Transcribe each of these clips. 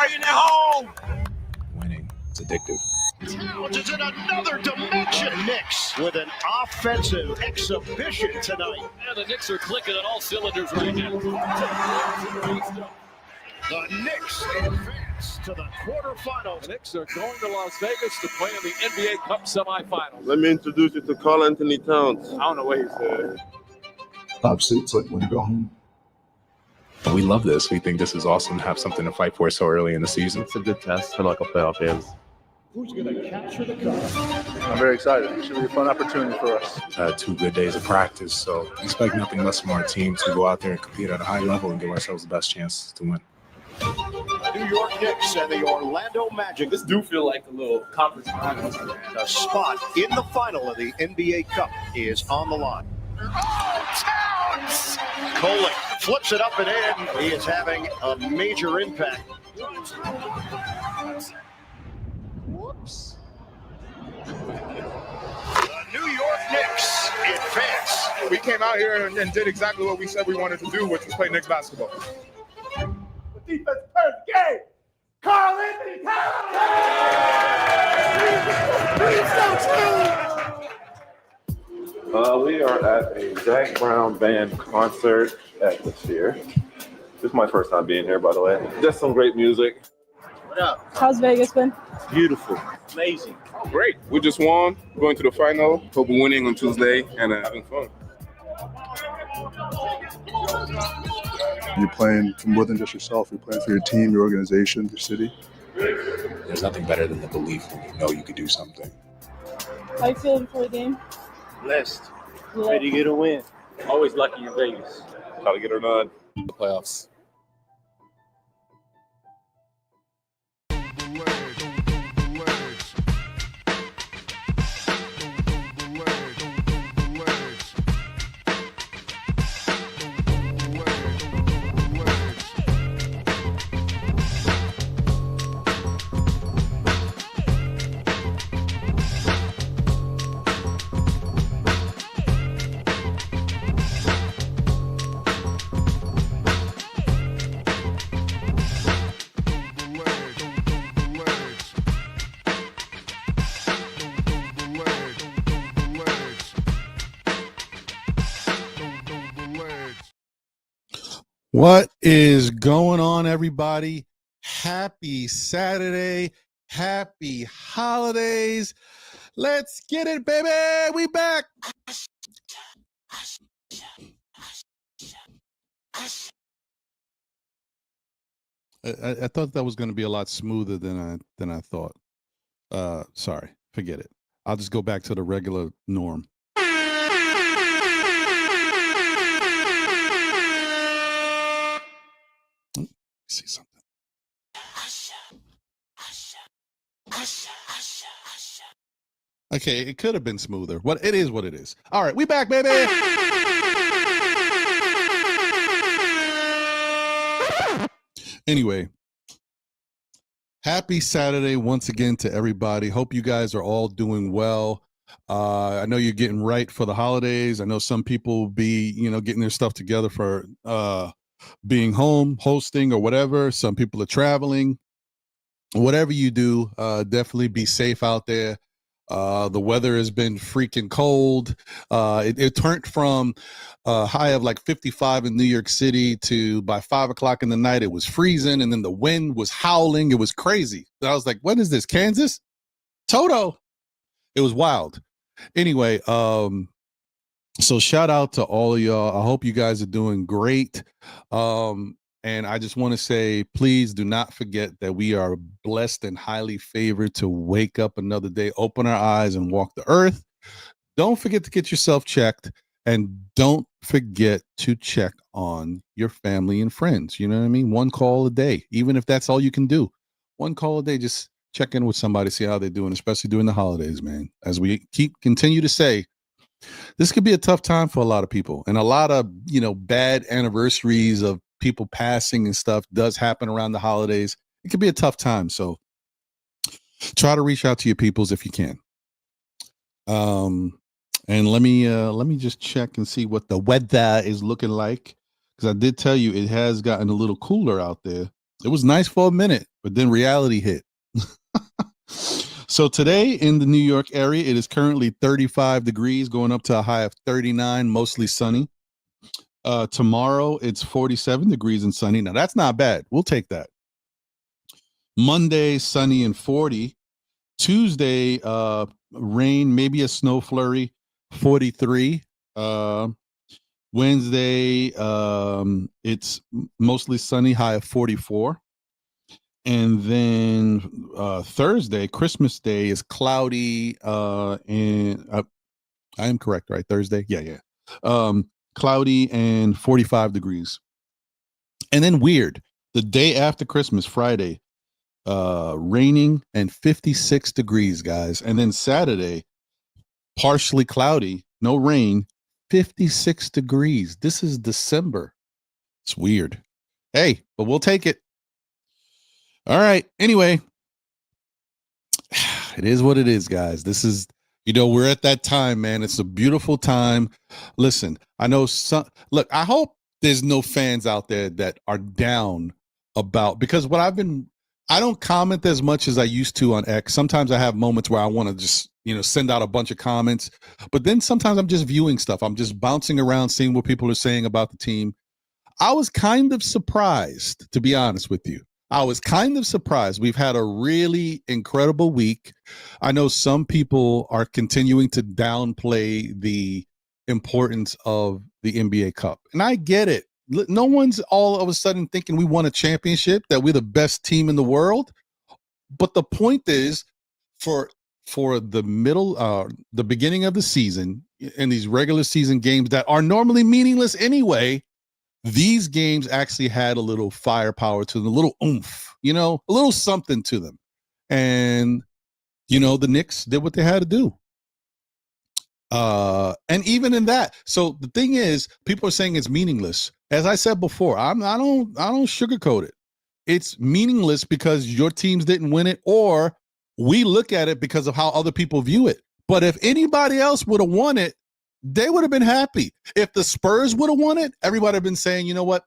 bringing it home. Winning. It's addictive. Towns is in another dimension. Knicks with an offensive exhibition tonight. And the Knicks are clicking on all cylinders right now. The Knicks advance to the quarterfinals. The Knicks are going to Las Vegas to play in the NBA Cup semifinals. Let me introduce you to Karl Anthony Towns. I don't know what he said. Obviously, it's like when you go home. We love this. We think this is awesome to have something to fight for so early in the season. It's a good test for like a playoff games. Who's going to capture the cup? I'm very excited. It should be a fun opportunity for us. We've had 2 good days of practice, so expect nothing less from our team to go out there and compete at a high level and give ourselves the best chance to win. New York Knicks and the Orlando Magic. This do feel like a little conference finals. And a spot in the final of the NBA Cup is on the line. Oh, Towns! Coley flips it up and in. He is having a major impact. Whoops. The New York Knicks advance. We came out here and did exactly what we said we wanted to do, which was play Knicks basketball. Defense first game. Karl Anthony Towns. We are at a Zach Brown band concert at the Sphere. This is my first time being here, by the way. Just some great music. What up? How's Vegas been? Beautiful. Amazing. Great. We just won, going to the final. Hope we're winning on Tuesday and having fun. You're playing for more than just yourself. You're playing for your team, your organization, your city. There's nothing better than the belief when you know you could do something. How you feeling before the game? Blessed. Ready to get a win. Always lucky in Vegas. Try to get her done. The playoffs. What is going on, everybody? Happy Saturday. Happy holidays. Let's get it, baby. We back. I thought that was going to be a lot smoother than I thought. Sorry, forget it. I'll just go back to the regular norm. See something. Okay, it could have been smoother. What it is, what it is. All right, we back, baby. Anyway, happy Saturday once again to everybody. Hope you guys are all doing well. I know you're getting right for the holidays. I know some people will be, getting their stuff together for being home, hosting, or whatever. Some people are traveling. Whatever you do, definitely be safe out there. The weather has been freaking cold. It turned from a high of like 55 in New York City to by 5 o'clock in the night, it was freezing, and then the wind was howling. It was crazy. I was like, what is this, Kansas? Toto. It was wild. Anyway, so shout out to all of y'all. I hope you guys are doing great. And I just want to say, please do not forget that we are blessed and highly favored to wake up another day, open our eyes, and walk the earth. Don't forget to get yourself checked, and don't forget to check on your family and friends. You know what I mean? One call a day, even if that's all you can do. One call a day, just check in with somebody, see how they're doing, especially during the holidays, man. As we continue to say, this could be a tough time for a lot of people, and a lot of, bad anniversaries of people passing and stuff does happen around the holidays. It could be a tough time. So try to reach out to your peoples if you can. And let me just check and see what the weather is looking like, because I did tell you it has gotten a little cooler out there. It was nice for a minute, but then reality hit. So today in the New York area, it is currently 35 degrees, going up to a high of 39, mostly sunny. Tomorrow, it's 47 degrees and sunny. Now, that's not bad. We'll take that. Monday, sunny and 40. Tuesday, rain, maybe a snow flurry, 43. Wednesday, it's mostly sunny, high of 44. And then Thursday, Christmas Day, is cloudy, and I am correct, right? Thursday? Yeah. Cloudy and 45 degrees. And then weird, the day after Christmas, Friday, raining and 56 degrees, guys. And then Saturday, partially cloudy, no rain, 56 degrees. This is December. It's weird. Hey, but we'll take it. All right. Anyway, it is what it is, guys. This is, we're at that time, man. It's a beautiful time. Listen, I know look, I hope there's no fans out there that are down about, because I don't comment as much as I used to on X. Sometimes I have moments where I want to just, send out a bunch of comments, but then sometimes I'm just viewing stuff. I'm just bouncing around, seeing what people are saying about the team. I was kind of surprised, to be honest with you. I was kind of surprised. We've had a really incredible week. I know some people are continuing to downplay the importance of the NBA Cup, and I get it. No one's all of a sudden thinking we won a championship, that we're the best team in the world. But the point is, for the beginning of the season, and these regular season games that are normally meaningless anyway, these games actually had a little firepower to them, a little oomph, a little something to them. And, the Knicks did what they had to do. And even in that, so the thing is, people are saying it's meaningless. As I said before, I don't sugarcoat it. It's meaningless because your teams didn't win it, or we look at it because of how other people view it. But if anybody else would have won it, they would have been happy. If the Spurs would have won it, everybody would have been saying, you know what?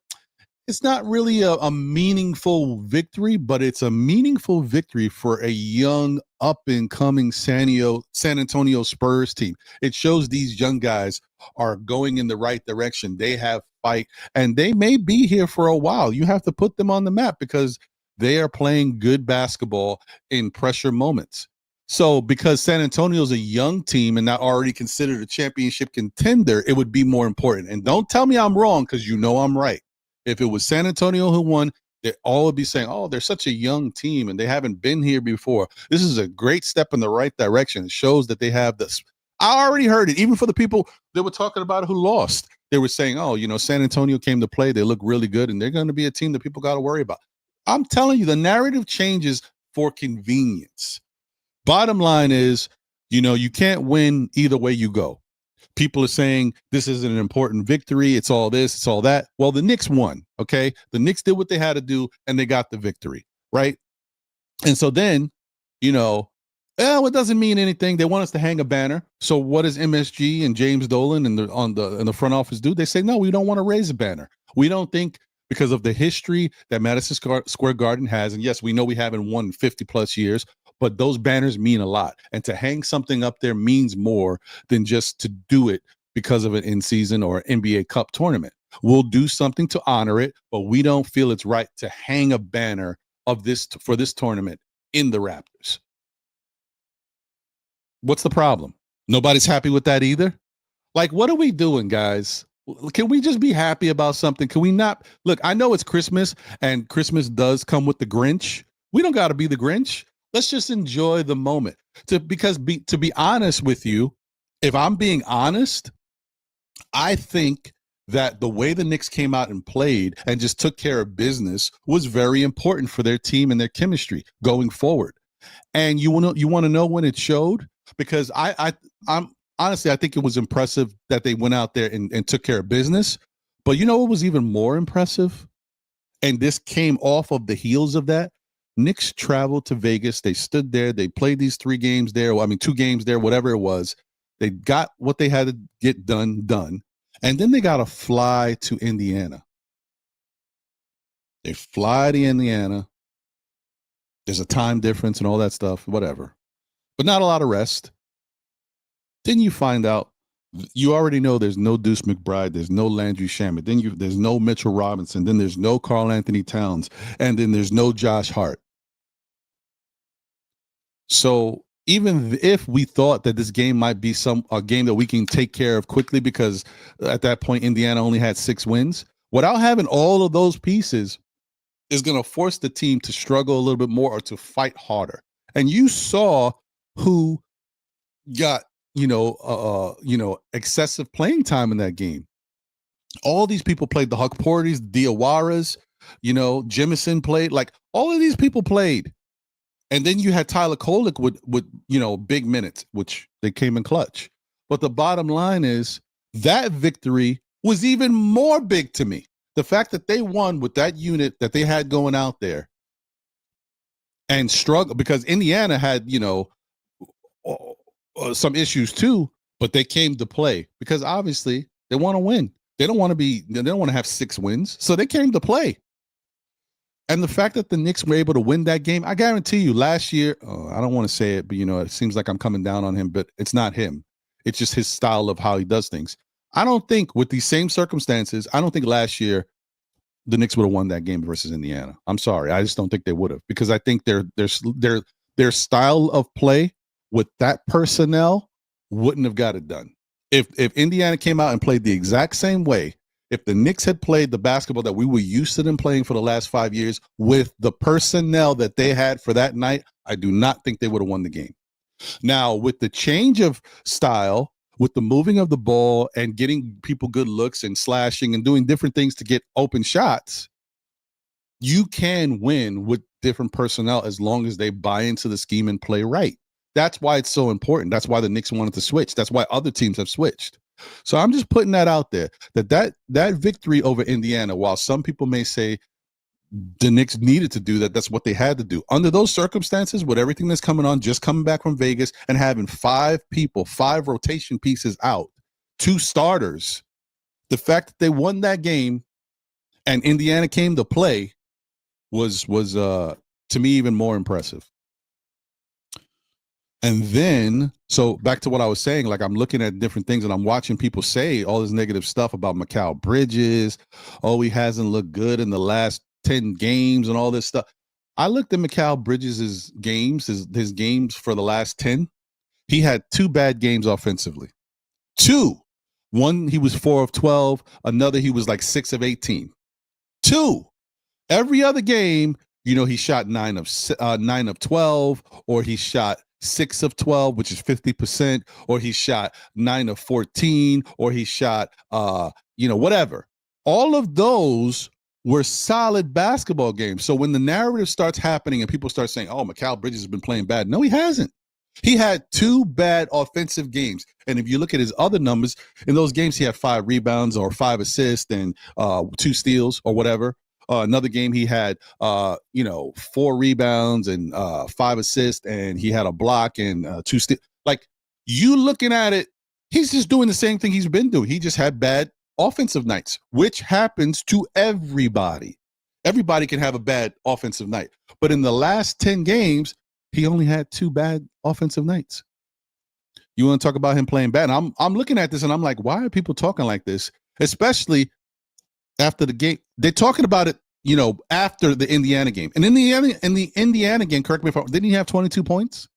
It's not really a meaningful victory, but it's a meaningful victory for a young, up-and-coming San Antonio Spurs team. It shows these young guys are going in the right direction. They have fight, and they may be here for a while. You have to put them on the map because they are playing good basketball in pressure moments. So because San Antonio's a young team and not already considered a championship contender, it would be more important. And don't tell me I'm wrong, because I'm right. If it was San Antonio who won, they all would be saying, oh, they're such a young team and they haven't been here before. This is a great step in the right direction. It shows that they have this. I already heard it. Even for the people that were talking about who lost, they were saying, oh, San Antonio came to play. They look really good, and they're going to be a team that people got to worry about. I'm telling you, the narrative changes for convenience. Bottom line is, you can't win either way you go. People are saying this is an important victory. It's all this, it's all that. Well, the Knicks won, okay? The Knicks did what they had to do, and they got the victory, right? And so then, it doesn't mean anything. They want us to hang a banner. So what does MSG and James Dolan and the front office do? They say, no, we don't want to raise a banner. We don't think, because of the history that Madison Square Garden has, and yes, we know we haven't won 50 plus years, but those banners mean a lot. And to hang something up there means more than just to do it because of an in-season or NBA Cup tournament. We'll do something to honor it, but we don't feel it's right to hang a banner of this for this tournament in the Raptors. What's the problem? Nobody's happy with that either? Like, what are we doing, guys? Can we just be happy about something? Can we not? Look, I know it's Christmas, and Christmas does come with the Grinch. We don't got to be the Grinch. Let's just enjoy the moment. To be honest with you, if I'm being honest, I think that the way the Knicks came out and played and just took care of business was very important for their team and their chemistry going forward. And you want to know when it showed? Because I'm honestly, I think it was impressive that they went out there and took care of business. But you know what was even more impressive? And this came off of the heels of that. Knicks traveled to Vegas. They stood there. They played these 3 games there. 2 games there, whatever it was. They got what they had to get done. And then they got to fly to Indiana. They fly to Indiana. There's a time difference and all that stuff, whatever. But not a lot of rest. Then you find out, you already know there's no Deuce McBride, there's no Landry Shamet, then there's no Mitchell Robinson, then there's no Karl Anthony Towns, and then there's no Josh Hart. So even if we thought that this game might be a game that we can take care of quickly, because at that point Indiana only had 6 wins, without having all of those pieces is going to force the team to struggle a little bit more or to fight harder. And you saw who got excessive playing time in that game. All these people played. The Huck Porters, Diawaras, Jemison played. Like, all of these people played. And then you had Tyler Kolek with big minutes, which they came in clutch. But the bottom line is that victory was even more big to me. The fact that they won with that unit that they had going out there and struggle, because Indiana had, some issues too, but they came to play because obviously they want to win. They don't want to have 6 wins. So they came to play. And the fact that the Knicks were able to win that game, I guarantee you last year, I don't want to say it, but it seems like I'm coming down on him, but it's not him. It's just his style of how he does things. I don't think with these same circumstances, I don't think last year the Knicks would have won that game versus Indiana. I'm sorry. I just don't think they would have, because I think their style of play with that personnel wouldn't have got it done. If Indiana came out and played the exact same way, if the Knicks had played the basketball that we were used to them playing for the last 5 years with the personnel that they had for that night, I do not think they would have won the game. Now, with the change of style, with the moving of the ball and getting people good looks and slashing and doing different things to get open shots, you can win with different personnel as long as they buy into the scheme and play right. That's why it's so important. That's why the Knicks wanted to switch. That's why other teams have switched. So I'm just putting that out there, that victory over Indiana, while some people may say the Knicks needed to do that, that's what they had to do. Under those circumstances, with everything that's coming on, just coming back from Vegas and having 5 rotation pieces out, 2 starters, the fact that they won that game and Indiana came to play was to me even more impressive. And then, so back to what I was saying, like, I'm looking at different things and I'm watching people say all this negative stuff about Mikal Bridges. Oh, he hasn't looked good in the last 10 games and all this stuff. I looked at Mikal Bridges' games, his games for the last 10. He had 2 bad games offensively. 2. One, he was 4 of 12. Another, he was like 6 of 18. 2. Every other game, he shot 9 of 12, or he shot 6 of 12, which is 50%, or he shot 9 of 14, or he shot, whatever. All of those were solid basketball games. So when the narrative starts happening and people start saying, oh, Mikal Bridges has been playing bad. No, he hasn't. He had 2 bad offensive games. And if you look at his other numbers, in those games, he had 5 rebounds or 5 assists and 2 steals or whatever. Another game he had, 4 rebounds and 5 assists, and he had a block and 2 steals. Like, you looking at it, he's just doing the same thing he's been doing. He just had bad offensive nights, which happens to everybody. Everybody can have a bad offensive night. But in the last 10 games, he only had 2 bad offensive nights. You want to talk about him playing bad? And I'm looking at this and I'm like, why are people talking like this? Especially after the game. They're talking about it, after the Indiana game. And in the Indiana game, correct me if I'm wrong, didn't he have 22 points?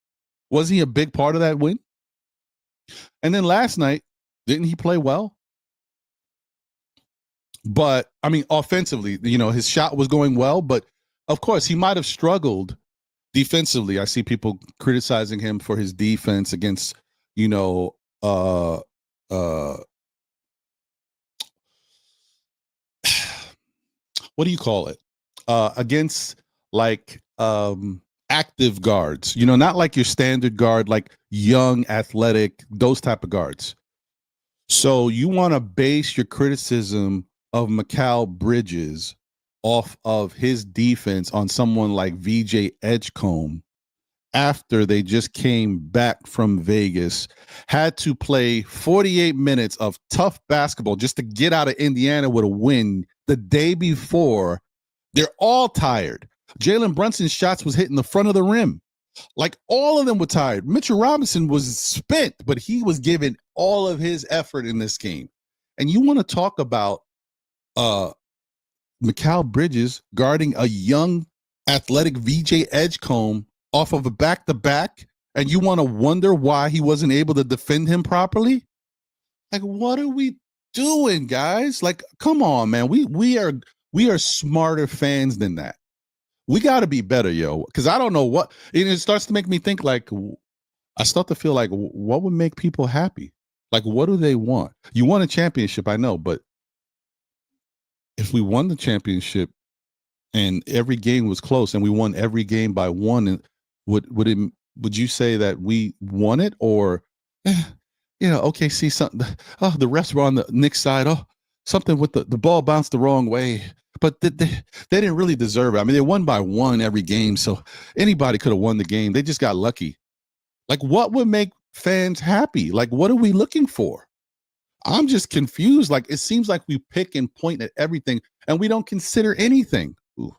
Was he a big part of that win? And then last night, didn't he play well? But, I mean, offensively, his shot was going well, but of course, he might have struggled defensively. I see people criticizing him for his defense against, what do you call it? Against like active guards, not like your standard guard, like young, athletic, those type of guards. So you want to base your criticism of Mikal Bridges off of his defense on someone like VJ Edgecombe after they just came back from Vegas, had to play 48 minutes of tough basketball just to get out of Indiana with a win the day before They're all tired. Jalen Brunson's shots was hitting the front of the rim. Like, all of them were tired. Mitchell Robinson was spent, but he was giving all of his effort in this game. And you want to talk about Mikal Bridges guarding a young, athletic VJ Edgecombe off of a back-to-back, and you want to wonder why he wasn't able to defend him properly? Like, what are we doing, guys? Like, come on, man. We are smarter fans than that. We got to be better, yo, because I don't know what, and it starts to make me think, like, I start to feel like, what would make people happy? Like, what do they want? You won a championship, I know, but if we won the championship and every game was close and we won every game by one, would you say that we won it? Or, okay, see something, the refs were on the Knicks side, something with the ball bounced the wrong way. But they didn't really deserve it. I mean, they won by one every game, so anybody could have won the game. They just got lucky. Like, what would make fans happy? Like, what are we looking for? I'm just confused. Like, it seems like we pick and point at everything, and we don't consider anything. Ooh,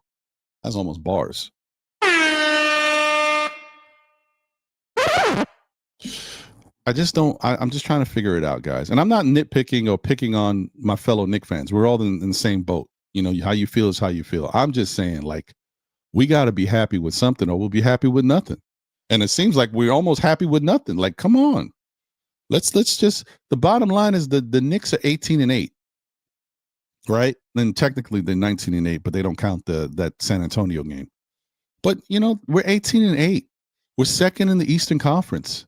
that's almost bars. I just don't. I'm just trying to figure it out, guys. And I'm not nitpicking or picking on my fellow Knicks fans. We're all in the same boat. You know, how you feel is how you feel. I'm just saying, like, we got to be happy with something or we'll be happy with nothing. And it seems like we're almost happy with nothing. Like, come on. Let's just, the bottom line is the Knicks are 18-8, right? And technically they're 19-8, but they don't count that San Antonio game. But, we're 18-8. We're second in the Eastern Conference.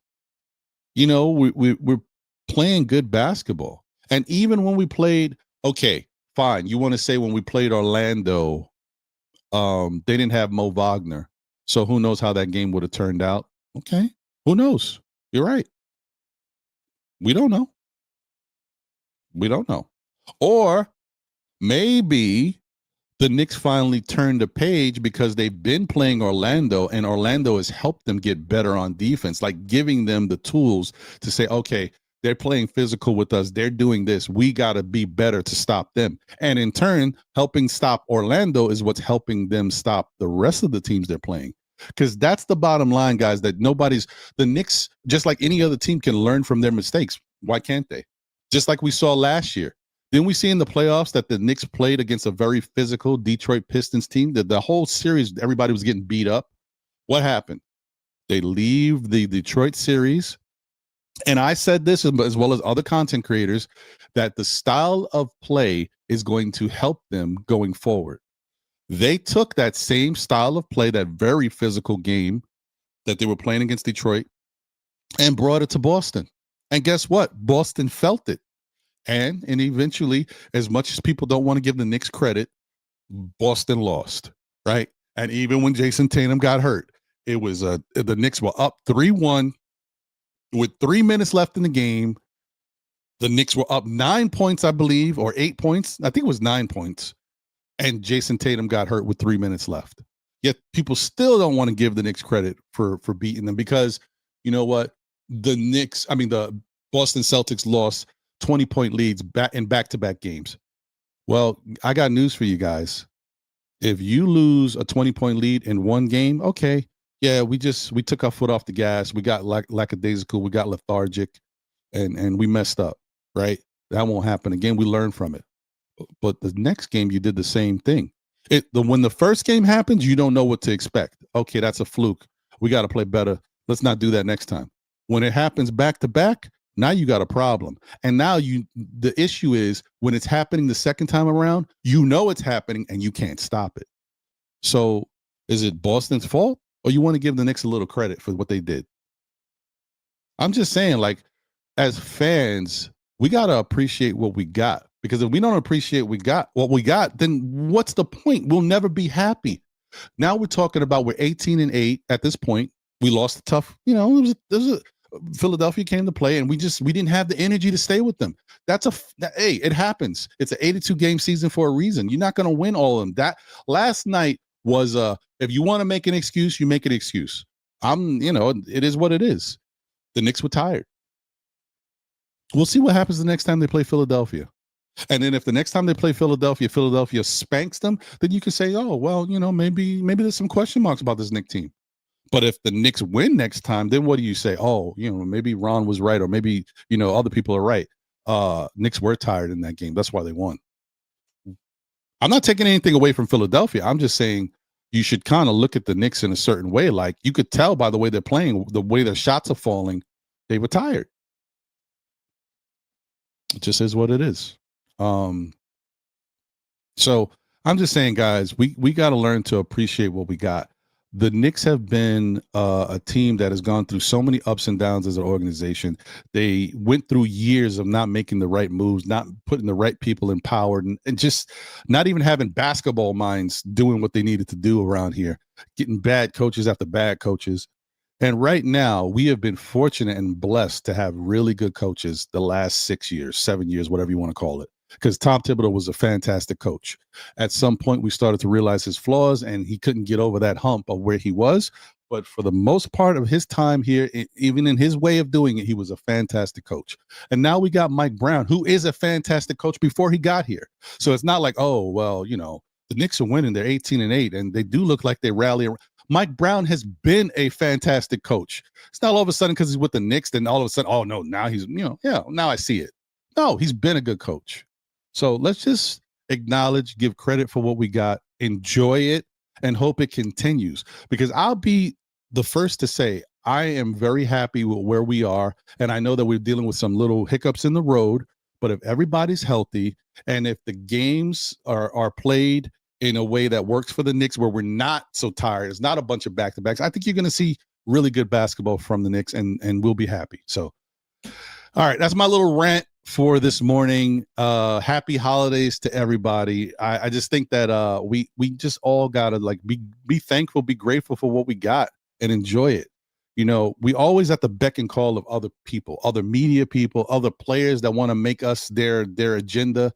We're playing good basketball. And even when we played, okay, fine. You want to say when we played Orlando, they didn't have Mo Wagner. So who knows how that game would have turned out? Okay. Who knows? You're right. We don't know. We don't know. Or maybe the Knicks finally turned the page because they've been playing Orlando, and Orlando has helped them get better on defense, like giving them the tools to say, okay, they're playing physical with us. They're doing this. We got to be better to stop them. And in turn, helping stop Orlando is what's helping them stop the rest of the teams they're playing. Because that's the bottom line, guys, that the Knicks, just like any other team, can learn from their mistakes. Why can't they? Just like we saw last year. Didn't we see in the playoffs that the Knicks played against a very physical Detroit Pistons team? The whole series, everybody was getting beat up. What happened? They leave the Detroit series. And I said this, as well as other content creators, that the style of play is going to help them going forward. They took that same style of play, that very physical game that they were playing against Detroit, and brought it to Boston. And guess what? Boston felt it. And eventually, as much as people don't want to give the Knicks credit, Boston lost, right? And even when Jason Tatum got hurt, it was the Knicks were up 3-1 with 3 minutes left in the game. The Knicks were up 9 points, I believe, or 8 points. I think it was 9 points. And Jason Tatum got hurt with 3 minutes left. Yet people still don't want to give the Knicks credit for beating them because, you know what? The Boston Celtics lost 20-point leads in back-to-back games. Well, I got news for you guys. If you lose a 20-point lead in one game, okay, yeah, we took our foot off the gas. We got lackadaisical. We got lethargic, and we messed up, right? That won't happen again. We learned from it. But the next game, you did the same thing. When the first game happens, you don't know what to expect. Okay, that's a fluke. We got to play better. Let's not do that next time. When it happens back to back, now you got a problem. And now the issue is when it's happening the second time around, you know it's happening and you can't stop it. So is it Boston's fault, or you want to give the Knicks a little credit for what they did? I'm just saying, like, as fans, we got to appreciate what we got. Because if we don't appreciate what we got, then what's the point? We'll never be happy. Now we're talking about we're 18-8 at this point. We lost a tough, Philadelphia came to play, and we didn't have the energy to stay with them. Hey, it happens. It's an 82-game season for a reason. You're not going to win all of them. That last night was if you want to make an excuse, you make an excuse. It is what it is. The Knicks were tired. We'll see what happens the next time they play Philadelphia. And then if the next time they play Philadelphia, Philadelphia spanks them, then you can say, oh, well, maybe there's some question marks about this Knicks team. But if the Knicks win next time, then what do you say? Oh, maybe Ron was right, or maybe, other people are right. Knicks were tired in that game. That's why they won. I'm not taking anything away from Philadelphia. I'm just saying you should kind of look at the Knicks in a certain way. Like, you could tell by the way they're playing, the way their shots are falling, they were tired. It just is what it is. So I'm just saying, guys, we got to learn to appreciate what we got. The Knicks have been a team that has gone through so many ups and downs as an organization. They went through years of not making the right moves, not putting the right people in power, and just not even having basketball minds doing what they needed to do around here, getting bad coaches after bad coaches. And right now, we have been fortunate and blessed to have really good coaches the last 6 years, 7 years, whatever you want to call it. Because Tom Thibodeau was a fantastic coach. At some point, we started to realize his flaws, and he couldn't get over that hump of where he was. But for the most part of his time here, even in his way of doing it, he was a fantastic coach. And now we got Mike Brown, who is a fantastic coach before he got here. So it's not like, oh, well, the Knicks are winning. They're 18-8, and they do look like they rally around. Mike Brown has been a fantastic coach. It's not all of a sudden because he's with the Knicks, then all of a sudden, oh, no, now he's, now I see it. No, he's been a good coach. So let's just acknowledge, give credit for what we got, enjoy it, and hope it continues. Because I'll be the first to say I am very happy with where we are, and I know that we're dealing with some little hiccups in the road, but if everybody's healthy and if the games are played in a way that works for the Knicks where we're not so tired, it's not a bunch of back-to-backs, I think you're going to see really good basketball from the Knicks, and we'll be happy. So, all right, that's my little rant for this morning. Happy holidays to everybody. I just think that we just all gotta be thankful, be grateful for what we got, and enjoy it. We always at the beck and call of other people, other media people, other players that want to make us their agenda,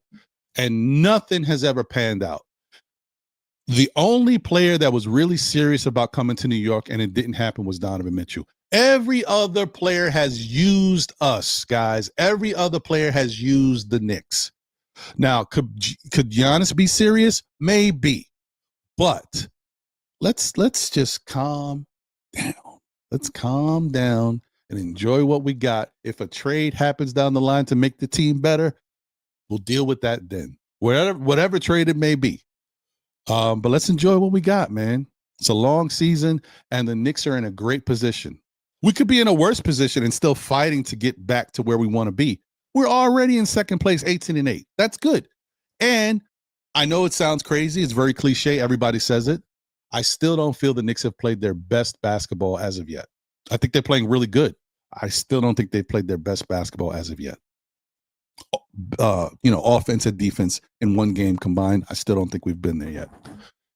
and nothing has ever panned out. The only player that was really serious about coming to New York and it didn't happen was Donovan Mitchell. Every other player has used us, guys. Every other player has used the Knicks. Now, could Giannis be serious? Maybe. But let's just calm down. Let's calm down and enjoy what we got. If a trade happens down the line to make the team better, we'll deal with that then. Whatever trade it may be. But let's enjoy what we got, man. It's a long season, and the Knicks are in a great position. We could be in a worse position and still fighting to get back to where we want to be. We're already in second place, 18-8. That's good. And I know it sounds crazy. It's very cliche. Everybody says it. I still don't feel the Knicks have played their best basketball as of yet. I think they're playing really good. I still don't think they've played their best basketball as of yet. Offense and defense in one game combined, I still don't think we've been there yet.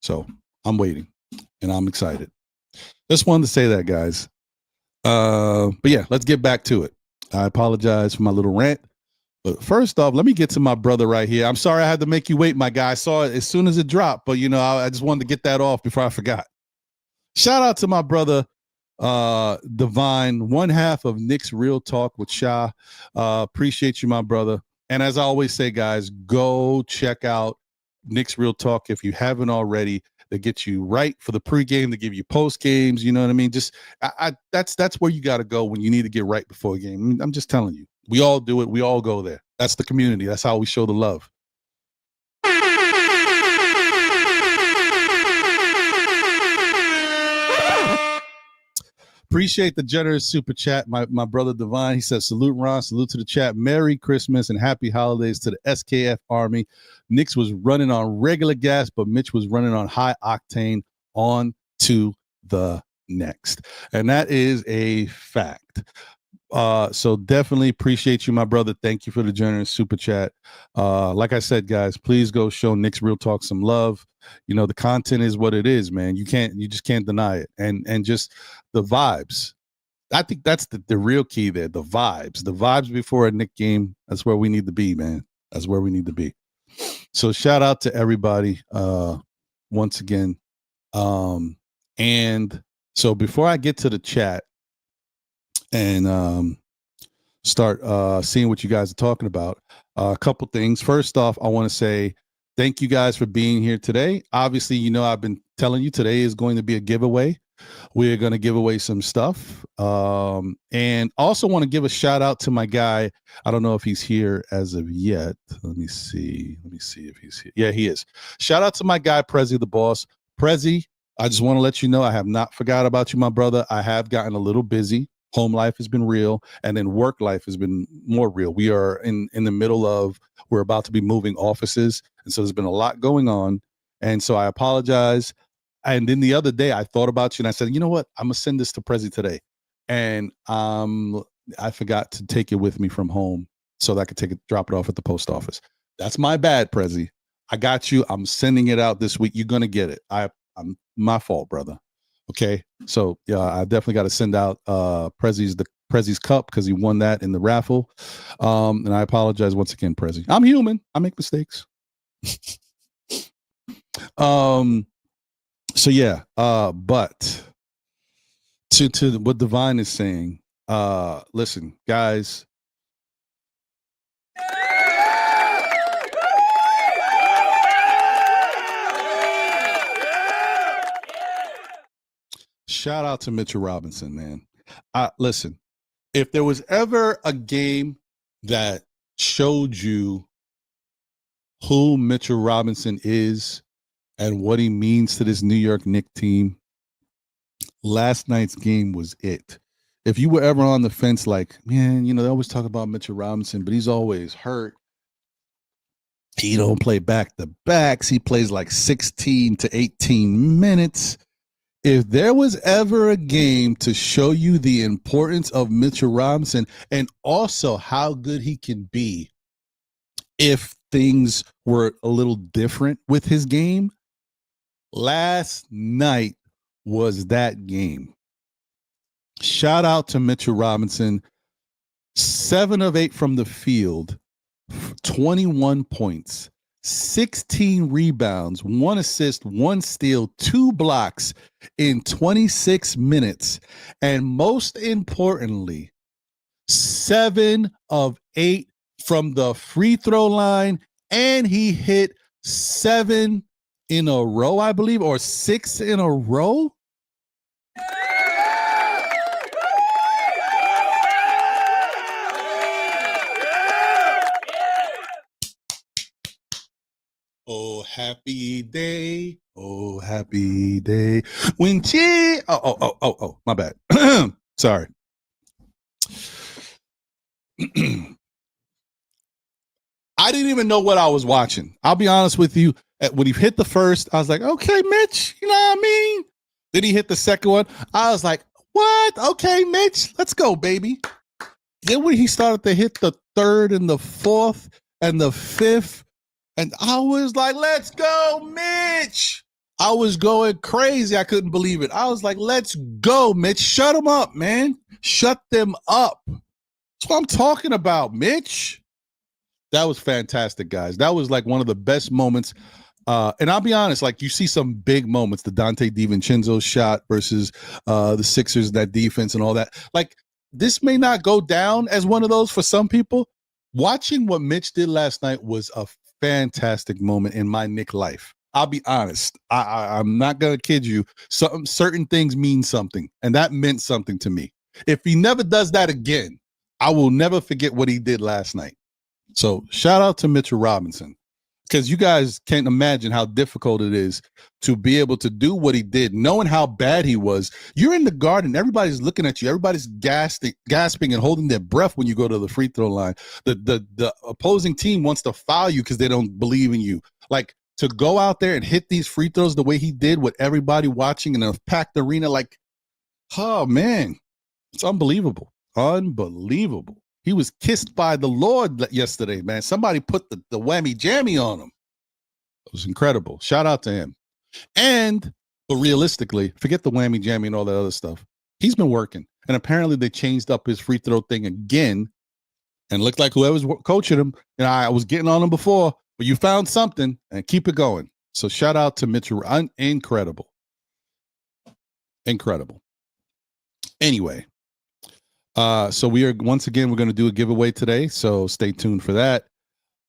So I'm waiting, and I'm excited. Just wanted to say that, guys. But yeah, let's get back to it. I apologize for my little rant. But first off, let me get to my brother right here. I'm sorry I had to make you wait, my guy. I saw it as soon as it dropped, but I just wanted to get that off before I forgot. Shout out to my brother, Divine, one half of Knicks Real Talk with Sha. Appreciate you, my brother. And as I always say, guys, go check out Knicks Real Talk if you haven't already. They get you right for the pregame, they give you post games. You know what I mean? Just that's where you got to go when you need to get right before a game. I'm just telling you, we all do it. We all go there. That's the community. That's how we show the love. Appreciate the generous super chat. My brother Divine, he says, salute Ron, salute to the chat. Merry Christmas and happy holidays to the SKF Army. Knicks was running on regular gas, but Mitch was running on high octane. On to the next. And that is a fact. So definitely appreciate you, my brother. Thank you for the generous super chat. Like I said, guys, please go show Knicks Real Talk some love. The content is what it is, man. You just can't deny it. And just the vibes. I think that's the real key there. The vibes before a Knick game. That's where we need to be, man. That's where we need to be. So shout out to everybody once again. And so before I get to the chat, and start seeing what you guys are talking about. A couple things. First off, I want to say thank you guys for being here today. Obviously, I've been telling you today is going to be a giveaway. We're going to give away some stuff. And also want to give a shout out to my guy. I don't know if he's here as of yet. Let me see if he's here. Yeah, he is. Shout out to my guy, Prezi the boss. Prezi, I just want to let you know I have not forgot about you, my brother. I have gotten a little busy. Home life has been real, and then work life has been more real. We are in the middle of, we're about to be moving offices, and so there's been a lot going on, and so I apologize. And then the other day, I thought about you, and I said, you know what? I'm gonna send this to Prezi today, and I forgot to take it with me from home so that I could drop it off at the post office. That's my bad, Prezi. I got you. I'm sending it out this week. You're gonna get it. I'm my fault, brother. Okay, so yeah, I definitely got to send out Prezi's cup because he won that in the raffle. And I apologize once again, Prezi. I'm human. I make mistakes. So yeah, but to what Divine is saying, listen, guys. Shout out to Mitchell Robinson, man. Listen, if there was ever a game that showed you who Mitchell Robinson is and what he means to this New York Knicks team, last night's game was it. If you were ever on the fence like, man, they always talk about Mitchell Robinson, but he's always hurt. He don't play back-to-backs. He plays like 16 to 18 minutes. If there was ever a game to show you the importance of Mitchell Robinson and also how good he can be if things were a little different with his game, last night was that game. Shout out to Mitchell Robinson. 7 of 8 from the field, 21 points. 16 rebounds, 1 assist, 1 steal, 2 blocks in 26 minutes. And most importantly, 7 of 8 from the free throw line. And he hit 7 in a row, I believe, or 6 in a row. Oh, happy day. Oh, happy day. When Oh, my bad. Sorry. I didn't even know what I was watching. I'll be honest with you. When he hit the first, I was like, okay, Mitch, you know what I mean? Then he hit the second one. I was like, what? Okay, Mitch, let's go, baby. Then when he started to hit the third and the fourth and the fifth, and I was like, let's go, Mitch. I was going crazy. I couldn't believe it. I was like, let's go, Mitch. Shut them up, man. Shut them up. That's what I'm talking about, Mitch. That was fantastic, guys. That was like one of the best moments. And I'll be honest, like you see some big moments, the Dante DiVincenzo shot versus the Sixers, that defense and all that. Like this may not go down as one of those for some people. Watching what Mitch did last night was a fantastic moment in my Knick life. I'll be honest. I'm not going to kid you. Certain things mean something, and that meant something to me. If he never does that again, I will never forget what he did last night. So shout out to Mitchell Robinson, because you guys can't imagine how difficult it is to be able to do what he did, knowing how bad he was. You're in the Garden. Everybody's looking at you. Everybody's gasping and holding their breath when you go to the free throw line. The opposing team wants to foul you because they don't believe in you. Like, to go out there and hit these free throws the way he did with everybody watching in a packed arena, like, oh, man, it's unbelievable. Unbelievable. He was kissed by the Lord yesterday, man. Somebody put the whammy jammy on him. It was incredible. Shout out to him. But realistically, forget the whammy jammy and all that other stuff. He's been working. And apparently they changed up his free throw thing again. And looked like whoever's coaching him, I was getting on him before, but you found something and keep it going. So shout out to Mitchell. Incredible. Incredible. Anyway, So we're going to do a giveaway today. So stay tuned for that.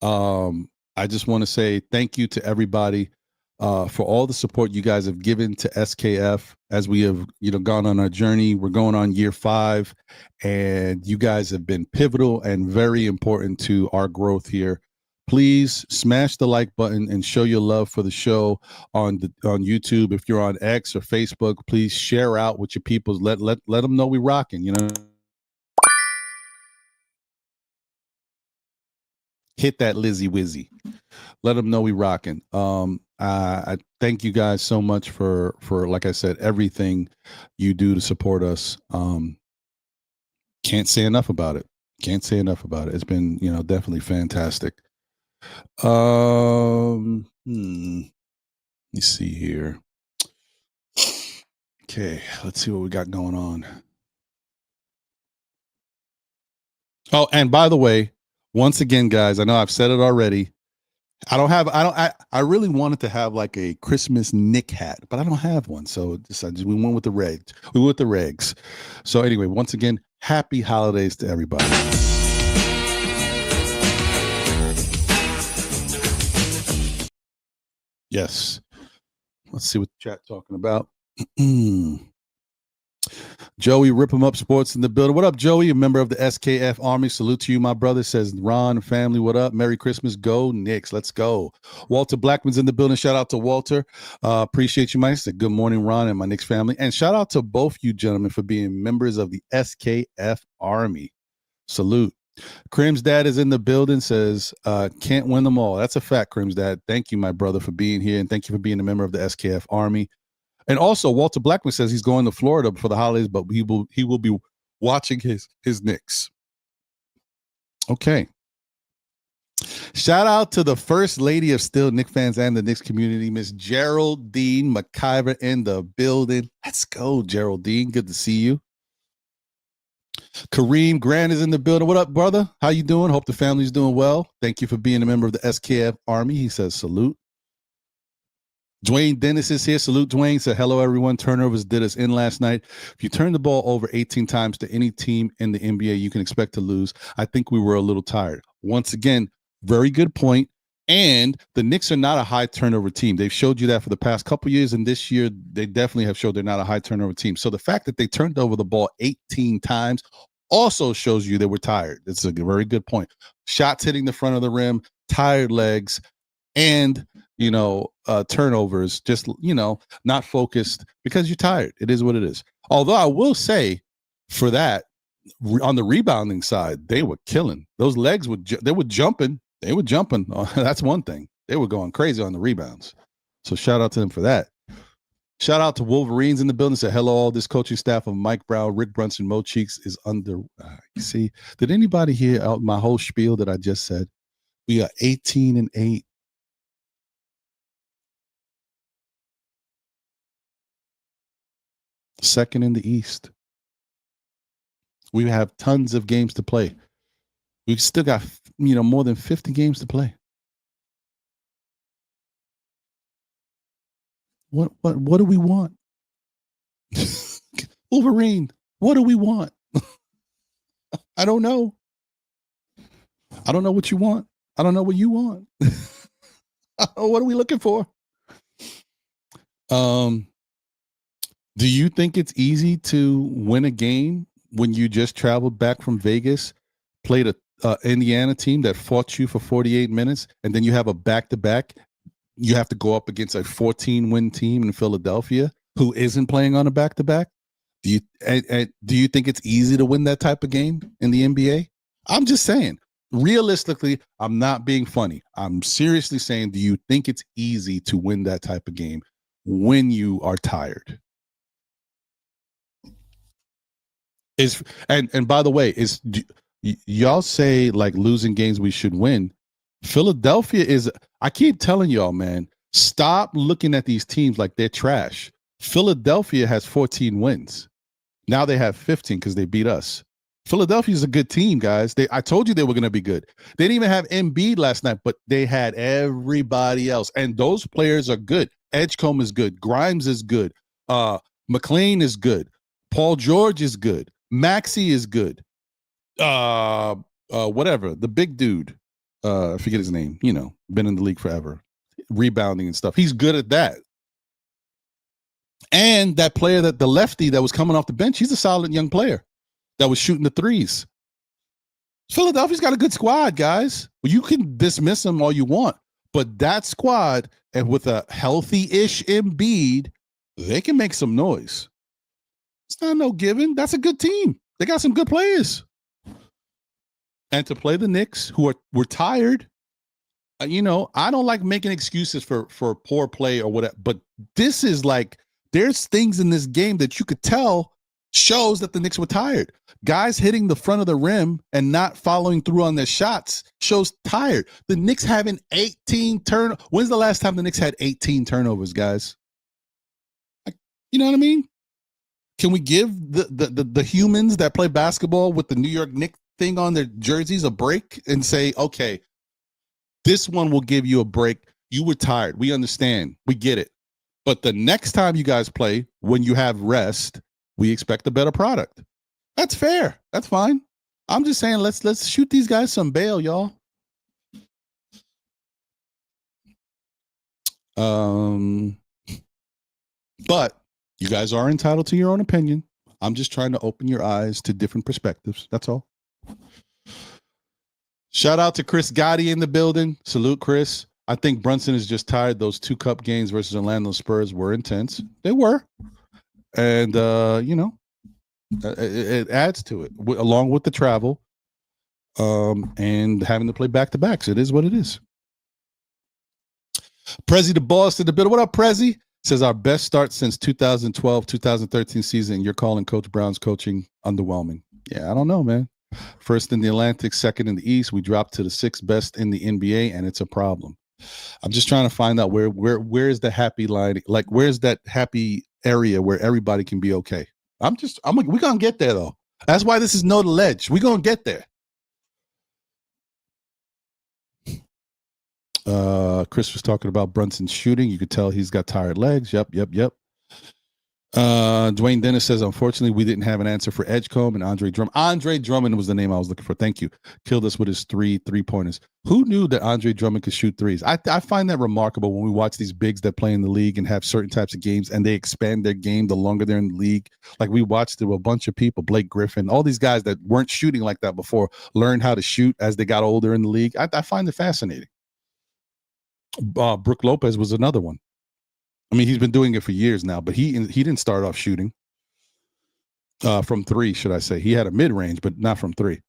I just want to say thank you to everybody for all the support you guys have given to SKF as we have, gone on our journey. We're going on year 5, and you guys have been pivotal and very important to our growth here. Please smash the like button and show your love for the show on YouTube. If you're on X or Facebook, please share out with your people. Let them know we rocking. Hit that Lizzie Wizzy. Let them know we rocking. I thank you guys so much for like I said, everything you do to support us. Can't say enough about it. It's been, definitely fantastic. Let me see here. Okay, let's see what we got going on. Oh, and by the way, once again, guys, I know I've said it already. I really wanted to have like a Christmas Knick hat, but I don't have one. So we went with the regs. So anyway, once again, happy holidays to everybody. Yes. Let's see what the chat talking about. Joey, Rip 'em Up Sports in the building. What up, Joey? A member of the SKF Army. Salute to you, my brother. Says Ron, family, what up? Merry Christmas. Go Knicks. Let's go. Walter Blackman's in the building. Shout out to Walter. Appreciate you, Mike. Good morning, Ron and my Knicks family. And shout out to both you gentlemen for being members of the SKF Army. Salute. Crim's dad is in the building. Says can't win them all. That's a fact, Crim's dad. Thank you, my brother, for being here, and thank you for being a member of the SKF Army. And also, Walter Blackman says he's going to Florida for the holidays, but he will be watching his Knicks. Okay. Shout out to the first lady of Still Knicks fans and the Knicks community, Miss Geraldine McIver in the building. Let's go, Geraldine. Good to see you. Kareem Grant is in the building. What up, brother? How you doing? Hope the family's doing well. Thank you for being a member of the SKF Army. He says salute. Dwayne Dennis is here. Salute, Dwayne. Said, hello, everyone. Turnovers did us in last night. If you turn the ball over 18 times to any team in the NBA, you can expect to lose. I think we were a little tired. Once again, very good point. And the Knicks are not a high turnover team. They've showed you that for the past couple years, and this year they definitely have showed they're not a high turnover team. So the fact that they turned over the ball 18 times also shows you they were tired. It's a very good point. Shots hitting the front of the rim, tired legs, and turnovers, just, not focused because you're tired. It is what it is. Although I will say for that, on the rebounding side, they were killing. Those legs they were jumping. That's one thing. They were going crazy on the rebounds. So shout out to them for that. Shout out to Wolverines in the building. Say hello, all this coaching staff of Mike Brown, Rick Brunson, Mo Cheeks is under. See, did anybody hear out my whole spiel that I just said? We are 18-8. Second in the East. We have tons of games to play. We've still got, more than 50 games to play. What do we want? Wolverine, what do we want? I don't know. I don't know what you want. I don't know what you want. What are we looking for? Do you think it's easy to win a game when you just traveled back from Vegas, played a Indiana team that fought you for 48 minutes, and then you have a back-to-back? You have to go up against a 14-win team in Philadelphia who isn't playing on a back-to-back? Do you think it's easy to win that type of game in the NBA? I'm just saying. Realistically, I'm not being funny. I'm seriously saying, do you think it's easy to win that type of game when you are tired? And by the way, y'all say like losing games we should win. Philadelphia is, I keep telling y'all, man, stop looking at these teams like they're trash. Philadelphia has 14 wins. Now they have 15 because they beat us. Philadelphia is a good team, guys. I told you they were going to be good. They didn't even have Embiid last night, but they had everybody else. And those players are good. Edgecombe is good. Grimes is good. McLean is good. Paul George is good. Maxey is good. Whatever, the big dude, I forget his name, been in the league forever, rebounding and stuff. He's good at that. And that player, that the lefty that was coming off the bench, he's a solid young player that was shooting the threes. Philadelphia's got a good squad, guys. Well, you can dismiss them all you want, but that squad, and with a healthy-ish Embiid, they can make some noise. It's not no given. That's a good team. They got some good players. And to play the Knicks, who were tired, I don't like making excuses for poor play or whatever, but this is like, there's things in this game that you could tell shows that the Knicks were tired. Guys hitting the front of the rim and not following through on their shots shows tired. The Knicks having 18 turnovers. When's the last time the Knicks had 18 turnovers, guys? You know what I mean? Can we give the humans that play basketball with the New York Knicks thing on their jerseys a break and say, okay, this one will give you a break. You were tired. We understand. We get it. But the next time you guys play, when you have rest, we expect a better product. That's fair. That's fine. I'm just saying, let's shoot these guys some bail, y'all. But you guys are entitled to your own opinion. I'm just trying to open your eyes to different perspectives. That's all. Shout out to Chris Gotti in the building. Salute, Chris. I think Brunson is just tired. Those 2 cup games versus Orlando Spurs were intense. They were. And, it adds to it, along with the travel and having to play back-to-backs. It is what it is. Prezi the boss in the building. What up, Prezi? Says our best start since 2012-2013 season. You're calling Coach Brown's coaching underwhelming. Yeah, I don't know, man. First in the Atlantic, second in the East. We dropped to the 6th best in the NBA, and it's a problem. I'm just trying to find out where is the happy line? Like, where's that happy area where everybody can be okay? We're gonna get there though. That's why this is no the ledge. We're gonna get there. Chris was talking about Brunson's shooting. You could tell he's got tired legs. Yep. Dwayne Dennis says, unfortunately, we didn't have an answer for Edgecombe and Andre Drummond. Andre Drummond was the name I was looking for. Thank you. Killed us with his three-pointers. Who knew that Andre Drummond could shoot threes? I find that remarkable when we watch these bigs that play in the league and have certain types of games, and they expand their game the longer they're in the league. Like we watched a bunch of people, Blake Griffin, all these guys that weren't shooting like that before, learned how to shoot as they got older in the league. I find it fascinating. Brook Lopez was another one. I mean, he's been doing it for years now, but he didn't start off shooting from 3, should I say. He had a mid-range, but not from 3.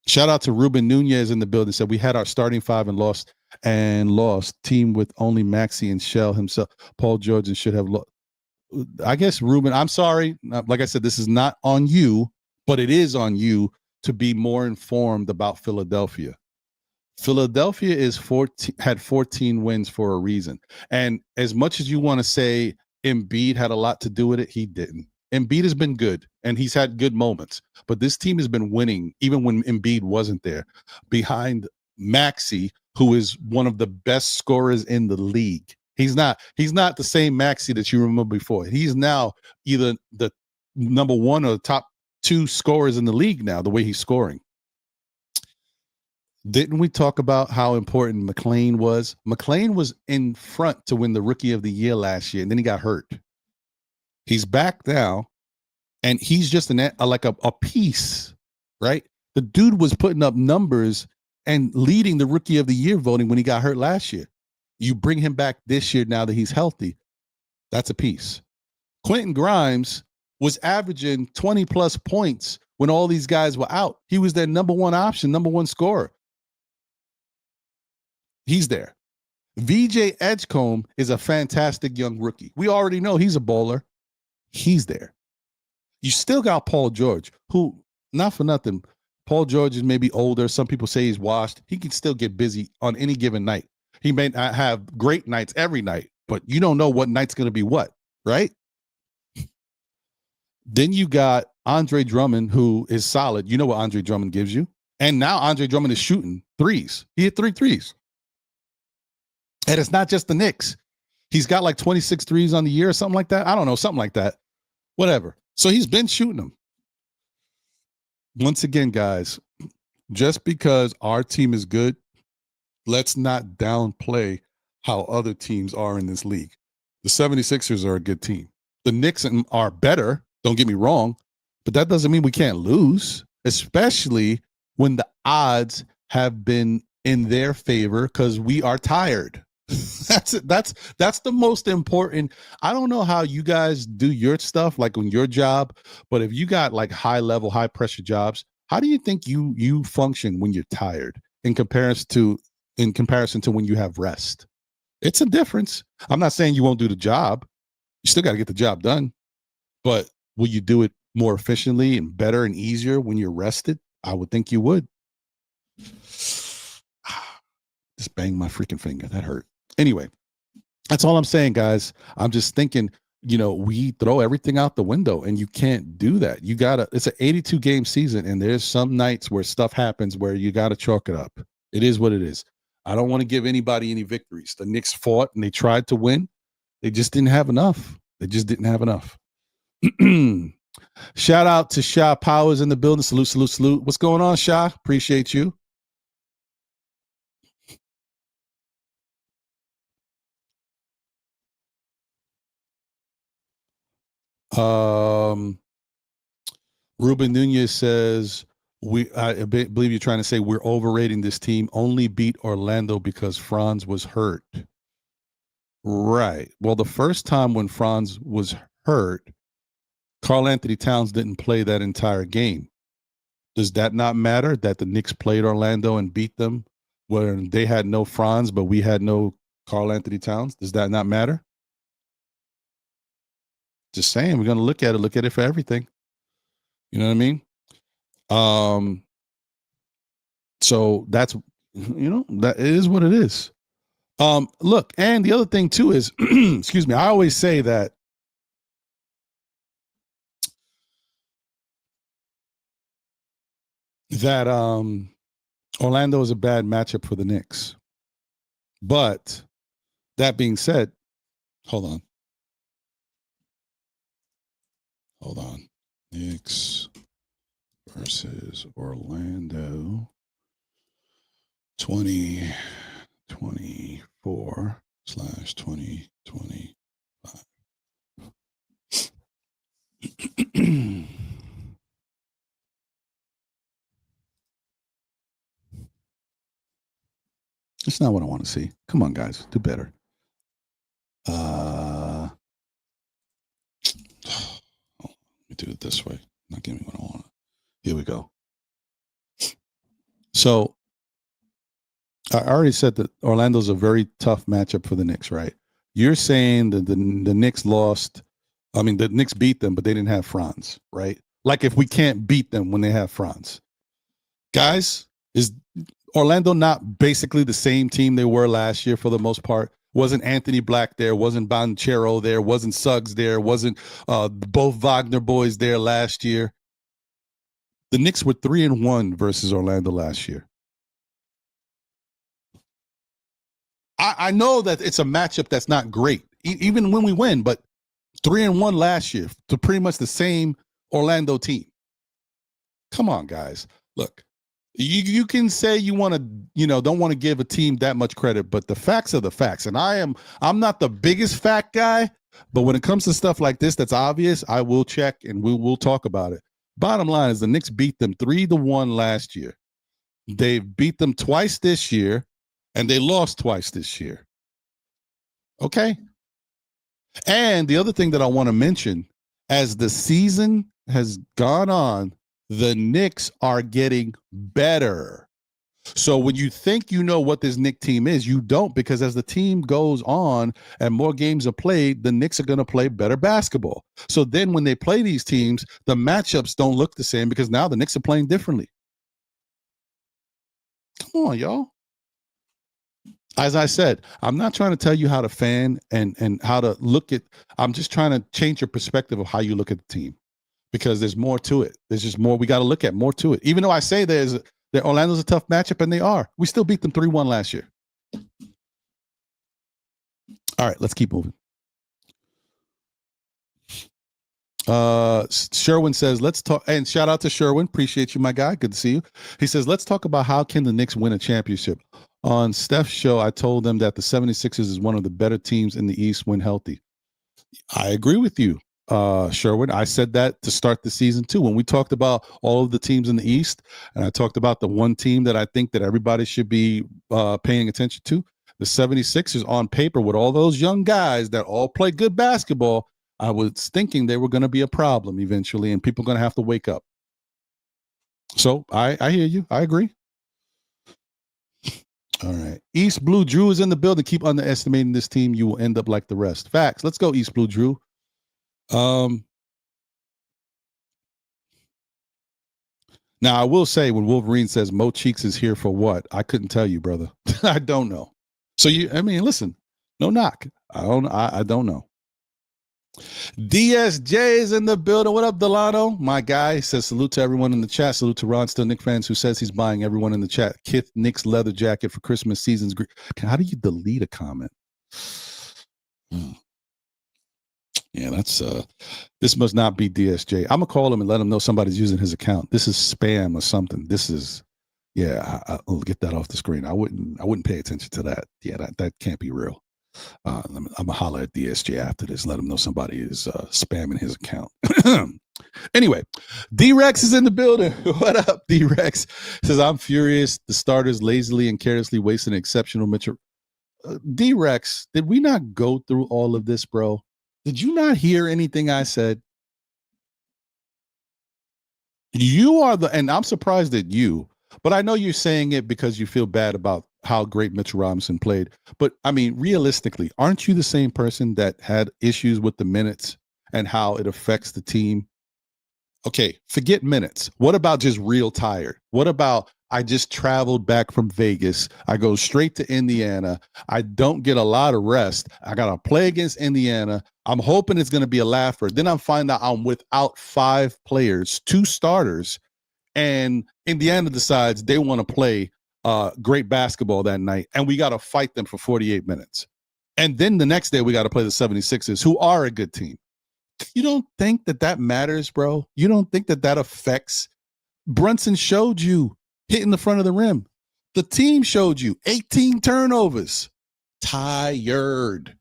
Shout out to Ruben Nunez in the building. Said we had our starting 5 and lost. Team with only Maxey and Shell himself. Paul George should have lost. I guess, Ruben, I'm sorry. Like I said, this is not on you, but it is on you to be more informed about Philadelphia. Philadelphia had 14 wins for a reason. And as much as you want to say Embiid had a lot to do with it, he didn't. Embiid has been good, and he's had good moments. But this team has been winning, even when Embiid wasn't there, behind Maxey, who is one of the best scorers in the league. He's not the same Maxey that you remember before. He's now either the number 1 or the top 2 scorers in the league now, the way he's scoring. Didn't we talk about how important McLean was? McLean was in front to win the Rookie of the Year last year, and then he got hurt. He's back now, and he's just a piece, right? The dude was putting up numbers and leading the Rookie of the Year voting when he got hurt last year. You bring him back this year now that he's healthy. That's a piece. Quentin Grimes was averaging 20-plus points when all these guys were out. He was their number 1 option, number 1 scorer. He's there. VJ Edgecombe is a fantastic young rookie. We already know he's a bowler. He's there. You still got Paul George, who, not for nothing, Paul George is maybe older. Some people say he's washed. He can still get busy on any given night. He may not have great nights every night, but you don't know what night's going to be what, right? Then you got Andre Drummond, who is solid. You know what Andre Drummond gives you. And now Andre Drummond is shooting threes. He hit 3 threes. And it's not just the Knicks. He's got like 26 threes on the year or something like that. I don't know, something like that. Whatever. So he's been shooting them. once again, guys, just because our team is good, let's not downplay how other teams are in this league. The 76ers are a good team. The Knicks are better, don't get me wrong, but that doesn't mean we can't lose, especially when the odds have been in their favor because we are tired. That's the most important. I don't know how you guys do your stuff, like on your job, but if you got like high level, high pressure jobs, how do you think you function when you're tired in comparison to when you have rest? It's a difference. I'm not saying you won't do the job. You still got to get the job done, but will you do it more efficiently and better and easier when you're rested? I would think you would. Just banged my freaking finger. That hurt. Anyway, that's all I'm saying, guys. I'm just thinking, we throw everything out the window and you can't do that. It's an 82 game season and there's some nights where stuff happens where you got to chalk it up. It is what it is. I don't want to give anybody any victories. The Knicks fought and they tried to win. They just didn't have enough. Shout out to Sha Powers in the building. Salute. What's going on, Sha? Appreciate you. Ruben Nunez says, I believe you're trying to say we're overrating this team. Only beat Orlando because Franz was hurt. Right. Well, the first time when Franz was hurt, Karl Anthony Towns didn't play that entire game. Does that not matter that the Knicks played Orlando and beat them where they had no Franz, but we had no Karl Anthony Towns? Does that not matter? Just saying, we're going to look at it for everything. You know what I mean? So that's, that is what it is. Look, and the other thing too is, excuse me, I always say that Orlando is a bad matchup for the Knicks. But that being said, hold on. Knicks versus Orlando 2024/2025. It's not what I want to see. Come on, guys. Do better. Let me do it this way. Not giving me what I want. Here we go. So I already said that Orlando's a very tough matchup for the Knicks, right? You're saying that the Knicks lost. I mean, the Knicks beat them, but they didn't have Franz, right? Like if we can't beat them when they have Franz. Guys, is Orlando not basically the same team they were last year for the most part? Wasn't Anthony Black there? Wasn't Banchero there? Wasn't Suggs there? Wasn't both Wagner boys there last year? The Knicks were 3-1 versus Orlando last year. I know that it's a matchup that's not great, even when we win, but 3-1 last year to pretty much the same Orlando team. Come on, guys. Look, you can say you want to, don't want to give a team that much credit, but the facts are the facts. And I'm not the biggest fact guy, but when it comes to stuff like this that's obvious, I will check and we'll talk about it. Bottom line is the Knicks beat them 3-1 last year. They've beat them twice this year, and they lost twice this year. Okay? And the other thing that I want to mention, as the season has gone on, the Knicks are getting better. So when you think you know what this Knicks team is, you don't, because as the team goes on and more games are played, the Knicks are going to play better basketball. So then when they play these teams, the matchups don't look the same because now the Knicks are playing differently. Come on, y'all. As I said, I'm not trying to tell you how to fan and how to look at, I'm just trying to change your perspective of how you look at the team, because there's more to it. There's just more we got to look at, more to it. Even though I say that Orlando's a tough matchup, and they are. We still beat them 3-1 last year. All right, let's keep moving. Sherwin says, let's talk, and shout out to Sherwin. Appreciate you, my guy. Good to see you. He says, let's talk about how can the Knicks win a championship. On Steph's show, I told them that the 76ers is one of the better teams in the East when healthy. I agree with you, Sherwin. I said that to start the season too. When we talked about all of the teams in the East, and I talked about the one team that I think that everybody should be paying attention to, the 76ers on paper with all those young guys that all play good basketball, I was thinking they were going to be a problem eventually, and people are going to have to wake up. So I hear you. I agree. All right. East Blue Drew is in the building. Keep underestimating this team. You will end up like the rest. Facts. Let's go, East Blue Drew. Now, I will say when Wolverine says Mo Cheeks is here for what, I couldn't tell you, brother. I don't know. So listen, no knock. I don't know. DSJ is in the building. What up, Delano? My guy says salute to everyone in the chat. Salute to Ron Still Knicks fans who says he's buying everyone in the chat Kith Knicks leather jacket for Christmas season's. How do you delete a comment? Yeah, that's this must not be DSJ. I'm gonna call him and let him know somebody's using his account. This is spam or something. This is, I'll get that off the screen. I wouldn't pay attention to that. Yeah, that can't be real. I'm gonna holler at DSJ after this. Let him know somebody is spamming his account. Anyway, D-Rex is in the building. What up, D-Rex? Says, I'm furious. The starters lazily and carelessly wasted an exceptional Mitchell. D-Rex, did we not go through all of this, bro? Did you not hear anything I said? You are and I'm surprised at you, but I know you're saying it because you feel bad about how great Mitchell Robinson played. But I mean, realistically, aren't you the same person that had issues with the minutes and how it affects the team? Okay, forget minutes. What about just real tired? What about I just traveled back from Vegas. I go straight to Indiana. I don't get a lot of rest. I got to play against Indiana. I'm hoping it's going to be a laugher. Then I find out I'm without 5 players, 2 starters, and Indiana decides they want to play great basketball that night, and we got to fight them for 48 minutes. And then the next day we got to play the 76ers, who are a good team. You don't think that matters, bro? You don't think that affects? Brunson showed you hitting the front of the rim. The team showed you 18 turnovers. Tired.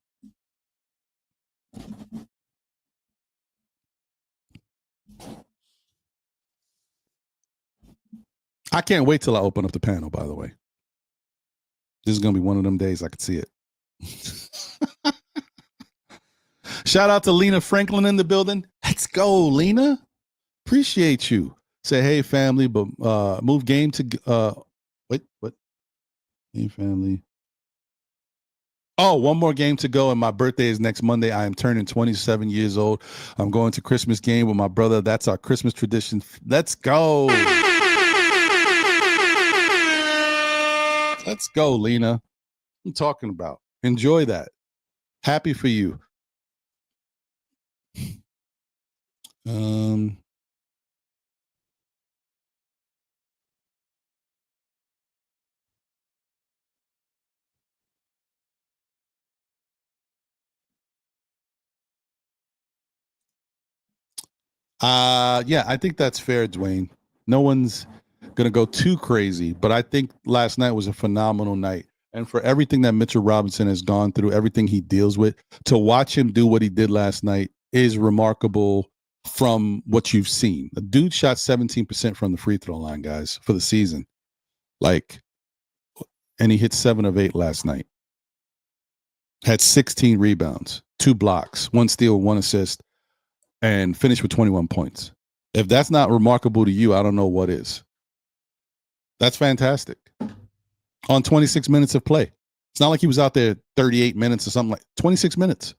I can't wait till I open up the panel, by the way. This is going to be one of them days I could see it. Shout out to Lena Franklin in the building. Let's go, Lena. Appreciate you. Say, hey, family, but move game to what? Hey, family. Oh, one more game to go, and my birthday is next Monday. I am turning 27 years old. I'm going to Christmas game with my brother. That's our Christmas tradition. Let's go. Let's go, Lena. I'm talking about. Enjoy that. Happy for you. Yeah, I think that's fair, Dwayne. No one's gonna go too crazy, but I think last night was a phenomenal night. And for everything that Mitchell Robinson has gone through, everything he deals with, to watch him do what he did last night is remarkable from what you've seen. The dude shot 17% from the free throw line, guys, for the season. And he hit 7 of 8 last night. Had 16 rebounds, 2 blocks, 1 steal, 1 assist, and finished with 21 points. If that's not remarkable to you, I don't know what is. That's fantastic. On 26 minutes of play. It's not like he was out there 38 minutes or something, like 26 minutes.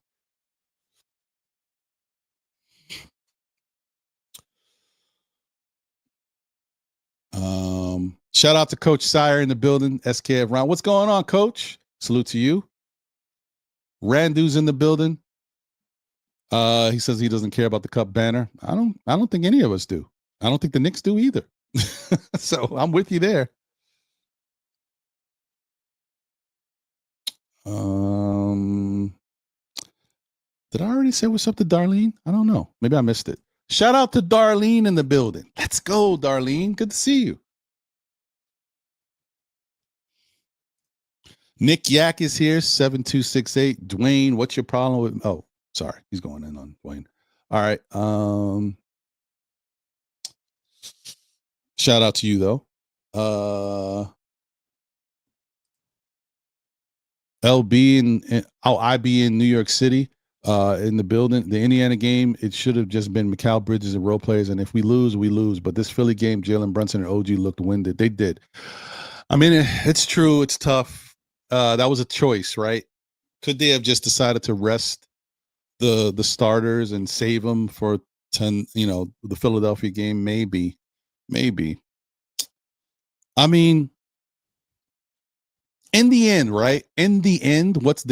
Shout out to Coach Sire in the building, SKF Round. What's going on, Coach? Salute to you. Randu's in the building. He says he doesn't care about the cup banner. I don't think any of us do. I don't think the Knicks do either. So I'm with you there. Did I already say what's up to Darlene? I don't know. Maybe I missed it. Shout out to Darlene in the building. Let's go, Darlene. Good to see you. Nick Yak is here, 7268. Dwayne, what's your problem with? Oh, sorry. He's going in on Dwayne. All right. Shout out to you, though. LB and IB in New York City, in the building. The Indiana game, it should have just been Mikal Bridges and role players. And if we lose, we lose. But this Philly game, Jalen Brunson and OG looked winded. They did. I mean, it's true. It's tough. That was a choice, right? Could they have just decided to rest the starters and save them for the Philadelphia game? Maybe. I mean, in the end, right? In the end, what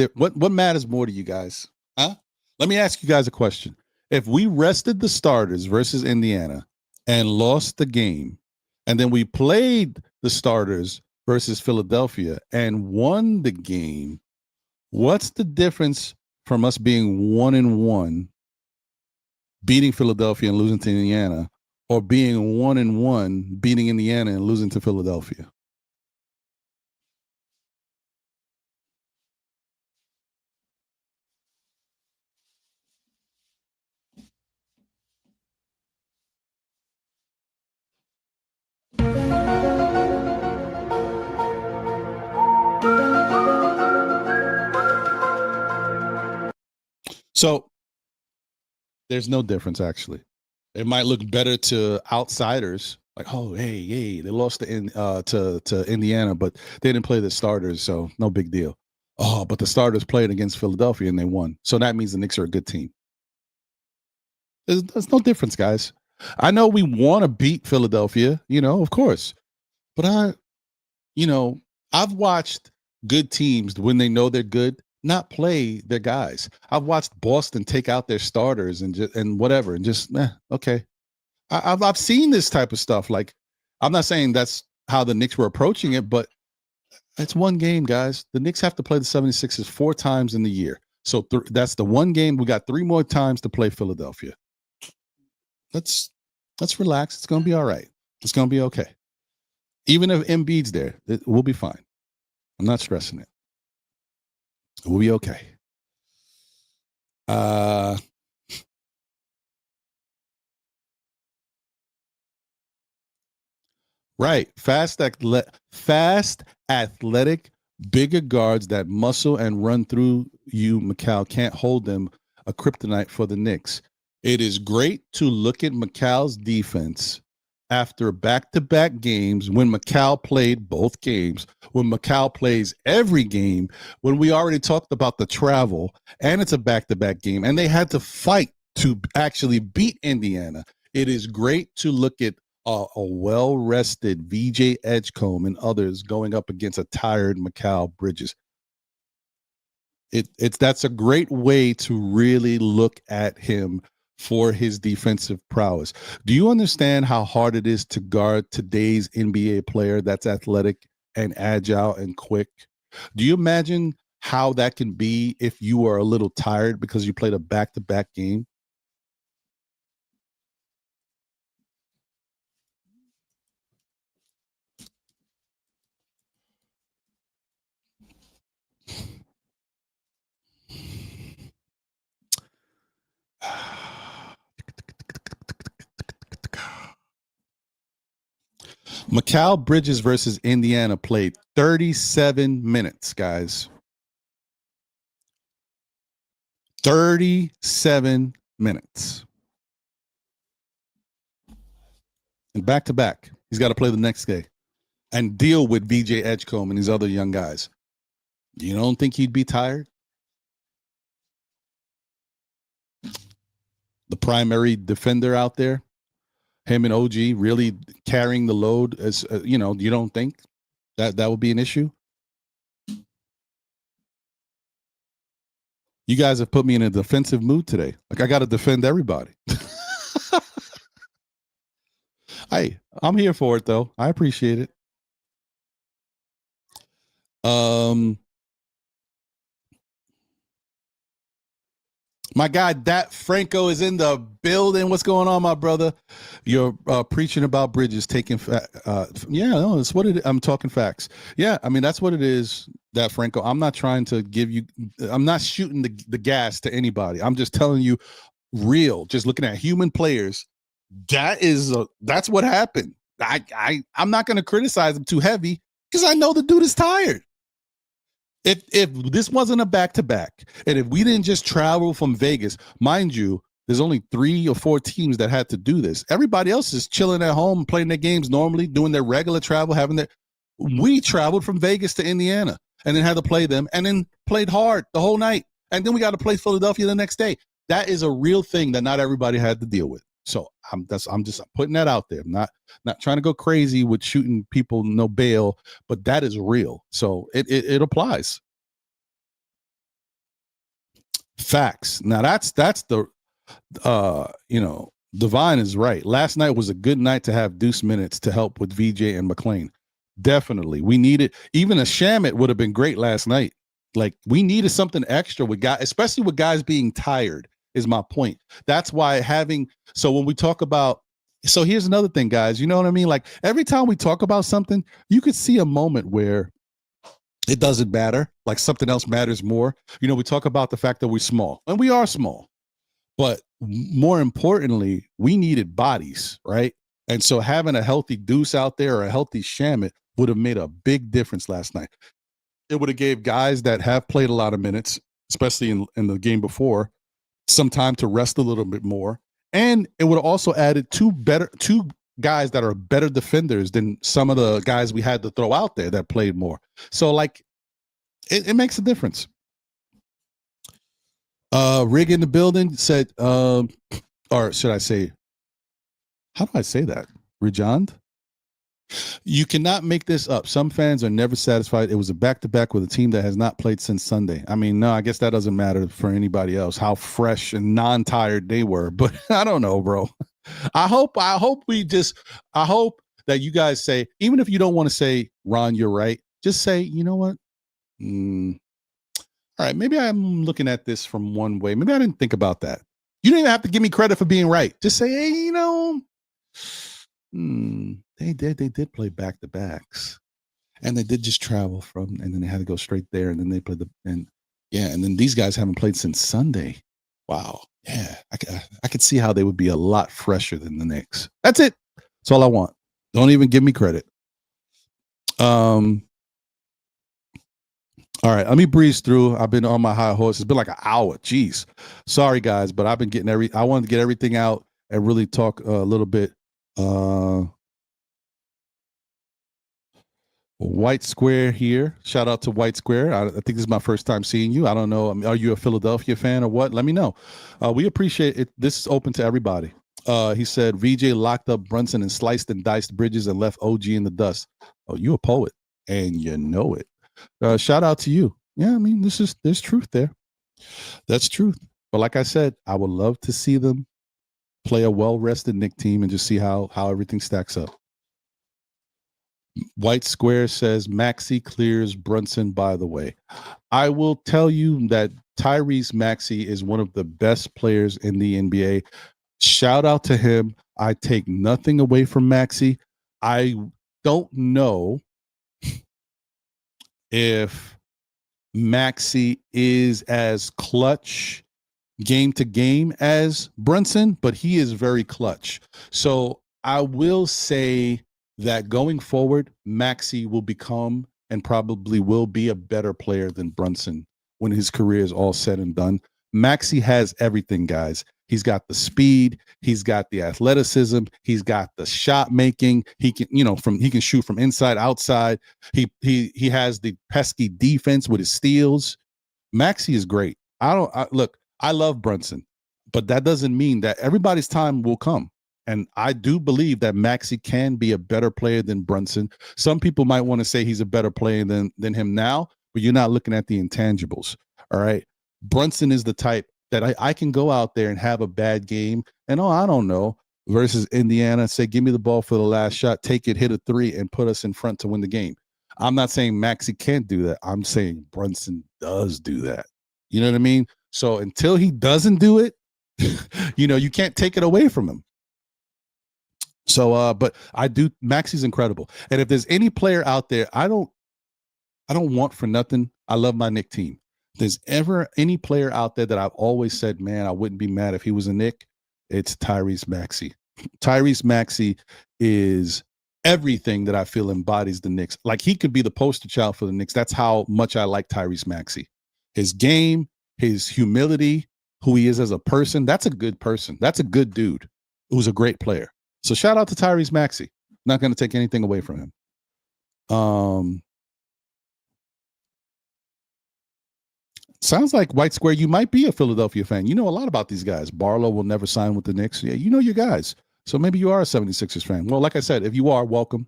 matters more to you guys? Huh? Let me ask you guys a question. If we rested the starters versus Indiana and lost the game, and then we played the starters versus Philadelphia and won the game, what's the difference from us being 1-1, beating Philadelphia and losing to Indiana, or being 1-1, beating Indiana and losing to Philadelphia? So there's no difference, actually. It might look better to outsiders, like, oh, hey, they lost to Indiana, but they didn't play the starters, so no big deal. Oh, but the starters played against Philadelphia and they won. So that means the Knicks are a good team. There's no difference, guys. I know we want to beat Philadelphia, of course. But I've watched good teams when they know they're good not play their guys. I've watched Boston take out their starters and whatever, and just okay. I've seen this type of stuff. Like, I'm not saying that's how the Knicks were approaching it, but it's one game, guys. The Knicks have to play the 76ers 4 times in the year. So that's the one game. We got 3 more times to play Philadelphia. Let's relax. It's going to be all right. It's going to be okay. Even if Embiid's there, we'll be fine. I'm not stressing it. We'll be okay. Right. Fast, athletic, bigger guards that muscle and run through you, Mikal, can't hold them. A kryptonite for the Knicks. It is great to look at Mikal's defense after back-to-back games, when Mikal played both games, when Mikal plays every game, when we already talked about the travel, and it's a back-to-back game, and they had to fight to actually beat Indiana. It is great to look at a well-rested VJ Edgecombe and others going up against a tired Mikal Bridges. That's a great way to really look at him for his defensive prowess. Do you understand how hard it is to guard today's NBA player that's athletic and agile and quick? Do you imagine how that can be if you are a little tired because you played a back-to-back game? Mikal Bridges versus Indiana played 37 minutes, guys. 37 minutes. And back to back. He's got to play the next day and deal with VJ Edgecombe and these other young guys. You don't think he'd be tired? The primary defender out there, him and OG really carrying the load, as you don't think that would be an issue? You guys have put me in a defensive mood today. Like, I got to defend everybody. Hey, I'm here for it, though. I appreciate it. My guy, Dat Franco is in the building. What's going on, my brother? You're preaching about Bridges taking yeah, no, that's what it is. I'm talking facts. Yeah, I mean, that's what it is, Dat Franco. I'm not trying to give you, I'm not shooting the gas to anybody. I'm just telling you real, just looking at human players. That's what happened. I'm not going to criticize him too heavy because I know the dude is tired. If this wasn't a back-to-back, and if we didn't just travel from Vegas, mind you, there's only 3 or 4 teams that had to do this. Everybody else is chilling at home, playing their games normally, doing their regular travel, we traveled from Vegas to Indiana and then had to play them and then played hard the whole night. And then we got to play Philadelphia the next day. That is a real thing that not everybody had to deal with. So I'm just putting that out there. I'm not trying to go crazy with shooting people no bail, but that is real. So it applies. Facts. Now that's the Divine is right. Last night was a good night to have deuce minutes to help with VJ and McLean. Definitely. We needed even a Shamit would have been great last night. Like we needed something extra with guys, especially with guys being tired. Is my point. That's why so when we talk about, so here's another thing, guys, you know what I mean? Like every time we talk about something, you could see a moment where it doesn't matter, like something else matters more. You know, we talk about the fact that we're small, and we are small, but more importantly, we needed bodies, right? And so having a healthy Deuce out there or a healthy Shamit would have made a big difference last night. It would have gave guys that have played a lot of minutes, especially in the game before, some time to rest a little bit more. And it would have also added two guys that are better defenders than some of the guys we had to throw out there that played more. So like it makes a difference. Rig in the building said, or should I say, how do I say that? Rejand? You cannot make this up. Some fans are never satisfied. It was a back-to-back with a team that has not played since Sunday. I mean, no, I guess that doesn't matter for anybody else, how fresh and non-tired they were. But I don't know, bro. I hope that you guys say, even if you don't want to say, Ron, you're right, just say, you know what? All right, maybe I'm looking at this from one way. Maybe I didn't think about that. You don't even have to give me credit for being right. Just say, hey, you know, they did play back-to-backs. And they did just travel from, and then they had to go straight there, and then they played and then these guys haven't played since Sunday. Wow. Yeah, I could see how they would be a lot fresher than the Knicks. That's it. That's all I want. Don't even give me credit. All right, let me breeze through. I've been on my high horse. It's been like an hour. Jeez. Sorry, guys, but I've been getting I wanted to get everything out and really talk a little bit. White Square here. Shout out to White Square. I think this is my first time seeing you. I don't know. Are you a Philadelphia fan or what? Let me know. We appreciate it. This is open to everybody. He said VJ locked up Brunson and sliced and diced Bridges and left OG in the dust. Oh, you a poet, and you know it. Shout out to you. Yeah, I mean, there's truth there. That's truth. But like I said, I would love to see them play a well-rested Knicks team and just see how everything stacks up. White Square says Maxey clears Brunson, by the way. I will tell you that Tyrese Maxey is one of the best players in the NBA. Shout out to him. I take nothing away from Maxey. I don't know if Maxey is as clutch game to game as Brunson, but he is very clutch. So I will say that going forward, Maxey will become and probably will be a better player than Brunson when his career is all said and done. Maxey has everything, guys. He's got the speed, he's got the athleticism, he's got the shot making. He can, he can shoot from inside, outside. He has the pesky defense with his steals. Maxey is great. I love Brunson, but that doesn't mean that everybody's time will come. And I do believe that Maxey can be a better player than Brunson. Some people might want to say he's a better player than him now, but you're not looking at the intangibles. All right. Brunson is the type that I can go out there and have a bad game and, I don't know, versus Indiana, say, give me the ball for the last shot, take it, hit a 3, and put us in front to win the game. I'm not saying Maxey can't do that. I'm saying Brunson does do that. You know what I mean? So until he doesn't do it, you can't take it away from him. So, but I do. Maxey's incredible. And if there's any player out there, I don't want for nothing. I love my Knick team. If there's ever any player out there that I've always said, man, I wouldn't be mad if he was a Knick, it's Tyrese Maxey. Tyrese Maxey is everything that I feel embodies the Knicks. Like, he could be the poster child for the Knicks. That's how much I like Tyrese Maxey. His game, his humility, who he is as a person. That's a good person. That's a good dude who's a great player. So shout out to Tyrese Maxey. Not going to take anything away from him. Sounds like White Square, you might be a Philadelphia fan. You know a lot about these guys. Barlow will never sign with the Knicks. Yeah, you know your guys. So maybe you are a 76ers fan. Well, like I said, if you are, welcome.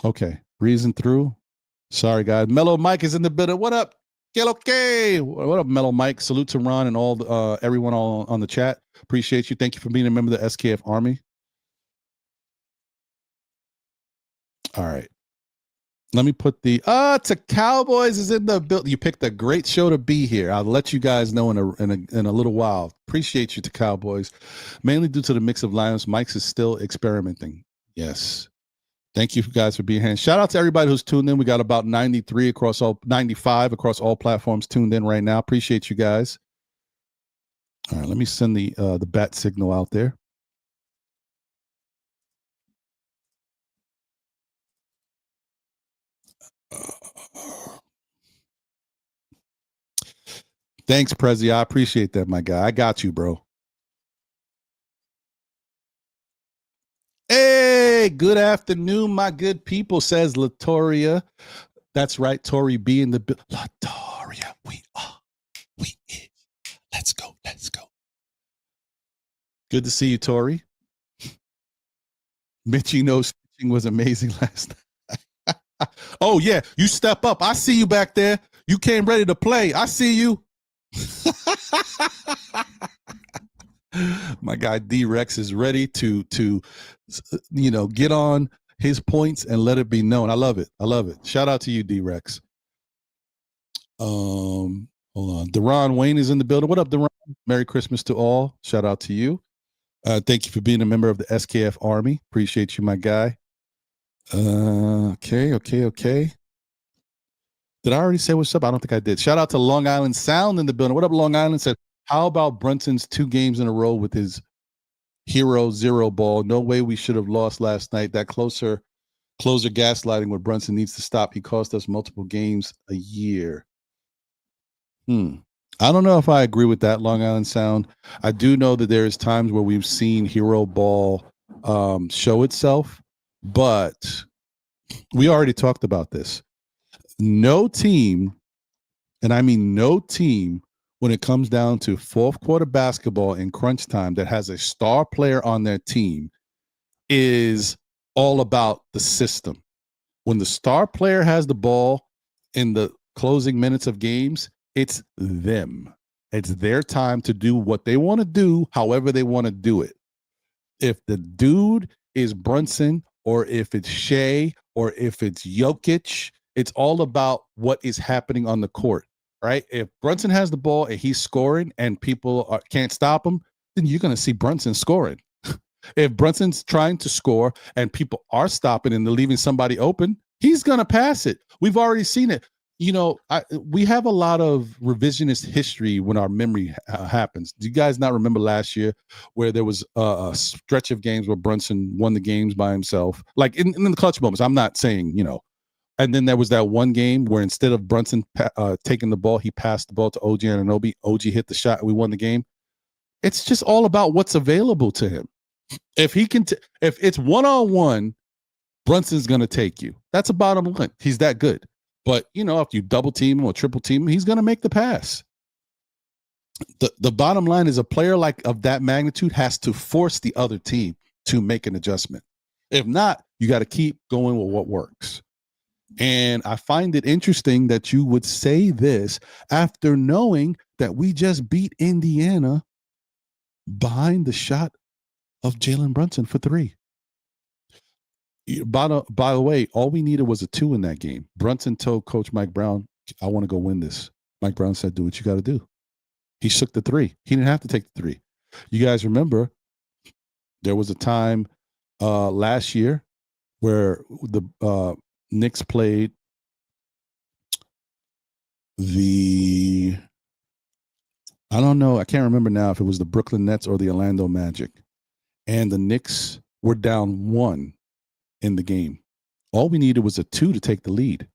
Okay. Breezing through. Sorry, guys. Mellow Mike is in the building. What up? Get okay. What up, Mellow Mike? Salute to Ron and all everyone all on the chat. Appreciate you. Thank you for being a member of the SKF Army. All right. Let me put the to Cowboys is in the building. You picked a great show to be here. I'll let you guys know in a little while. Appreciate you to Cowboys, mainly due to the mix of lineups. Mike's is still experimenting. Yes, thank you guys for being here. Shout out to everybody who's tuned in. We got about 95 across all platforms tuned in right now. Appreciate you guys. All right, let me send the bat signal out there. Thanks, Prezi. I appreciate that, my guy. I got you, bro. Hey, good afternoon, my good people, says Latoria. That's right, Tori B in the Latoria, we is. Let's go. Good to see you, Tori. Mitchie knows pitching was amazing last night. Oh, yeah, you step up. I see you back there. You came ready to play. I see you. My guy D-Rex is ready to get on his points and let it be known. I love it. Shout out to you, D-Rex. Hold on. Deron Wayne is in the building. What up, Deron? Merry Christmas to all. Shout out to you. Thank you for being a member of the SKF Army. Appreciate you, my guy. Okay. Did I already say what's up? I don't think I did. Shout out to Long Island Sound in the building. What up, Long Island? Said, how about Brunson's 2 games in a row with his hero zero ball? No way we should have lost last night. That closer gaslighting with Brunson needs to stop. He cost us multiple games a year. I don't know if I agree with that, Long Island Sound. I do know that there is times where we've seen hero ball show itself, but we already talked about this. No team, and I mean no team, when it comes down to fourth quarter basketball in crunch time that has a star player on their team is all about the system. When the star player has the ball in the closing minutes of games, it's them. It's their time to do what they want to do, however they want to do it. If the dude is Brunson, or if it's Shea, or if it's Jokic, it's all about what is happening on the court, right? If Brunson has the ball and he's scoring and people can't stop him, then you're going to see Brunson scoring. If Brunson's trying to score and people are stopping and they're leaving somebody open, he's going to pass it. We've already seen it. We have a lot of revisionist history when our memory happens. Do you guys not remember last year where there was a stretch of games where Brunson won the games by himself? Like in the clutch moments, I'm not saying, and then there was that one game where instead of Brunson taking the ball, he passed the ball to OG Anunoby. OG hit the shot and we won the game. It's just all about what's available to him. If he can, if it's one-on-one, Brunson's going to take you. That's a bottom line. He's that good. But, if you double team him or triple team him, he's going to make the pass. The bottom line is a player of that magnitude has to force the other team to make an adjustment. If not, you got to keep going with what works. And I find it interesting that you would say this after knowing that we just beat Indiana behind the shot of Jalen Brunson for 3. By the way, all we needed was a 2 in that game. Brunson told Coach Mike Brown, I want to go win this. Mike Brown said, do what you got to do. He shook the 3. He didn't have to take the 3. You guys remember there was a time last year where the Knicks played I don't know. I can't remember now if it was the Brooklyn Nets or the Orlando Magic. And the Knicks were down 1 in the game. All we needed was a 2 to take the lead.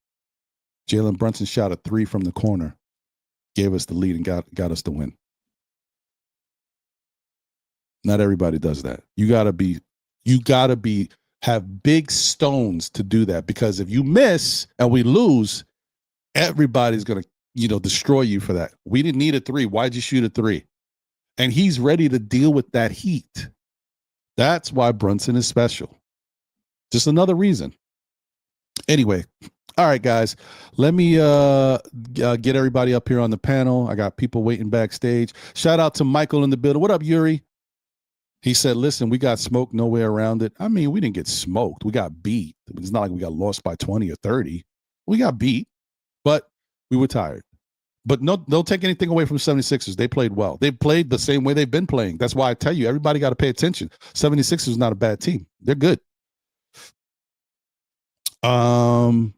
Jalen Brunson shot a 3 from the corner, gave us the lead, and got us the win. Not everybody does that. You gotta have big stones to do that, because if you miss and we lose, everybody's gonna destroy you for that. We didn't need a 3. Why'd you shoot a 3? And he's ready to deal with that heat. That's why Brunson is special. Just another reason. Anyway, all right, guys, let me get everybody up here on the panel. I got people waiting backstage. Shout out to Michael in the building. What up, Yuri? He said, listen, we got smoked, no way around it. I mean, we didn't get smoked. We got beat. It's not like we got lost by 20 or 30. We got beat, but we were tired. But no, don't take anything away from 76ers. They played well. They played the same way they've been playing. That's why I tell you, everybody got to pay attention. 76ers is not a bad team. They're good. All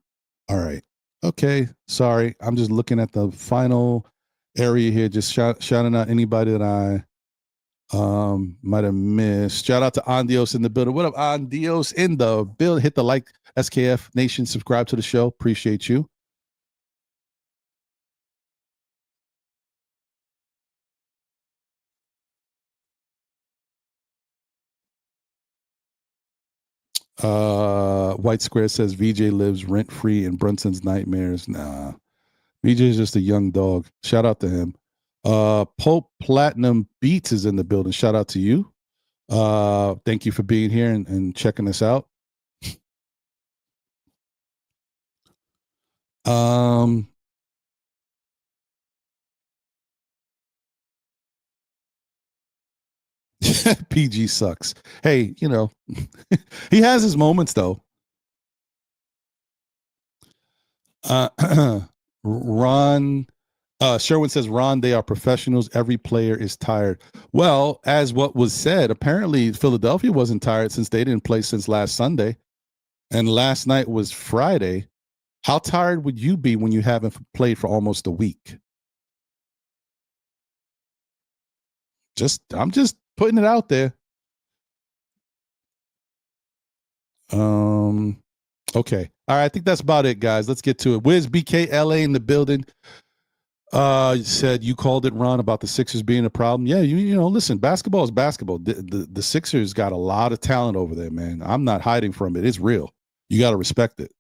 right. Okay. Sorry. I'm just looking at the final area here. Just shouting out anybody that I might have missed. Shout out to Andios in the building. What up, Andios in the building? Hit the like, SKF Nation. Subscribe to the show. Appreciate you. White Square says VJ lives rent free in Brunson's nightmares. Nah, VJ is just a young dog. Shout out to him. Pope Platinum Beats is in the building. Shout out to you. Thank you for being here and checking us out. PG sucks. Hey, he has his moments though. Ron Sherwin says, Ron, they are professionals. Every player is tired. Well, as what was said, apparently Philadelphia wasn't tired since they didn't play since last Sunday. And last night was Friday. How tired would you be when you haven't played for almost a week? I'm just putting it out there. Okay. All right. I think that's about it, guys. Let's get to it. Where's BKLA in the building? Said you called it, Ron, about the Sixers being a problem. Yeah, listen, basketball is basketball. The Sixers got a lot of talent over there, man. I'm not hiding from it. It's real. You got to respect it.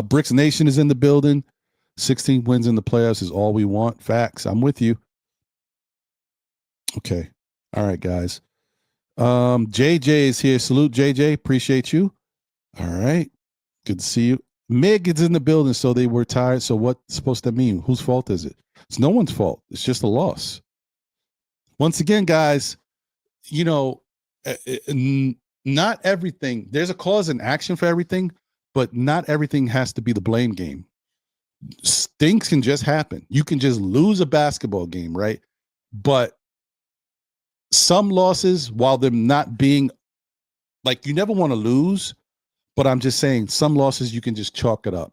Bricks Nation is in the building. 16 wins in the playoffs is all we want. Facts. I'm with you. Okay. All right, guys. JJ is here. Salute, JJ. Appreciate you. All right. Good to see you. Mig is in the building, so they were tired. So what's supposed to mean? Whose fault is it? It's no one's fault. It's just a loss. Once again, guys, not everything. There's a cause and action for everything, but not everything has to be the blame game. Things can just happen. You can just lose a basketball game, right? But some losses, while them not being like, you never want to lose, but I'm just saying some losses you can just chalk it up.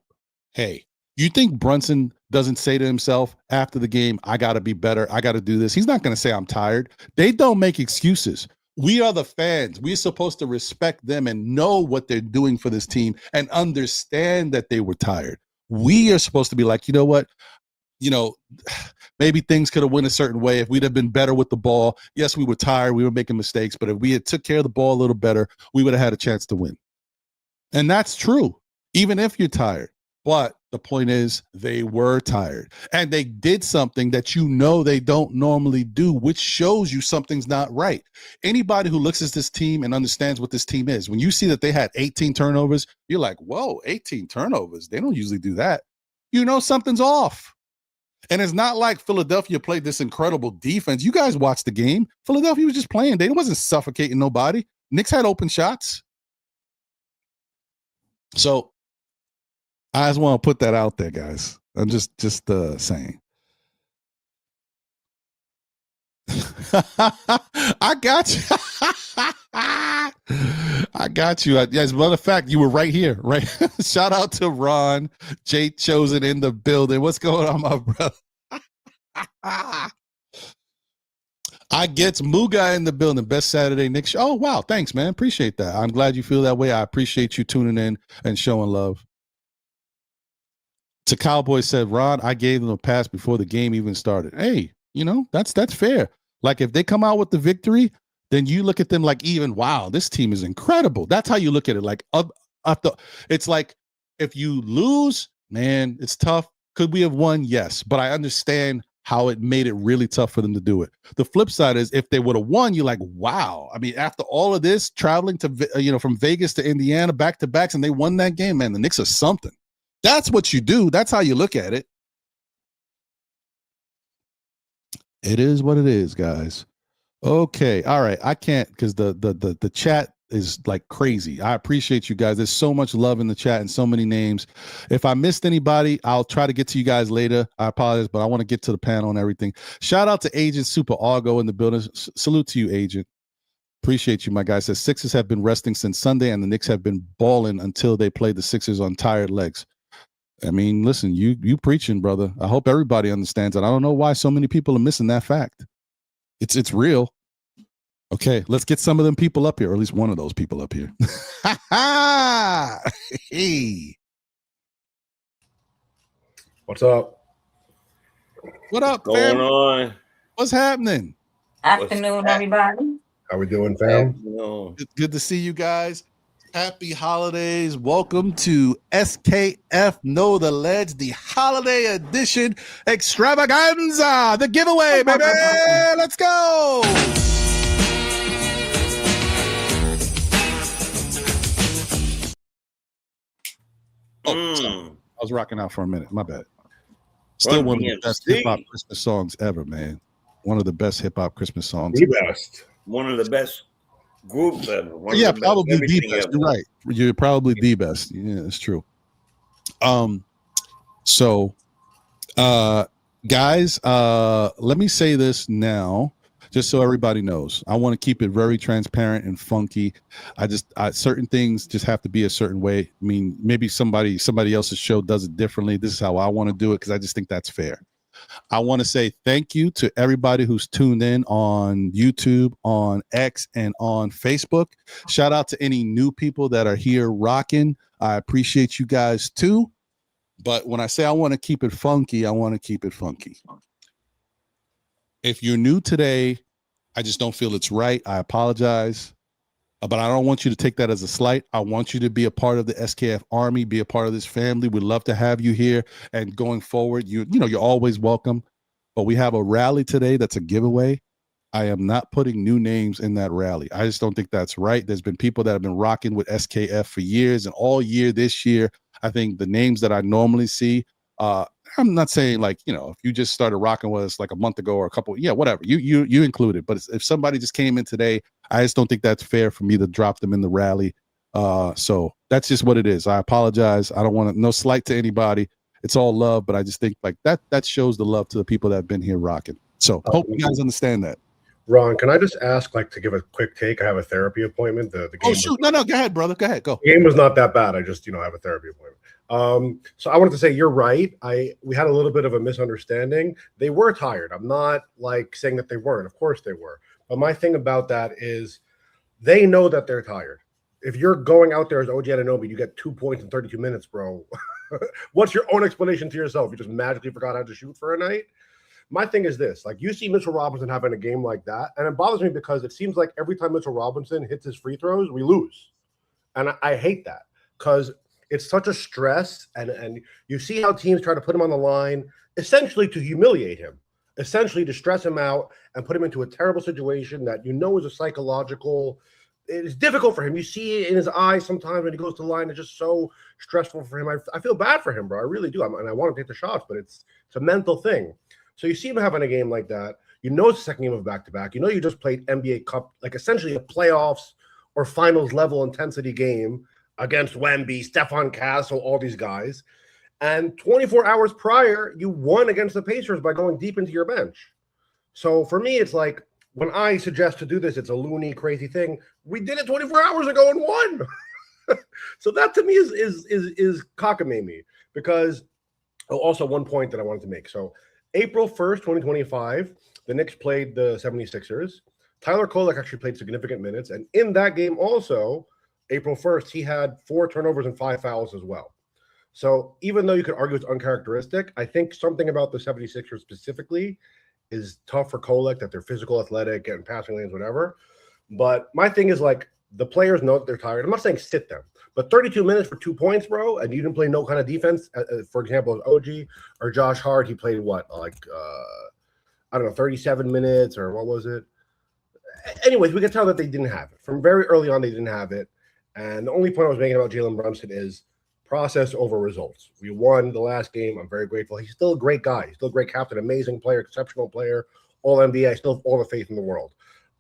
Hey, you think Brunson doesn't say to himself after the game, I got to be better, I got to do this? He's not going to say I'm tired. They don't make excuses. We are the fans. We're supposed to respect them and know what they're doing for this team and understand that they were tired. We are supposed to be like, you know what? Maybe things could have went a certain way if we'd have been better with the ball. Yes, we were tired. We were making mistakes. But if we had took care of the ball a little better, we would have had a chance to win. And that's true, even if you're tired. But the point is, they were tired. And they did something that they don't normally do, which shows you something's not right. Anybody who looks at this team and understands what this team is, when you see that they had 18 turnovers, you're like, whoa, 18 turnovers. They don't usually do that. Something's off. And it's not like Philadelphia played this incredible defense. You guys watched the game. Philadelphia was just playing. They wasn't suffocating nobody. Knicks had open shots. So I just want to put that out there, guys. I'm just saying. I got you. I got you. As a matter of fact, you were right here, right? Shout out to Ron, Jay Chosen in the building. What's going on, my brother? I get Muga in the building. Best Saturday Knicks show. Oh, wow. Thanks, man. Appreciate that. I'm glad you feel that way. I appreciate you tuning in and showing love. To Cowboy said, Ron, I gave them a pass before the game even started. Hey, that's fair. Like, if they come out with the victory, then you look at them like, even, wow, this team is incredible. That's how you look at it. Like, it's like, if you lose, man, it's tough. Could we have won? Yes. But I understand how it made it really tough for them to do it. The flip side is, if they would have won, you're like, wow. I mean, after all of this, traveling to, from Vegas to Indiana, back-to-backs, and they won that game, man, the Knicks are something. That's what you do. That's how you look at it. It is what it is, guys. Okay. All right. I can't, because the chat is like crazy. I appreciate you guys. There's so much love in the chat and so many names. If I missed anybody, I'll try to get to you guys later. I apologize, but I want to get to the panel and everything. Shout out to Agent Super Argo in the building. Salute to you, Agent. Appreciate you, my guy. Says Sixers have been resting since Sunday, and the Knicks have been balling until they played the Sixers on tired legs. I mean, listen, you preaching, brother. I hope everybody understands that. I don't know why so many people are missing that fact. It's real. Okay, let's get some of them people up here, or at least one of those people up here. Hey. What's up? What up, What's going on? What's happening? Afternoon, everybody. How we doing, fam? Good to see you guys. Happy holidays. Welcome to SKF Know the Ledge, the holiday edition extravaganza, the giveaway, baby. Let's go. I was rocking out for a minute. My bad. Still one of the best hip-hop Christmas songs ever, man. One of the best hip-hop Christmas songs. The best. One of the best groups ever. Probably the best. You're right. You're probably the best. Yeah, it's true. So, guys, let me say this now, just so everybody knows. I want to keep it very transparent and funky. Certain things just have to be a certain way. I mean, maybe somebody else's show does it differently. This is how I want to do it, because I just think that's fair. I want to say thank you to everybody who's tuned in on YouTube, on X, and on Facebook. Shout out to any new people that are here rocking. I appreciate you guys too. But when I say I want to keep it funky, I want to keep it funky. If you're new today, I just don't feel it's right. I apologize. But I don't want you to take that as a slight. I want you to be a part of the SKF Army, be a part of this family. We'd love to have you here. And going forward, you're always welcome. But we have a rally today that's a giveaway. I am not putting new names in that rally. I just don't think that's right. There's been people that have been rocking with SKF for years, and all year this year, I think the names that I normally see, I'm not saying like, if you just started rocking with us like a month ago or a couple, whatever, you included. But if somebody just came in today, I just don't think that's fair for me to drop them in the rally. So that's just what it is. I apologize. I don't want no slight to anybody. It's all love, but I just think like that shows the love to the people that have been here rocking. So hope you guys understand that. Ron, can I just ask, to give a quick take? I have a therapy appointment. The game oh, shoot. No, go ahead, brother. Go ahead. Go. The game was not that bad. I just, have a therapy appointment. So I wanted to say you're right. We had a little bit of a misunderstanding. They were tired. I'm not saying that they weren't. Of course they were. But my thing about that is they know that they're tired. If you're going out there as OG Anunoby, you get 2 points in 32 minutes, bro. What's your own explanation to yourself? You just magically forgot how to shoot for a night? My thing is this, you see Mitchell Robinson having a game like that, and it bothers me because it seems like every time Mitchell Robinson hits his free throws, we lose. And I hate that because it's such a stress, and you see how teams try to put him on the line, essentially to humiliate him, essentially to stress him out and put him into a terrible situation that is a psychological. It's difficult for him. You see it in his eyes sometimes when he goes to the line. It's just so stressful for him. I feel bad for him, bro. I really do. And I want him to take the shots, but it's a mental thing. So you see him having a game like that. It's the second game of back-to-back. You just played NBA Cup, essentially a playoffs or finals level intensity game against Wemby, Stefan Castle, all these guys. And 24 hours prior, you won against the Pacers by going deep into your bench. So for me, it's like when I suggest to do this, it's a loony, crazy thing. We did it 24 hours ago and won. So that to me is cockamamie, because also one point that I wanted to make. So April 1st, 2025, the Knicks played the 76ers. Tyler Kolek actually played significant minutes. And in that game also, April 1st, he had 4 turnovers and 5 fouls as well. So even though you could argue it's uncharacteristic, I think something about the 76ers specifically is tough for Kolek, that they're physical, athletic, and passing lanes, whatever. But my thing is, like, the players know that they're tired. I'm not saying sit them, but 32 minutes for 2 points, bro, and you didn't play no kind of defense. For example, OG or Josh Hart, he played what, like, I don't know, 37 minutes or what was it? Anyways, we can tell that they didn't have it. From very early on, they didn't have it. And the only point I was making about Jalen Brunson is process over results. We won the last game. I'm very grateful. He's still a great guy. He's still a great captain, amazing player, exceptional player, all NBA. I still have all the faith in the world.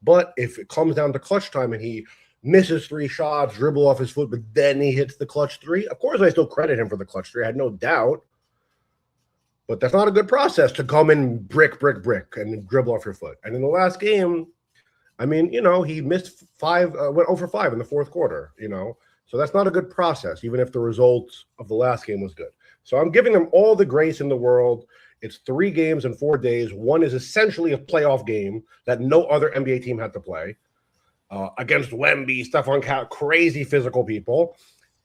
But if it comes down to clutch time and he misses 3 shots, dribble off his foot, but then he hits the clutch 3, of course I still credit him for the clutch 3. I had no doubt. But that's not a good process to come in brick, and dribble off your foot. And in the last game, I mean, you know, he missed 5, went 0 for 5 in the fourth quarter, you know. So that's not a good process, even if the results of the last game was good. So I'm giving them all the grace in the world. It's 3 games in 4 days. One is essentially a playoff game that no other NBA team had to play against Wemby, Stefan Cat, crazy physical people.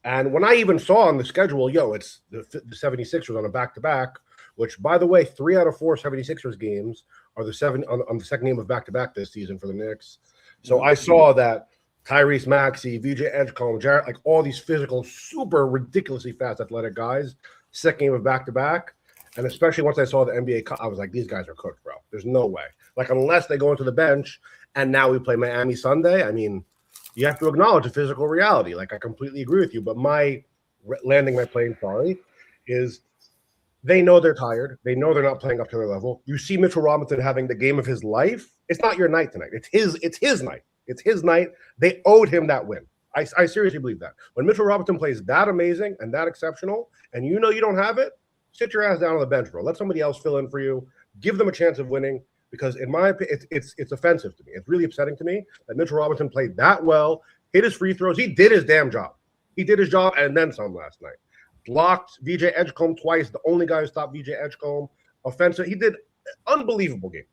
And when I even saw on the schedule, it's the 76ers on a back-to-back, which, by the way, 3 out of 4 76ers games are the on the second game of back-to-back this season for the Knicks. So I saw that Tyrese Maxey, VJ Edgecombe, Jarrett, like all these physical, super ridiculously fast athletic guys, second game of back-to-back. And especially once I saw the NBA, I was like, these guys are cooked, bro. There's no way. Like, unless they go into the bench and now we play Miami Sunday, I mean, you have to acknowledge the physical reality. Like, I completely agree with you. But my landing my plane, is they know they're tired. They know they're not playing up to their level. You see Mitchell Robinson having the game of his life. It's not your night tonight. It's his night. It's his night. They owed him that win. I seriously believe that. When Mitchell Robinson plays that amazing and that exceptional, and you know you don't have it, sit your ass down on the bench, bro. Let somebody else fill in for you. Give them a chance of winning, because in my opinion, it's offensive to me. It's really upsetting to me that Mitchell Robinson played that well, hit his free throws. He did his damn job. He did his job and then some last night. Blocked VJ Edgecombe twice, the only guy who stopped VJ Edgecombe. Offensive. He did an unbelievable game.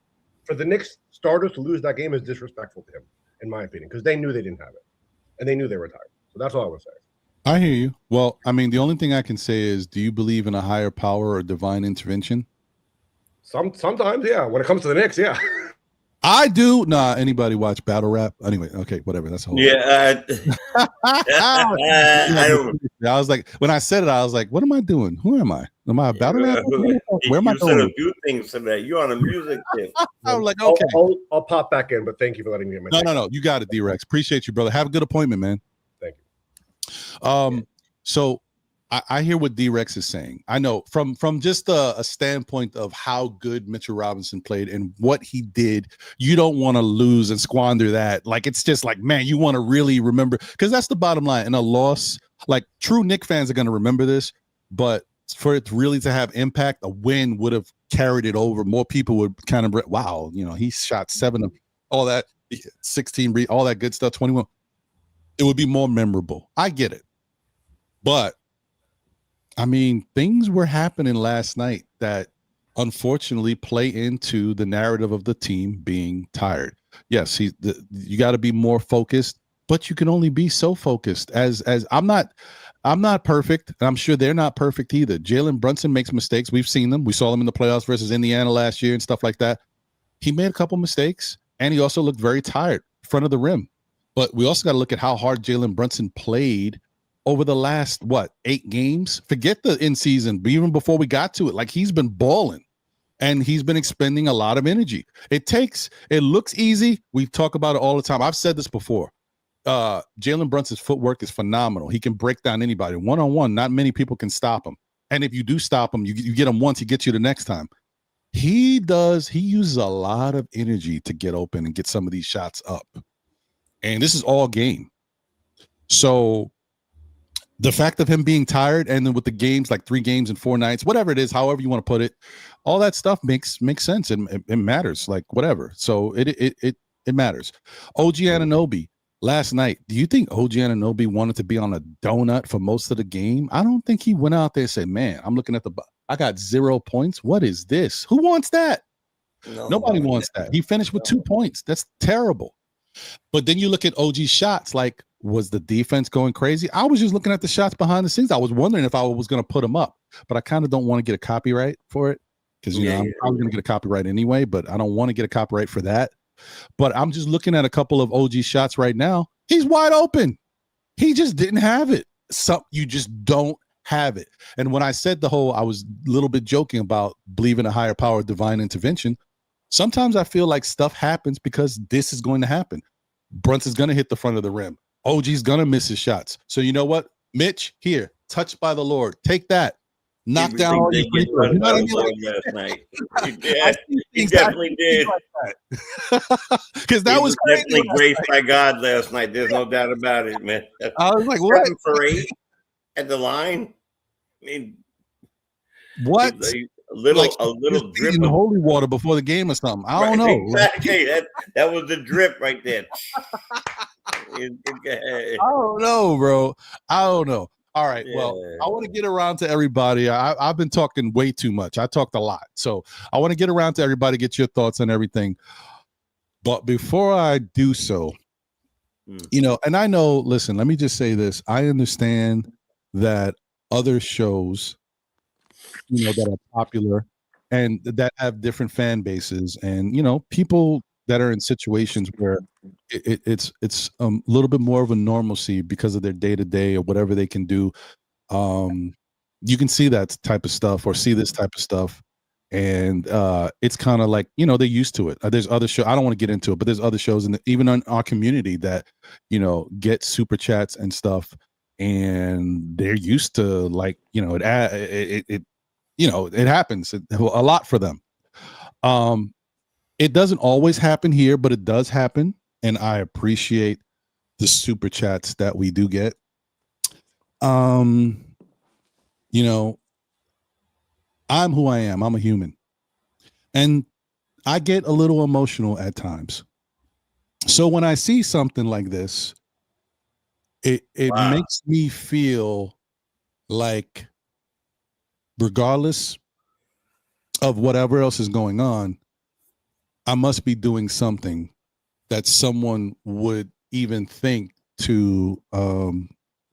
For the Knicks starters to lose that game is disrespectful to him, in my opinion, because they knew they didn't have it. And they knew they were tired. So that's all I would say. I hear you. Well, I mean, the only thing I can say is, do you believe in a higher power or divine intervention? Sometimes, yeah. When it comes to the Knicks, yeah. I do. Nah, anybody watch battle rap? Anyway, okay, whatever. That's a whole. Yeah. I was like, when I said it, I was like, what am I doing? Who am I? Am I a battle rap? Where am I going? You said a few things to that. You're on a music tip. I'm like, okay. I'll pop back in, but thank you for letting me get my No. You got it, D-Rex. Appreciate you, brother. Have a good appointment, man. Thank you. So I hear what D-Rex is saying. I know from just a standpoint of how good Mitchell Robinson played and what he did, you don't want to lose and squander that. Like, it's just like, man, you want to really remember, because that's the bottom line. In a loss, like, true Knicks fans are going to remember this, but for it really to have impact, a win would have carried it over. More people would kind of, wow, you know, he shot 7 of all that, 16, all that good stuff, 21. It would be more memorable. I get it. But I mean, things were happening last night that unfortunately play into the narrative of the team being tired. Yes, you got to be more focused, but you can only be so focused. As I'm not perfect, and I'm sure they're not perfect either. Jalen Brunson makes mistakes. We've seen them. We saw them in the playoffs versus Indiana last year and stuff like that. He made a couple mistakes, and he also looked very tired in front of the rim. But we also got to look at how hard Jalen Brunson played over the last, 8 games? Forget the in-season, but even before we got to it, like, he's been balling, and he's been expending a lot of energy. It looks easy. We talk about it all the time. I've said this before. Jalen Brunson's footwork is phenomenal. He can break down anybody. One-on-one, not many people can stop him. And if you do stop him, you get him once, he gets you the next time. He uses a lot of energy to get open and get some of these shots up. And this is all game. So The fact of him being tired, and then with the games, like 3 games in 4 nights, whatever it is, however you want to put it, all that stuff makes sense and it matters, like whatever. So it matters. OG Anunoby last night. Do you think OG Anunoby wanted to be on a donut for most of the game? I don't think he went out there and said, "Man, I'm looking at I got 0 points. What is this? Who wants that?" Nobody wants that. He finished with 2 points. That's terrible. But then you look at OG's shots, like, was the defense going crazy? I was just looking at the shots behind the scenes. I was wondering if I was going to put them up, but I kind of don't want to get a copyright for it because, I'm probably going to get a copyright anyway, but I don't want to get a copyright for that. But I'm just looking at a couple of OG shots right now. He's wide open. He just didn't have it. You just don't have it. And when I said I was a little bit joking about believing a higher power, divine intervention. Sometimes I feel like stuff happens because this is going to happen. Brunson's going to hit the front of the rim. OG's going to miss his shots. So you know what? Mitch, here, touched by the Lord. Take that. Knock down all your free throws. You know what I mean? Last night. He definitely did. Because that was definitely graced by God last night. There's no doubt about it, man. I was like, what? 7 for 8 at the line. I mean, what? A little drip in holy water before the game or something. I don't know. Exactly. That was the drip right there. I don't know, bro. I don't know. All right. Yeah. Well, I want to get around to everybody. I've been talking way too much. I talked a lot. So I want to get around to everybody, get your thoughts on everything. But before I do so, and I know, listen, let me just say this. I understand that other shows that are popular and that have different fan bases and, people that are in situations where it's a little bit more of a normalcy because of their day-to-day or whatever they can do. You can see that type of stuff or see this type of stuff. And it's kind of like, they're used to it. There's other shows. I don't want to get into it, but there's other shows even in our community that, get super chats and stuff. And they're used to, like, it happens a lot for them. It doesn't always happen here, but it does happen. And I appreciate the super chats that we do get. I'm who I am. I'm a human. And I get a little emotional at times. So when I see something like this, it makes me feel like, regardless of whatever else is going on, I must be doing something that someone would even think to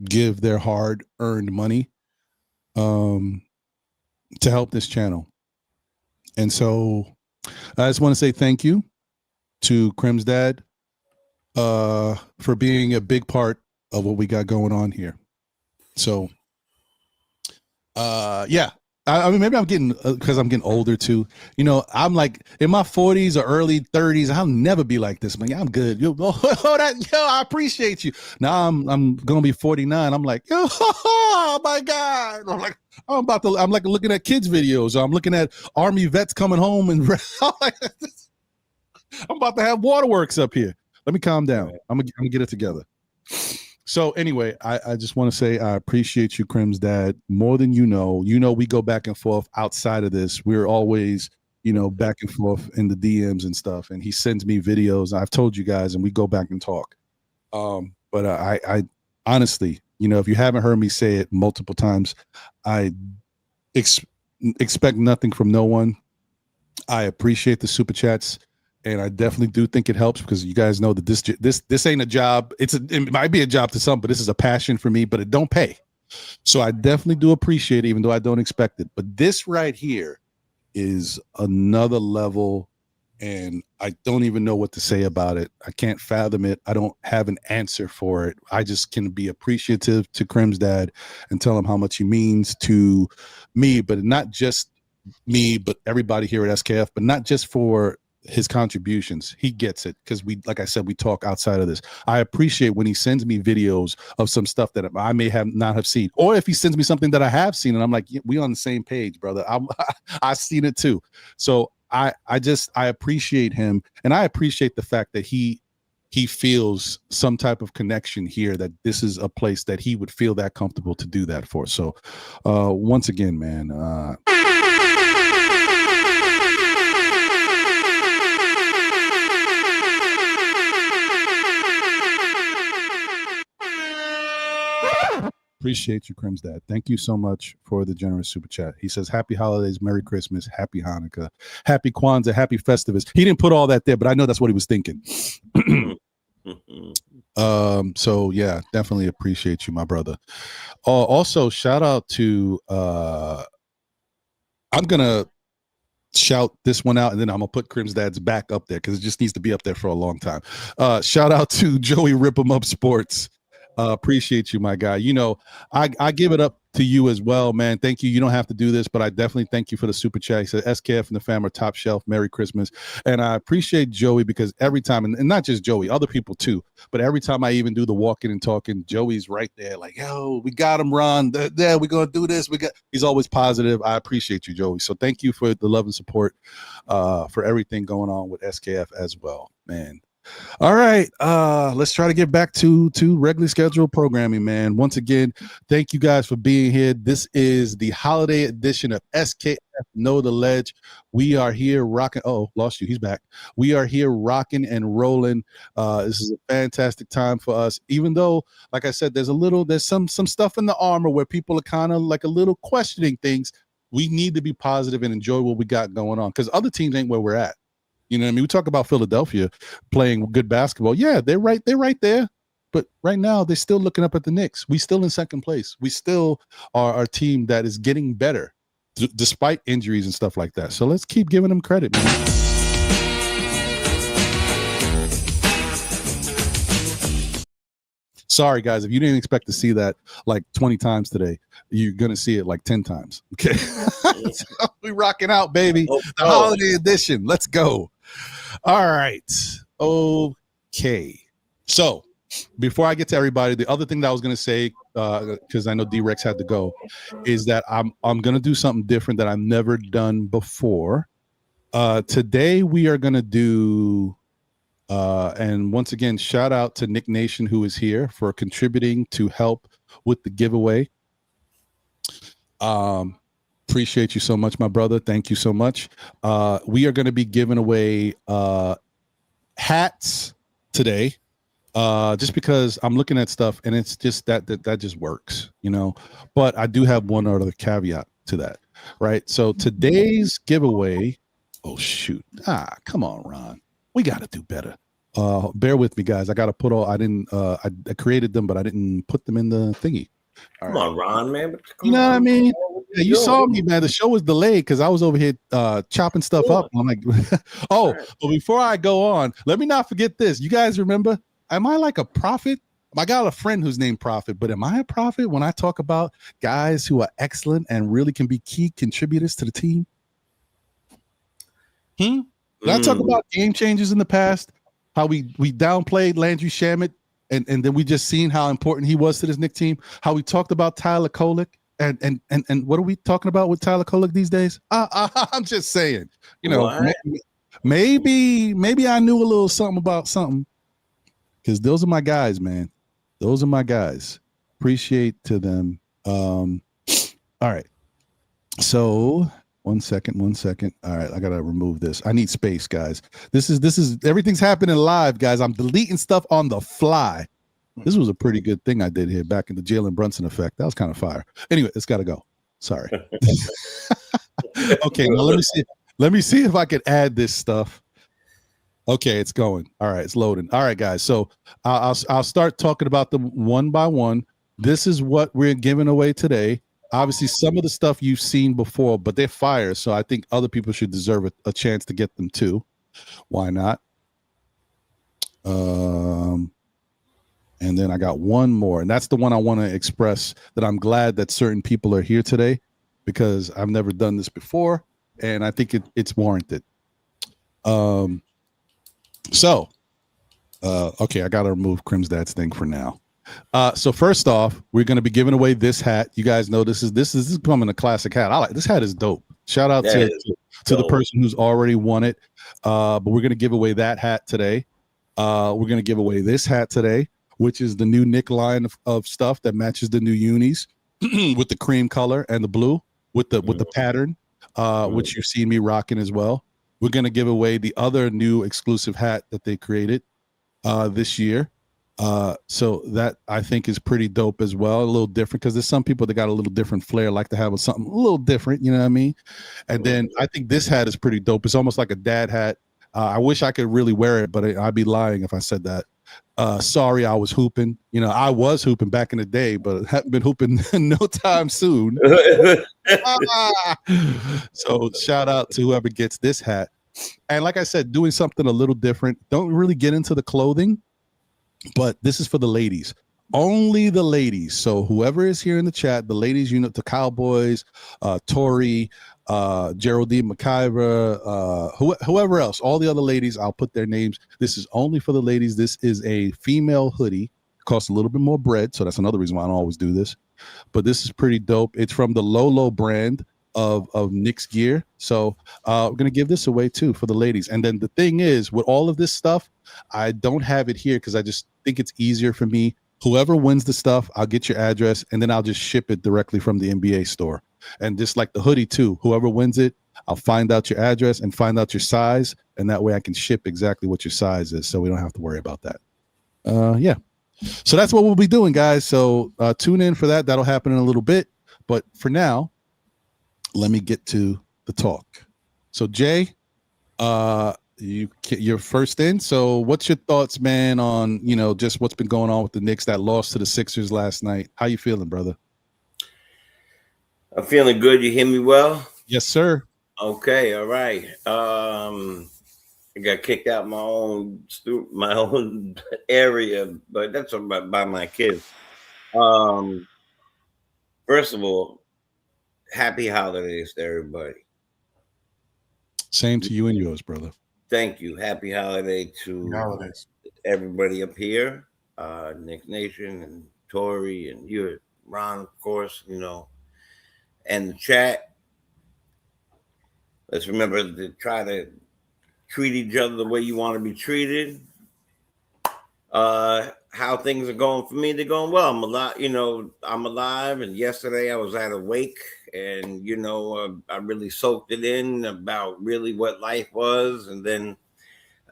give their hard-earned money to help this channel. And so I just want to say thank you to Crim's dad for being a big part of what we got going on here. So yeah. I mean, maybe I'm getting, because I'm getting older too. I'm like in my 40s or early 30s. I'll never be like this, man. I'm good. I appreciate you. Now I'm gonna be 49. I'm like, oh my God. I'm like looking at kids videos. I'm looking at Army vets coming home, and I'm about to have waterworks up here. Let me calm down. I'm gonna get it together. So anyway, I just want to say I appreciate you, Crim's dad, more than you know. We go back and forth outside of this. We're always, back and forth in the DMs and stuff. And he sends me videos. I've told you guys, and we go back and talk. But I honestly, if you haven't heard me say it multiple times, I expect nothing from no one. I appreciate the super chats. And I definitely do think it helps, because you guys know that this ain't a job. It might be a job to some, but this is a passion for me, but it don't pay. So I definitely do appreciate it, even though I don't expect it. But this right here is another level, and I don't even know what to say about it. I can't fathom it. I don't have an answer for it. I just can be appreciative to Crim's dad and tell him how much he means to me, but not just me, but everybody here at SKF, but not just for his contributions. He gets it, because like I said, we talk outside of this. I appreciate when he sends me videos of some stuff that I may not have seen, or if he sends me something that I have seen and I'm like, yeah, we on the same page, brother. I've seen it too. So I appreciate him, and I appreciate the fact that he he feels some type of connection here, that this is a place that he would feel that comfortable to do that for. So once again, man, appreciate you, Crim's dad. Thank you so much for the generous super chat. He says, happy holidays, Merry Christmas, Happy Hanukkah, Happy Kwanzaa, Happy Festivus. He didn't put all that there, but I know that's what he was thinking. So yeah, definitely appreciate you, my brother. Also, shout out to I'm gonna shout this one out, and then I'm gonna put Crim's dad's back up there because it just needs to be up there for a long time. Shout out to Joey Rip 'em Up Sports. Appreciate you, my guy. You know, I give it up to you as well, man. Thank you. You don't have to do this, but I definitely thank you for the super chat. He said, SKF and the fam are top shelf. Merry Christmas. And I appreciate Joey because every time, and not just Joey, other people too, but every time I even do the walking and talking, Joey's right there like, yo, we got him, Ron. There, we're going to do this. He's always positive. I appreciate you, Joey. So thank you for the love and support for everything going on with SKF as well, man. All right, let's try to get back to regularly scheduled programming, man. Once again, thank you guys for being here. This is the holiday edition of SKF Know the Ledge. We are here rocking. Oh, lost you. He's back. We are here rocking and rolling. This is a fantastic time for us. Even though, like I said, there's some stuff in the armor where people are kind of like a little questioning things. We need to be positive and enjoy what we got going on because other teams ain't where we're at. You know what I mean? We talk about Philadelphia playing good basketball. Yeah, they're right there. But right now, they're still looking up at the Knicks. We still in second place. We still are a team that is getting better despite injuries and stuff like that. So let's keep giving them credit, man. Sorry, guys, if you didn't expect to see that like 20 times today, you're going to see it like 10 times. Okay. So we rocking out, baby. The holiday edition. Let's go. All right. Okay. So before I get to everybody, the other thing that I was going to say, because I know D-Rex had to go, is that I'm going to do something different that I've never done before. Today we are going to do, and once again, shout out to Nick Nation, who is here for contributing to help with the giveaway. Appreciate you so much, my brother. Thank you so much. We are going to be giving away hats today, just because I'm looking at stuff and it's just that just works, you know. But I do have one other caveat to that, right? So today's giveaway. Oh shoot! Come on, Ron. We got to do better. Bear with me, guys. I got to put all. I created them, but I didn't put them in the thingy. Come on, Ron, man. You know what I mean? Yeah, you saw me, man. The show was delayed because I was over here chopping stuff up. I'm like, oh, but before I go on, let me not forget this. You guys remember? Am I like a prophet? I got a friend who's named Prophet, but am I a prophet when I talk about guys who are excellent and really can be key contributors to the team? Did I talk about game changers in the past? How we downplayed Landry Shamet, and then we just seen how important he was to this Knicks team. How we talked about Tyler Kolek, and what are we talking about with Tyler Kolek these days? I'm just saying, you know, maybe I knew a little something about something, because those are my guys, man. Those are my guys. Appreciate to them. All right, so. One second. All right, I gotta remove this. I need space, guys. This is everything's happening live, guys. I'm deleting stuff on the fly. This was a pretty good thing I did here back in the Jalen Brunson effect. That was kind of fire. Anyway, it's gotta go. Sorry. Okay, now let me see if I can add this stuff. Okay, it's going. All right, it's loading. All right, guys. So I'll start talking about them one by one. This is what we're giving away today. Obviously, some of the stuff you've seen before, but they're fire. So I think other people should deserve a chance to get them too. Why not? And then I got one more, and that's the one I want to express that I'm glad that certain people are here today, because I've never done this before, and I think it's warranted. Okay, I got to remove Crim's dad's thing for now. So first off, we're going to be giving away this hat. You guys know this is becoming a classic hat. I like this hat. Is dope. Shout out to the person who's already won it. But we're going to give away that hat today. We're going to give away this hat today, which is the new Nick line of stuff that matches the new unis with the cream color and the blue with the pattern, which you've seen me rocking as well. We're going to give away the other new exclusive hat that they created this year. So that I think is pretty dope as well. A little different because there's some people that got a little different flair, like to have something a little different, you know what I mean? And then I think this hat is pretty dope. It's almost like a dad hat. I wish I could really wear it, but I'd be lying if I said that. Sorry, I was hooping. You know, I was hooping back in the day, but haven't been hooping no time soon. So shout out to whoever gets this hat. And like I said, doing something a little different. Don't really get into the clothing, but this is for the ladies. Only the ladies. So whoever is here in the chat, the ladies, you know, the Cowboys, Tori, Geraldine McIver, whoever else, all the other ladies, I'll put their names. This is only for the ladies. This is a female hoodie. Costs a little bit more bread, so that's another reason why I don't always do this. But this is pretty dope. It's from the Lolo brand of Knicks gear. So we're gonna give this away too for the ladies. And then the thing is, with all of this stuff, I don't have it here because I just think it's easier for me. Whoever wins the stuff, I'll get your address and then I'll just ship it directly from the NBA store. And just like the hoodie too, whoever wins it, I'll find out your address and find out your size, and that way I can ship exactly what your size is, so we don't have to worry about that. Yeah. So that's what we'll be doing, guys. So tune in for that. That'll happen in a little bit. But for now, let me get to the talk. So Jay, you're first in. So what's your thoughts, man, on, you know, just what's been going on with the Knicks that lost to the Sixers last night? How you feeling, brother? I'm feeling good. You hear me well? Yes, sir. Okay, all right. I got kicked out my own area, but that's by my kids. First of all, happy holidays to everybody. Same to you and yours, brother. Thank you. Happy holiday to everybody up here, Nick Nation and Tori and you, Ron, of course, you know, and the chat. Let's remember to try to treat each other the way you want to be treated. How things are going for me, they're going well. I'm alive, you know, I'm alive. And yesterday I was at a wake and, you know, I really soaked it in about really what life was. And then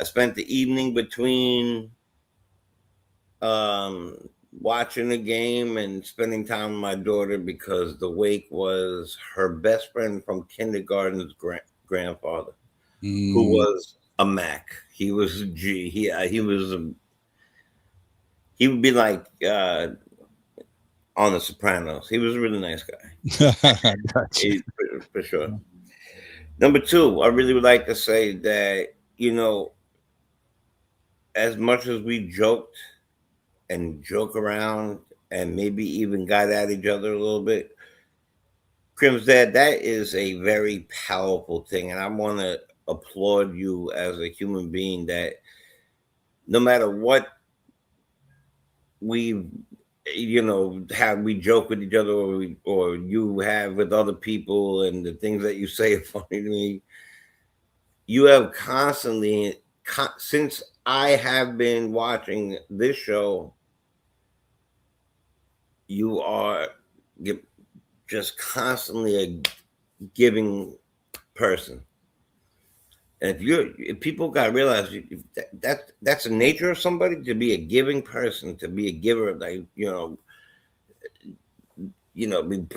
I spent the evening between watching the game and spending time with my daughter because the wake was her best friend from kindergarten's grandfather, who was a Mac. He was a G. He would be like on The Sopranos. He was a really nice guy. For sure. Number two, I really would like to say that, you know, as much as we joked and joke around and maybe even got at each other a little bit, Crim's dad, that is a very powerful thing. And I want to applaud you as a human being that no matter what we, you know, have we joke with each other or you have with other people and the things that you say are funny to me, you have constantly, since I have been watching this show, you are just constantly a giving person. And if people got to realize that's the nature of somebody, to be a giving person, to be a giver, like, you know,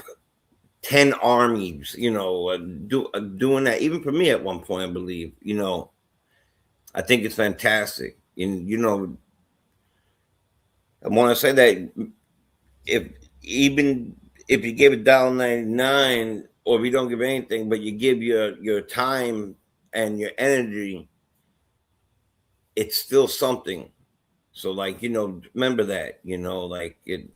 10 armies, you know, doing that, even for me at one point, I believe, you know, I think it's fantastic. And, you know, I want to say that if you give $1.99 or if you don't give anything, but you give your time and your energy, it's still something. So, like, you know, remember that, you know, like it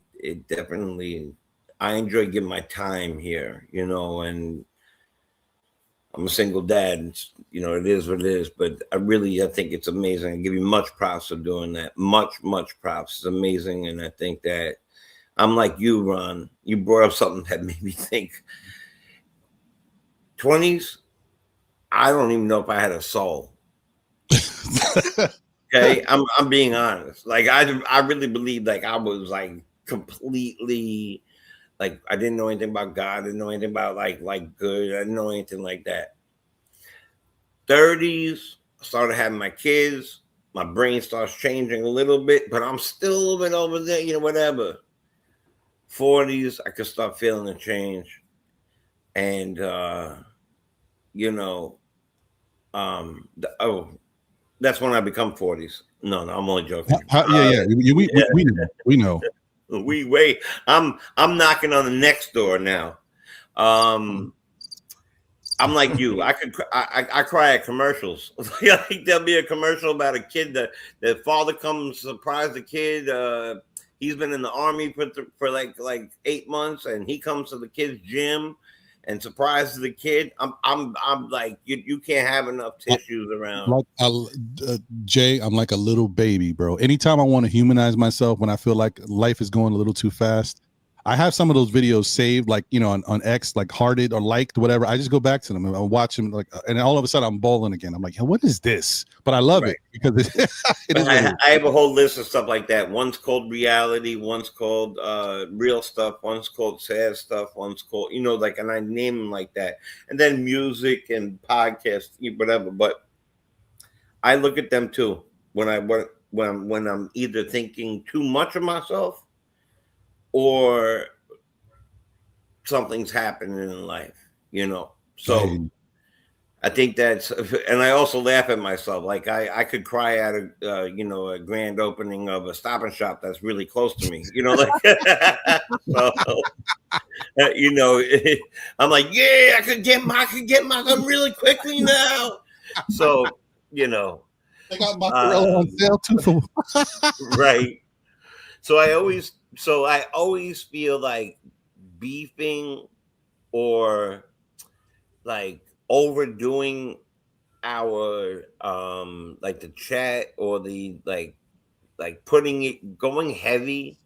definitely, I enjoy giving my time here, you know, and I'm a single dad, and, you know, it is what it is, but I think it's amazing. I give you much props for doing that. Much props. It's amazing. And I think that I'm like you, Ron. You brought up something that made me think. 20s, I don't even know if I had a soul. Okay, I'm being honest. Like I really believe like I was like completely like I didn't know anything about God. I didn't know anything about like good. I didn't know anything like that. 30s, I started having my kids. My brain starts changing a little bit, but I'm still a little bit over there, you know, whatever. 40s, I could start feeling the change. And you know, that's when I become 40s. No, I'm only joking. Yeah. We know. We wait. I'm knocking on the next door now. I'm like you. I cry at commercials. Like there'll be a commercial about a kid that the father comes surprise the kid. He's been in the army for like 8 months, and he comes to the kid's gym and surprises the kid. I'm like you can't have enough tissues around. Like Jay, I'm like a little baby, bro. Anytime I want to humanize myself, when I feel like life is going a little too fast, I have some of those videos saved, like, you know, on X, like hearted or liked, whatever. I just go back to them and I watch them, like, and all of a sudden I'm bawling again. I'm like, hey, what is this? But I love it because it is. I have a whole list of stuff like that. One's called reality, one's called real stuff, one's called sad stuff, one's called, you know, like, and I name them like that. And then music and podcasts, whatever. But I look at them too when I'm either thinking too much of myself or something's happening in life, you know. So I think that's, and I also laugh at myself. Like I could cry at a you know, a grand opening of a Stop and Shop that's really close to me, you know, like so, you know, I'm like, yeah, I could get my gun really quickly now. So, you know, I got mozzarella on sale too for right. So I always feel like beefing or like overdoing our like the chat or the like putting it going heavy,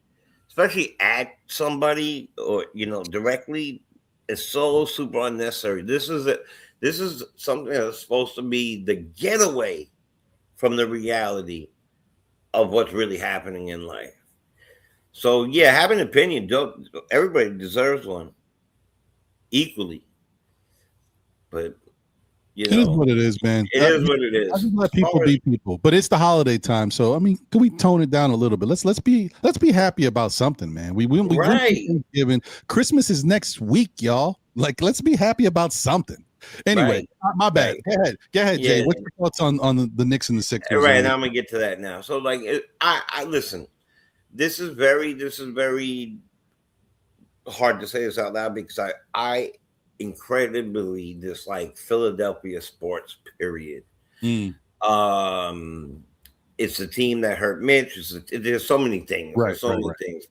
especially at somebody or, you know, directly, is so super unnecessary. This is something that's supposed to be the getaway from the reality of what's really happening in life. So yeah, have an opinion. Everybody deserves one equally. But you know, it is what it is, man. It is what it is. I just let people be people. But it's the holiday time, so I mean, can we tone it down a little bit? Let's be happy about something, man. We right. Thanksgiving. Christmas is next week, y'all. Like, let's be happy about something. Anyway, my bad. Right. Go ahead, yeah. Jay. What's your thoughts on the Knicks and the Sixers? Right, now I'm gonna get to that now. So like, I listen. This is very hard to say this out loud because I incredibly dislike Philadelphia sports, period. It's a team that hurt Mitch. There's so many things. Right, so many things.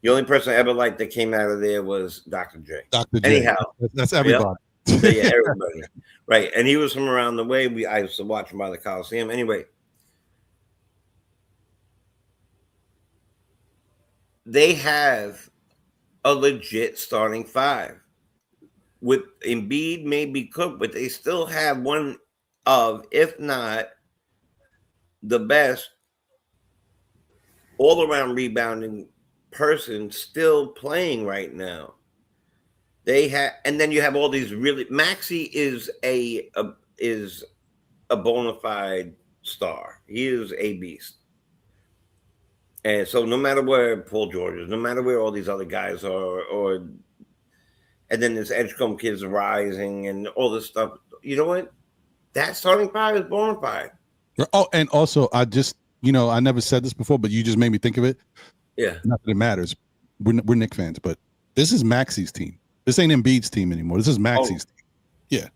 The only person I ever liked that came out of there was Dr. J. Dr. J. Anyhow, that's everybody. Yep. Yeah, everybody. Right, and he was from around the way. I used to watch him by the Coliseum. Anyway, they have a legit starting five. With Embiid maybe cooked, but they still have one of, if not the best all-around rebounding person still playing right now. They have, and then you have all these really. Maxey is a bona fide star. He is a beast. And so no matter where Paul George is, no matter where all these other guys are, and then this Edgecombe kid's rising and all this stuff. You know what? That starting five is bona fide. Oh, and also, I just, you know, I never said this before, but you just made me think of it. Yeah. Not that it matters. We're Knicks fans, but this is Maxey's team. This ain't Embiid's team anymore. This is Maxey's team. Yeah.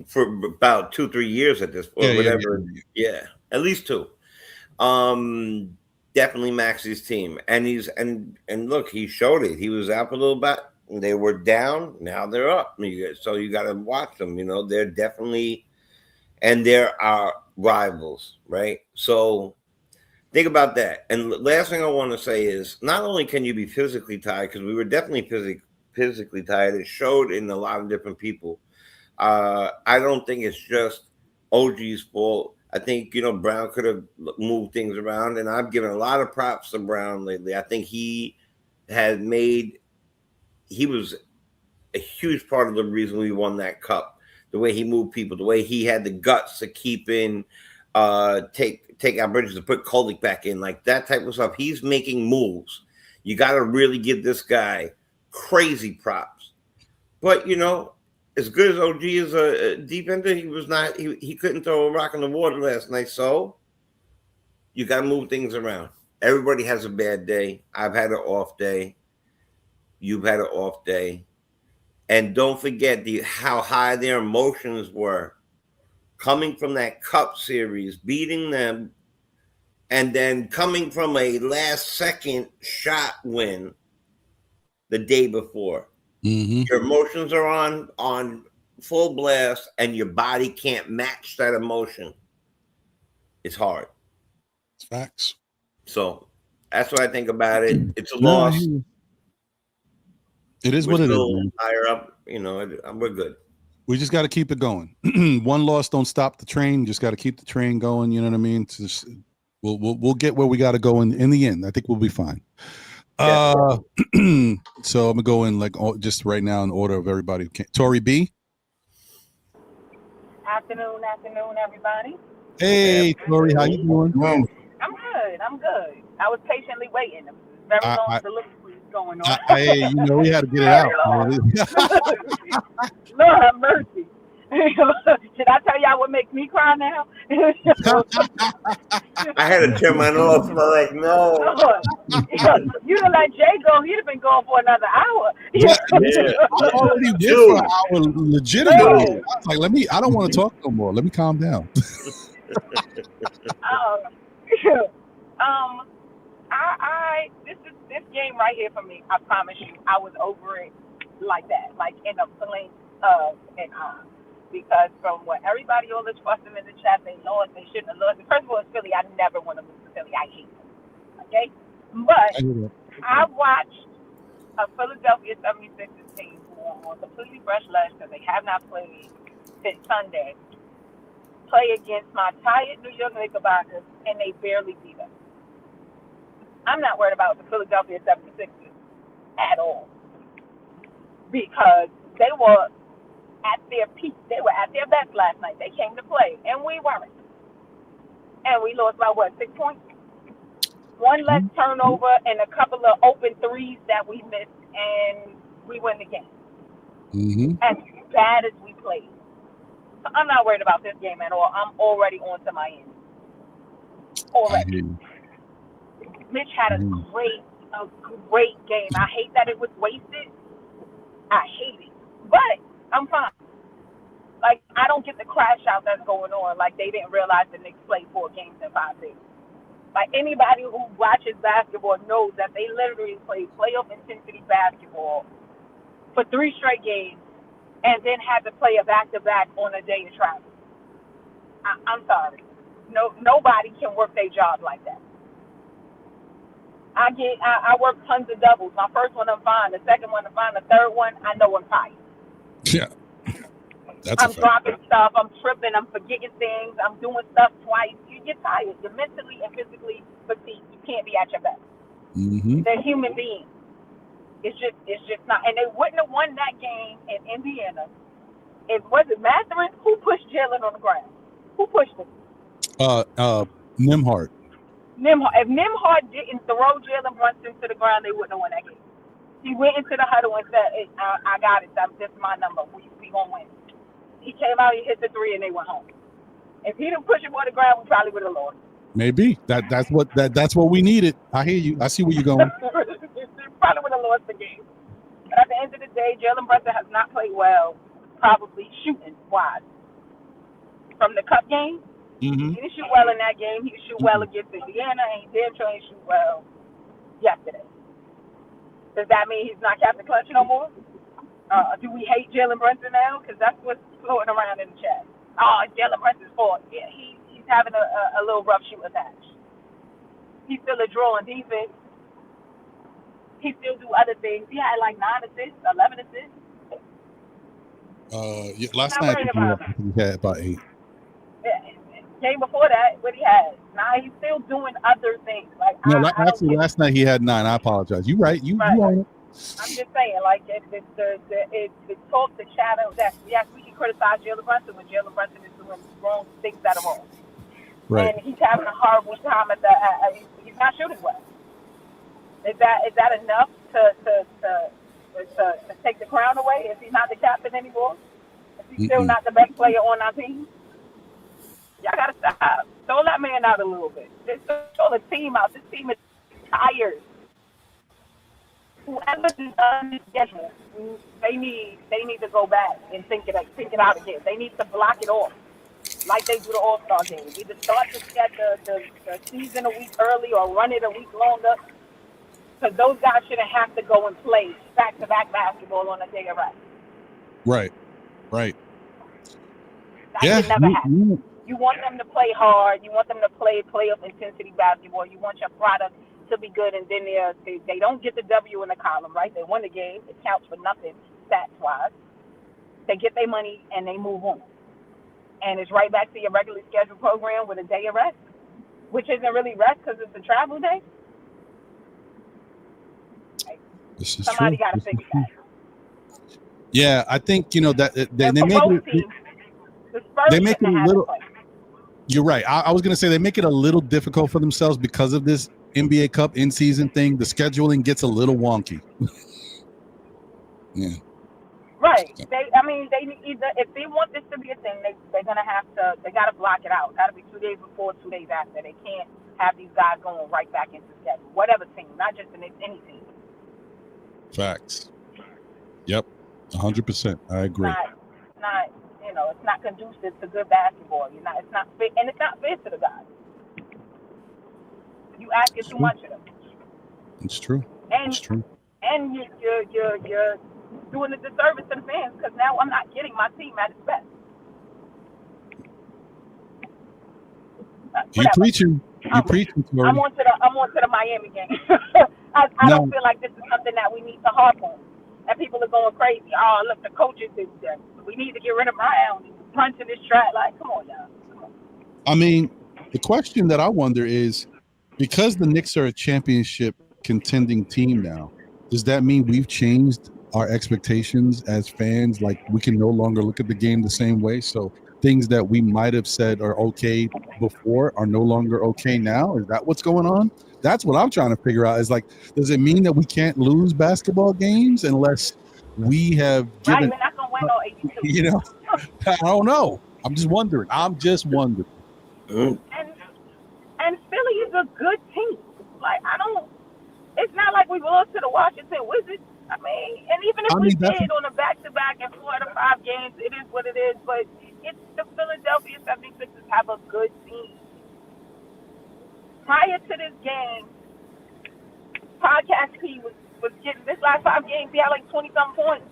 For about 2-3 years at this point, whatever. Yeah. At least 2. Definitely Maxey's team. And and look, he showed it. He was out for a little bit. They were down. Now they're up. So you got to watch them. You know, they're definitely, and they're our rivals, right? So think about that. And the last thing I want to say is, not only can you be physically tired, because we were definitely physically tired. It showed in a lot of different people. I don't think it's just OG's fault. I think, Brown could have moved things around, and I've given a lot of props to Brown lately. I think he was a huge part of the reason we won that cup. The way he moved people, the way he had the guts to keep in, take out Bridges and put Koldick back in, like that type of stuff. He's making moves. You got to really give this guy crazy props. But, as good as OG is a deep ender, he couldn't throw a rock in the water last night. So you got to move things around. Everybody has a bad day. I've had an off day. You've had an off day. And don't forget how high their emotions were coming from that Cup series, beating them, and then coming from a last-second shot win the day before. Mm-hmm. Your emotions are on full blast, and your body can't match that emotion. It's hard. It's facts. So that's what I think about it. It's a loss. It is what it is, man. Higher up, we're good. We just got to keep it going. One loss don't stop the train. Just got to keep the train going. You know what I mean? We'll get where we got to go in the end. I think we'll be fine. So I'm gonna go in just right now in order of everybody. Tori B. Afternoon, everybody. Hey, Tori, how you doing? I'm good. I was patiently waiting. Very long delivery going on. Hey, we had to get it out. Lord have mercy. Should I tell y'all what makes me cry now? I had to turn mine off. I'm like, no. You'd have let Jay go. He'd have been going for another hour. I already went for an hour legitimately. I was like, I don't want to talk no more. Let me calm down. This game right here for me, I promise you, I was over it like that, like in a blink of an eye. Because from what everybody all this fussing in the chat, they lost, they shouldn't have lost. First of all, it's Philly. I never want to lose to Philly. I hate them. Okay? But I watched a Philadelphia 76ers team who are on completely fresh legs because they have not played since Sunday, play against my tired New York Knickerbockers, and they barely beat us. I'm not worried about the Philadelphia 76ers at all because they were at their peak. They were at their best last night. They came to play, and we weren't. And we lost by, 6 points? One less turnover and a couple of open threes that we missed, and we win the game. Mm-hmm. As bad as we played. So I'm not worried about this game at all. I'm already on to my end. Already. Mitch had a great game. I hate that it was wasted. I hate it. But I'm fine. Like, I don't get the crash out that's going on. Like, they didn't realize the Knicks played 4 games in 5 days. Like, anybody who watches basketball knows that they literally played playoff intensity basketball for 3 straight games and then had to play a back-to-back on a day of travel. I'm sorry. Nobody can work their job like that. I work tons of doubles. My first one, I'm fine. The second one, I'm fine. The third one, I know I'm tired. Yeah. I'm dropping stuff. I'm tripping. I'm forgetting things. I'm doing stuff twice. You get tired. You're mentally and physically fatigued. You can't be at your best. Mm-hmm. They're human beings. It's just not. And they wouldn't have won that game in Indiana. Was it Matherin? Who pushed Jalen on the ground? Who pushed him? Nembhard. If Nembhard didn't throw Jalen Brunson to the ground, they wouldn't have won that game. He went into the huddle and said, hey, I got it. This is my number. We going to win. He came out, he hit the 3, and they went home. If he didn't push him on the ground, we probably would have lost. Maybe. That's what we needed. I hear you. I see where you're going. Probably would have lost the game. But at the end of the day, Jalen Brunson has not played well, probably shooting-wise. From the Cup game, mm-hmm. He didn't shoot well in that game. He didn't shoot well against Indiana, and he didn't try to shoot well yesterday. Does that mean he's not Captain Clutch no more? Do we hate Jalen Brunson now? Because that's what's floating around in the chat. Oh, it's Jalen Brunson's fault. Yeah, he's having a little rough shooting patch. He's still a draw on defense. He still do other things. He had like 9 assists, 11 assists. Last night he had about 8. Yeah. Game before that, what he had. Now he's still doing other things. Like No, I don't actually, get last night he had 9. I apologize. You right. You right. own it. I'm just saying, like the talk, the shadow. That yes, we can criticize Jalen Brunson when Jalen Brunson is doing wrong things that are wrong, Right. and he's having a horrible time at the. He's not shooting well. Is that enough to take the crown away? Is he not the captain anymore? Is he still not the best player on our team? Y'all gotta stop. Throw that man out a little bit. Just throw the team out. This team is tired. Whoever does this schedule, they need to go back and think it out again. They need to block it off like they do the All-Star game. Either start the season a week early or run it a week longer. Because those guys shouldn't have to go and play back-to-back basketball on a day of rest. Right. That should never happen. You want them to play hard. You want them to play playoff intensity basketball. You want your product to be good, and then they don't get the W in the column, right? They won the game. It counts for nothing stats-wise. They get their money, and they move on. And it's right back to your regularly scheduled program with a day of rest, which isn't really rest because it's a travel day. Somebody got to fix that. Yeah, I think that they make it a little. You're right. I was going to say they make it a little difficult for themselves because of this NBA Cup in-season thing. The scheduling gets a little wonky. Yeah. Right. They need either, if they want this to be a thing, they got to block it out. Got to be 2 days before, 2 days after. They can't have these guys going right back into schedule. Whatever team, not just any team. Facts. Yep. 100%. I agree. It's not conducive to good basketball. It's not fit, and it's not fair to the guys. You asking too much of them. It's true. And it's true. And you're doing a disservice to the fans because now I'm not getting my team at its best. You preaching, Tori. I'm on to the Miami game. I don't feel like this is something that we need to harp on. And people are going crazy. Oh, look, the coaches did that. We need to get rid of Brown. Brunson is trash. Like, come on, y'all. Come on. I mean, the question that I wonder is, because the Knicks are a championship contending team now, does that mean we've changed our expectations as fans? Like, we can no longer look at the game the same way? So things that we might have said are okay before are no longer okay now? Is that what's going on? That's what I'm trying to figure out. Is like, does it mean that we can't lose basketball games unless we have given? Right, we're not gonna win all 82. You know, I don't know. I'm just wondering. And Philly is a good team. Like, it's not like we lost to the Washington Wizards. I mean, and even if we did on a back-to-back and 4 out of 5 games, it is what it is. But it's the Philadelphia 76ers have a good team. Prior to this game, Podcast P was getting this last 5 games. He had like 20-something points.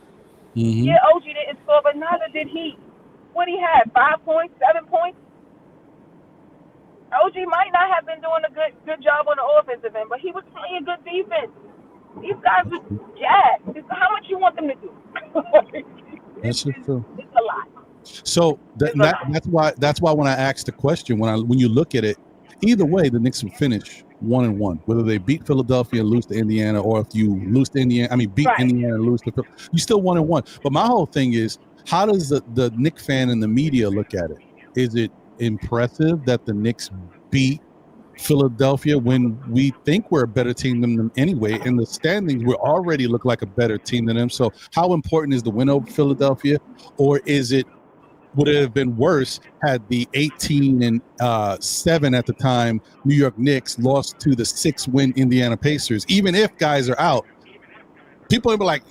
Mm-hmm. Yeah, OG didn't score, but neither did he. What he had, 5 points, 7 points. OG might not have been doing a good job on the offensive end, but he was playing good defense. These guys were jacked. How much you want them to do? That's true. It's a lot. So that's why when I asked the question, when you look at it, either way, the Knicks will finish 1-1. Whether they beat Philadelphia and lose to Indiana, or if you lose to Indiana, beat Indiana and lose to Philadelphia, you still 1-1. But my whole thing is, how does the Knicks fan and the media look at it? Is it impressive that the Knicks beat Philadelphia when we think we're a better team than them anyway? In the standings, we already look like a better team than them. So how important is the win over Philadelphia? Or would it have been worse had the 18-7 at the time New York Knicks lost to the 6-win Indiana Pacers? Even if guys are out, people would be like,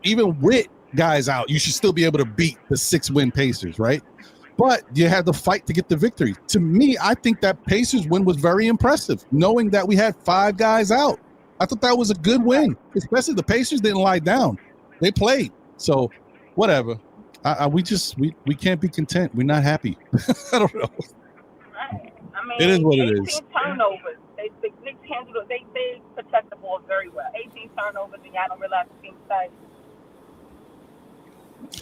even with guys out, you should still be able to beat the 6-win Pacers, right? But you had to fight to get the victory. To me, I think that Pacers win was very impressive, knowing that we had 5 guys out. I thought that was a good win, especially the Pacers didn't lie down. They played. So whatever. We can't be content. We're not happy. I don't know. Right. It is what it is. 18 turnovers. The Knicks handled it. They protect the ball very well. 18 turnovers, and y'all don't realize the team's tight.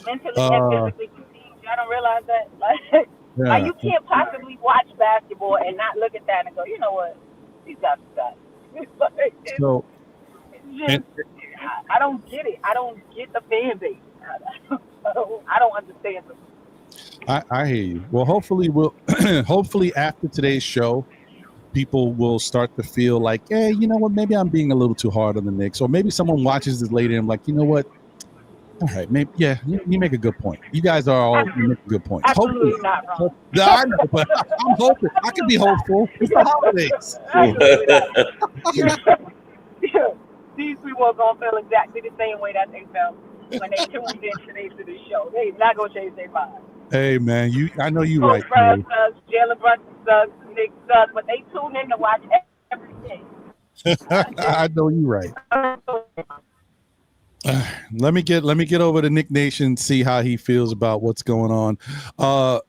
Mentally and physically, y'all don't realize that. Like, Like, Yeah. you can't possibly watch basketball and not look at that and go, you know what, these guys are suck. So, Just, I don't get it. I don't get the fan base. I don't understand them. I hear you. Well, hopefully hopefully after today's show, people will start to feel like, hey, you know what? Maybe I'm being a little too hard on the Knicks, or maybe someone watches this later and I'm like, you know what? All right, maybe you make a good point. You guys are all making good points. Absolutely Hopefully, not wrong. I know, but I'm hoping I can be hopeful. It's the holidays. These people are gonna feel exactly the same way that they felt when they tuned in today to the show. They not gonna change their mind. Hey man, I know you're Coach right. Brown sucks, Jalen Brunson sucks, Nick sucks, but they tune in to watch everything. I know you're right. Let me get over to Nick Nation, see how he feels about what's going on.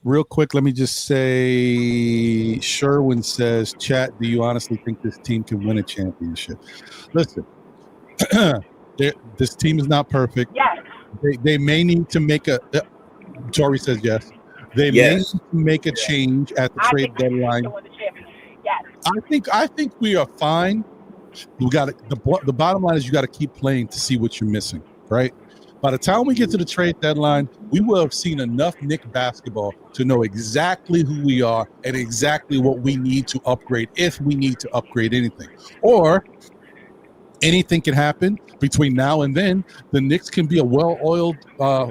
Real quick, let me just say, Sherwin says, chat, do you honestly think this team can win a championship? Listen, this team is not perfect. Yes. They may need to make a Tori says yes. They may need to make a change at the trade deadline. Yes. I think we are fine. We got the bottom line is you got to keep playing to see what you're missing, right? By the time we get to the trade deadline, we will have seen enough Knick basketball to know exactly who we are and exactly what we need to upgrade, if we need to upgrade anything. Or anything can happen between now and then. The Knicks can be a well-oiled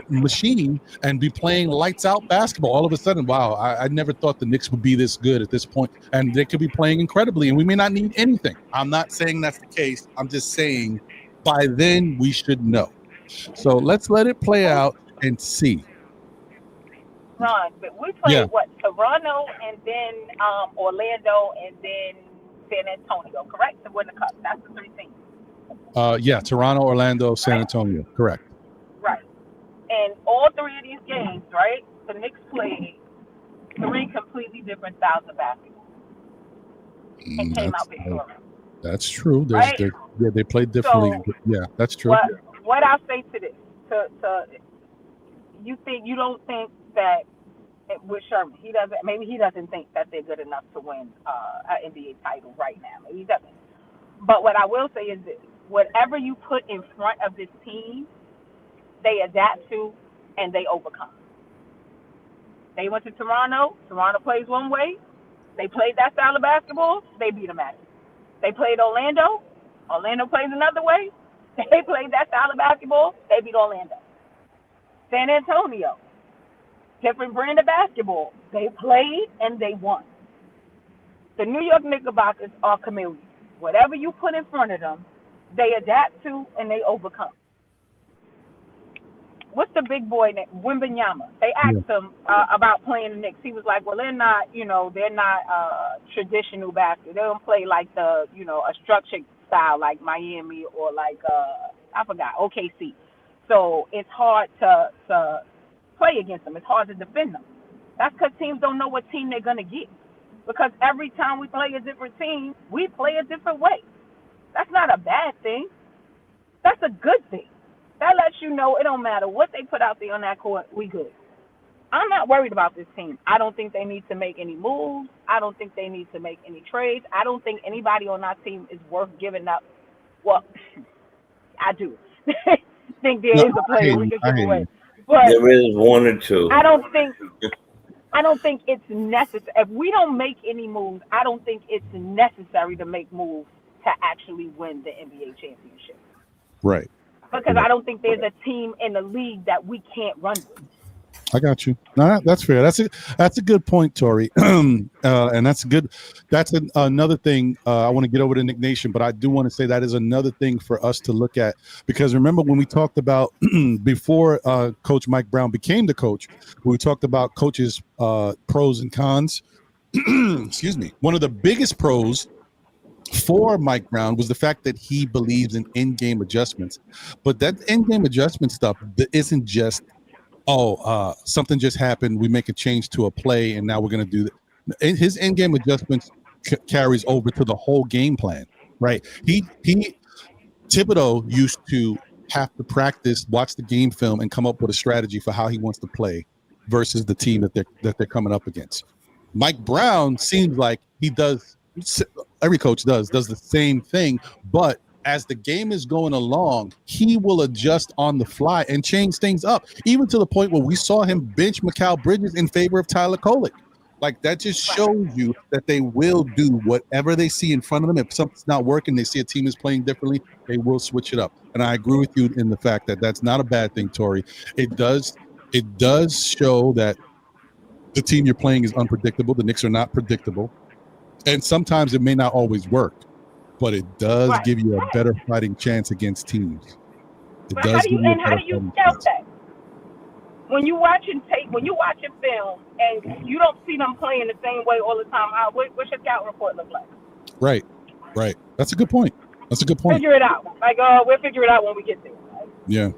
machine and be playing lights-out basketball. All of a sudden, wow, I never thought the Knicks would be this good at this point. And they could be playing incredibly, and we may not need anything. I'm not saying that's the case. I'm just saying by then we should know. So let's let it play out and see. Ron, but we played Toronto and then Orlando and then San Antonio, correct? To win the cup. That's the three teams. Toronto, Orlando, San Antonio, correct. Right. And all three of these games, right, the Knicks played three completely different styles of basketball and came out victorious. That's true. Right? They played differently. So, that's true. What I'll say to this, you don't think that with Sherman, he doesn't think that they're good enough to win an NBA title right now. Maybe he doesn't. But what I will say is this: whatever you put in front of this team, they adapt to and they overcome. They went to Toronto. Toronto plays one way. They played that style of basketball. They beat them at it. They played Orlando. Orlando plays another way. They played that style of basketball. They beat Orlando. San Antonio, different brand of basketball. They played and they won. The New York Knickerbockers are chameleons. Whatever you put in front of them, they adapt to and they overcome. What's the big boy name? Wembanyama. They asked him about playing the Knicks. He was like, well, they're not traditional basketball. They don't play like a structured style like Miami or like, I forgot, OKC. So it's hard to play against them. It's hard to defend them. That's because teams don't know what team they're going to get. Because every time we play a different team, we play a different way. That's not a bad thing. That's a good thing. That lets you know it don't matter what they put out there on that court, we good. I'm not worried about this team. I don't think they need to make any moves. I don't think they need to make any trades. I don't think anybody on our team is worth giving up. Well, I do. think there is a player we could give away. But there is one or two. I don't think it's necessary. If we don't make any moves, I don't think it's necessary to make moves to actually win the NBA championship. Right. Because I don't think there's a team in the league that we can't run with. I got you. No, that's fair. That's a good point, Tori. And that's another thing. I want to get over to Nick Nation, but I do want to say that is another thing for us to look at, because remember when we talked about before Coach Mike Brown became the coach, we talked about coaches' pros and cons. Excuse me. One of the biggest pros for Mike Brown was the fact that he believes in in-game adjustments, but that in-game adjustment stuff isn't just something just happened, we make a change to a play and now we're going to do that. His in-game adjustments carries over to the whole game plan, right? Thibodeau used to have to practice, watch the game film, and come up with a strategy for how he wants to play versus the team that they're coming up against. Mike Brown seems like he does. Every coach does the same thing, but as the game is going along, he will adjust on the fly and change things up, even to the point where we saw him bench Mikal Bridges in favor of Tyler Kolek. Like, that just shows you that they will do whatever they see in front of them. If something's not working, they see a team is playing differently, they will switch it up. And I agree with you in the fact that that's not a bad thing, Tori. It does show that the team you're playing is unpredictable. The Knicks are not predictable. And sometimes it may not always work, but it does give you a better fighting chance against teams. But how do you scout that? When you watching tape, when you watching film, and you don't see them playing the same way all the time, what's your scout report look like? Right. That's a good point. Figure it out. Like, we'll figure it out when we get there. Right? Yeah.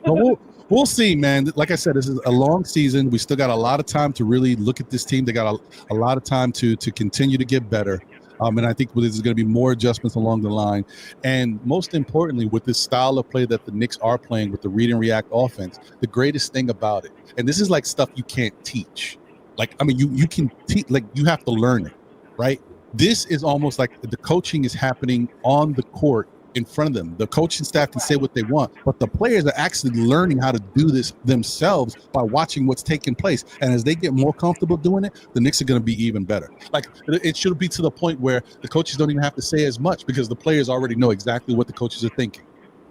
But we'll see, man. Like I said, this is a long season. We still got a lot of time to really look at this team. They got a lot of time to continue to get better. And I think there's going to be more adjustments along the line. And most importantly, with this style of play that the Knicks are playing with the read and react offense, the greatest thing about it, and this is like stuff you can't teach. Like, I mean, you can teach, like, you have to learn it, right? This is almost like the coaching is happening on the court in front of them. The coaching staff can say what they want, but the players are actually learning how to do this themselves by watching what's taking place. And as they get more comfortable doing it, the Knicks are going to be even better. Like, it should be to the point where the coaches don't even have to say as much because the players already know exactly what the coaches are thinking.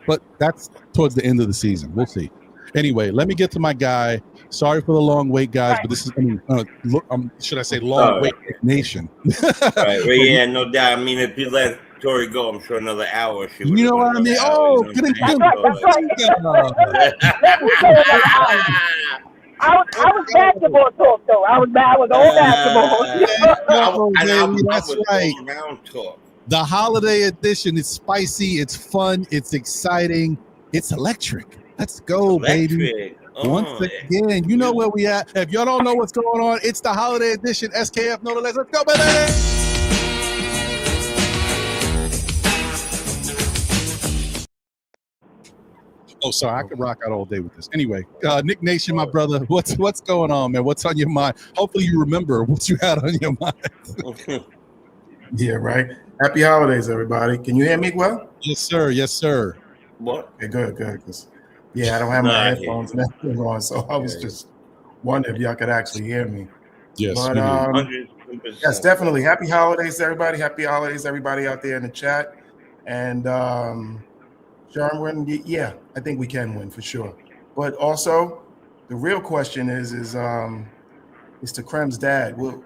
But that's towards the end of the season. We'll see. Anyway, let me get to my guy. Sorry for the long wait, guys, but this is, should I say long wait nation? Right. Well, yeah, no doubt. I mean, if you let Tori go, I'm sure another hour. She you know what I mean? Oh, get him. I was basketball talk, though. I was all basketball. That's right. The holiday edition is spicy. It's fun. It's exciting. It's electric. Let's go, baby. Once again, you know where we at. If y'all don't know what's going on, it's the holiday edition. SKF, no less. Let's go, baby. Oh, sorry, I could rock out all day with this. Anyway, Nick Nation, my brother, what's going on, man? What's on your mind? Hopefully you remember what you had on your mind. Yeah, right. Happy holidays, everybody. Can you hear me well? Yes, sir. Yes, sir. What? Okay, good. Yeah, I don't have my headphones and everything on, so I was just wondering if y'all could actually hear me. Yes, but yes, definitely. Happy holidays, everybody. Happy holidays, everybody out there in the chat. And Sharon, yeah, I think we can win for sure. But also, the real question is to Krem's dad. Will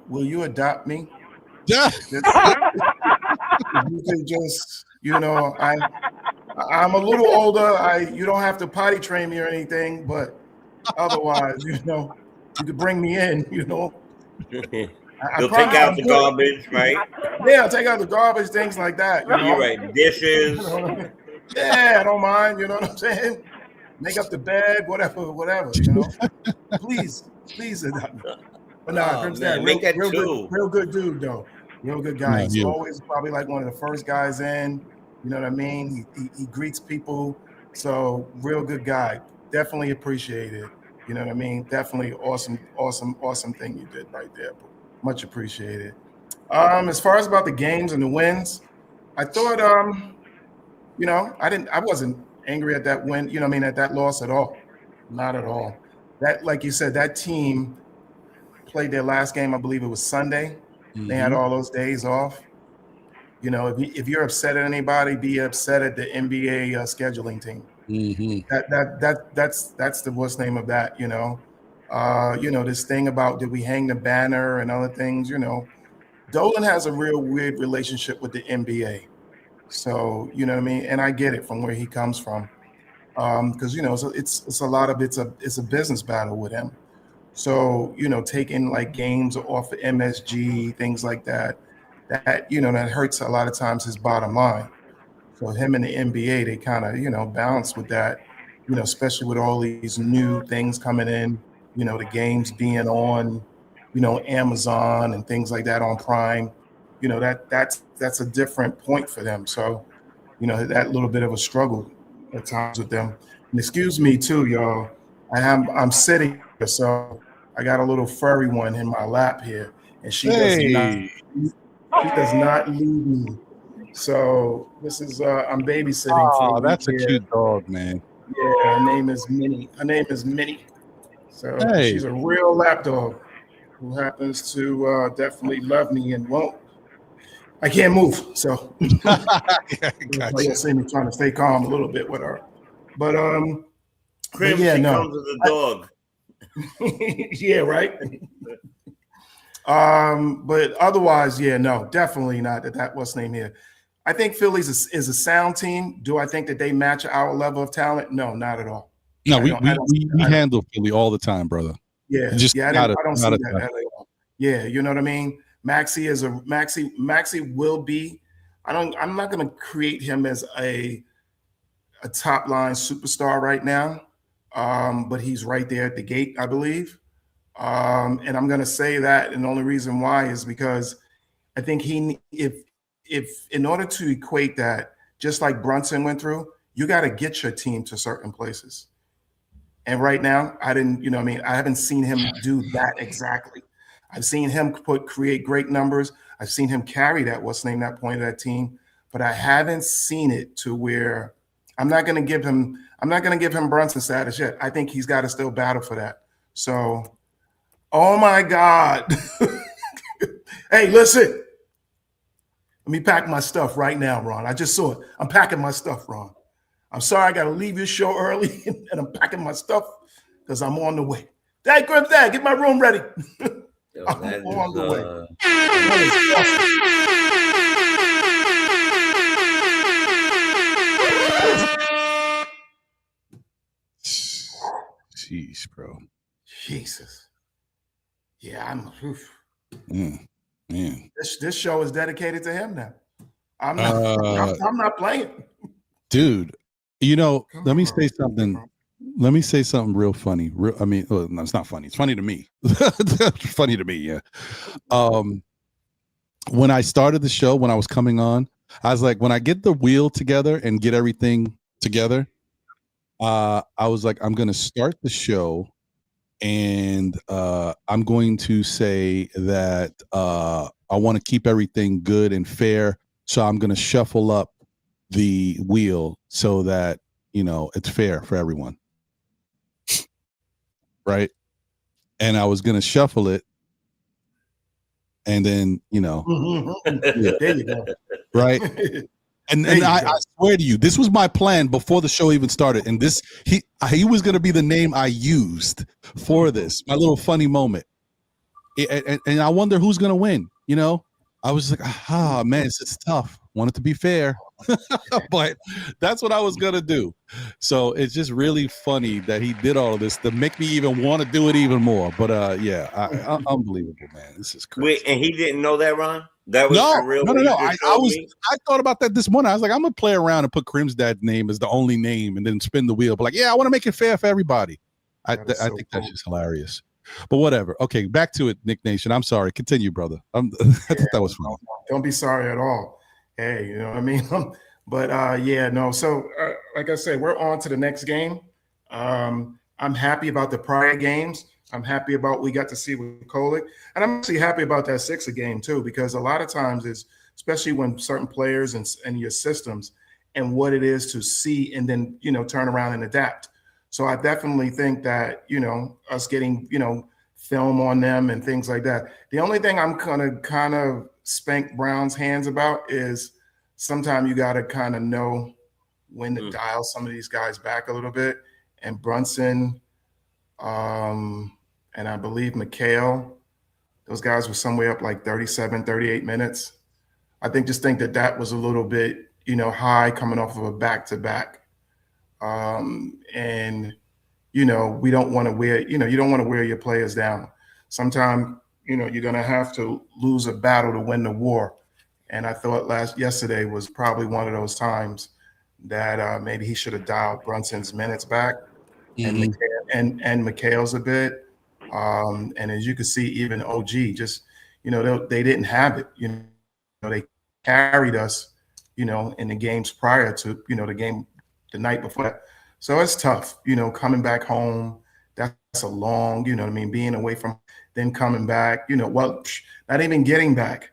you adopt me? Yeah. You could just, I'm a little older. You don't have to potty train me or anything, but otherwise, you could bring me in, You'll take out the garbage, right? Yeah, I'll take out the garbage, things like that. You're right. Dishes. Yeah, I don't mind. You know what I'm saying? Make up the bed, whatever. Please. But nah, Krem's dad, real good dude, though. Real good guy. He's always probably like one of the first guys in. You know what I mean? He greets people. So real good guy. Definitely appreciate it. You know what I mean? Definitely awesome thing you did right there. Much appreciated. As far as about the games and the wins, I thought I wasn't angry at that win, at that loss at all. Not at all. That, like you said, that team played their last game, I believe it was Sunday. Mm-hmm. They had all those days off. If you're upset at anybody, be upset at the NBA scheduling team. Mm-hmm. That's the worst name of that. This thing about did we hang the banner and other things. Dolan has a real weird relationship with the NBA. So you know what I mean, and I get it from where he comes from, because so it's a lot of it's a business battle with him. So taking like games off of MSG, things like that that hurts a lot of times his bottom line. So him and the NBA, they kind of balance with that, especially with all these new things coming in, the games being on, Amazon and things like that on Prime. That's a different point for them. So, that little bit of a struggle at times with them. And excuse me too, y'all. I'm sitting So I got a little furry one in my lap here, and she does not leave me. So this is I'm babysitting for a week that's a here. cute dog, man. Yeah, her name is Minnie. So Hey. she's a real lap dog who happens to definitely love me and won't. I can't move, so you'll see me trying to stay calm a little bit with her. But Crim, yeah, she no. comes as a dog. Yeah, right. But otherwise, yeah, no, definitely not that what's name here. I think Phillies is a sound team. Do I think that they match our level of talent? No, not at all. No, we handle Philly all the time, brother. Yeah, just yeah, I don't see that at all. Yeah, you know what I mean. Maxi will be. I'm not going to create him as a top line superstar right now, but he's right there at the gate, I believe. And I'm going to say that, and the only reason why is because I think if in order to equate that, just like Brunson went through, you got to get your team to certain places. And right now, I haven't seen him do that exactly. I've seen him create great numbers. I've seen him carry that point of that team, but I haven't seen it to where I'm not going to give him Brunson status yet. I think he's got to still battle for that. So, oh my God. Hey, listen. Let me pack my stuff right now, Ron. I just saw it. I'm packing my stuff, Ron. I'm sorry I got to leave your show early, and I'm packing my stuff because I'm on the way. Dad, get my room ready. I'm on the way. Jeez, bro. Jesus. Yeah, I'm. Man. This show is dedicated to him now. I'm not playing. Dude, let me say something. Let me say something real funny. No, it's not funny. It's funny to me. It's funny to me, yeah. When I started the show, when I was coming on, I was like, when I get the wheel together and get everything together, I was like, I'm going to start the show, and I'm going to say that I want to keep everything good and fair, so I'm going to shuffle up the wheel so that it's fair for everyone, right? And I was going to shuffle it, and then Yeah. There you go. Right. And I swear to you, this was my plan before the show even started. And he was going to be the name I used for this, my little funny moment. And I wonder who's going to win. I was like, man, it's tough. Want it to be fair. But that's what I was going to do. So it's just really funny that he did all of this to make me even want to do it even more. But unbelievable, man. This is crazy. Wait, and he didn't know that, Ron? That was No. I thought about that this morning. I was like, I'm gonna play around and put Crim's dad's name as the only name, and then spin the wheel. But like, yeah, I want to make it fair for everybody. I think that's just hilarious. But whatever. Okay, back to it, Nick Nation. I'm sorry. Continue, brother. I thought that was fun. Don't be sorry at all. Hey, you know what I mean? But yeah, no. So like I said, we're on to the next game. I'm happy about the prior games. I'm happy about what we got to see with Kolick. And I'm actually happy about that Sixer game too, because a lot of times especially when certain players and your systems and what it is to see and then, turn around and adapt. So I definitely think that, us getting, film on them and things like that. The only thing I'm going to kind of spank Brown's hands about is sometimes you got to kind of know when to dial some of these guys back a little bit. And Brunson, and I believe McHale, those guys were somewhere up like 37, 38 minutes. I think that was a little bit, high coming off of a back-to-back. And, we don't want to wear, you don't want to wear your players down. Sometimes, you're going to have to lose a battle to win the war. And I thought yesterday was probably one of those times that maybe he should have dialed Brunson's minutes back. And McHale's a bit. And as you can see, even OG just, they didn't have it. They carried us, in the games prior to, the night before that. So it's tough, coming back home, That's a long, you know what I mean, being away from, then coming back, you know, well, not even getting back.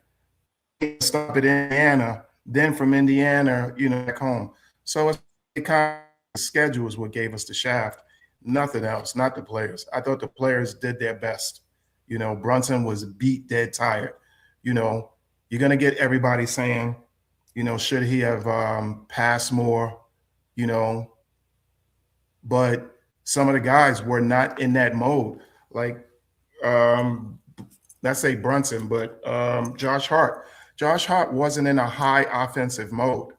Stop at Indiana, then from Indiana, you know, back home. So it's kind of schedule is what gave us the shaft. Nothing else, not the players. I thought the players did their best. You know, Brunson was beat dead tired. You know, you're going to get everybody saying, you know, should he have passed more, you know, but some of the guys were not in that mode. Like, let's say Brunson, but Josh Hart. Josh Hart wasn't in a high offensive mode.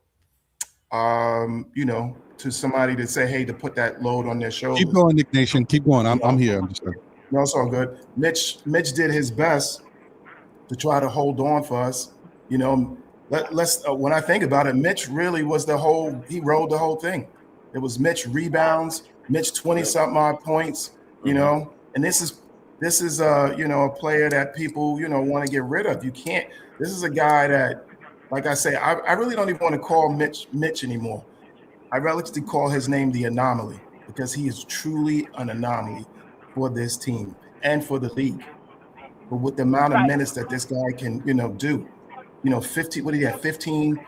You know, to somebody to say, hey, to put that load on their shoulders. Keep going, Nick Nation. Keep going. I'm here. I'm just no, it's all good. Mitch did his best to try to hold on for us. You know, let's when I think about it, Mitch really was he rode the whole thing. It was Mitch rebounds, Mitch 20-something odd points, you know, and this is you know, a player that people, you know, want to get rid of. You can't, this is a guy that, like I say, I really don't even want to call Mitch anymore. I relatively call his name the anomaly, because he is truly an anomaly for this team and for the league. But with the amount of minutes that this guy can, you know, do, you know, 15, what did he have? 15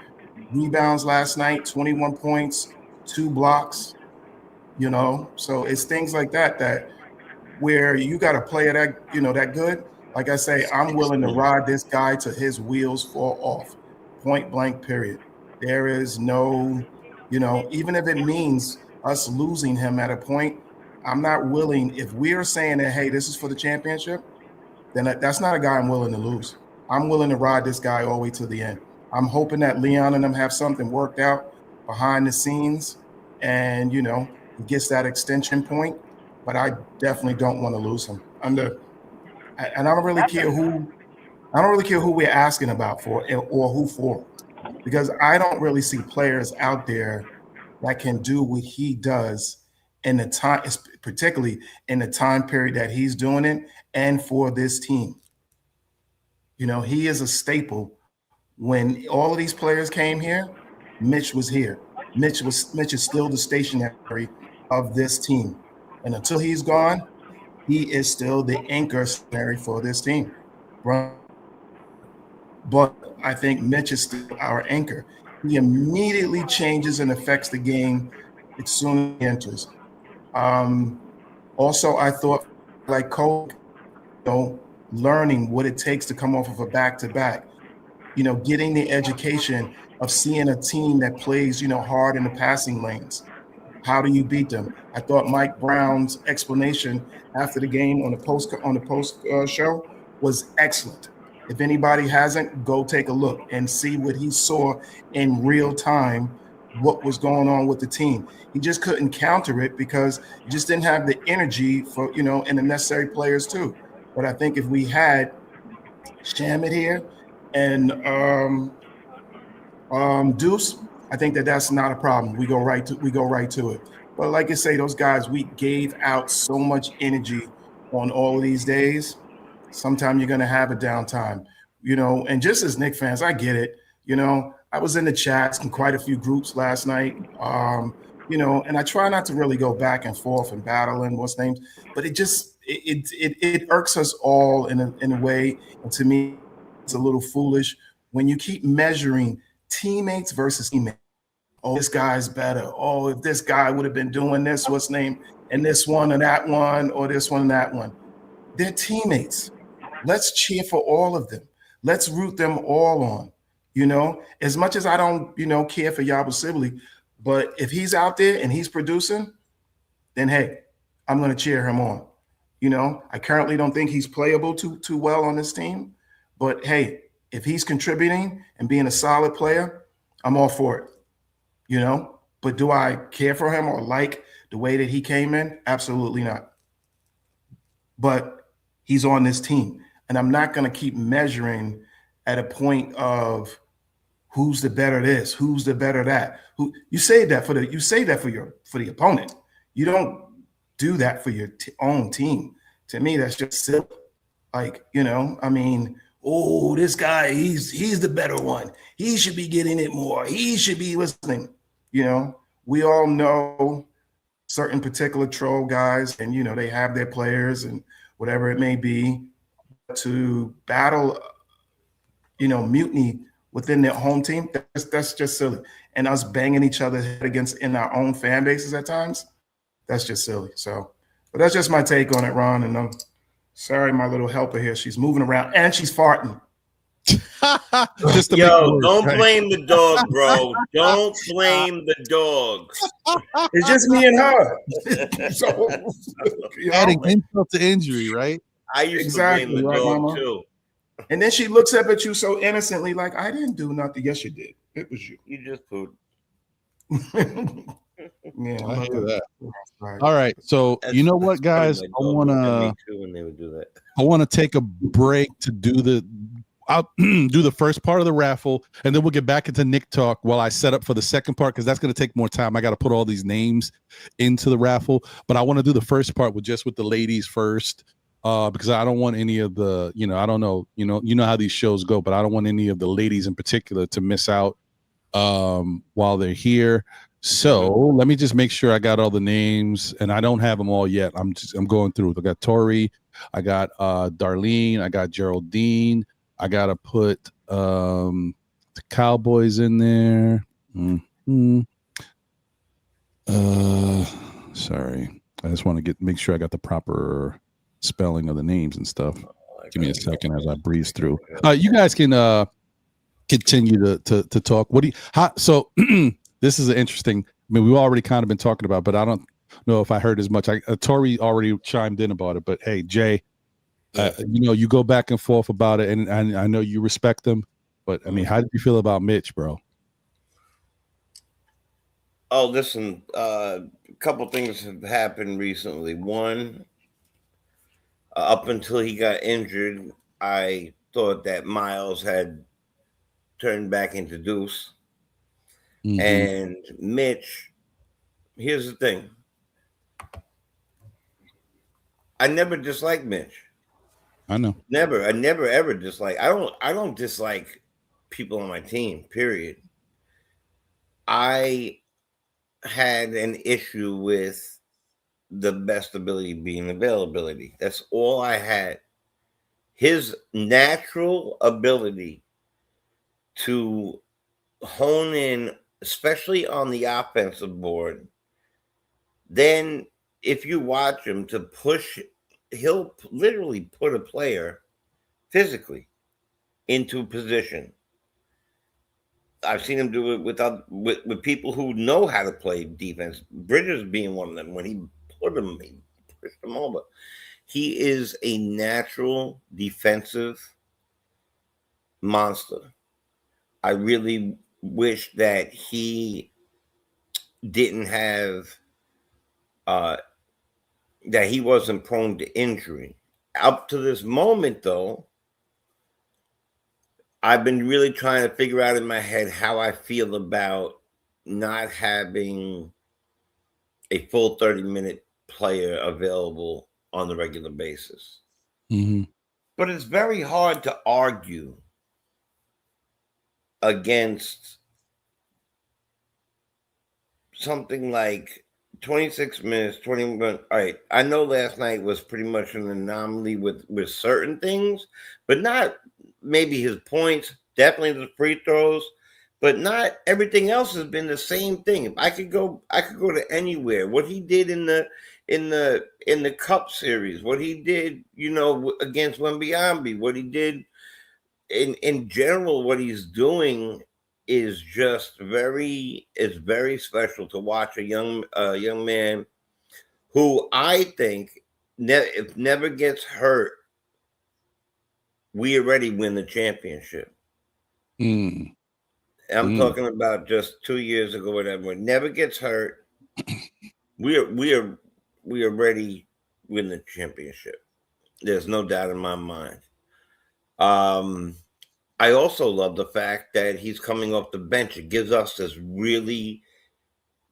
rebounds last night, 21 points, 2 blocks, you know. So it's things like that where you got a player that, you know, that good. Like I say, I'm willing to ride this guy till his wheels fall off, point blank, period. There is no, you know, even if it means us losing him at a point, I'm not willing. If we're saying that, hey, this is for the championship, then that's not a guy I'm willing to lose. I'm willing to ride this guy all the way to the end. I'm hoping that Leon and them have something worked out behind the scenes, and, you know, he gets that extension point. But I definitely don't want to lose him. And I don't really care who we're asking about for or who for, because I don't really see players out there that can do what he does in the time, particularly in the time period that he's doing it, and for this team. You know, he is a staple. When all of these players came here, Mitch was here. Mitch is still the stationary of this team. And until he's gone, he is still the anchor for this team. But I think Mitch is still our anchor. He immediately changes and affects the game as soon as he enters. Also, I thought, like Cole, you know, learning what it takes to come off of a back-to-back, you know, getting the education of seeing a team that plays, you know, hard in the passing lanes. How do you beat them? I thought Mike Brown's explanation after the game on the post show was excellent. If anybody hasn't, go take a look and see what he saw in real time, what was going on with the team. He just couldn't counter it because he just didn't have the energy for, you know, and the necessary players too. But I think if we had Shamit here and Deuce, I think that's not a problem. We go right to it. But like I say, those guys, we gave out so much energy on all of these days. Sometimes you're going to have a downtime, you know, and just as Knicks fans, I get it. You know, I was in the chats in quite a few groups last night, you know, and I try not to really go back and forth and battle and what's names, but it irks us all in a way. And to me, it's a little foolish when you keep measuring teammates versus teammates. Oh, this guy's better. Oh, if this guy would have been doing this, what's name, and this one and that one, or this one and that one. They're teammates. Let's cheer for all of them. Let's root them all on. You know, as much as I don't, you know, care for Yaba Sibley, but if he's out there and he's producing, then hey, I'm going to cheer him on. You know, I currently don't think he's playable too well on this team, but hey, if he's contributing and being a solid player, I'm all for it. You know, but do I care for him or like the way that he came in? Absolutely not. But he's on this team, and I'm not going to keep measuring at a point of who's the better this, who's the better that. Who you say that for the opponent. You don't do that for your own team. To me, that's just silly. Like, you know, I mean, oh, this guy, he's the better one. He should be getting it more. He should be listening. You know, we all know certain particular troll guys, and they have their players and whatever it may be, to battle, mutiny within their home team. That's just silly. And us banging each other's head against in our own fan bases at times, that's just silly. So, but that's just my take on it, Ron. And I'm sorry, my little helper here. She's moving around and she's farting. Just to Yo, don't blame the dog, bro. Don't blame the dog. It's just me and her. So, adding insult to injury, right? I used to blame the right, dog Mama? too. And then she looks up at you so innocently, like, I didn't do nothing. Yes, you did. It was you. You just pooed. Yeah, I hear that. Right. All right, so you know what, guys? My I dog want looked at to. me too when they would do that. I want to take a break to do the. I'll do the first part of the raffle, and then we'll get back into Nick talk while I set up for the second part, because that's going to take more time. I got to put all these names into the raffle, but I want to do the first part with the ladies first, because I don't want any of the, I don't know, you know how these shows go, but I don't want any of the ladies in particular to miss out while they're here. So let me just make sure I got all the names, and I don't have them all yet. I'm going through. I got Tori, I got Darlene, I got Geraldine. I gotta put the Cowboys in there. Sorry, I just want to make sure I got the proper spelling of the names and stuff. Give me a second as I breeze through. You guys can continue to talk. So this is interesting. I mean, we've already kind of been talking about, but I don't know if I heard as much. Tori already chimed in about it, but hey, Jay. You go back and forth about it, and I know you respect them, but I mean, how did you feel about Mitch, bro? Oh, listen, a couple things have happened recently. One, up until he got injured, I thought that Miles had turned back into Deuce. Mm-hmm. And Mitch, here's the thing. I never disliked Mitch. I know. I never ever dislike. I don't dislike people on my team, period. I had an issue with the best ability being availability. That's all I had. His natural ability to hone in, especially on the offensive board, then if you watch him to push, he'll literally put a player physically into position. I've seen him do it with people who know how to play defense. Bridges being one of them. When he put him, he pushed him over. He is a natural defensive monster. I really wish that he didn't have that he wasn't prone to injury. Up to this moment, though, I've been really trying to figure out in my head how I feel about not having a full 30-minute player available on the regular basis. Mm-hmm. But it's very hard to argue against something like 26 minutes, 21. All right. I know last night was pretty much an anomaly with certain things, but not maybe his points, definitely the free throws, but not everything else has been the same thing. If I could go to anywhere. What he did in the Cup series, what he did, against Wembyambi, what he did in general, what he's doing is just very special to watch a young man who I think if never gets hurt, we already win the championship. Mm. I'm talking about just 2 years ago, whatever. Never gets hurt. We already win the championship. There's no doubt in my mind. I also love the fact that he's coming off the bench. It gives us this really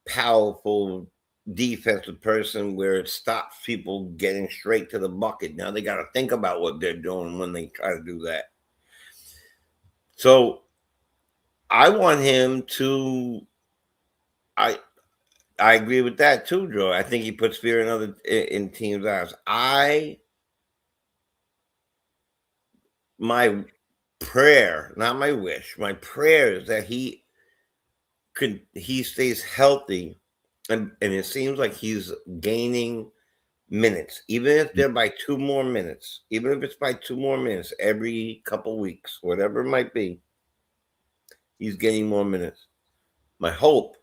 powerful defensive person where it stops people getting straight to the bucket. Now they got to think about what they're doing when they try to do that. So I want him to I agree with that too, Joe. I think he puts fear in teams' eyes. My prayer, not my wish, my prayer is that he stays healthy, and it seems like he's gaining minutes, even if they're by 2 more minutes, even if it's by 2 more minutes every couple weeks, whatever it might be, he's getting more minutes. My hope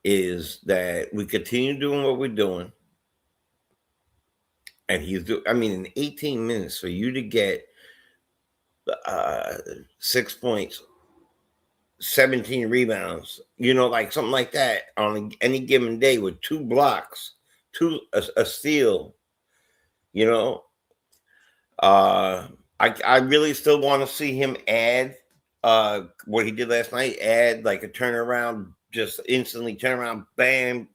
is that we continue doing what we're doing, and in 18 minutes for you to get 6 points, 17 rebounds, like something like that on any given day with 2 blocks, a steal, I really still want to see him add what he did last night, add like a turnaround, just instantly turn around, bam.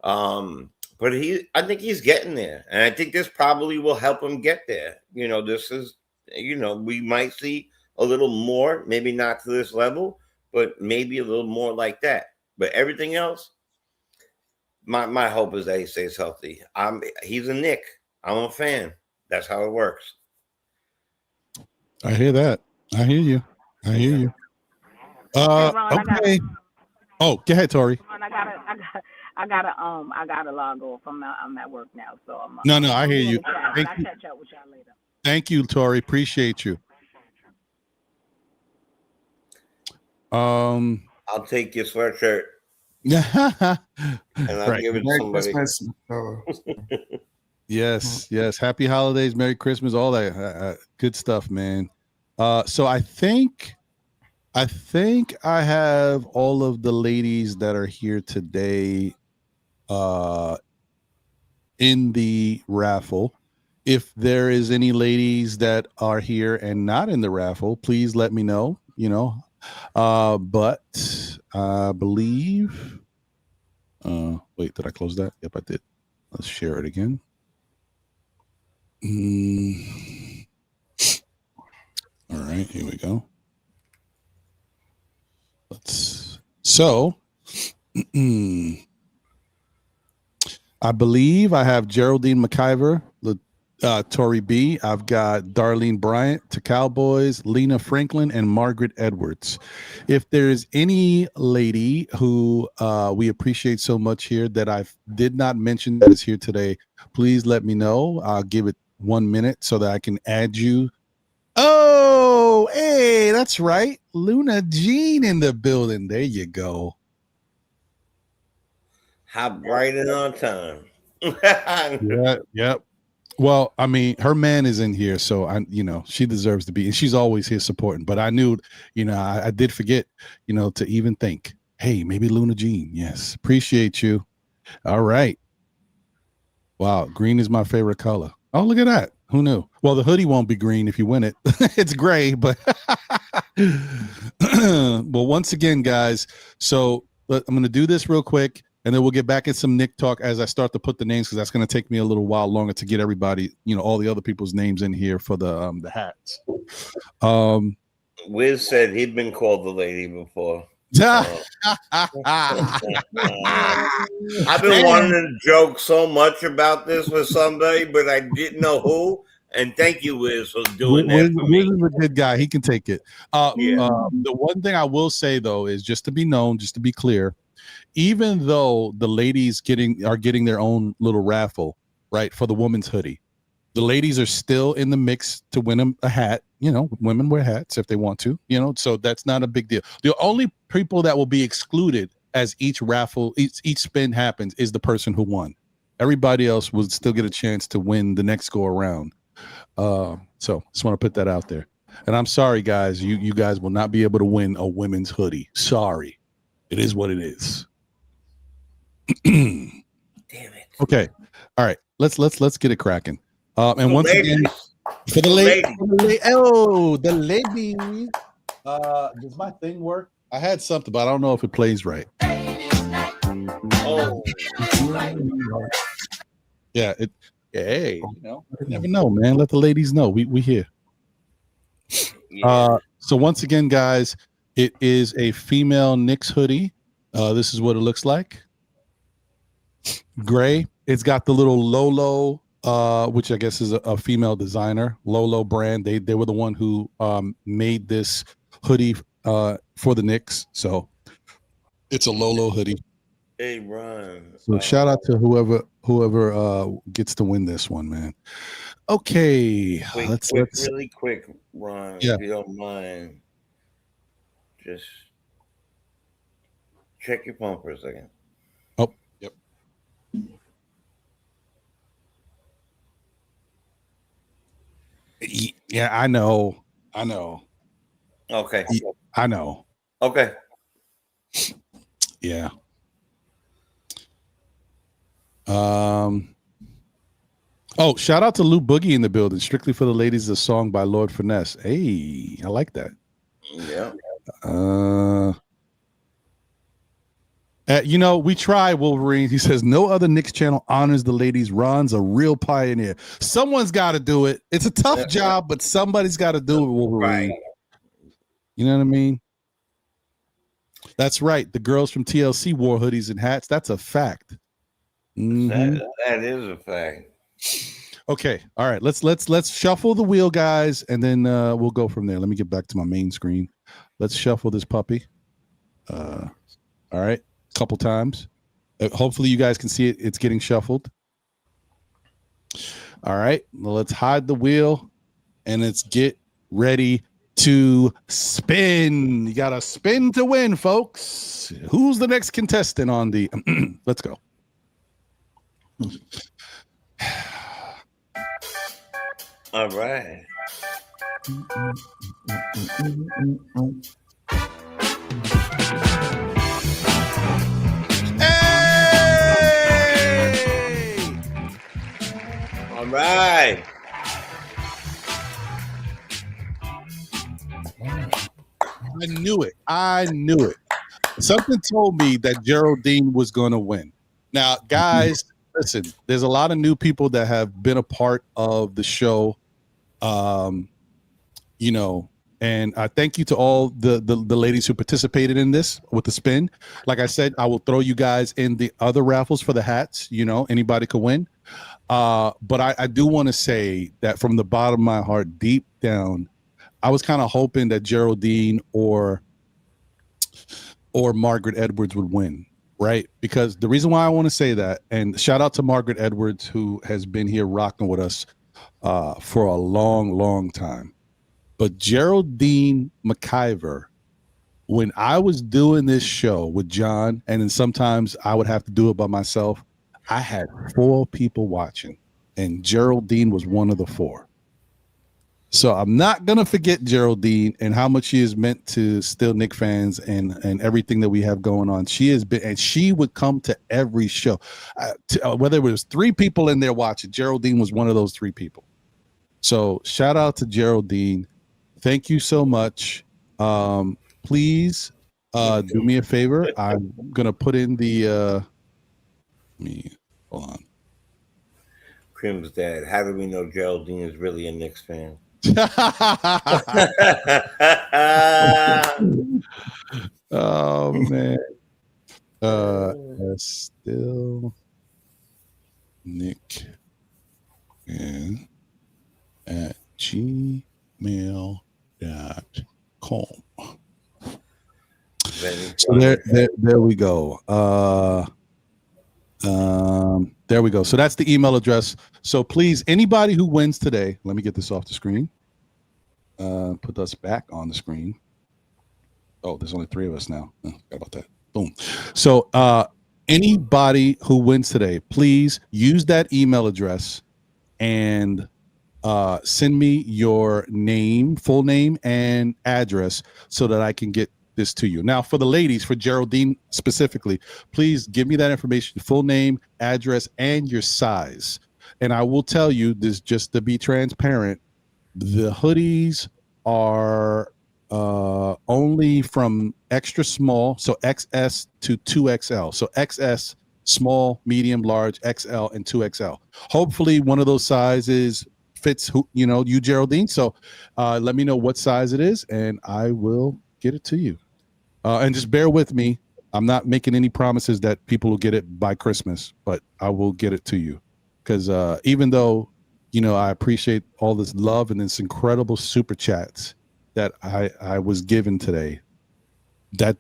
But I think he's getting there, and I think this probably will help him get there. This is, we might see a little more, maybe not to this level, but maybe a little more like that. But everything else, my hope is that he stays healthy. He's a Knick. I'm a fan. That's how it works. I hear that. I hear you. Hey, Ron, Okay. Oh, go ahead, Tori. Ron, I gotta log off. I'm at work now, so I'm. No, I hear you. I'll catch up with y'all later. Thank you, Tori. Appreciate you. I'll take your sweatshirt. And I'll give it to somebody. Yes. Happy holidays, Merry Christmas, all that good stuff, man. So I think I have all of the ladies that are here today in the raffle. If there is any ladies that are here and not in the raffle, please let me know, but I believe wait, did I close that? Yep, I did. Let's share it again. All right, here we go. I believe I have Geraldine McIver, Tori B. I've got Darlene Bryant to Cowboys, Lena Franklin, and Margaret Edwards. If there's any lady who we appreciate so much here that I did not mention that is here today, please let me know. I'll give it 1 minute so that I can add you. Oh, hey, that's right. Luna Jean in the building. There you go. How bright and on time. Yep. Well, I mean, her man is in here, so she deserves to be, and she's always here supporting. But I knew, I did forget, to even think, hey, maybe Luna Jean. Yes, appreciate you. All right. Wow, green is my favorite color. Oh, look at that. Who knew? Well, the hoodie won't be green if you win it. It's gray, but well, once again, guys. So I'm going to do this real quick. And then we'll get back in some Knick talk as I start to put the names, because that's going to take me a little while longer to get everybody, all the other people's names in here for the hats. Wiz said he'd been called the lady before. I've been wanting to joke so much about this with somebody, but I didn't know who. And thank you, Wiz, for doing that for me. Wiz is a good guy. He can take it. The one thing I will say, though, is just to be known, just to be clear, even though the ladies are getting their own little raffle, right, for the woman's hoodie, the ladies are still in the mix to win a hat. Women wear hats if they want to, so that's not a big deal. The only people that will be excluded as each spin happens is the person who won. Everybody else will still get a chance to win the next go around. So just want to put that out there. And I'm sorry, guys, you guys will not be able to win a women's hoodie. Sorry. It is what it is. Damn it. Okay. All right. Let's get it cracking. And once again, for the ladies. The ladies. Does my thing work? I had something, but I don't know if it plays right. Oh. Yeah. Hey, you never know, man. Let the ladies know. We here. Yeah. So once again, guys, it is a female Knicks hoodie. This is what it looks like. gray. It's got the little Lolo, which I guess is a female designer, Lolo brand. They were the one who made this hoodie for the Knicks. So it's a Lolo hoodie. Hey, Ron. So shout out to whoever gets to win this one, man. Okay, let's really quick, Ron, Yeah. if you don't mind. Just check your phone for a second. Oh, yep. Yeah, I know. Okay. I know. Okay. Yeah. Oh, shout out to Lou Boogie in the building. Strictly for the Ladies, a song by Lord Finesse. Hey, I like that. Yeah. We try, Wolverine. He says no other Knicks channel honors the ladies. Ron's a real pioneer. Someone's got to do it. It's a tough job, but somebody's got to do it, Wolverine. Right. You know what I mean? That's right. The girls from TLC wore hoodies and hats. That's a fact. Mhm. That is a fact. Okay. All right. Let's shuffle the wheel, guys, and then we'll go from there. Let me get back to my main screen. Let's shuffle this puppy. All right. Couple times. Hopefully you guys can see it. It's getting shuffled. All right. Well, let's hide the wheel and let's get ready to spin. You got to spin to win, folks. Who's the next contestant on the let's go. All right. All right. I knew it. Something told me that Geraldine was going to win. Now, guys, listen, there's a lot of new people that have been a part of the show. And I thank you to all the ladies who participated in this with the spin. Like I said, I will throw you guys in the other raffles for the hats. Anybody could win. But I do want to say that from the bottom of my heart, deep down, I was kind of hoping that Geraldine or Margaret Edwards would win, right? Because the reason why I want to say that, and shout out to Margaret Edwards, who has been here rocking with us for a long, long time. But Geraldine McIver, when I was doing this show with John, and then sometimes I would have to do it by myself, I had 4 people watching, and Geraldine was one of the 4. So I'm not going to forget Geraldine and how much she has meant to still Knick fans and everything that we have going on. She has been, and she would come to every show. Whether it was 3 people in there watching, Geraldine was one of those 3 people. So shout out to Geraldine. Thank you so much. Please do me a favor. I'm going to put in the hold on. Crim's dad. How do we know Geraldine is really a Knicks fan? Oh man. Still Nick and at gmail.com. So there we go. There we go. So that's the email address. So please, anybody who wins today, let me get this off the screen. Put us back on the screen. Oh, there's only 3 of us now. Oh, forgot about that. Boom. So anybody who wins today, please use that email address and send me your name, full name, and address so that I can get this to you. Now, for the ladies, for Geraldine specifically, please give me that information, full name, address, and your size. And I will tell you this just to be transparent. The hoodies are only from extra small, so XS to 2XL. So XS, small, medium, large, XL, and 2XL. Hopefully one of those sizes fits you, Geraldine. So let me know what size it is, and I will get it to you. And just bear with me. I'm not making any promises that people will get it by Christmas, but I will get it to you. Because even though, I appreciate all this love and this incredible super chats that I was given today, that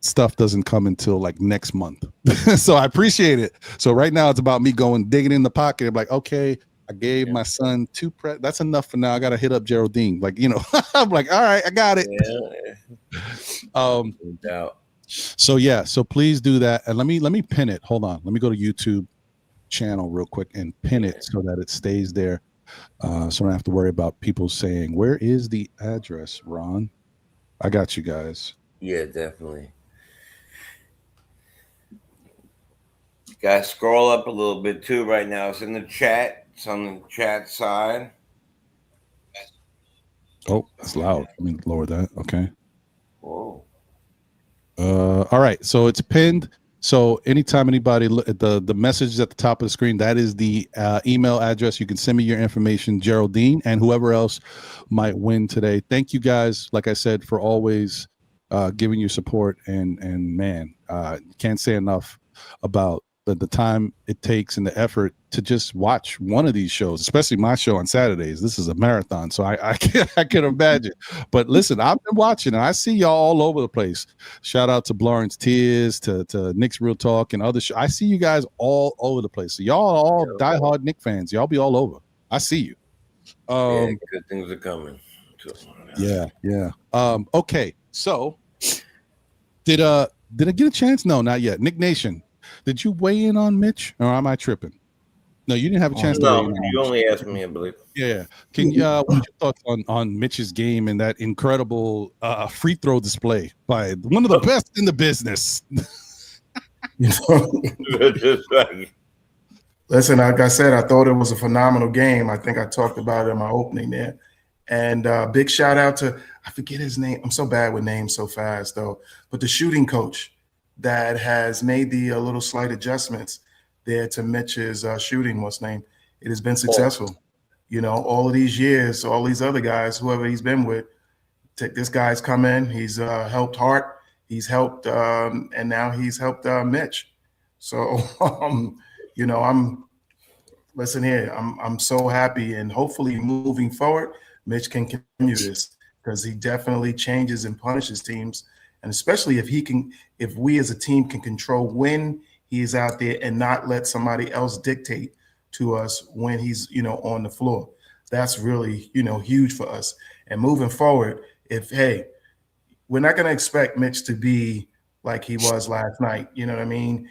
stuff doesn't come until like next month. So I appreciate it. So right now it's about me digging in the pocket. I'm like, okay, I gave my son 2 that's enough for now. I got to hit up Geraldine. Like, I'm like, all right, I got it. Yeah. So please do that. And let me pin it. Hold on. Let me go to YouTube channel real quick and pin it so that it stays there. So I don't have to worry about people saying, where is the address, Ron? I got you guys. Yeah, definitely. Guys, scroll up a little bit too right now. It's in the chat. It's on the chat side. Oh, that's loud. Let me lower that. Okay. Whoa. All right. So it's pinned. So anytime anybody look at the message is at the top of the screen, that is the email address. You can send me your information, Geraldine, and whoever else might win today. Thank you guys, like I said, for always giving your support. And man, can't say enough about the time it takes and the effort to just watch one of these shows, especially my show on Saturdays. This is a marathon, so I can imagine. But listen, I've been watching and I see y'all all over the place. Shout out to Lawrence Tears, to Knicks Real Talk and other I see you guys all over the place. So y'all are all diehard Knicks fans. Y'all be all over. I see you. Yeah, good things are coming. Yeah. Okay, so did I get a chance? No, not yet. Nick Nation, did you weigh in on Mitch, or am I tripping? No, you didn't have a chance to weigh in. No, you only asked me, I believe. Yeah. Can you what's your thoughts on Mitch's game and that incredible free throw display by one of the best in the business? Listen, like I said, I thought it was a phenomenal game. I think I talked about it in my opening there. And big shout out to, I forget his name. I'm so bad with names so fast, though. But the shooting coach that has made the little slight adjustments there to Mitch's shooting, what's name? It has been successful. All of these years, all these other guys, whoever he's been with, this guy's come in. He's helped Hart. He's helped, and now he's helped Mitch. So, listen here. I'm so happy, and hopefully moving forward, Mitch can continue this because he definitely changes and punishes teams, and especially if we as a team can control when he is out there and not let somebody else dictate to us when he's on the floor. That's really huge for us. And moving forward, we're not going to expect Mitch to be like he was last night. 80,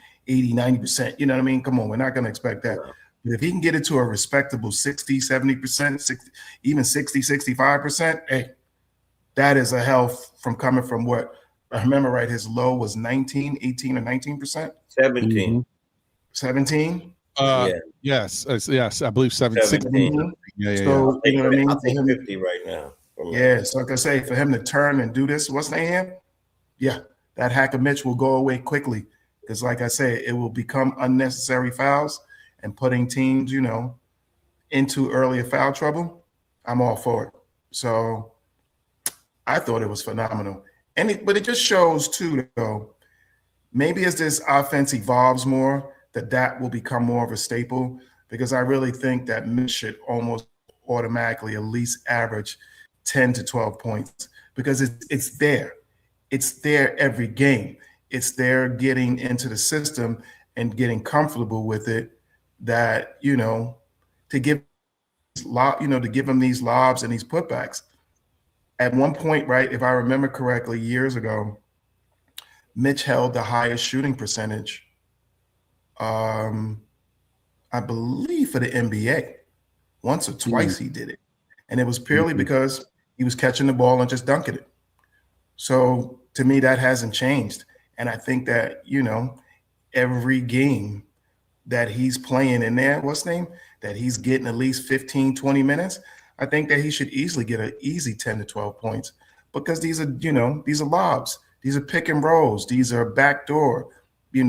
90%. Come on, we're not going to expect that. But if he can get it to a respectable 60, 70%, even 60, 65%, that is a health from coming from what I remember right. His low was 18 or 19%. 17. 17? Yes. Yes. I believe 17. Yeah. So, you know what I mean? I think 50 right now. Yeah. So like I say, for him to turn and do this, what's name? Yeah. That hacker Mitch will go away quickly. Because like I say, it will become unnecessary fouls and putting teams, into earlier foul trouble. I'm all for it. So I thought it was phenomenal. But it just shows too, though, maybe as this offense evolves more, that will become more of a staple, because I really think that Mitch should almost automatically at least average 10 to 12 points, because it's there. It's there every game. It's there getting into the system and getting comfortable with it, that, to give him these lobs and these putbacks. At one point, right, if I remember correctly, years ago, Mitch held the highest shooting percentage, I believe, for the NBA. Once or twice he did it. And it was purely because he was catching the ball and just dunking it. So to me, that hasn't changed. And I think that, every game that he's playing in there, that he's getting at least 15, 20 minutes, I think that he should easily get an easy 10 to 12 points, because these are lobs. These are pick and rolls. These are backdoor,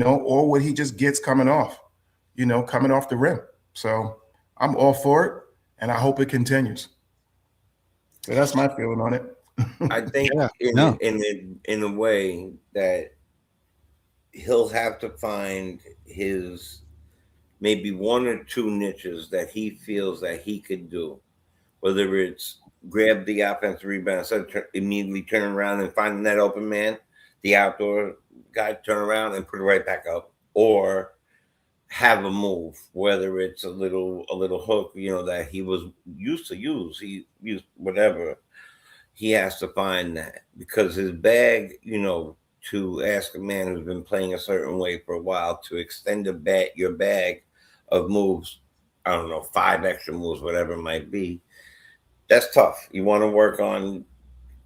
or what he just gets coming off the rim. So I'm all for it, and I hope it continues. So that's my feeling on it. I think in a way that he'll have to find his maybe one or two niches that he feels that he could do, whether it's grab the offensive rebound instead of immediately turn around and finding that open man, the outdoor guy turn around and put it right back up, or have a move, whether it's a little hook, that he was used to use. He used whatever. He has to find that because his bag, to ask a man who's been playing a certain way for a while to extend your bag of moves, I don't know, 5 extra moves, whatever it might be, that's tough. You want to work on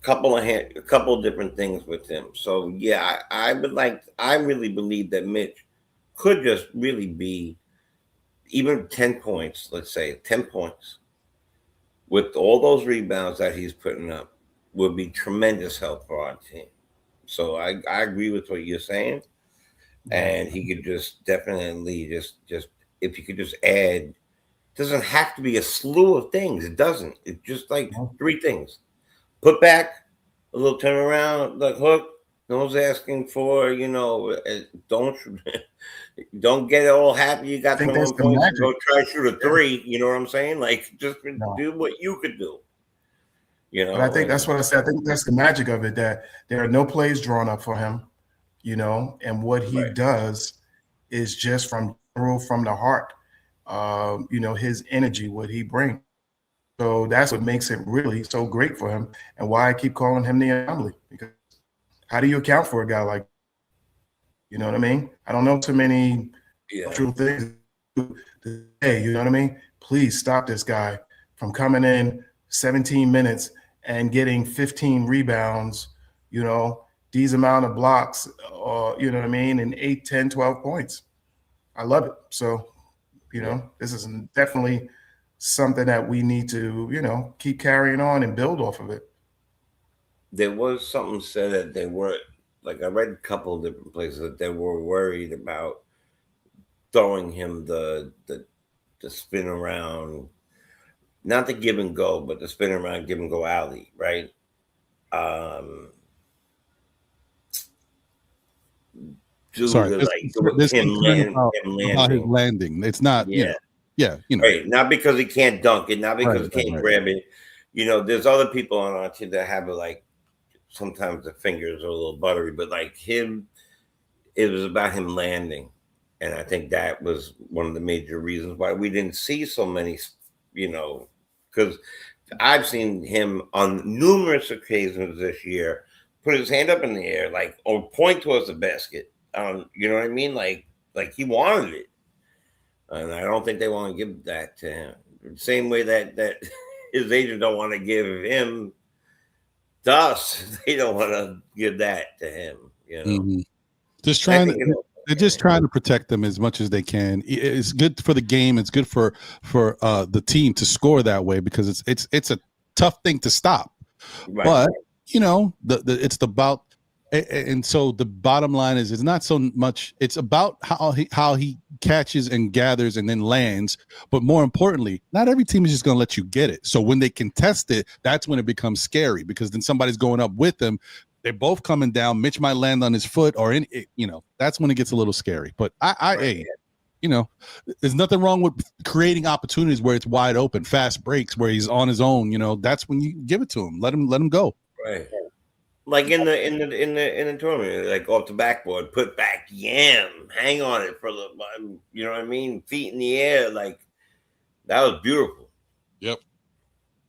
a couple of different things with him. So yeah, I really believe that Mitch could just really be even 10 points, let's say 10 points with all those rebounds that he's putting up would be tremendous help for our team. So I agree with what you're saying. And he could just definitely just if you could just add, doesn't have to be a slew of things. It doesn't. It's just like 3 things. Put back, a little turnaround, like hook. No one's asking for, don't get all happy. You got 21 points and go try to shoot a 3. You know what I'm saying? Like, just do what you could do. But I think that's what I said. I think that's the magic of it, that there are no plays drawn up for him, and what he does is just from the heart. His energy, what he brings. So that's what makes it really so great for him, and why I keep calling him the anomaly. Because how do you account for a guy like, you know what I mean? I don't know too many true things to say, you know what I mean? Please stop this guy from coming in 17 minutes and getting 15 rebounds, these amount of blocks, you know what I mean, and 8, 10, 12 points. I love it. So, this is definitely something that we need to, keep carrying on and build off of it. There was something said that they were, like I read a couple of different places that they were worried about throwing him the spin around, not the give and go, but the spin around, give and go alley, right? Sorry, there's concern about his landing. It's not, right. Not because he can't dunk it, not because he can't grab it. There's other people on our team that have it, like sometimes the fingers are a little buttery, but like him, it was about him landing. And I think that was one of the major reasons why we didn't see so many, because I've seen him on numerous occasions this year put his hand up in the air, like, or point towards the basket. You know what I mean? Like he wanted it. And I don't think they want to give that to him. Same way that his agent don't want to give him to us. They don't want to give that to him. They're just trying to protect them as much as they can. It's good for the game. It's good for the team to score that way, because it's a tough thing to stop. Right. But it's about, and so the bottom line is, it's not so much. It's about how he catches and gathers and then lands. But more importantly, not every team is just going to let you get it. So when they contest it, that's when it becomes scary, because then somebody's going up with them. They're both coming down. Mitch might land on his foot, or that's when it gets a little scary. But there's nothing wrong with creating opportunities where it's wide open, fast breaks where he's on his own. That's when you give it to him. Let him go. Right. Like in the tournament, like off the backboard, put back, hang on it for a little while. You know what I mean? Feet in the air, like that was beautiful. Yep.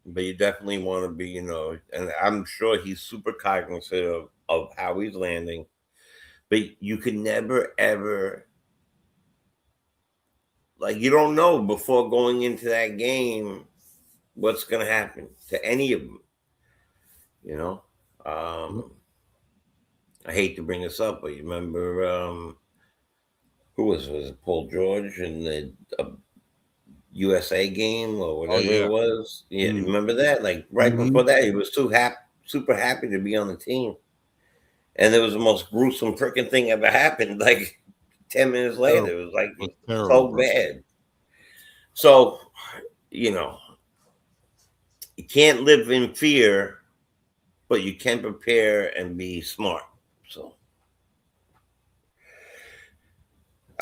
But you definitely want to be, and I'm sure he's super cognizant of how he's landing. But you can never, ever, like, you don't know before going into that game what's going to happen to any of them. I hate to bring this up, but you remember who was it? Paul George in the USA game or whatever it was. Yeah, remember that? Like right before that, he was super happy to be on the team, and it was the most gruesome freaking thing ever happened. Like 10 minutes later, it was like so bad. So you can't live in fear, but you can prepare and be smart. So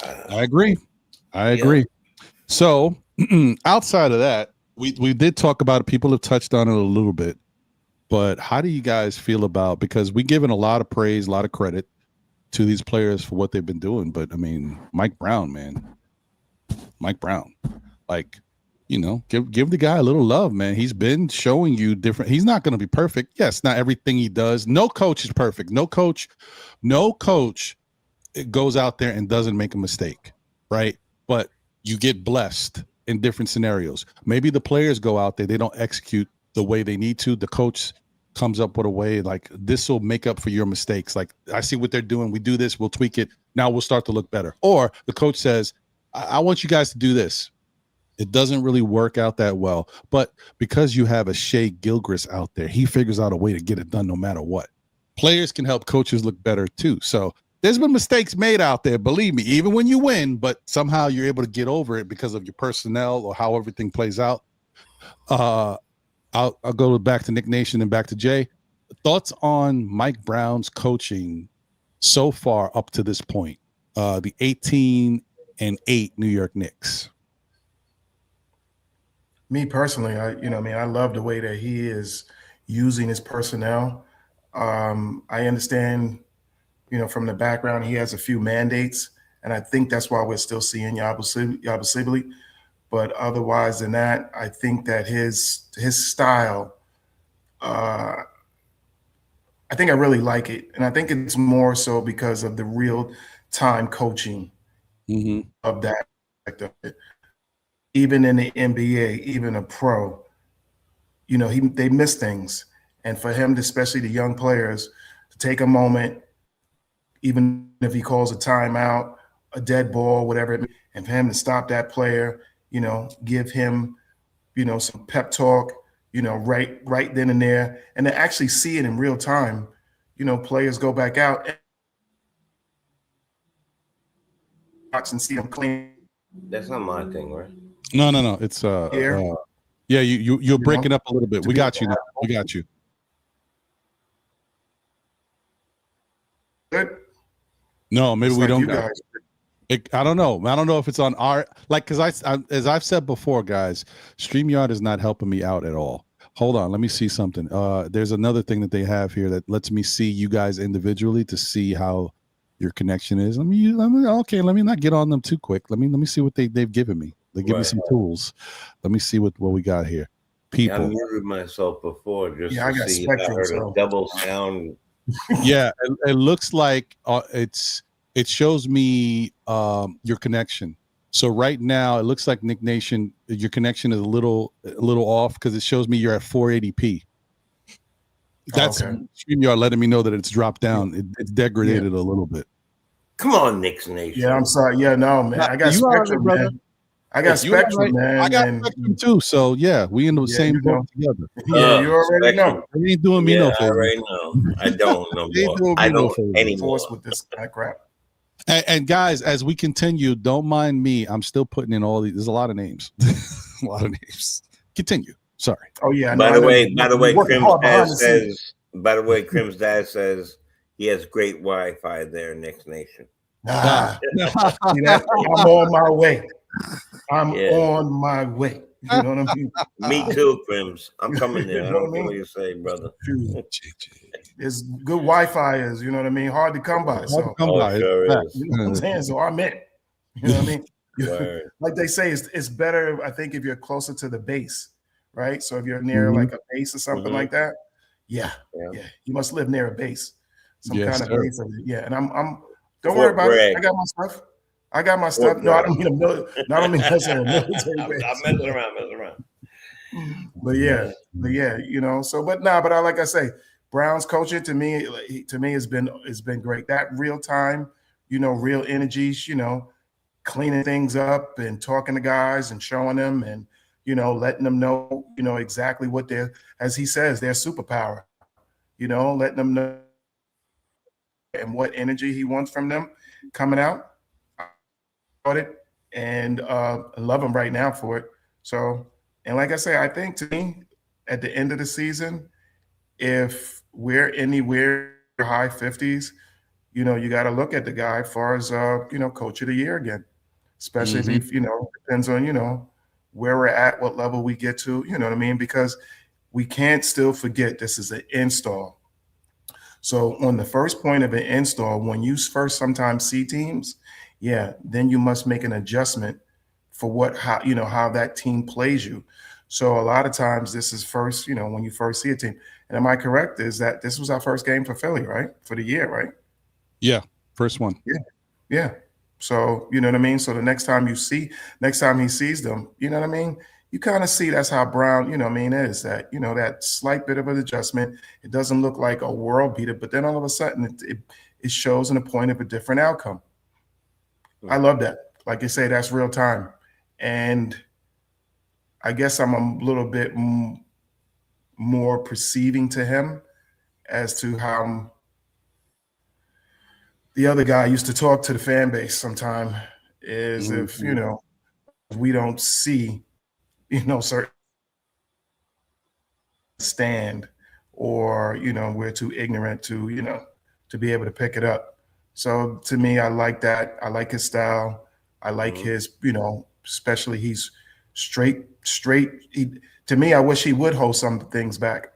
I agree. So outside of that, we did talk about it. People have touched on it a little bit, but how do you guys feel about, because we're giving a lot of praise, a lot of credit to these players for what they've been doing. But I mean, Mike Brown, like, give the guy a little love, man. He's been showing you different. He's not going to be perfect. Yes, not everything he does. No coach is perfect. No coach goes out there and doesn't make a mistake, right? But you get blessed in different scenarios. Maybe the players go out there, they don't execute the way they need to. The coach comes up with a way like, this will make up for your mistakes. Like, I see what they're doing. We do this, we'll tweak it. Now we'll start to look better. Or the coach says, I want you guys to do this. It doesn't really work out that well. But because you have a Shea Gilgeous out there, he figures out a way to get it done no matter what. Players can help coaches look better too. So there's been mistakes made out there, believe me, even when you win, but somehow you're able to get over it because of your personnel or how everything plays out. I'll go back to Nick Nation and back to Jay. Thoughts on Mike Brown's coaching so far up to this point? The 18-8 New York Knicks. Me personally, I love the way that he is using his personnel. I understand, from the background, he has a few mandates, and I think that's why we're still seeing Yaba Sibley. But otherwise than that, I think that his style, I think I really like it. And I think it's more so because of the real-time coaching of that. Even in the NBA, even a pro, they miss things. And for him, especially the young players, to take a moment, even if he calls a timeout, a dead ball, whatever, and for him to stop that player, give him, some pep talk, right then and there, and to actually see it in real time, players go back out and see them clean. That's not my thing, right? No. It's yeah, you're breaking up a little bit. We got you now. We got you. Good. No, maybe It's we like don't. you guys. I don't know. I don't know if it's on our, because as I've said before, guys, StreamYard is not helping me out at all. Hold on, let me see something. There's another thing that they have here that lets me see you guys individually to see how your connection is. Let me not get on them too quick. Let me see what they've given me. They give me some tools. Let me see what we got here. People. I muted myself before just I to got see Spectrum, if I heard a double sound. Yeah, it looks like it shows me your connection. So right now it looks like Nick Nation, your connection is a little off because it shows me you're at 480p. That's StreamYard letting me know that it's dropped down. It's degraded a little bit. Come on, Knicks Nation. Yeah, I'm sorry. Yeah, no, man. I got Spectrum, man. I got Spectrum, man. I got Spectrum too. So yeah, we in the same boat together. Yeah, you already know. They ain't doing me no favor. I already know. I don't know more. I don't anymore. Force with this kind of crap. And guys, as we continue, don't mind me. I'm still putting in all these. There's a lot of names. A lot of names. Continue. Sorry. Oh yeah. By the way, Crim's dad says he has great Wi-Fi there, Knicks Nation. I'm on my way. I'm on my way. You know what I mean? Me too, Crims. I'm coming there. I don't know what you say, brother. It's good Wi-Fi is, you know what I mean? Hard to come by. Hard to come by. You know what I'm saying? So I'm in. You know what I mean? Like they say, it's better, I think, if you're closer to the base, right? So if you're near like a base or something like that, yeah. You must live near a base, some kind of base. Yeah, and I'm. Don't worry about it. I got my stuff. No, I don't mean necessarily a military base. I'm messing around. But yeah, but like I say, Brown's coaching to me has been great. That real time, real energies, cleaning things up and talking to guys and showing them and letting them know, exactly what they're, as he says, their superpower, letting them know and what energy he wants from them coming out. And love him right now for it. So, and like I say, I think to me, at the end of the season, if we're anywhere high 50s, you got to look at the guy as far as coach of the year again, especially if depends on where we're at, what level we get to. You know what I mean? Because we can't still forget this is an install. So on the first point of an install, when you first sometimes see teams, then you must make an adjustment for how that team plays you. So a lot of times this is first, when you first see a team. And am I correct? Is that this was our first game for Philly, right? For the year, right? Yeah, first one. Yeah. So you know what I mean? So the next time he sees them, you know what I mean? You kind of see that's how Brown, is that, that slight bit of an adjustment. It doesn't look like a world beater, but then all of a sudden it shows in a point of a different outcome. I love that. Like you say, that's real time. And I guess I'm a little bit more perceiving to him as to how the other guy used to talk to the fan base sometime is if, we don't see, certain stand or, we're too ignorant to, to be able to pick it up. So to me, I like that. I like his style. I like his, especially he's straight. To me, I wish he would hold some things back,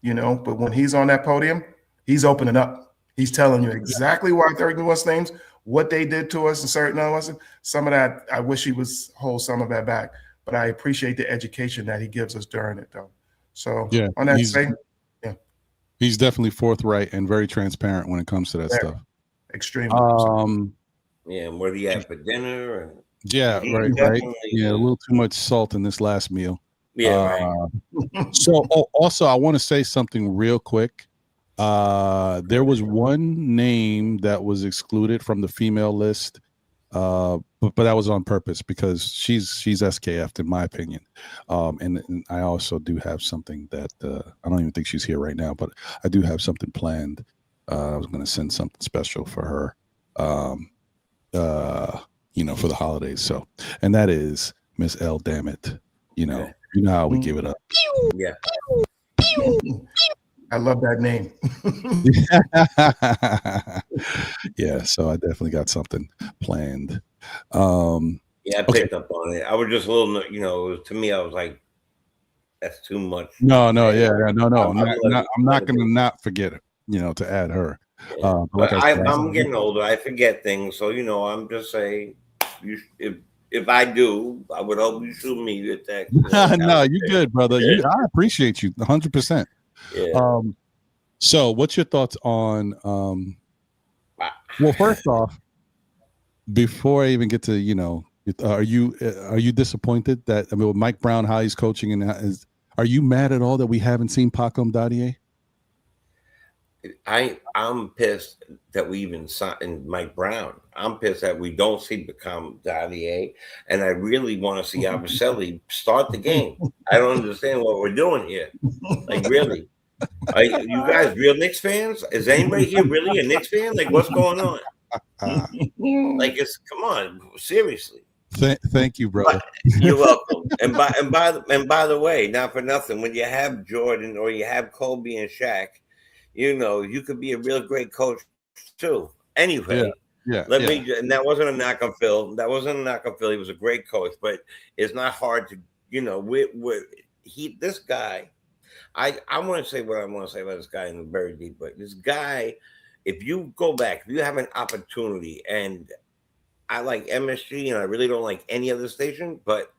but when he's on that podium, he's opening up. He's telling you exactly why 31 names, what they did to us and certain others. Some of that, I wish he was hold some of that back, but I appreciate the education that he gives us during it though. So on that thing, he's definitely forthright and very transparent when it comes to that stuff. Extremely. And where do you have for dinner? And right. Yeah, a little too much salt in this last meal. Right. So also I want to say something real quick. There was one name that was excluded from the female list, but that was on purpose because she's SKF'd in my opinion. And I also do have something that I don't even think she's here right now, but I do have something planned. I was going to send something special for her, for the holidays. So, and that is Miss L. Dammit. You know how we give it up. Yeah. I love that name. Yeah, so I definitely got something planned. I picked up on it. I was just a little, to me, I was like, that's too much. No. I'm not going to not forget it, to add her. But I'm getting older. I forget things. So, I'm just saying, if I do, I would hope you shoot me a text. No, you're good, brother. I appreciate you 100%. Yeah. So what's your thoughts on well, first off, before I even get to, are you disappointed that with Mike Brown, how he's coaching, and are you mad at all that we haven't seen Pacom Dadier? I'm pissed that we even signed Mike Brown. I'm pissed that we don't see Pacom Dadier, and I really want to see Abaselli start the game. I don't understand what we're doing here. Like, really? Are you guys real Knicks fans? Is anybody here really a Knicks fan? Like, what's going on? Like, come on, seriously. Thank you, brother. You're welcome. And by the way, not for nothing, when you have Jordan or you have Kobe and Shaq, you could be a real great coach too. Anyway, let me. And that wasn't a knock on Phil. He was a great coach, but it's not hard to, this guy. I want to say what I want to say about this guy in the very deep way. This guy, if you go back, if you have an opportunity, and I like MSG and I really don't like any other station, but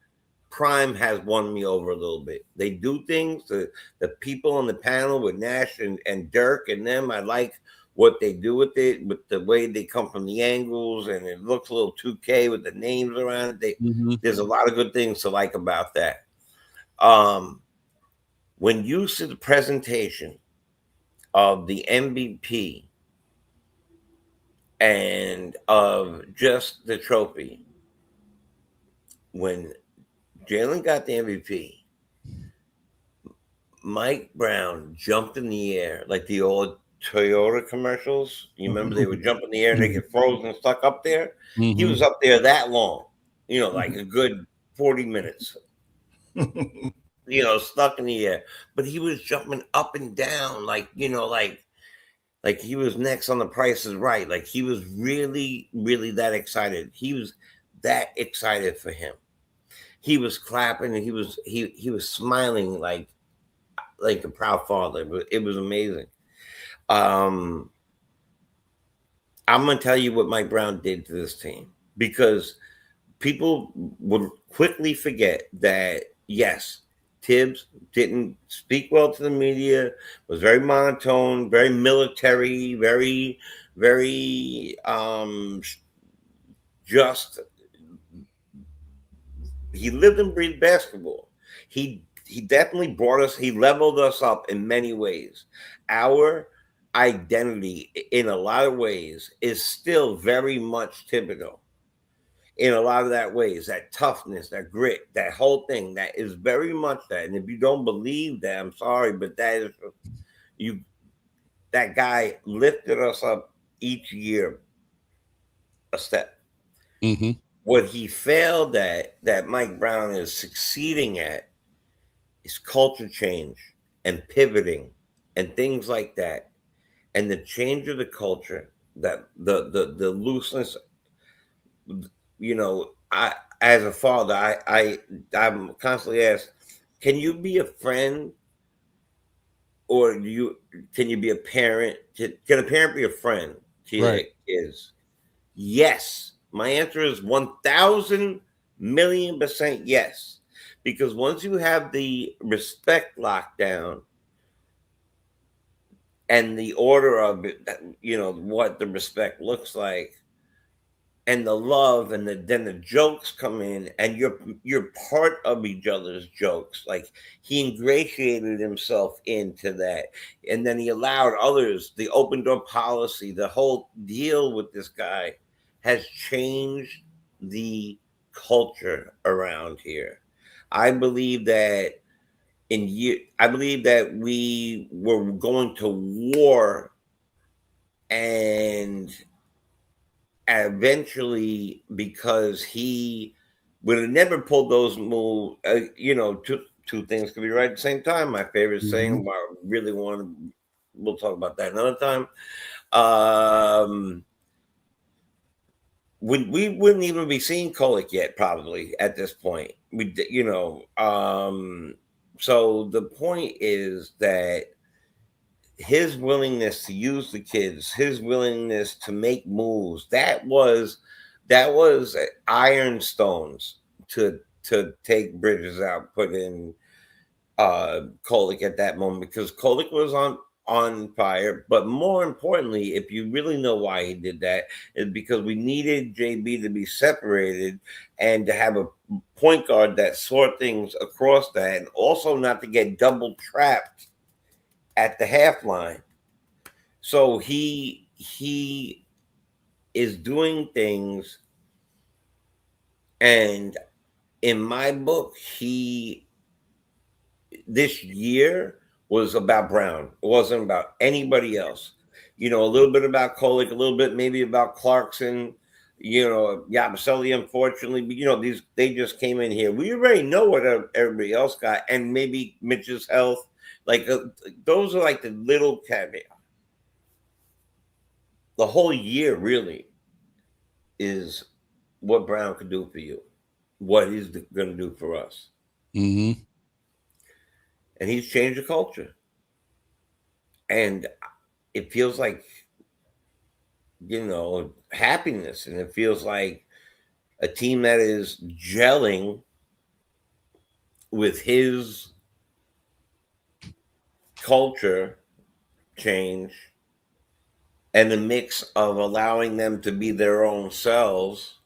Prime has won me over a little bit. They do things, the people on the panel with Nash and Dirk and them, I like what they do with it, with the way they come from the angles, and it looks a little 2K with the names around it. There's a lot of good things to like about that. When you see the presentation of the MVP and of just the trophy, when Jalen got the MVP, Mike Brown jumped in the air like the old Toyota commercials. You remember they would jump in the air and they get frozen and stuck up there? He was up there that long, like a good 40 minutes. Stuck in the air, but he was jumping up and down like Like he was next on The Price is Right. Like he was really, really that excited. He was that excited for him. He was clapping and he was smiling like a proud father. It was amazing. I'm gonna tell you what Mike Brown did to this team, because people would quickly forget that, yes, Tibbs didn't speak well to the media, was very monotone, very military, very, very just. He lived and breathed basketball. He definitely brought us, he leveled us up in many ways. Our identity in a lot of ways is still very much typical. In a lot of that ways, that toughness, that grit, that whole thing, that is very much that. And if you don't believe that, I'm sorry, but that is you. That guy lifted us up each year a step. Mm-hmm. What he failed at, that Mike Brown is succeeding at, is culture change and pivoting and things like that, and the change of the culture, that the looseness. You know, I, as a father, I'm constantly asked, can you be a friend, or can you be a parent? Can a parent be a friend to your kids? Yes. My answer is 1,000,000,000% yes. Because once you have the respect locked down and the order of it, what the respect looks like, and the love, and then the jokes come in, and you're part of each other's jokes. Like he ingratiated himself into that, and then he allowed others. The open door policy, the whole deal with this guy, has changed the culture around here. I believe that we were going to war, and eventually, because he would have never pulled those moves, two things could be right at the same time. My favorite saying, I really want to, we'll talk about that another time. We wouldn't even be seeing Kolek yet, probably at this point. So the point is that his willingness to use the kids, his willingness to make moves, that was ironstones to take Bridges out, put in Kolek at that moment, because Kolek was on fire. But more importantly, if you really know why he did that, is because we needed JB to be separated and to have a point guard that saw things across that, and also not to get double trapped at the half line. So he is doing things, and in my book, this year was about Brown. It wasn't about anybody else. A little bit about Kolek, a little bit maybe about Clarkson, Yabusele, unfortunately, but they just came in here. We already know what everybody else got, and maybe Mitch's health. Like those are like the little caveat. The whole year really is what Brown could do for you, what he's going to do for us. Mm-hmm. And he's changed the culture. And it feels like, happiness. And it feels like a team that is gelling with his culture change, and the mix of allowing them to be their own selves,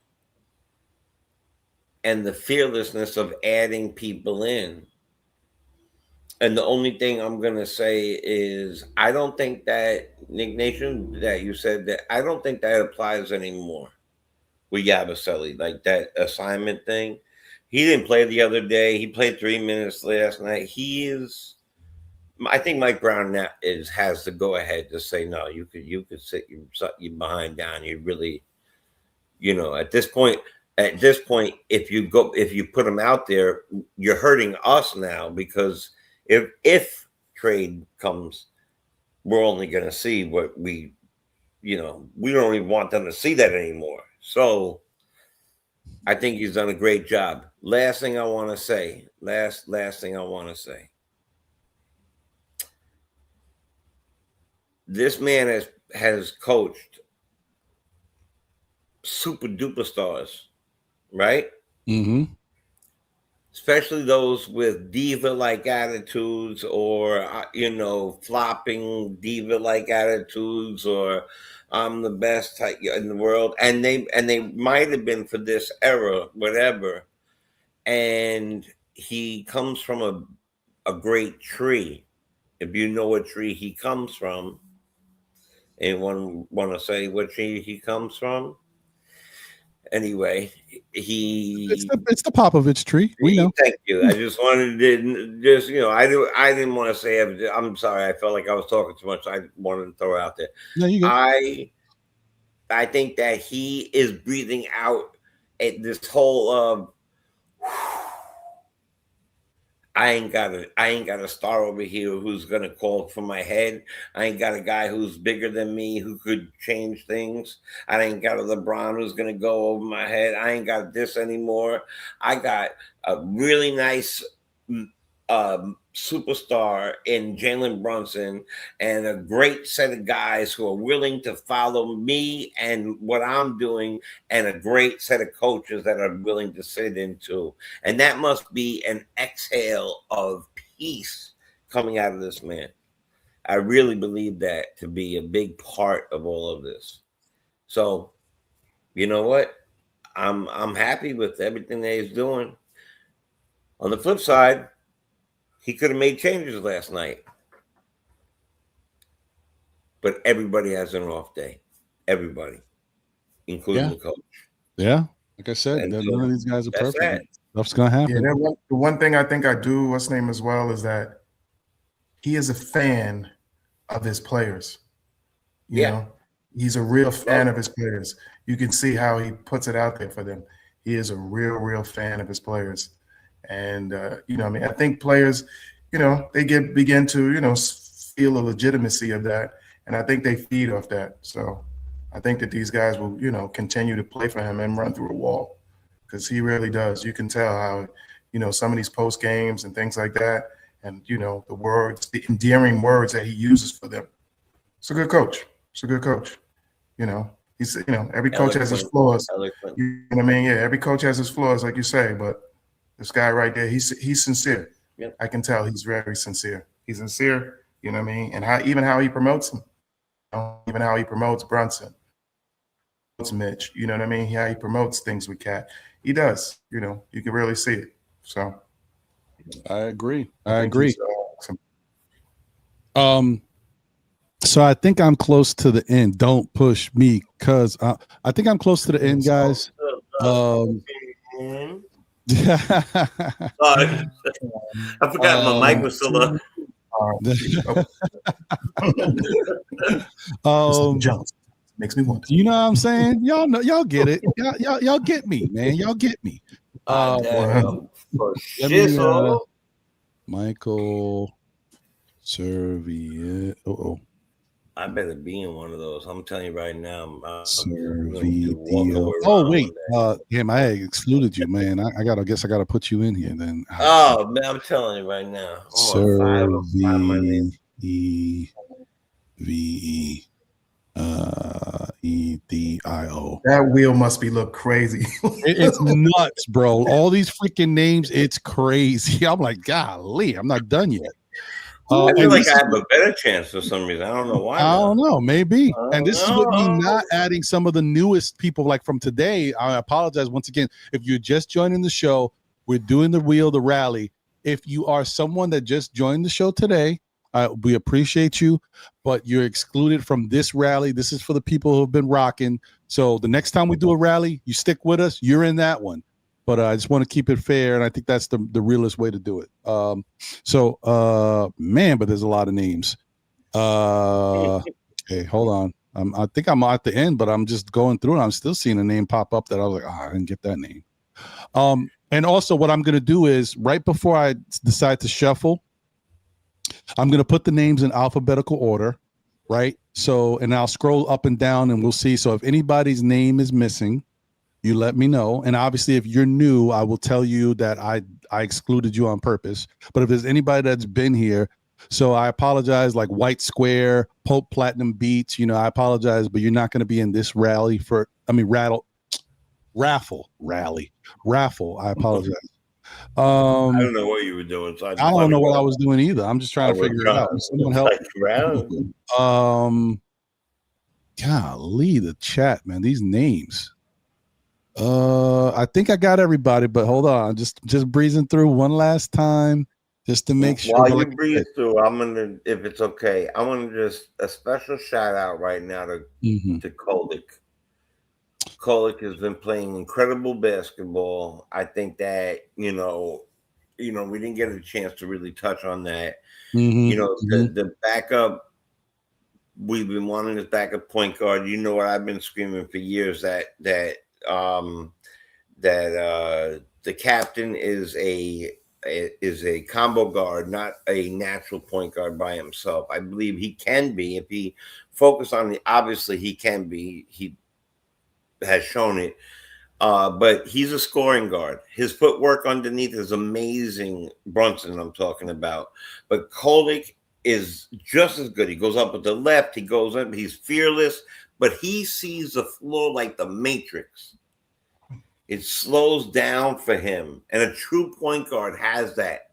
and the fearlessness of adding people in. And the only thing I'm going to say is, I don't think that, Nick Nation, that you said that, I don't think that applies anymore with Yabusele, like that assignment thing. He didn't play the other day. He played 3 minutes last night. I think Mike Brown now has to go ahead to say, no, you could sit your behind down. You really, at this point, if you put him out there, you're hurting us now, because if trade comes, we're only going to see what we don't even want them to see that anymore. So I think he's done a great job. Last thing I want to say, last thing I want to say. This man has coached super duper stars, right? Mm-hmm. Especially those with diva-like attitudes, or flopping diva-like attitudes, or I'm the best type in the world, and they might have been for this era, whatever. And he comes from a great tree. If you know what tree he comes from, anyone want to say what tree he comes from? Anyway, it's the Popovich tree. We know. Thank you. I just wanted to I didn't want to say it. I'm sorry. I felt like I was talking too much. I wanted to throw it out there. No, you good. I think that he is breathing out at this whole I ain't got a star over here who's gonna call for my head. I ain't got a guy who's bigger than me who could change things. I ain't got a LeBron who's gonna go over my head. I ain't got this anymore. I got a really nice superstar in Jalen Brunson, and a great set of guys who are willing to follow me and what I'm doing, and a great set of coaches that are willing to sit into. And that must be an exhale of peace coming out of this man. I really believe that to be a big part of all of this. So, you know what? I'm happy with everything that he's doing. On the flip side, he could have made changes last night. But everybody has an off day. Everybody, including the coach. Yeah. Like I said, none of these guys are perfect. Stuff's going to happen. Yeah, the one thing I think I do, what's name as well, is that he is a fan of his players. You know, he's a real fan of his players. You can see how he puts it out there for them. He is a real fan of his players. And, I think players, they begin to, feel a legitimacy of that. And I think they feed off that. So I think that these guys will, continue to play for him and run through a wall, because he really does. You can tell how, some of these post games and things like that, and, the endearing words that he uses for them. It's a good coach. He's, every coach has his flaws. You know what I mean? Yeah, every coach has his flaws, like you say, but this guy right there, he's sincere. Yep. I can tell he's very sincere. He's sincere, you know what I mean? And how he promotes him. Even how he promotes Brunson, Mitch, you know what I mean? How he promotes things with Cat. He does, you can really see it. So I agree. So I think I'm close to the end. Don't push me, because I think I'm close to the end, guys. I forgot my mic was still up. Makes me wonder. You know what I'm saying? Y'all get it. Y'all get me, man. Y'all get me. Michael Serviette. I better be in one of those. I'm telling you right now. Oh wait, damn! I excluded you, man. I guess I gotta put you in here then. Oh man, I'm telling you right now. Serviette. That wheel must be look crazy. It's nuts, bro. All these freaking names, it's crazy. I'm like, golly, I'm not done yet. I feel like I have a better chance for some reason. I don't know why. I don't know, maybe. And this is with me not adding some of the newest people like from today. I apologize once again. If you're just joining the show, we're doing the rally. If you are someone that just joined the show today, we appreciate you, but you're excluded from this rally. This is for the people who have been rocking. So the next time we do a rally, you stick with us, you're in that one. But I just want to keep it fair, and I think that's the realest way to do it. Man, but there's a lot of names. Okay, hold on. I think I'm at the end, but I'm just going through it. I'm still seeing a name pop up that I was like, I didn't get that name. And also what I'm going to do is right before I decide to shuffle, I'm going to put the names in alphabetical order, right? So, and I'll scroll up and down and we'll see. So if anybody's name is missing, you let me know. And obviously, if you're new, I will tell you that I excluded you on purpose. But if there's anybody that's been here, so I apologize, like White Square, Pope Platinum Beats, I apologize, but you're not going to be in this raffle. I apologize. I don't know what you were doing. So I don't know what I was doing either. I'm just trying to figure it out. Someone help. Golly, the chat, man. These names. I think I got everybody, but hold on. Just breezing through one last time, just to make sure. While you breeze through, I'm gonna, if it's okay, I want to just a special shout out right now to Kolik. Kolik has been playing incredible basketball. I think that we didn't get a chance to really touch on that. The backup. We've been wanting this backup point guard. You know what I've been screaming for years that the captain is a combo guard, not a natural point guard by himself. I believe he can be if he focused on it. Obviously, he can be. He has shown it. But he's a scoring guard. His footwork underneath is amazing. Brunson, I'm talking about. But Kolik is just as good. He goes up with the left. He goes up. He's fearless, but he sees the floor like the Matrix. It slows down for him, and a true point guard has that,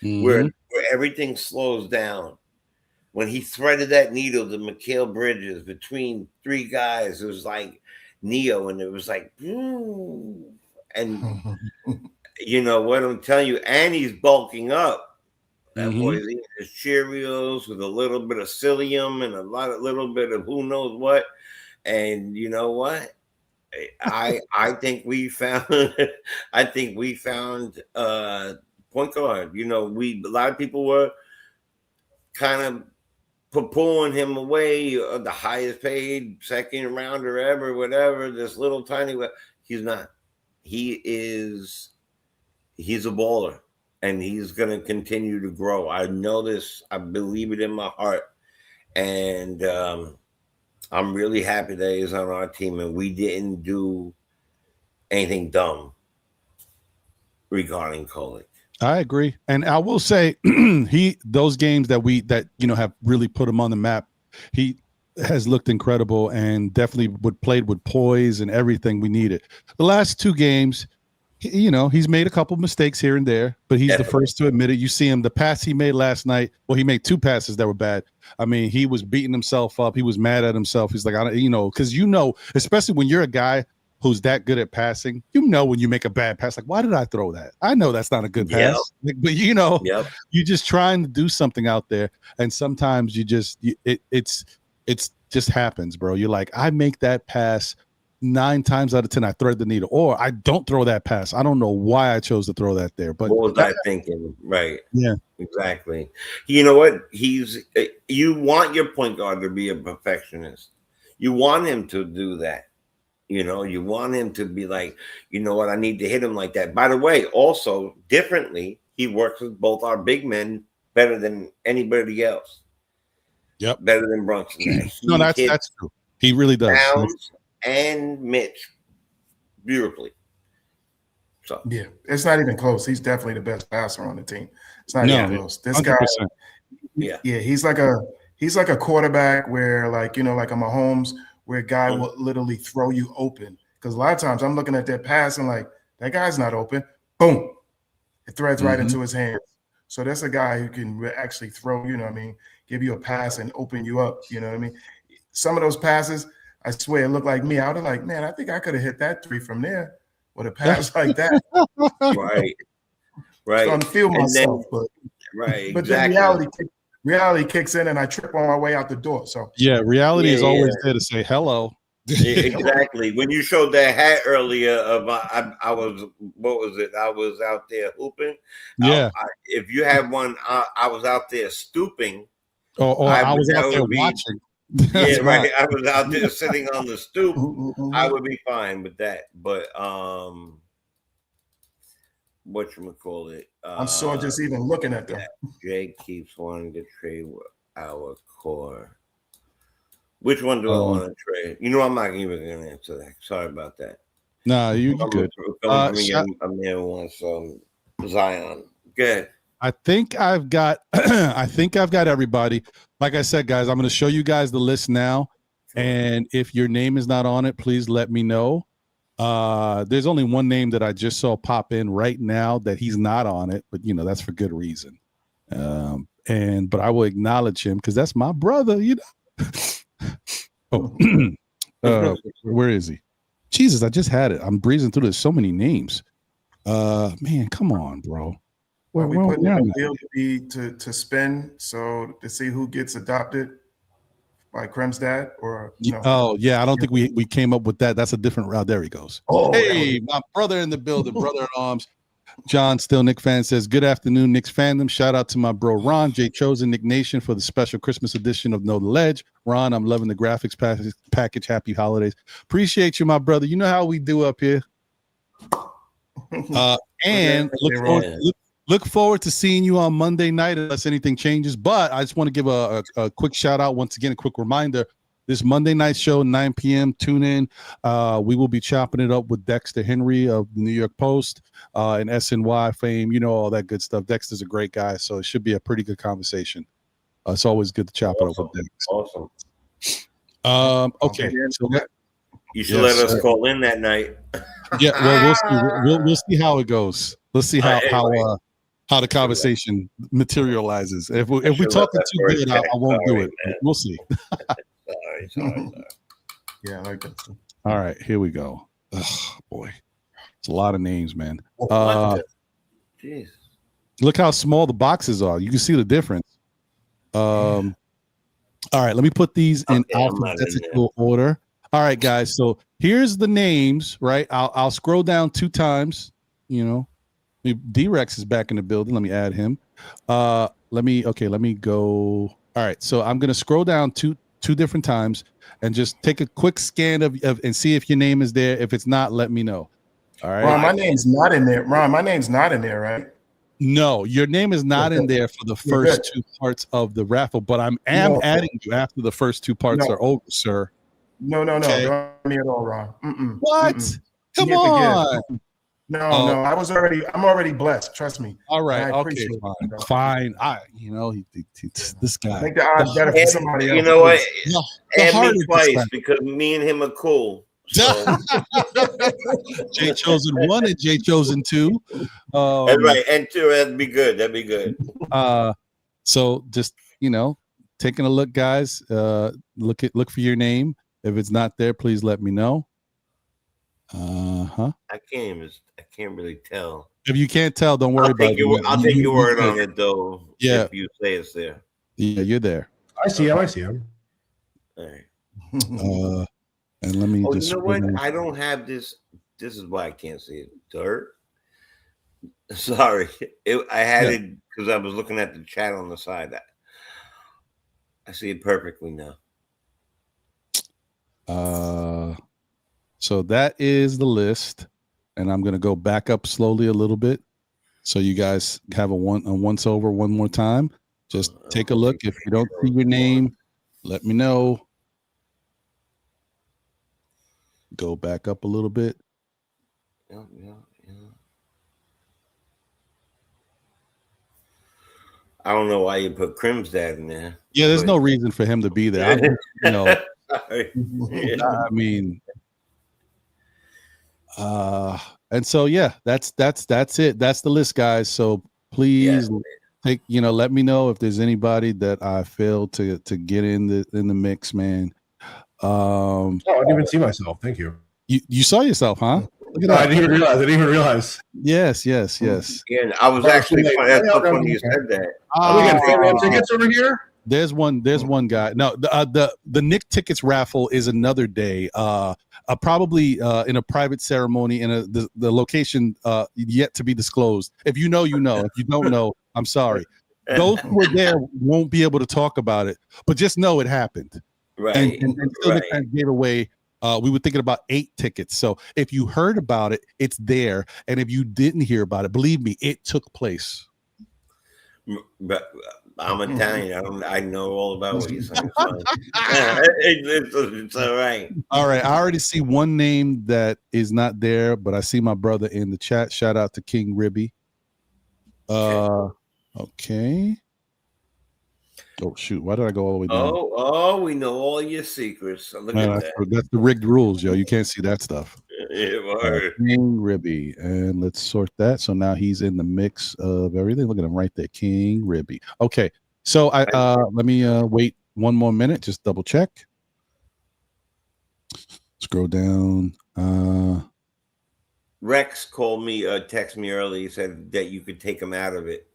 where everything slows down. When he threaded that needle to Mikal Bridges between three guys, it was like Neo, and it was like, and you know what I'm telling you, and he's bulking up. That boy's eating his Cheerios with a little bit of psyllium and a little bit of who knows what. And you know what? I think we found point guard. A lot of people were kind of pulling him away, the highest paid second rounder ever, whatever. This little tiny, he's not. He's a baller. And he's going to continue to grow. I know this. I believe it in my heart. And I'm really happy that he's on our team. And we didn't do anything dumb regarding Kolik. I agree. And I will say those games that have really put him on the map, he has looked incredible and definitely played with poise and everything we needed. The last two games, he's made a couple mistakes here and there, but he's the first to admit it. You see him, the pass he made last night. Well, he made two passes that were bad. I mean, he was beating himself up. He was mad at himself. He's like, because especially when you're a guy who's that good at passing, when you make a bad pass, like, why did I throw that? I know that's not a good pass, but you're just trying to do something out there. And sometimes it's just happens, bro. You're like, I make that pass 9 times out of 10, I thread the needle, or I don't throw that pass. I don't know why I chose to throw that there. But what was I thinking? Right. Yeah. Exactly. You know what? You want your point guard to be a perfectionist. You want him to do that. You want him to be like, you know what? I need to hit him like that. By the way, also differently, he works with both our big men better than anybody else. Yep. Better than Brunson. No, that's true. He really does. Towns and Mitch beautifully. So yeah, it's not even close. He's definitely the best passer on the team. It's not even close. This 100%. Guy, he's like a quarterback where like a Mahomes, where a guy will literally throw you open. Because a lot of times I'm looking at that pass and like, that guy's not open. Boom, it threads right into his hands. So that's a guy who can actually throw, give you a pass and open you up. Some of those passes, I swear it looked like me. I was like, man, I think I could have hit that 3 from there with a pass like that. Right. So I'm feeling myself, but then reality kicks in and I trip on my way out the door. So reality is always there to say hello. Yeah, exactly. When you showed that hat earlier, I was out there hooping. Yeah. If you had one, I was out there stooping. Or I was out there watching. Yeah, right. I was out there sitting on the stoop. I would be fine with that. But whatchamacallit? I'm sore just even looking at them. Jake keeps wanting to trade with our core. Which one do I want to trade? You know, I'm not even going to answer that. Sorry about that. Nah, you good. I'm here once Zion. Good. I think I've got everybody. Like I said, guys, I'm going to show you guys the list now. And if your name is not on it, please let me know. There's only one name that I just saw pop in right now that he's not on it, but that's for good reason. But I will acknowledge him because that's my brother, where is he? Jesus, I just had it. I'm breezing through. There's so many names. Man, come on, bro. Are we putting in a deal to spin so to see who gets adopted by Krem's dad or no? Oh yeah, I don't think we came up with that. That's a different route. There he goes. Oh, hey, my brother in the building, brother in arms. John Still Nick fan says, good afternoon, Knicks fandom. Shout out to my bro Ron, J Chosen, Nick Nation for the special Christmas edition of Know the Ledge. Ron, I'm loving the graphics package. Happy holidays. Appreciate you, my brother. You know how we do up here. And look forward to seeing you on Monday night unless anything changes. But I just want to give a quick shout out once again, a quick reminder. This Monday night show, 9 p.m. Tune in. We will be chopping it up with Dexter Henry of the New York Post and SNY fame. All that good stuff. Dexter's a great guy, so it should be a pretty good conversation. It's always good to chop it up with Dexter. Awesome. Okay. So you should let us call in that night. Yeah, well, we'll see. We'll see how it goes. Let's see how the conversation materializes. If we talking too good, I won't do it. We'll see. Sorry. Yeah, I like that. All right, here we go. Oh, boy, it's a lot of names, man. Jeez. Look how small the boxes are. You can see the difference. All right, let me put these in alphabetical order. All right, guys. So here's the names. Right, I'll scroll down 2 times. D-Rex is back in the building. Let me add him. Let me go. All right, so I'm gonna scroll down two different times and just take a quick scan of and see if your name is there. If it's not, let me know. All right. Ron, my name's not in there. Ron, my name's not in there, right? No, your name is not in there for the first 2 parts of the raffle, but I'm adding you after the first 2 parts are over, sir. No. Okay. Don't add me at all, Ron. What? Come on. No. I'm already blessed. Trust me. All right. Okay. Fine. This guy. I think the odds better for somebody else. You know what? Add me twice because me and him are cool. So. J Chosen 1 and J Chosen 2. That's right. And 2. That'd be good. So just taking a look, guys. Look for your name. If it's not there, please let me know. I can't really tell. If you can't tell, don't worry about it. I'll take your word on it, though. Yeah. If you say it's there. Yeah, you're there. I see him. All right. And let me just. You know what? I don't have this. This is why I can't see it. Dirt. Sorry. I had it because I was looking at the chat on the side. I see it perfectly now. So that is the list, and I'm going to go back up slowly a little bit so you guys have a once over one more time. Just take a look. If you don't see your name, let me know. Go back up a little bit. Yeah. I don't know why you put Crim's dad in there. Yeah, there's no reason for him to be there. I mean, and so that's it. That's the list, guys. So please let me know if there's anybody that I failed to get in the mix, man. I didn't even see myself. Thank you. You saw yourself, huh? Look at that. I didn't even realize. Yes. Yeah, I was actually that's so funny you said that. We got tickets over here. There's one guy. No, the Knicks tickets raffle is another day. Probably in a private ceremony in the location yet to be disclosed. If you know, you know. If you don't know, I'm sorry. Those who were there won't be able to talk about it, but just know it happened. Right. And still Nick gave away. We were thinking about 8 tickets. So if you heard about it, it's there. And if you didn't hear about it, believe me, it took place. But I'm Italian. I know all about what you're saying. So. It's all right. All right. I already see one name that is not there, but I see my brother in the chat. Shout out to King Ribby. Okay. Oh shoot! Why did I go all the way down? Oh, we know all your secrets. Look Man, at that. that's the rigged rules, yo. You can't see that stuff. Yeah, word. King Ribby, and let's sort that. So now he's in the mix of everything. Look at him right there, King Ribby. Okay, so let me wait one more minute. Just double check. Scroll down. Rex called me, text me early. He said that you could take him out of it.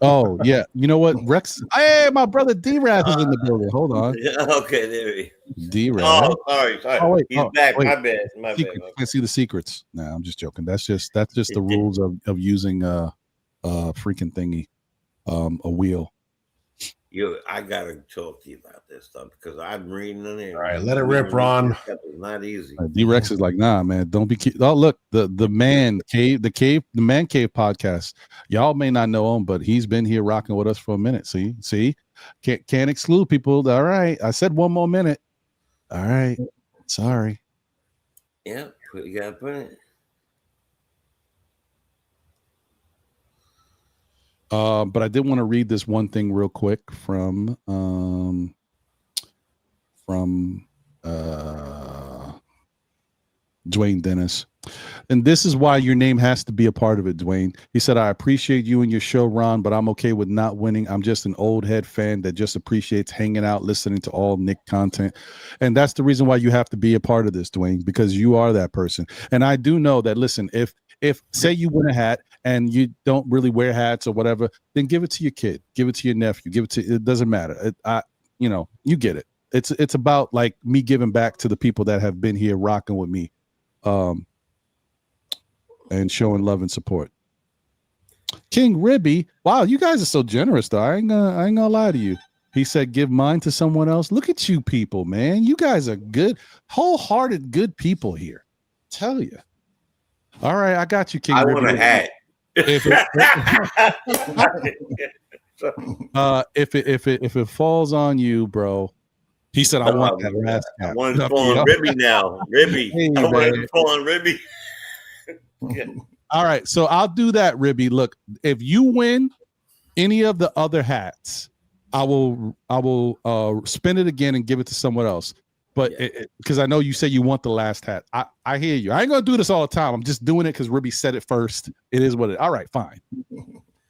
Oh yeah, you know what, Rex? Hey, my brother D-Rath is in the building. Hold on. Okay, there he is. D-Rath. Oh, sorry. Oh wait, he's back. Wait. My bad. I can't see the secrets. Nah, I'm just joking. That's just the rules of using a freaking thingy, a wheel. I gotta talk to you about this stuff because I'm reading on it. All right, let it rip, Ron. It's not easy. D-Rex is like, nah, man, don't be. Oh, look, the man cave podcast. Y'all may not know him, but he's been here rocking with us for a minute. See, can't exclude people. All right, I said one more minute. All right, sorry. Yeah, you gotta put it. But I did want to read this one thing real quick from Dwayne Dennis. And this is why your name has to be a part of it, Dwayne. He said, I appreciate you and your show, Ron, but I'm okay with not winning. I'm just an old head fan that just appreciates hanging out, listening to all Nick content. And that's the reason why you have to be a part of this, Dwayne, because you are that person. And I do know that, listen, if say you win a hat and you don't really wear hats or whatever, then give it to your kid, give it to your nephew, it doesn't matter. You get it. It's about like me giving back to the people that have been here rocking with me, and showing love and support. King Ribby, wow, you guys are so generous though. I ain't gonna lie to you. He said, give mine to someone else. Look at you people, man. You guys are good, wholehearted, good people here. Tell you. All right, I got you, King Ribby. I want a hat. If it falls on you, bro. He said, I want that last cap. I want to fall on Ribby now. Ribby. Hey, I want to fall on Ribby. Yeah. All right, so I'll do that, Ribby. Look, if you win any of the other hats, I will spin it again and give it to someone else. But because I know you say you want the last hat, I hear you. I ain't gonna do this all the time. I'm just doing it because Ribby said it first. It is what it. All right, fine.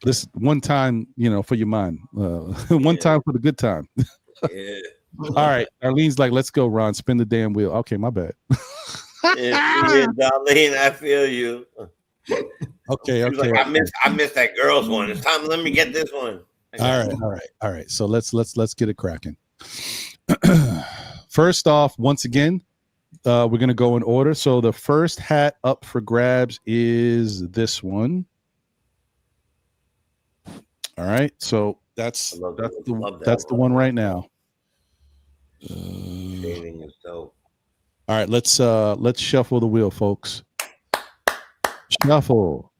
This one time, for your mind. One time for the good time. Yeah. All right, Arlene's like, let's go, Ron. Spin the damn wheel. Okay, my bad. Yeah, Darlene, I feel you. Okay. Like, I missed that girl's one. It's time. Let me get this one. All right. So let's get it cracking. First off, once again, we're gonna go in order. So the first hat up for grabs is this one. All right. So that's the one right now. Shading is dope. All right, let's shuffle the wheel, folks. Shuffle.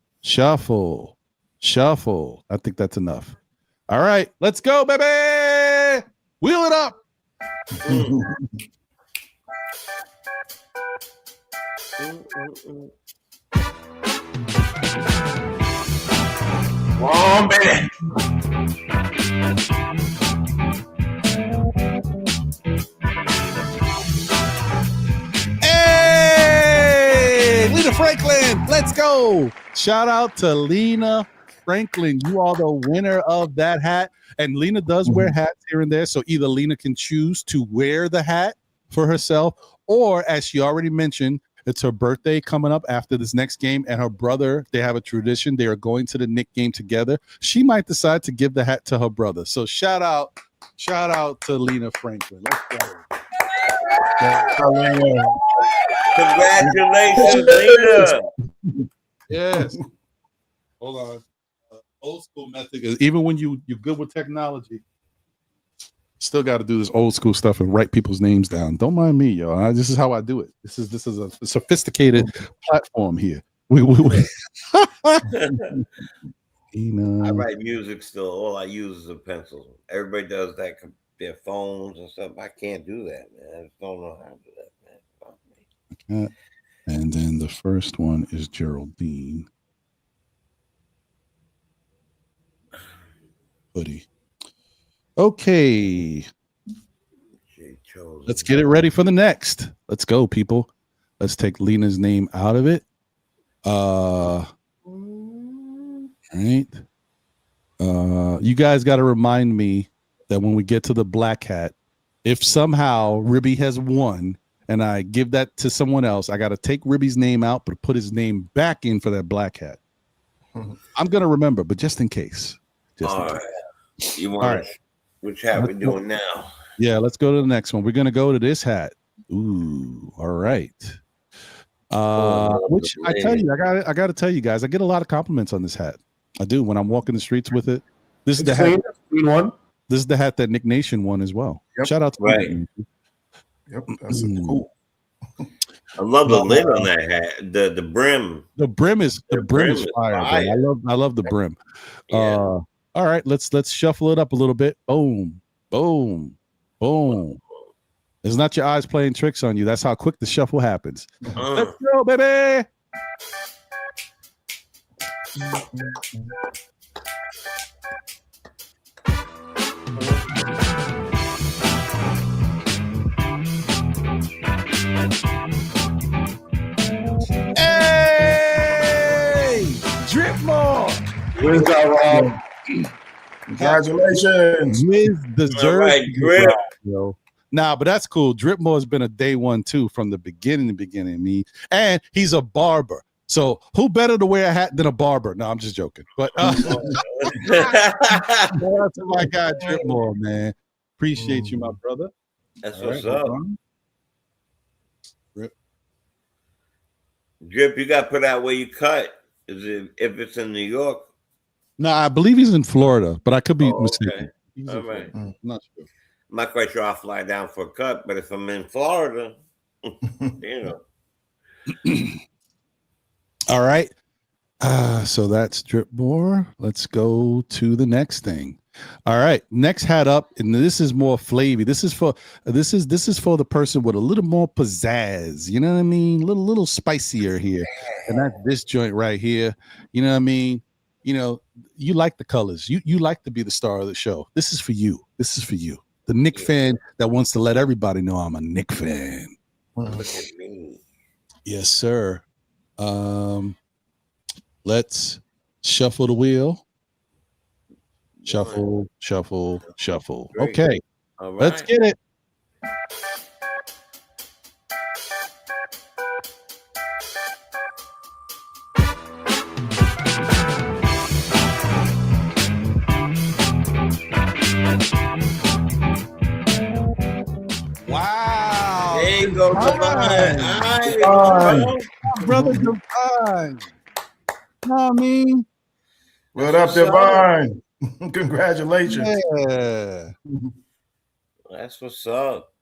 I think that's enough. All right, let's go, baby. Wheel it up. Come on, baby. Hey, Lena Franklin, let's go. Shout out to Lena Franklin. You are the winner of that hat. And Lena does wear hats here and there. So either Lena can choose to wear the hat for herself, or as she already mentioned, it's her birthday coming up after this next game, and her brother, they have a tradition. They are going to the Knicks game together. She might decide to give the hat to her brother. So shout out to Lena Franklin. Let's go. Congratulations, Lena. Yes. Hold on. Old school method is even when you're good with technology, still got to do this old school stuff and write people's names down. Don't mind me, yo. This is how I do it. This is a sophisticated platform here. I write music still. All I use is a pencil. Everybody does that. Their phones and stuff. I can't do that, man. I just don't know how to do that, man. And then the first one is Geraldine. Hoodie. Okay. Let's get it ready for the next. Let's go, people. Let's take Lena's name out of it. All right. You guys got to remind me that when we get to the black hat, if somehow Ribby has won and I give that to someone else, I got to take Ribby's name out, but put his name back in for that black hat. I'm going to remember, but just in case. All right. You want which hat we're doing now? Yeah, let's go to the next one. We're going to go to this hat. Ooh, all right. Which I tell you, I got to tell you guys, I get a lot of compliments on this hat. I do when I'm walking the streets with it. This is the hat. One. This is the hat that Nick Nation won as well. Yep. Shout out to Nick. Yep, that's cool. I love the lid on that hat. The brim. The brim is fire. I love the brim. Yeah. All right, let's shuffle it up a little bit. Boom, boom, boom. It's not your eyes playing tricks on you. That's how quick the shuffle happens. Let's go, baby. Hey, drip more. Where's that, Rob? Congratulations. Wiz deserves All right, Drip. Nah, but that's cool. Dripmore has been a day one too from the beginning. Me, and he's a barber. So who better to wear a hat than a barber? No, I'm just joking. But shout out to my guy Dripmore, man. Appreciate you, my brother. That's All what's right, up. Drip. Drip, you got to put out where you cut. Is it if it's in New York? No, I believe he's in Florida, but I could be mistaken. Okay. All right. Not sure. I'm not quite sure I'll fly down for a cut, but if I'm in Florida, you know. All right. So that's Dripmore. Let's go to the next thing. All right. Next hat up, and this is more flavy. This is for the person with a little more pizzazz. You know what I mean? Little spicier here. And that's this joint right here. You know what I mean? You know, you like the colors. You like to be the star of the show. This is for you. This is for you. The Knick fan that wants to let everybody know I'm a Knick fan. Look at me. Yes, sir. Let's shuffle the wheel. Shuffle, shuffle, shuffle. Great. Okay. All right. Let's get it. Wow. There you go, Divine. Brother Divine. You know what I mean? What up, Divine? Congratulations. Yeah. That's what's up.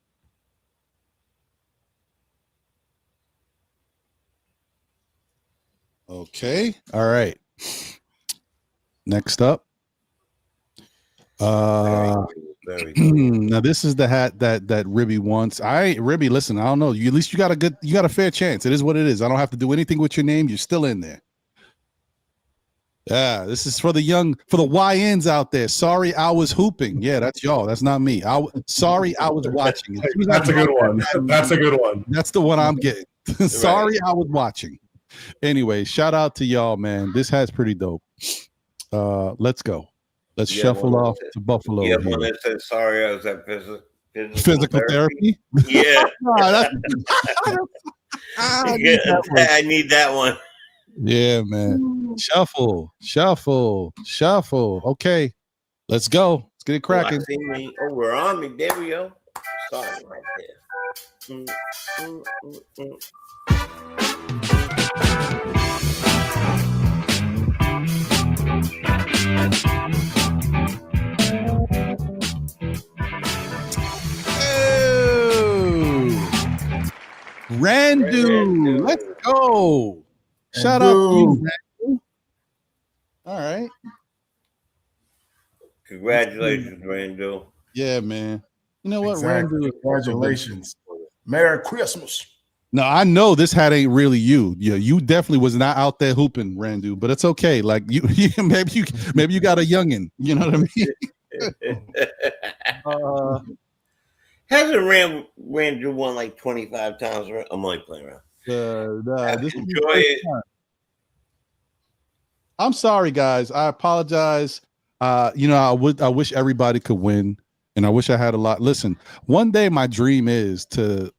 Okay. All right. Next up. Very good. Now this is the hat that Ribby wants. Ribby, listen, I don't know. At least you got a fair chance. It is what it is. I don't have to do anything with your name. You're still in there. Yeah, this is for the YNs out there. Sorry, I was hooping. Yeah, that's y'all. That's not me. Sorry, I was watching. That's a good one. That's a good one. That's the one I'm getting. Sorry, I was watching. Anyway, shout out to y'all, man. This hat's pretty dope. Let's go. Let's shuffle off to Buffalo. Yeah, when they said sorry, I was at physical therapy. Yeah. I need that one. Yeah, man. Shuffle, shuffle, shuffle. Okay, let's go. Let's get it cracking. Oh, we're on me. There we go. Sorry, right there. Randu, let's go. Shout out to you, Randu. All right. Congratulations, Randall. Yeah, man. You know what, Exactly. Randall? Congratulations. Merry Christmas. No, I know this hat ain't really you. Yeah, you definitely was not out there hooping, Randu. But it's okay. Like you maybe you got a youngin. You know what I mean? Hasn't Randall won like 25 times? I'm only playing around. Enjoy it. I'm sorry, guys. I apologize. I wish everybody could win, and I wish I had a lot. Listen, one day my dream is to,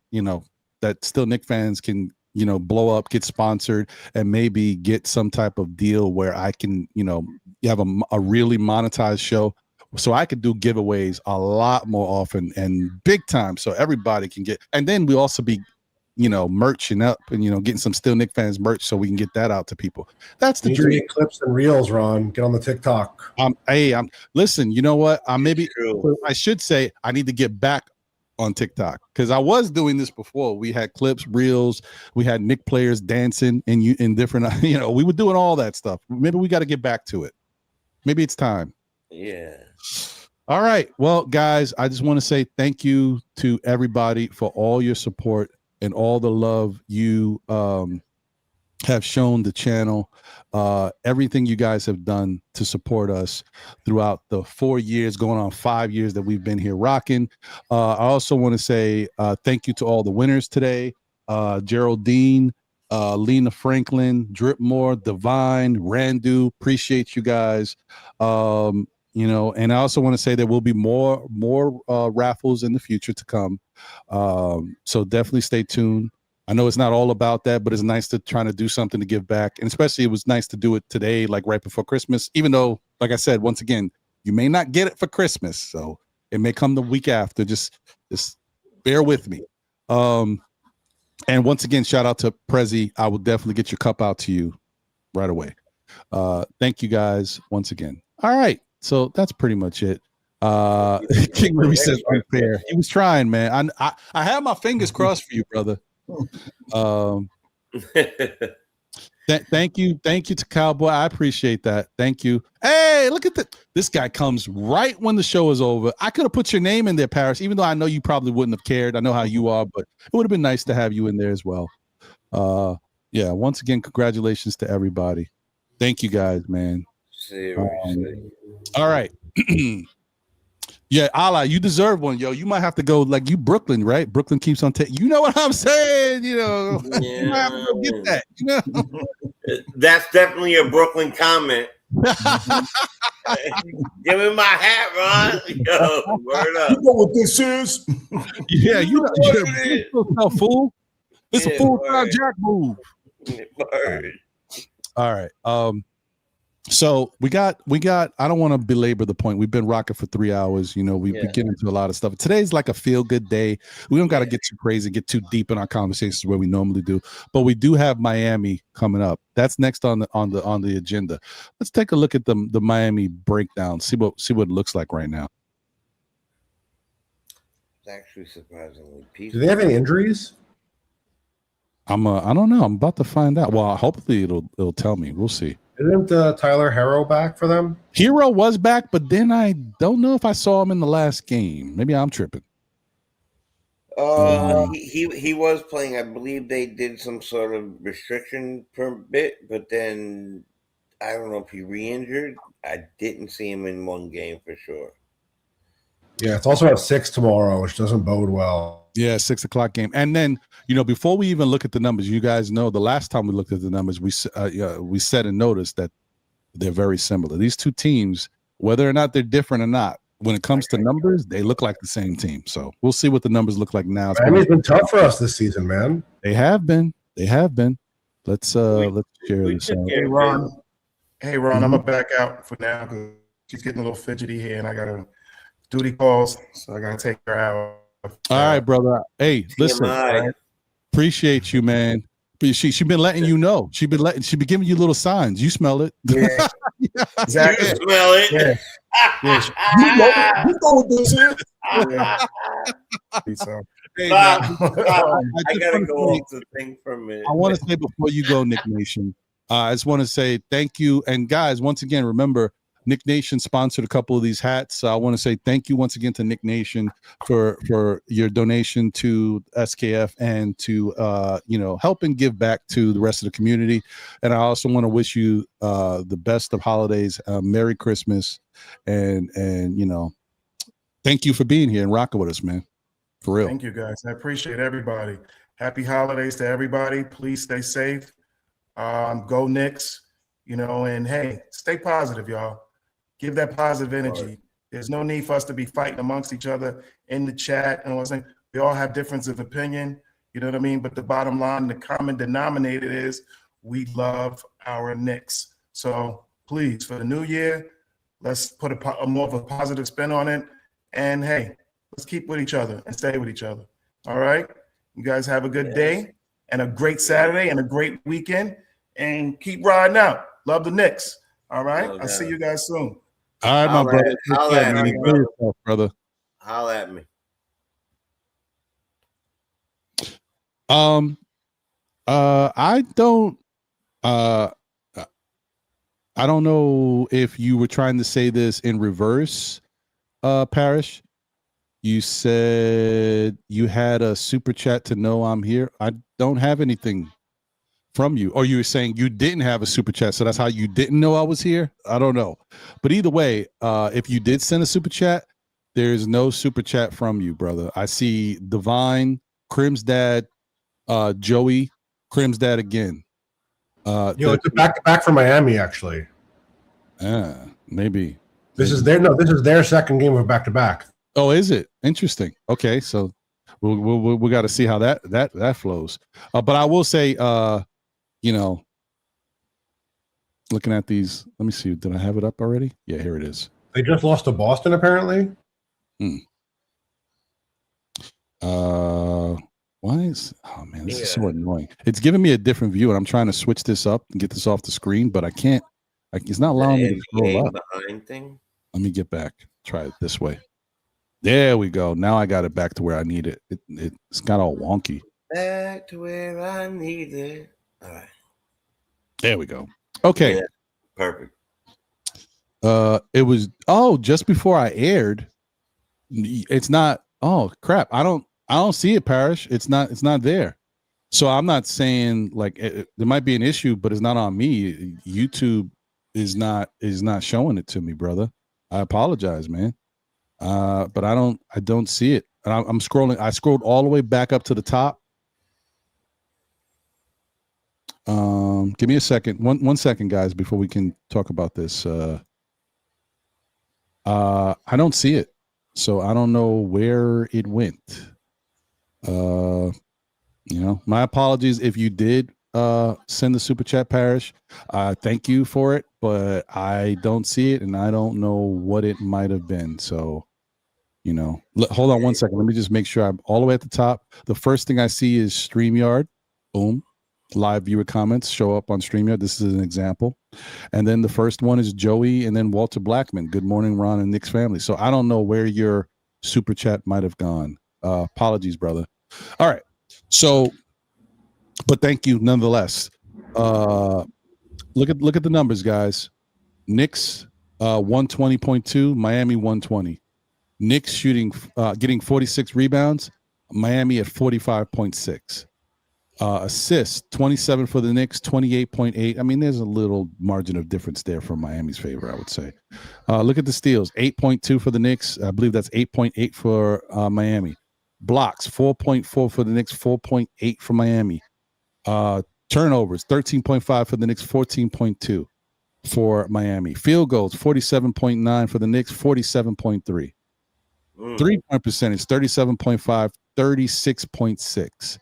that still Knicks fans can, blow up, get sponsored, and maybe get some type of deal where I can, have a really monetized show, so I could do giveaways a lot more often and big time, so everybody can get. And then we also be, merching up and getting some still Knicks fans merch, so we can get that out to people. That's the dream. Get clips and reels, Ron. Get on the TikTok. Listen. You know what? I should say I need to get back on TikTok, because I was doing this before. We had clips, reels, we had Knicks players dancing in different, we were doing all that stuff. Maybe we got to get back to it. Maybe it's time. Yeah. All right. Well, guys, I just want to say thank you to everybody for all your support and all the love you have shown the channel, everything you guys have done to support us throughout the 4 years, going on 5 years that we've been here rocking. I also want to say thank you to all the winners today. Geraldine, Lena Franklin, Dripmore, Divine, Randu, appreciate you guys. And I also want to say there will be more raffles in the future to come. So definitely stay tuned. I know it's not all about that, but it's nice to try to do something to give back. And especially it was nice to do it today, like right before Christmas, even though, like I said, once again, you may not get it for Christmas. So it may come the week after. Just bear with me. And once again, shout out to Prezi. I will definitely get your cup out to you right away. Thank you guys once again. All right. So that's pretty much it. King Ruby says unfair. He was trying, man. I have my fingers crossed for you, brother. Thank you to Cowboy. I appreciate that. Thank you. Hey, look at this guy comes right when the show is over. I could have put your name in there, Paris, even though I know you probably wouldn't have cared. I know how you are, but it would have been nice to have you in there as well. Yeah, once again, congratulations to everybody. Thank you guys, man. Seriously. All right. Yeah, Allah, you deserve one, yo. You might have to go like you Brooklyn, right? Brooklyn keeps on taking. You know what I'm saying? You might have to go get that. That's definitely a Brooklyn comment. Give me my hat, Ron. Yo, word up. You know what this is? Yeah, you're a fool. It's a full time Jack move. Word. All right. So we got I don't want to belabor the point. We've been rocking for 3 hours. We've been getting into a lot of stuff. Today's like a feel-good day. We don't got to get too crazy, get too deep in our conversations where we normally do. But we do have Miami coming up. That's next on the agenda. Let's take a look at the Miami breakdown. See what it looks like right now. It's actually surprisingly peaceful. Do they have any injuries? I don't know. I'm about to find out. Well, hopefully it'll tell me. We'll see. Isn't Tyler Herro back for them? Hero was back, but then I don't know if I saw him in the last game. Maybe I'm tripping. He was playing. I believe they did some sort of restriction permit, but then I don't know if he re-injured. I didn't see him in one game for sure. Yeah, it's also at 6 tomorrow, which doesn't bode well. Yeah, 6 o'clock game. And then, before we even look at the numbers, you guys know the last time we looked at the numbers, we said and noticed that they're very similar. These two teams, whether or not they're different or not, when it comes to numbers, they look like the same team. So we'll see what the numbers look like now. Miami's been tough for us this season, man. They have been. Let's share this. Hey, Ron. I'm gonna back out for now because she's getting a little fidgety here, and I gotta duty calls, so I gotta take her out. All right, brother. Hey, listen. Appreciate you, man. She been letting you know. She been giving you little signs. You smell it. Yeah. Exactly. You smell it. Yeah. You know what this is. Yeah. So, hey, I gotta go off the thing for a minute. I want to say before you go, Nick Nation, I just want to say thank you. And guys, once again, remember, Nick Nation sponsored a couple of these hats. So I want to say thank you once again to Nick Nation for your donation to SKF and to helping give back to the rest of the community. And I also want to wish you the best of holidays, Merry Christmas, and thank you for being here and rocking with us, man. For real. Thank you, guys. I appreciate everybody. Happy holidays to everybody. Please stay safe. Go Knicks, and hey, stay positive, y'all. Give that positive energy. There's no need for us to be fighting amongst each other in the chat. And I was saying, we all have difference of opinion, you know what I mean? But the bottom line, the common denominator is we love our Knicks. So please, for the new year, let's put a more of a positive spin on it. And hey, let's keep with each other and stay with each other. All right? You guys have a good day and a great Saturday and a great weekend. And keep riding out. Love the Knicks. All right? I'll see you guys soon. All right, my brother. Holla at me, Enjoy yourself, brother. Holla at me. I don't know if you were trying to say this in reverse, Parrish. You said you had a super chat to know I'm here. I don't have anything from you. Or you were saying you didn't have a super chat, so that's how you didn't know I was here? I don't know. But either way, if you did send a super chat, there's no super chat from you, brother. I see Divine, Crim's dad, Joey, Crim's dad again. It's a back-to-back for Miami, actually. Maybe. This is their second game of back-to-back. Oh, is it? Interesting. Okay, so we got to see how that flows. But I will say, looking at these, let me see. Did I have it up already? Yeah, here it is. They just lost to Boston, apparently. Why is? Oh man, this is so annoying. It's giving me a different view, and I'm trying to switch this up and get this off the screen, but I can't. It's not allowing me to scroll up. Thing. Let me get back. Try it this way. There we go. Now I got it back to where I need it. It's got all wonky. Back to where I need it. All right. There we go. Okay. Yeah, perfect. It was just before I aired. It's not. Oh crap! I don't see it, Parrish. It's not there. So I'm not saying like there might be an issue, but it's not on me. YouTube is not showing it to me, brother. I apologize, man. But I don't see it. And I'm scrolling. I scrolled all the way back up to the top. Give me a second. One second, guys, before we can talk about this. I don't see it. So I don't know where it went. My apologies if you did send the super chat, Parrish. Thank you for it, but I don't see it and I don't know what it might have been. So, hold on one second. Let me just make sure I'm all the way at the top. The first thing I see is StreamYard. Boom. Live viewer comments show up on StreamYard. This is an example. And then the first one is Joey and then Walter Blackman. Good morning, Ron and Nick's family. So I don't know where your super chat might have gone. Apologies, brother. All right. So, but thank you nonetheless. Look at the numbers, guys. Knicks 120.2, Miami 120. Knicks getting 46 rebounds, Miami at 45.6. Assists 27 for the Knicks, 28.8. I mean, there's a little margin of difference there for Miami's favor, I would say. Look at the steals, 8.2 for the Knicks. I believe that's 8.8 for Miami. Blocks 4.4 for the Knicks, 4.8 for Miami. Turnovers 13.5 for the Knicks, 14.2 for Miami. Field goals 47.9 for the Knicks, 47.3. 3-point percentage 37.5, 36.6.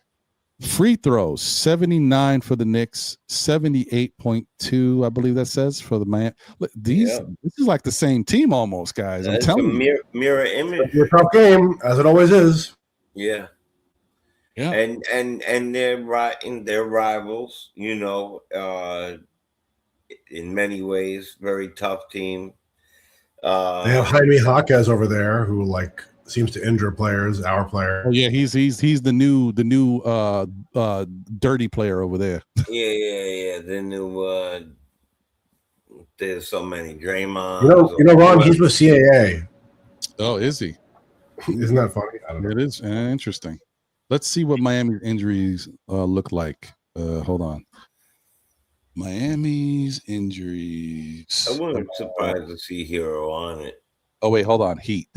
Free throws 79 for the Knicks, 78.2, I believe that says for the Miami. This is like the same team almost, guys. I'm telling you. Mirror image. It's a tough game, as it always is. Yeah. Yeah. And they're rivals, in many ways, very tough team. They have Jaime Jaquez over there who seems to injure players, our player. Oh yeah, he's the new dirty player over there. Yeah. The new there's so many Draymond. Ron, he's with CAA. Oh, is he? Isn't that funny? I don't know. It is interesting. Let's see what Miami's injuries look like. Hold on. Miami's injuries. I wouldn't be surprised to see Hero on it. Oh, wait, hold on. Heat.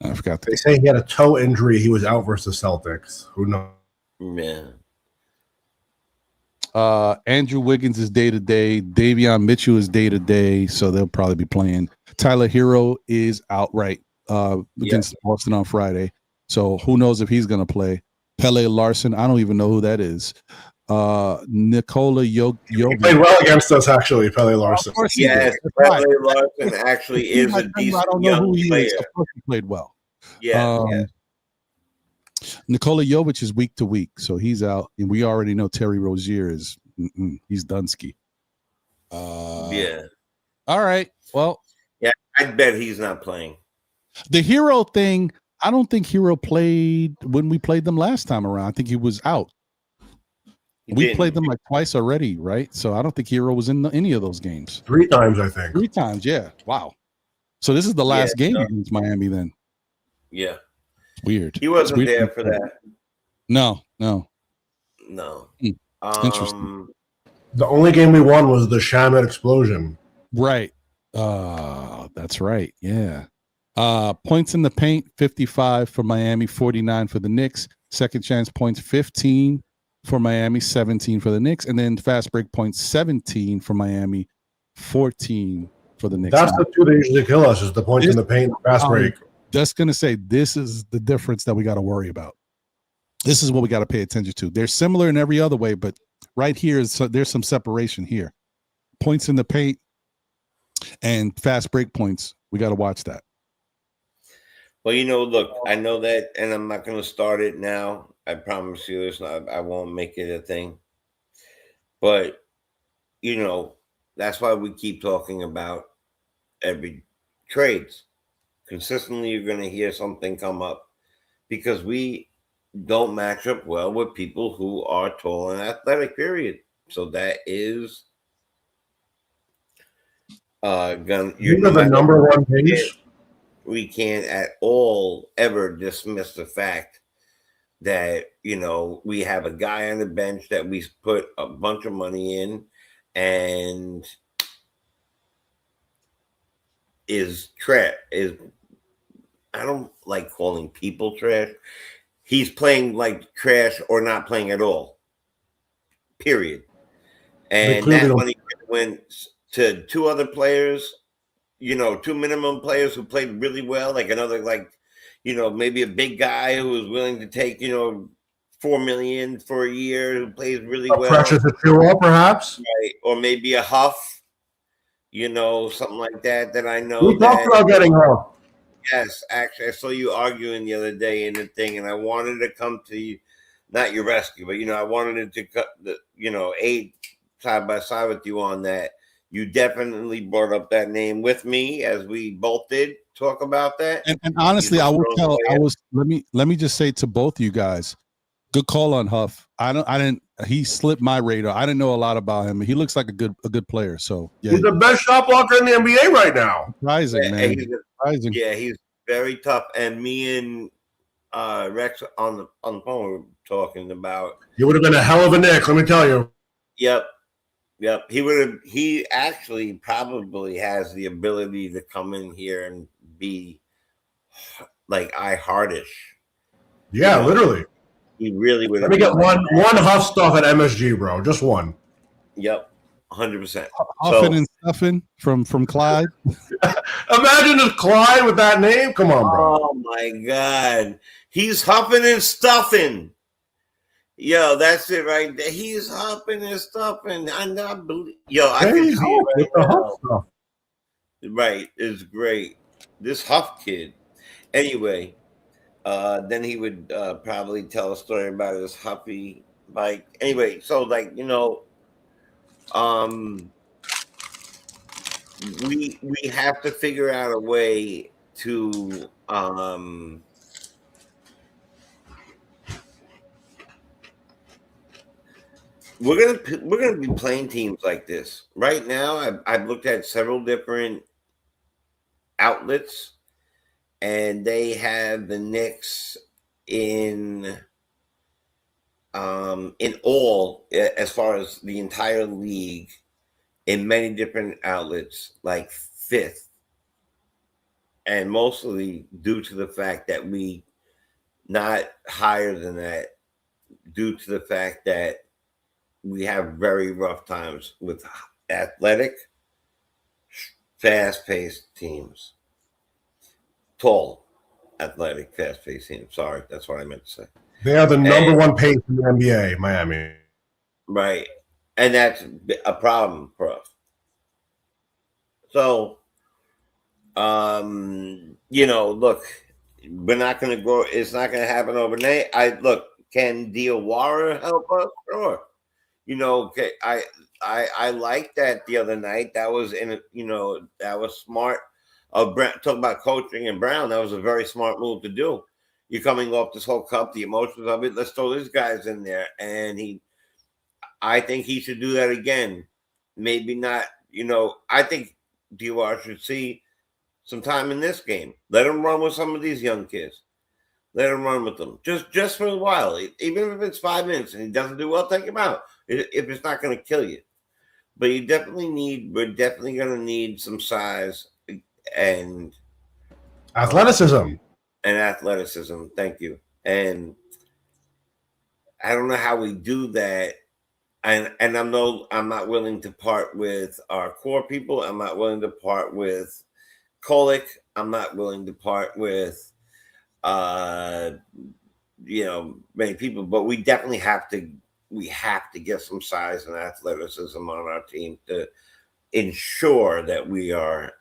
I forgot. They say he had a toe injury. He was out versus the Celtics. Who knows? Man. Andrew Wiggins is day-to-day. Davion Mitchell is day-to-day, so they'll probably be playing. Tyler Hero is outright against Boston on Friday, so who knows if he's going to play. Pele Larson, I don't even know who that is. Nikola Jokic. He played well against us, actually, Pele Larson. Of course he Yes, did. Pele Larson actually is a decent I don't know young who he player. is. Of course he played well. Yeah. Nikola Jovic is week to week, so he's out, and we already know Terry Rozier is he's Dunsky. Yeah. All right. Well, yeah, I bet he's not playing. The Hero thing, I don't think Hero played when we played them last time around. I think he was out. We played them like twice already, right? So I don't think Hero was in any of those games. 3 times, I think. 3 times, yeah. Wow. So this is the last game against Miami then. Yeah. Weird. He wasn't there for that. No. Interesting. The only game we won was the Shaman explosion. Right. That's right. Yeah. Points in the paint, 55 for Miami, 49 for the Knicks. Second chance points, 15 for Miami, 17 for the Knicks. And then fast break points, 17 for Miami, 14 for the Knicks. That's the two that usually kill us, is the points in the paint and fast break. Just going to say, this is the difference that we got to worry about. This is what we got to pay attention to. They're similar in every other way, but right here, there's some separation here. Points in the paint and fast break points. We got to watch that. Well, look, I know that, and I'm not going to start it now. I promise you, I won't make it a thing. But, that's why we keep talking about every trades. Consistently, you're going to hear something come up because we don't match up well with people who are tall and athletic, period. So that is You're the number one page. We can't at all ever dismiss the fact that, we have a guy on the bench that we put a bunch of money in and is trash. I don't like calling people trash. He's playing like trash or not playing at all. Period. And that money went to 2 other players, 2 minimum players who played really well, like another, maybe a big guy who was willing to take, $4 million for a year, who plays really well. Precious Achiuwa, perhaps? Right. Or maybe a Huff, something like that I know. We talked about getting Huff. Yes, actually, I saw you arguing the other day in the thing, and I wanted to come to you, not your rescue, but, I wanted to cut aid side by side with you on that. You definitely brought up that name with me, as we both did talk about that. And honestly, let me just say to both of you guys, good call on Huff. He slipped my radar. I didn't know a lot about him. He looks like a good player. So yeah. He's the best shot blocker in the NBA right now. Surprising, man. Surprising. Yeah, he's very tough. And me and Rex on the phone were talking about. You would have been a hell of a Knick, let me tell you. Yep. He actually probably has the ability to come in here and be like iHeartish. Yeah, literally. He really would. Let me get one Huff stuff at MSG, bro. Just one. Yep, 100%. Huffing and stuffing from Clyde. Imagine if Clyde with that name. Come on, bro. Oh my God, he's huffing and stuffing. Yo, that's it right there. He's huffing and stuffing. I not believe. Yo, I can see it right now. Right, it's great. This Huff kid. Anyway. Then he would probably tell a story about his Huffy bike. Anyway, so we have to figure out a way to we're gonna be playing teams like this right now. I've looked at several different outlets, and they have the Knicks in all, as far as the entire league, in many different outlets, like 5th, and mostly due to the fact that we not higher than that, due to the fact that we have very rough times with athletic, fast-paced teams. Tall, athletic, fast-paced teams. Sorry, that's what I meant to say. They are the number one pace in the NBA, Miami. Right. And that's a problem for us. So, look, we're not going to go. It's not going to happen overnight. Can Diawara help us? Sure. I liked that the other night. That was that was smart. Talk about coaching and Brown. That was a very smart move to do. You're coming off this whole cup, the emotions of it. Let's throw these guys in there, and I think he should do that again. Maybe not. I think Diawara should see some time in this game. Let him run with some of these young kids. Let him run with them just for a while, even if it's 5 minutes and he doesn't do well. Take him out if it's not going to kill you. But we're definitely going to need some size and athleticism. Thank you. And I don't know how we do that. And I'm not willing to part with our core people. I'm not willing to part with Kolek. I'm not willing to part with many people, but we definitely have to get some size and athleticism on our team to ensure that we are,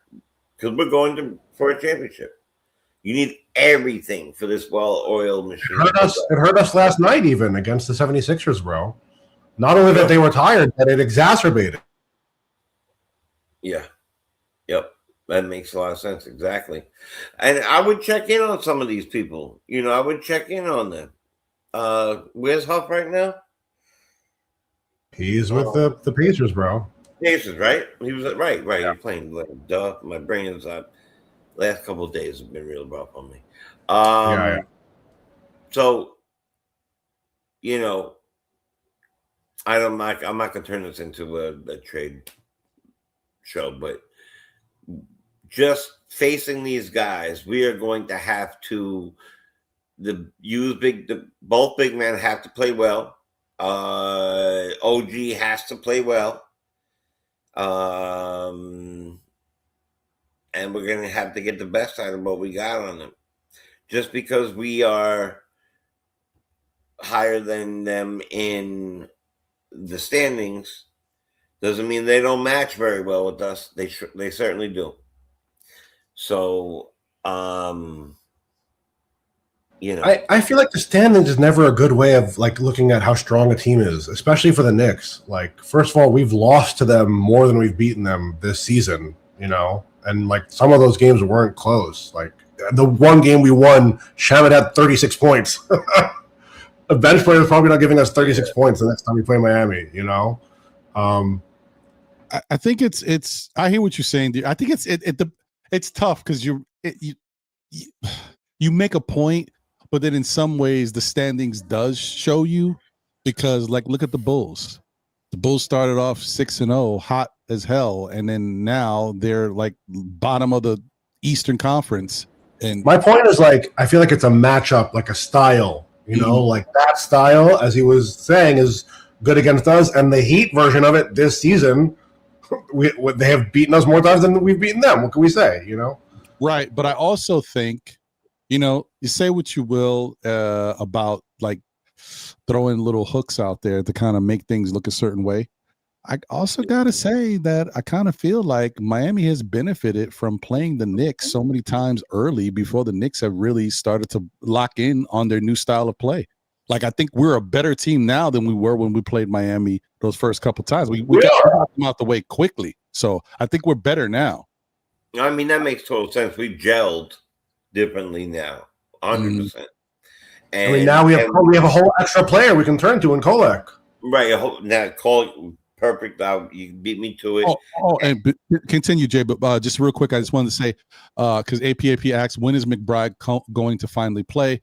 because we're going for a championship. You need everything for this well-oiled machine. It hurt us last night, even against the 76ers, bro. Not only that they were tired, but it exacerbated. Yeah. Yep. That makes a lot of sense. Exactly. And I would check in on some of these people. I would check in on them. Where's Huff right now? He's with the Pacers, bro. Pacers, right? He was right. Yeah. He's playing. Duh. My brain is up. Last couple of days have been real rough on me. Yeah. So, I'm not going to turn this into a trade show, but just facing these guys, we are going to have to both big men have to play well. OG has to play well. And we're going to have to get the best out of what we got on them. Just because we are higher than them in the standings doesn't mean they don't match very well with us. They certainly do. So, I feel like the standings is never a good way of looking at how strong a team is, especially for the Knicks. First of all, we've lost to them more than we've beaten them this season, and some of those games weren't close. The one game we won, Shamet had 36 points. A bench player is probably not giving us 36 points the next time we play Miami, I think it's. I hear what you're saying, dude. I think it's tough because you make a point, but then in some ways the standings does show you, because look at the Bulls. The Bulls started off 6-0, hot as hell, and then now they're bottom of the Eastern Conference. And my point is I feel like it's a matchup, a style. That style, as he was saying, is good against us, and the Heat version of it this season, they have beaten us more times than we've beaten them. What can we say? Right, but I also think, you say what you will about throwing little hooks out there to kind of make things look a certain way. I also got to say that I kind of feel like Miami has benefited from playing the Knicks so many times early before the Knicks have really started to lock in on their new style of play. I think we're a better team now than we were when we played Miami those first couple times. We got them out the way quickly. So I think we're better now. I mean, that makes total sense. We gelled differently now, 100%. Now we have a whole extra player we can turn to in Kolek. Right. Now call perfect. You beat me to it. And continue, Jay. But just real quick, I just wanted to say, because AP asks, when is McBride going to finally play?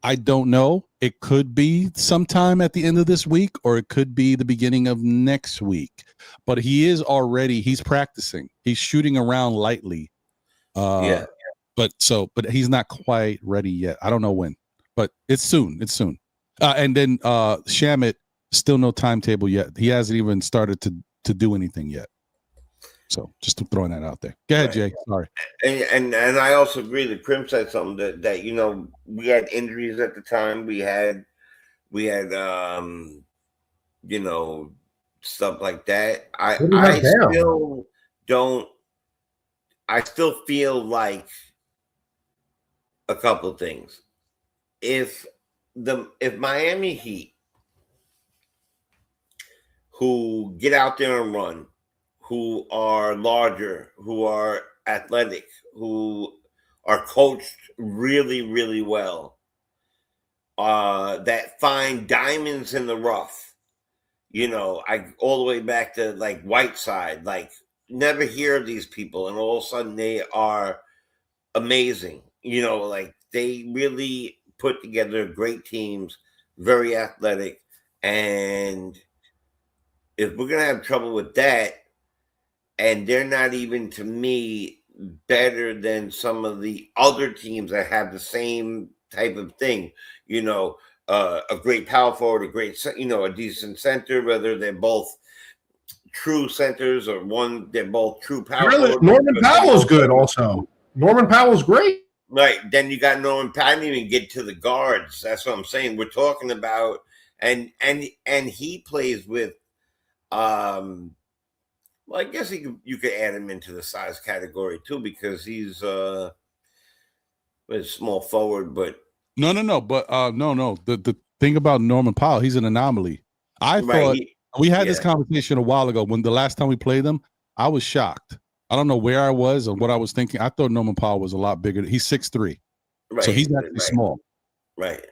I don't know. It could be sometime at the end of this week, or it could be the beginning of next week. But he's practicing. He's shooting around lightly. But he's not quite ready yet. I don't know when, but it's soon. It's soon. And then Shamet, still no timetable yet. He hasn't even started to do anything yet. So just throwing that out there. Go ahead, Jay. Sorry. And I also agree that Krim said something that we had injuries at the time. We had stuff like that. I still feel like a couple of things. If Miami Heat, who get out there and run, who are larger, who are athletic, who are coached really, really well, that find diamonds in the rough, all the way back to like Whiteside, like never hear of these people, and all of a sudden they are amazing. Like they really put together great teams, very athletic, and if we're gonna have trouble with that, and they're not even, to me, better than some of the other teams that have the same type of thing. A great power forward, a decent center, whether they're both true centers or they're both true power forward. Norman Powell's good also. Norman Powell's great. Right. Then you got Norman Powell. I didn't even get to the guards. That's what I'm saying. We're talking about, and he plays with, well, I guess you could add him into the size category too, because he's a small forward. But no. But no. The thing about Norman Powell, he's an anomaly. I thought we had this conversation a while ago. When the last time we played them, I was shocked. I don't know where I was or what I was thinking. I thought Norman Powell was a lot bigger. He's 6'3", so he's actually small. Right.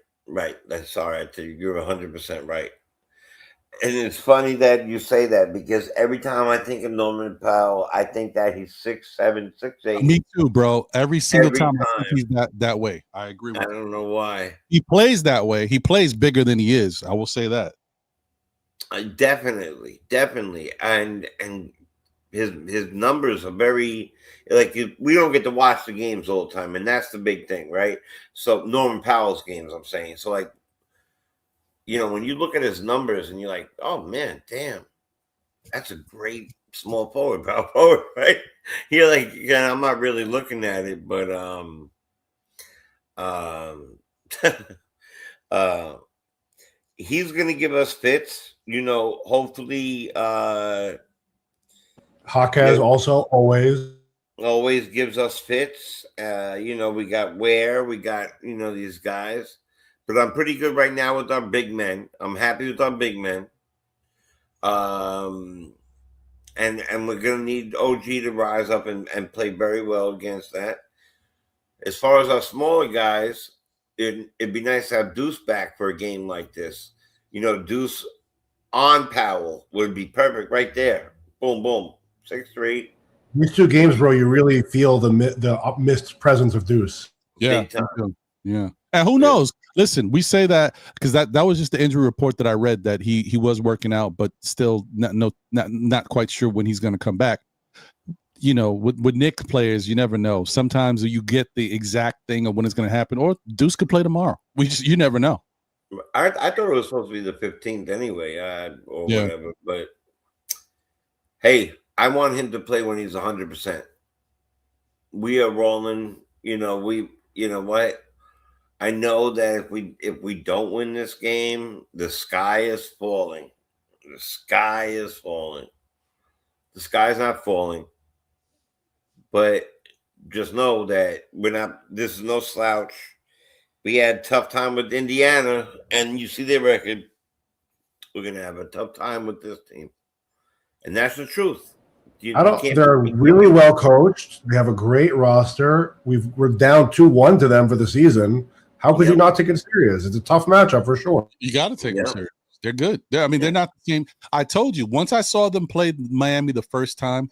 That's all right. You're 100% right. And it's funny that you say that, because every time I think of Norman Powell, I think that he's 6'7", 6'8". Me too, bro. Every single time I think he's that way. I agree with you. I don't know why. He plays that way. He plays bigger than he is. I will say that. Definitely. And his numbers are very, like, we don't get to watch the games all the time, and that's the big thing, right? So Norman Powell's games, I'm saying. So, like, when you look at his numbers and you're like, oh man, damn, that's a great small forward, power forward, right? You're like, I'm not really looking at it, but he's gonna give us fits, hopefully. Jaquez also always gives us fits. We got Ware, we got these guys. But I'm pretty good right now with our big men. I'm happy with our big men. And we're going to need OG to rise up and play very well against that. As far as our smaller guys, it'd be nice to have Deuce back for a game like this. Deuce on Powell would be perfect right there. Boom, boom. 6'3". These two games, bro, you really feel the missed presence of Deuce. Yeah. Yeah. And who knows? Listen, we say that because that was just the injury report that I read, that he was working out, but still not quite sure when he's going to come back. With Knicks players, you never know. Sometimes you get the exact thing of when it's going to happen, or Deuce could play tomorrow. You never know. I thought it was supposed to be the 15th anyway, or whatever. But hey, I want him to play when he's 100%. We are rolling. You know what? I know that if we don't win this game, the sky is falling. The sky is falling. The sky's not falling. But just know that this is no slouch. We had a tough time with Indiana, and you see their record. We're going to have a tough time with this team. And that's the truth. They're really well coached. They have a great roster. We're down 2-1 to them for the season. How could you not take it serious? It's a tough matchup for sure. You got to take it serious. They're good. They're not the same. I told you, once I saw them play Miami the first time,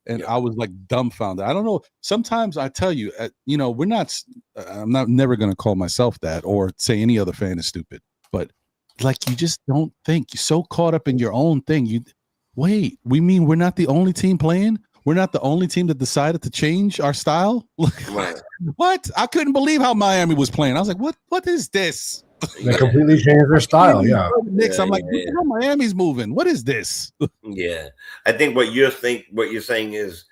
and I was like dumbfounded. I don't know. Sometimes I tell you, we're not. I'm not never going to call myself that or say any other fan is stupid. But like, you just don't think. You're so caught up in your own thing. We mean we're not the only team playing. We're not the only team that decided to change our style. Right. What? I couldn't believe how Miami was playing. I was like, what is this? They completely changed their style. Yeah. Knicks. I'm like, how Miami's moving. What is this? Yeah, I think what you're saying is,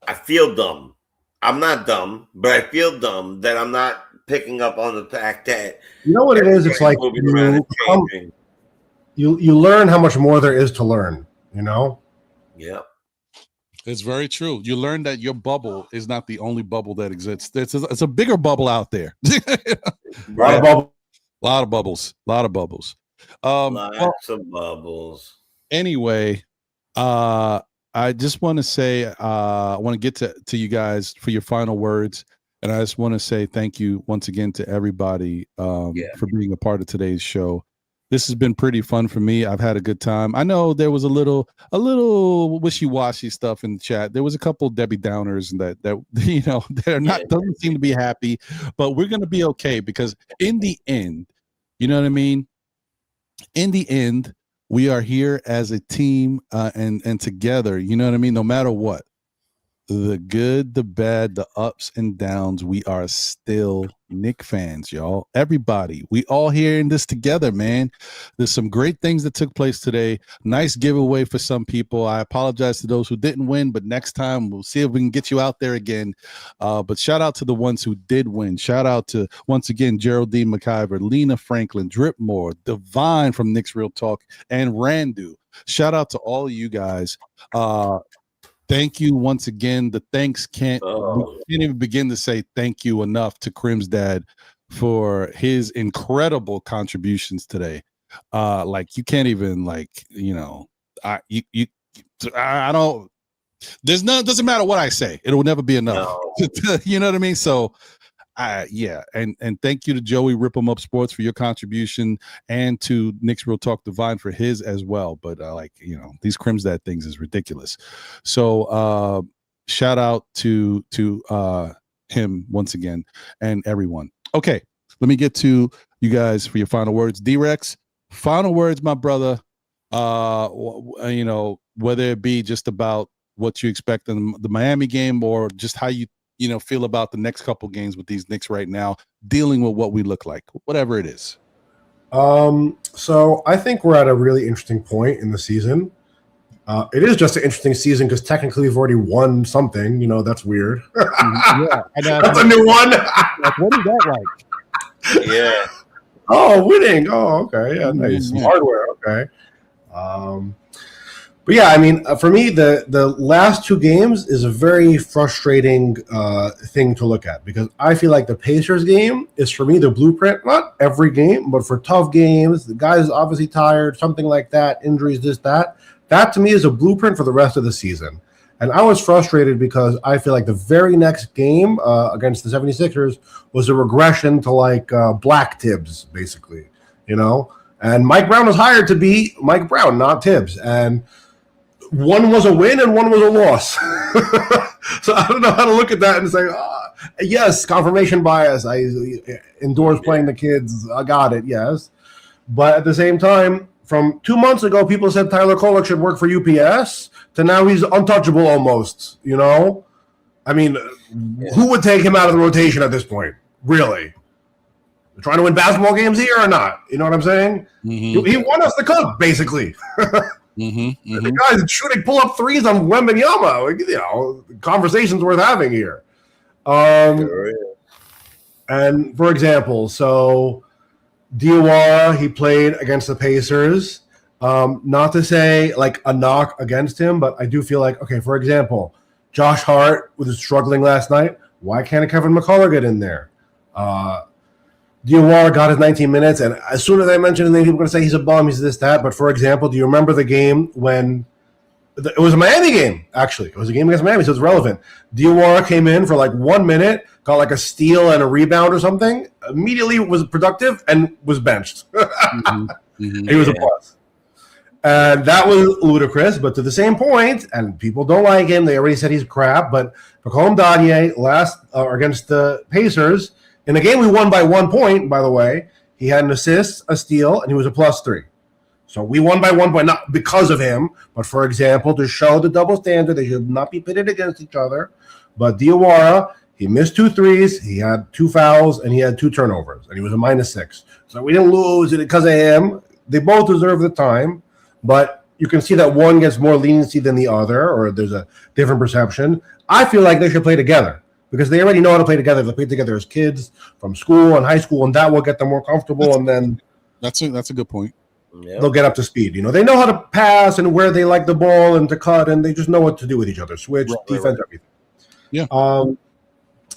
I feel dumb. I'm not dumb, but I feel dumb that I'm not picking up on the fact that you know what it is. It's like you learn how much more there is to learn. Yeah. It's very true. You learn that your bubble is not the only bubble that exists. It's a bigger bubble out there. Lot of bubbles. Lots of bubbles. Anyway, I just want to say, I want to get to you guys for your final words. And I just want to say thank you once again to everybody for being a part of today's show. This has been pretty fun for me. I've had a good time. I know there was a little wishy-washy stuff in the chat. There was a couple Debbie Downers that they're not doesn't seem to be happy, but we're gonna be okay because in the end, you know what I mean? In the end, we are here as a team and together, you know what I mean? No matter what. The good, the bad, the ups and downs, we are still Knicks fans, y'all. Everybody, we all here in this together, man. There's some great things that took place today. Nice giveaway for some people. I apologize to those who didn't win, but next time we'll see if we can get you out there again. But shout out to the ones who did win. Shout out to, once again, Geraldine McIver, Lena Franklin, Dripmore, Divine from Knicks Real Talk, and Randu. Shout out to all of you guys. Thank you once again. The thanks we can't even begin to say thank you enough to Krim's dad for his incredible contributions today. You can't even I don't. Doesn't matter what I say. It will never be enough. No. You know what I mean? So. And thank you to Joey Rip 'em Up Sports for your contribution and to Knicks Real Talk Divine for his as well. But these Crims Dad things is ridiculous. So shout out to him once again and everyone. Okay, let me get to you guys for your final words. D-Rex, final words, my brother. Whether it be just about what you expect in the Miami game or just how you feel about the next couple games with these Knicks right now, dealing with what we look like, whatever it is. So I think we're at a really interesting point in the season. It is just an interesting season because technically we've already won something. That's weird. That's a new one. What is that like? Yeah. Oh, winning. Oh, okay. Yeah, nice. Hardware. Okay. But yeah, for me, the last two games is a very frustrating thing to look at because I feel like the Pacers game is, for me, the blueprint. Not every game, but for tough games, the guy's obviously tired, something like that, injuries, this, that. That, to me, is a blueprint for the rest of the season. And I was frustrated because I feel like the very next game against the 76ers was a regression to Black Tibbs, basically, And Mike Brown was hired to be Mike Brown, not Tibbs. And one was a win and one was a loss. So I don't know how to look at that and say, yes, confirmation bias. I endorse playing the kids. I got it, yes. But at the same time, from 2 months ago, people said Tyler Kolek should work for UPS to now he's untouchable almost, Who would take him out of the rotation at this point? Really? They're trying to win basketball games here or not? You know what I'm saying? Mm-hmm. He won us the cup, basically. The guy's shooting pull-up threes on Wembanyama. Conversations worth having here. And for example, so Diawara, he played against the Pacers. Not to say a knock against him, but I do feel like, okay, for example, Josh Hart was struggling last night. Why can't Kevin McCullough get in there? Diawara got his 19 minutes, and as soon as I mention his name, people are going to say he's a bum, he's this, that. But for example, do you remember the game when It was a Miami game, actually. It was a game against Miami, so it's relevant. Diawara came in for like 1 minute, got like a steal and a rebound or something, immediately was productive and was benched. He was a plus. And that was ludicrous, but to the same point, and people don't like him, they already said he's crap, but Pacom Dadier last against the Pacers, in a game we won by 1 point, by the way, he had an assist, a steal, and he was a +3. So we won by 1 point, not because of him, but for example, to show the double standard, they should not be pitted against each other. But Diawara, he missed 2 threes, he had 2 fouls, and he had 2 turnovers, and he was a -6. So we didn't lose it because of him. They both deserve the time, but you can see that one gets more leniency than the other, or there's a different perception. I feel like they should play together because they already know how to play together. They play together as kids from school and high school, and that will get them more comfortable, and then that's a good point. They'll get up to speed. They know how to pass and where they like the ball and to cut, and they just know what to do with each other. Switch, defense, everything. Yeah.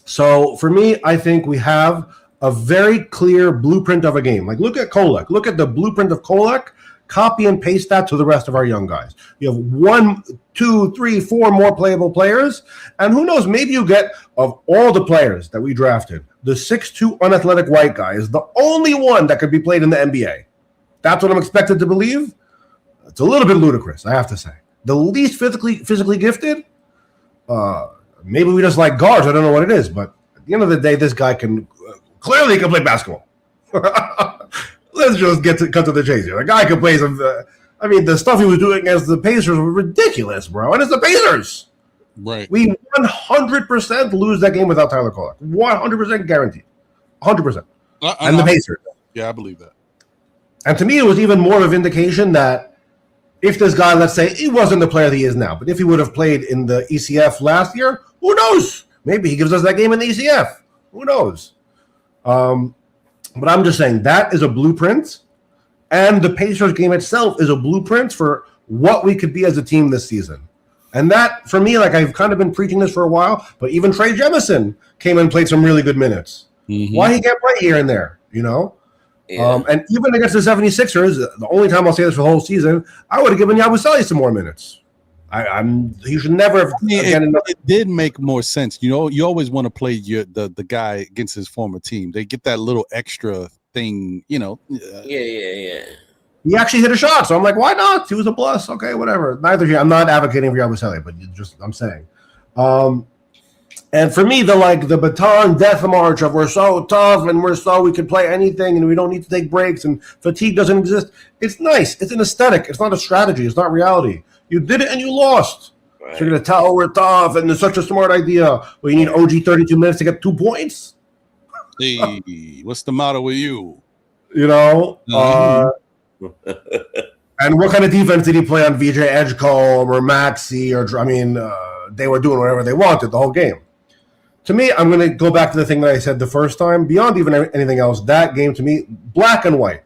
So for me, I think we have a very clear blueprint of a game. Like, look at Kolek. Look at the blueprint of Kolek. Copy and paste that to the rest of our young guys. You have 1, 2, 3, 4 more playable players, and who knows? Maybe you get, of all the players that we drafted, the 6'2" unathletic white guy is the only one that could be played in the NBA. That's what I'm expected to believe. It's a little bit ludicrous, I have to say. The least physically gifted, maybe we just like guards. I don't know what it is, but at the end of the day, this guy can clearly play basketball. Let's just cut to the chase here. The guy can play some. The stuff he was doing against the Pacers was ridiculous, bro. And it's the Pacers. Right. We 100% lose that game without Tyler Kolek. 100% guaranteed. 100%. And the Pacers. Yeah, I believe that. And to me, it was even more of a vindication that if this guy, let's say, he wasn't the player that he is now, but if he would have played in the ECF last year, who knows? Maybe he gives us that game in the ECF. Who knows? But I'm just saying that is a blueprint, and the Pacers game itself is a blueprint for what we could be as a team this season. And that, for me, like I've kind of been preaching this for a while, but even Trey Jemison came and played some really good minutes. Why he can't play here and there, Yeah. And even against the 76ers, the only time I'll say this for the whole season, I would have given Yabusele some more minutes. He should never have. It did make more sense. You always want to play the guy against his former team. They get that little extra thing, Yeah. He actually hit a shot, so I'm like, why not? He was a plus. Okay, whatever. Neither here. I'm not advocating for Yabusele, but I'm saying. And for me, the baton death march of we're so tough and we can play anything and we don't need to take breaks and fatigue doesn't exist. It's nice. It's an aesthetic. It's not a strategy. It's not reality. You did it and you lost. Right. So you're going to tell we're tough and it's such a smart idea. Well, you need OG 32 minutes to get 2 points? Hey, what's the matter with you? And what kind of defense did he play on VJ Edgecombe or Maxey? They were doing whatever they wanted the whole game. To me, I'm going to go back to the thing that I said the first time. Beyond even anything else, that game to me, black and white.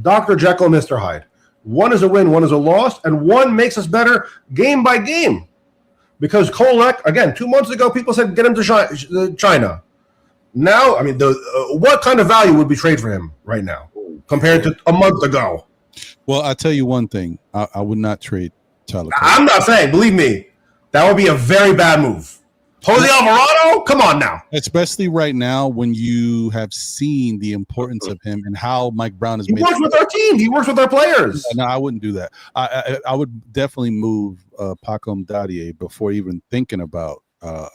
Dr. Jekyll, Mr. Hyde. One is a win, one is a loss, and one makes us better game by game. Because Kolek, again, 2 months ago, people said get him to China. Now, what kind of value would we trade for him right now compared to a month ago? Well, I'll tell you one thing. I would not trade Tyler Kolek. I'm not saying, believe me, that would be a very bad move. Jose Alvarado? Come on now. Especially right now when you have seen the importance of him and how Mike Brown has made. He works with our team. He works with our players. No, I wouldn't do that. I would definitely move Pacom Dadier before even thinking about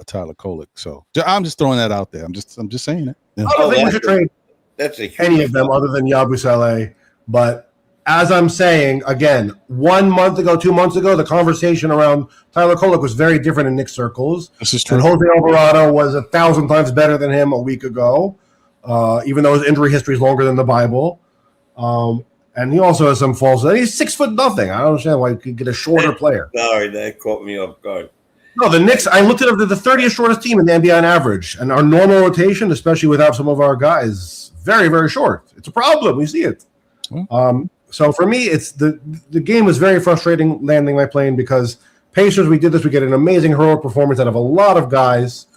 Tyler Kolek. So I'm just throwing that out there. I'm just saying it. Yeah. I don't think we should trade any of them other than Yabusele. But as I'm saying, again, 1 month ago, 2 months ago, the conversation around Tyler Kolek was very different in Knicks circles. This is true. And Jose Alvarado was 1,000 times better than him a week ago, even though his injury history is longer than the Bible. And he also has some faults. He's 6'0". I don't understand why you could get a shorter player. Sorry, that caught me off guard. No, the Knicks, I looked at it, they're the 30th shortest team in the NBA on average. And our normal rotation, especially without some of our guys, very, very short. It's a problem. We see it. So for me, it's the game was very frustrating landing my plane because Pacers, we did this. We get an amazing heroic performance out of a lot of guys.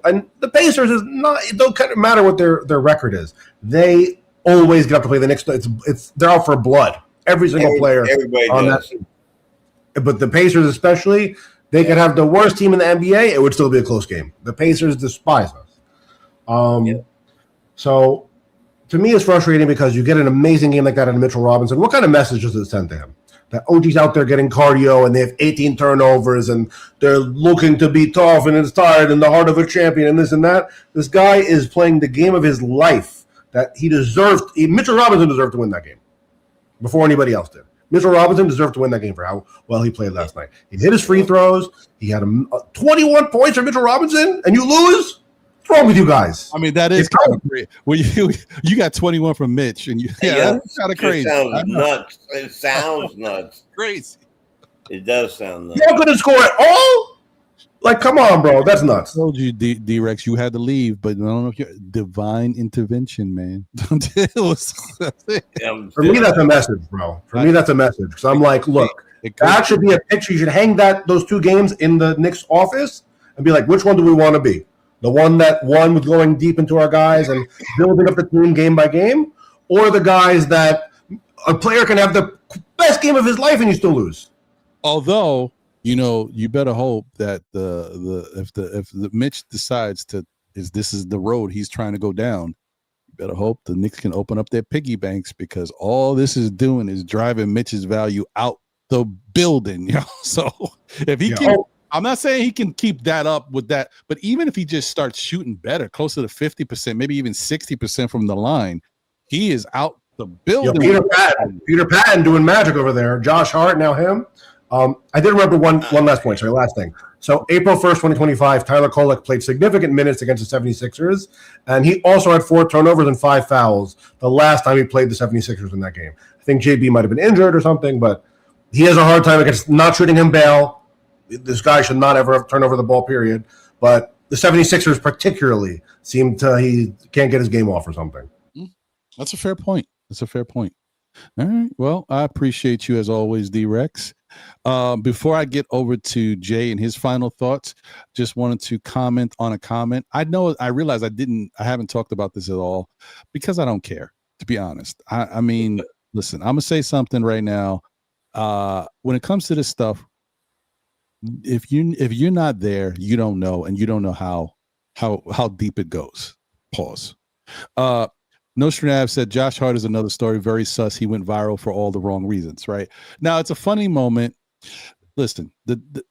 And the Pacers is not. It don't kind of matter what their record is. They always get up to play the Knicks. They're out for blood. Every single player everybody on does. that team. But the Pacers especially, they could have the worst team in the NBA. It would still be a close game. The Pacers despise us. So to me, it's frustrating because you get an amazing game like that out of Mitchell Robinson. What kind of message does it send to him? That OG's out there getting cardio and they have 18 turnovers and they're looking to be tough and it's tired and the heart of a champion and this and that. This guy is playing the game of his life that he deserved. Mitchell Robinson deserved to win that game before anybody else did. Mitchell Robinson deserved to win that game for how well he played last night. He hit his free throws. He had 21 points for Mitchell Robinson, and you lose? What's wrong with you guys? I mean, that is kind of crazy. Well, you got 21 from Mitch, and that's kind of crazy. It sounds nuts. It sounds nuts. Crazy. It does sound nuts. You're not going to score at all? Like, come on, bro. That's nuts. I told you, D-Rex, you had to leave, but I don't know if you're divine intervention, man. For me, that's a message, bro. For me, that's a message. Because I'm like, look, that should be a picture. You should hang those 2 games in the Knicks office and be like, which one do we want to be? The one that won with going deep into our guys and building up the team game by game, or the guys that a player can have the best game of his life and you still lose. Although, you better hope that if the Mitch decides this is the road he's trying to go down, you better hope the Knicks can open up their piggy banks, because all this is doing is driving Mitch's value out the building. So if he can. I'm not saying he can keep that up with that, but even if he just starts shooting better, closer to 50%, maybe even 60% from the line, he is out the building. Peter Patton doing magic over there. Josh Hart, now him. I did remember one last point. Sorry, last thing. So April 1st, 2025, Tyler Kolek played significant minutes against the 76ers, and he also had 4 turnovers and 5 fouls the last time he played the 76ers in that game. I think JB might have been injured or something, but he has a hard time against not shooting him bail. This guy should not ever turn over the ball, period. But the 76ers particularly he can't get his game off or something. That's a fair point. All right. Well, I appreciate you as always, D-Rex. Before I get over to Jay and his final thoughts, just wanted to comment on a comment. I realize I haven't talked about this at all because I don't care, to be honest. I mean, listen, I'm going to say something right now. When it comes to this stuff, if you're not there, you don't know, and you don't know how deep it goes. Pause. Nostradamus said Josh Hart is another story, very sus. He went viral for all the wrong reasons. Right now, it's a funny moment. Listen,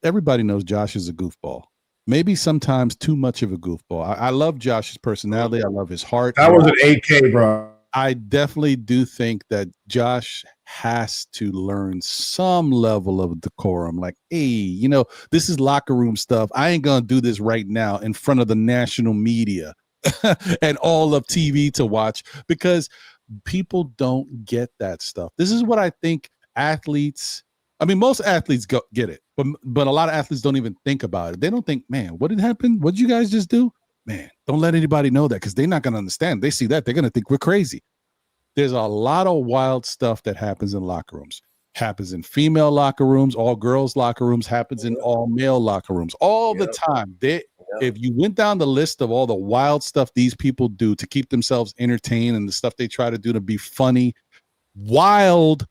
everybody knows Josh is a goofball. Maybe sometimes too much of a goofball. I love Josh's personality. I love his heart. That was an 8K, bro. I definitely do think that Josh has to learn some level of decorum. Like, hey, this is locker room stuff. I ain't going to do this right now in front of the national media and all of TV to watch, because people don't get that stuff. This is what I think most athletes get it, but a lot of athletes don't even think about it. They don't think, man, what did happen? What did you guys just do? Man, don't let anybody know that, because they're not going to understand. They see that, they're going to think we're crazy. There's a lot of wild stuff that happens in locker rooms. Happens in female locker rooms, all girls locker rooms, happens in all male locker rooms all the time. If you went down the list of all the wild stuff these people do to keep themselves entertained and the stuff they try to do to be funny, wild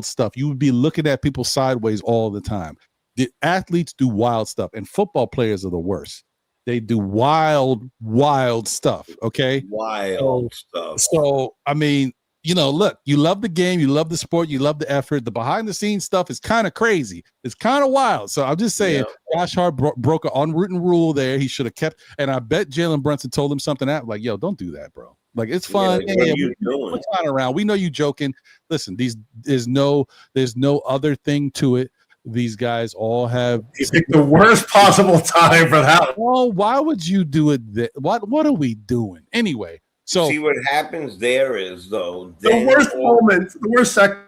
stuff, you would be looking at people sideways all the time. The athletes do wild stuff, and football players are the worst. They do wild stuff. Okay. Wild stuff. So, I mean, look, you love the game, you love the sport, you love the effort. The behind the scenes stuff is kind of crazy. It's kind of wild. So I'm just saying, Josh Hart broke an unwritten rule there. He should have kept, and I bet Jalen Brunson told him something out like, yo, don't do that, bro. Like, it's fun. What are you doing? We're flying around. We know you joking. Listen, there's no other thing to it. These guys all have. You picked the worst possible time for that. Well, why would you do it? What are we doing anyway? So see, what happens there is, though, the worst moment, the worst second.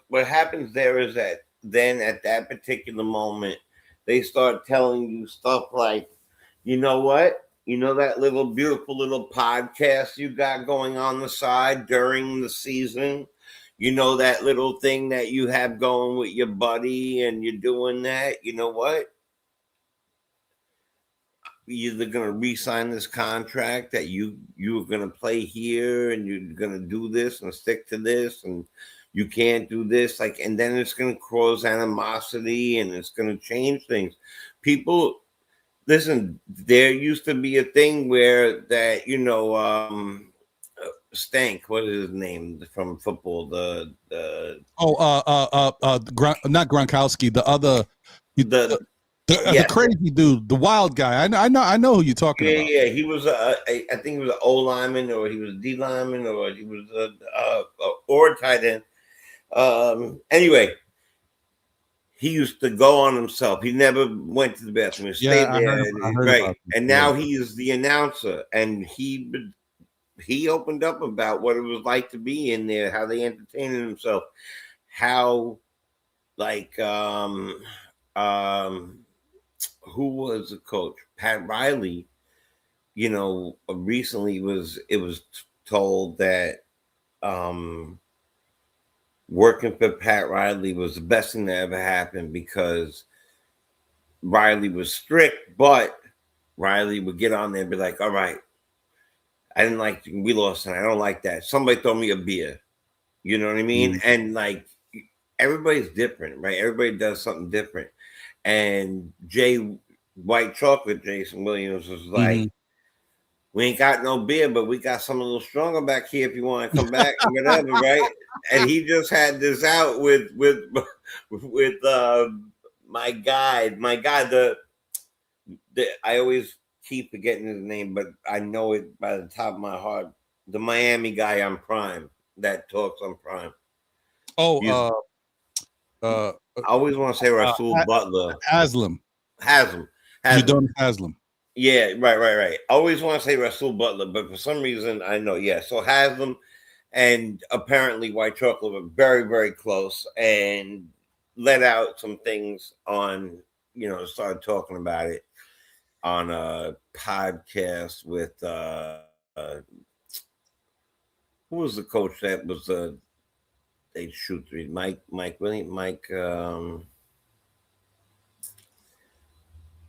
What happens there is that then at that particular moment, they start telling you stuff like, you know what? You know that little beautiful little podcast you got going on the side during the season? You know that little thing that you have going with your buddy and you're doing that? You know what? You're either going to re-sign this contract that you're going to play here and you're going to do this and stick to this and You can't do this, like, and then it's going to cause animosity and it's going to change things. People, listen, there used to be a thing where that, Stank, what is his name from football? Not Gronkowski, the other, the yes. crazy dude, the wild guy. I know who you're talking about. Yeah. He was I think he was an O lineman, or he was a D lineman, or he was or tight end. Anyway, he used to go on himself. He never went to the bathroom. He stayed there, right? And now he is the announcer, and he opened up about what it was like to be in there, how they entertained themselves, how, like, who was the coach? Pat Riley. Recently it was told that working for Pat Riley was the best thing that ever happened, because Riley was strict, but Riley would get on there and be like, all right, we lost, and I don't like that. Somebody throw me a beer. You know what I mean? And like, everybody's different, right? Everybody does something different. And White Chocolate, Jason Williams, was like, we ain't got no beer, but we got something a little stronger back here if you want to come back, whatever, right? And he just had this out with my guy, the I always keep forgetting his name, but I know it by the top of my heart. The Miami guy on Prime that talks on Prime. I always want to say Rasul Butler. Haslam. Haslam. Yeah, right. I always want to say Rasul Butler, but for some reason I know. Yeah, so Haslam and apparently White Chocolate were very, very close, and let out some things on, started talking about it on a podcast with who was the coach that was they shoot three? Mike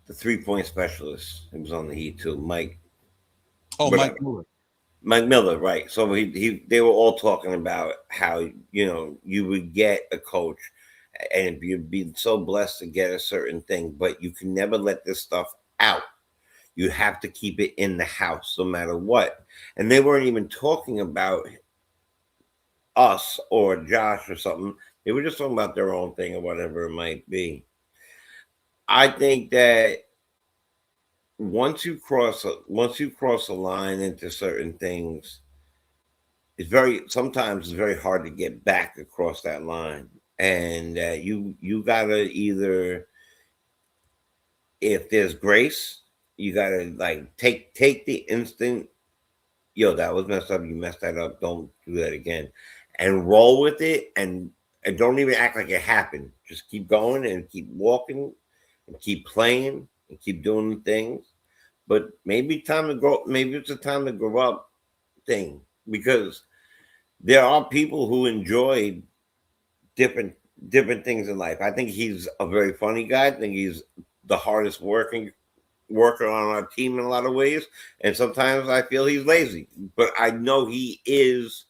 the 3-point specialist. He was on the Heat too. Mike Miller. Mike Miller, right. So they were all talking about how, you would get a coach and you'd be so blessed to get a certain thing, but you can never let this stuff out. You have to keep it in the house no matter what. And they weren't even talking about us or Josh or something. They were just talking about their own thing or whatever it might be. I think that once you cross a line into certain things, sometimes it's very hard to get back across that line. And you gotta either, if there's grace, you gotta like take the instant, that was messed up, you messed that up, don't do that again, and roll with it, and don't even act like it happened. Just keep going and keep walking and keep playing and keep doing things. But maybe it's a time to grow up thing, because there are people who enjoy different things in life. I think he's a very funny guy. I think he's the hardest worker on our team in a lot of ways. And sometimes I feel he's lazy, but I know he is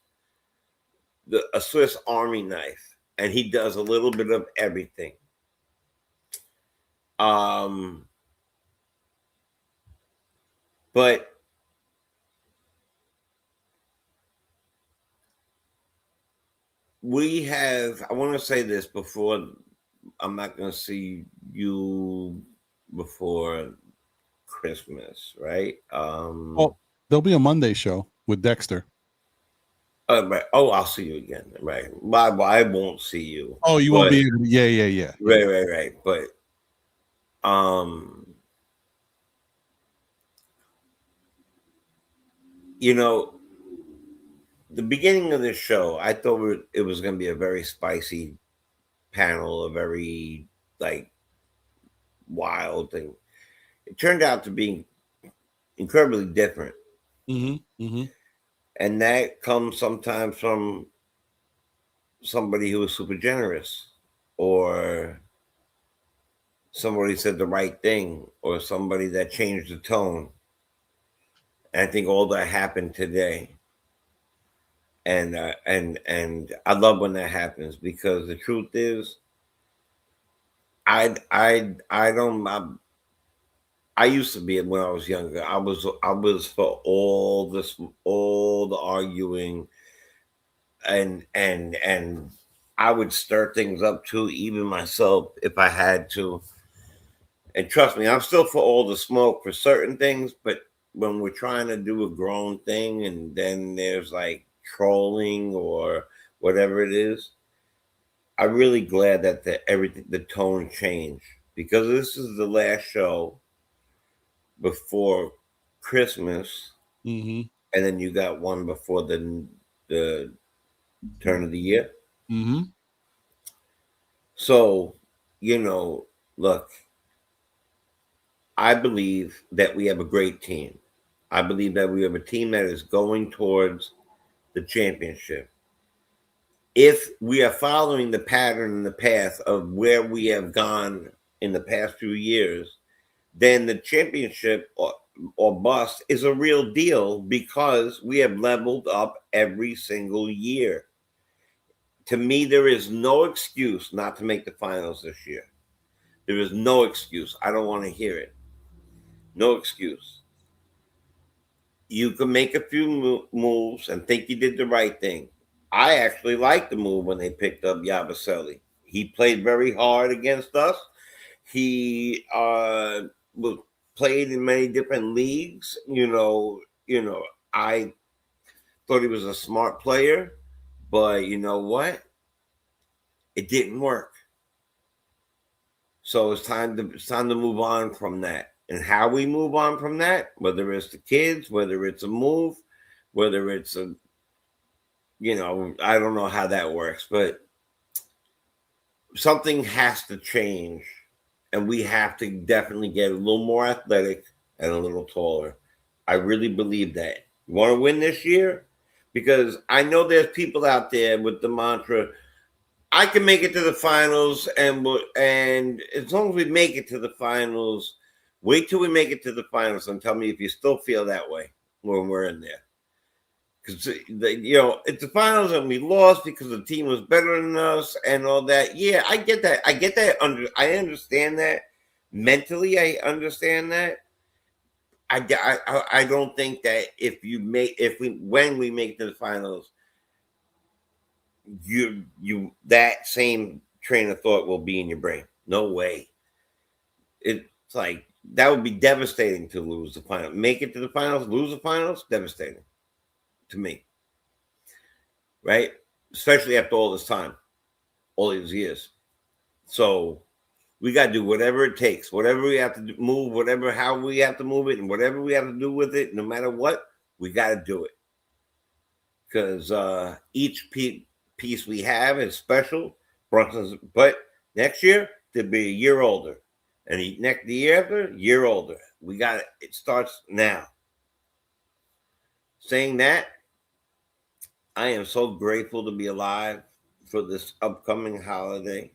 a Swiss Army knife, and he does a little bit of everything. But I want to say this before, I'm not going to see you before Christmas, right? There'll be a Monday show with Dexter. Right. Oh, I'll see you again. Right. I won't see you. Oh, you won't be able to. Yeah. Right. But the beginning of this show, I thought it was going to be a very spicy panel, a very like wild thing. It turned out to be incredibly different. And that comes sometimes from somebody who is super generous, or somebody said the right thing, or somebody that changed the tone. And I think all that happened today. And I love when that happens, because the truth is, I used to be, when I was younger, I was for all the arguing, and I would stir things up too, even myself, if I had to. And trust me, I'm still for all the smoke for certain things, but when we're trying to do a grown thing and then there's like trolling or whatever it is, I'm really glad that the tone changed, because this is the last show before Christmas, Mm-hmm. and then you got one before the turn of the year. Mm-hmm. So, look, I believe that we have a great team. I believe that we have a team that is going towards the championship. If we are following the pattern and the path of where we have gone in the past few years, then the championship or bust is a real deal, because we have leveled up every single year. To me, there is no excuse not to make the finals this year. There is no excuse. I don't want to hear it. No excuse. You can make a few moves and think you did the right thing. I actually liked the move when they picked up Yabusele. He played very hard against us. He played in many different leagues. I thought he was a smart player, but you know what? It didn't work. So it's time to move on from that. And how we move on from that, whether it's the kids, whether it's a move, whether it's I don't know how that works, but something has to change, and we have to definitely get a little more athletic and a little taller. I really believe that. You want to win this year? Because I know there's people out there with the mantra, I can make it to the finals, and as long as we make it to the finals, wait till we make it to the finals and tell me if you still feel that way when we're in there. Because it's the finals and we lost because the team was better than us and all that. Yeah, I get that. I understand that mentally. I understand that. I don't think that when we make it to the finals, that same train of thought will be in your brain. No way. It's like that would be devastating to lose the final. Make it to the finals, lose the finals, devastating to me. Right? Especially after all this time, all these years. So we got to do whatever it takes, whatever we have to move, how we have to move it, and whatever we have to do with it, no matter what, we got to do it. Because each piece we have is special. Brunson's, but next year they'll be a year older, and the year after, year older. We got it. It starts now. Saying that, I am so grateful to be alive for this upcoming holiday.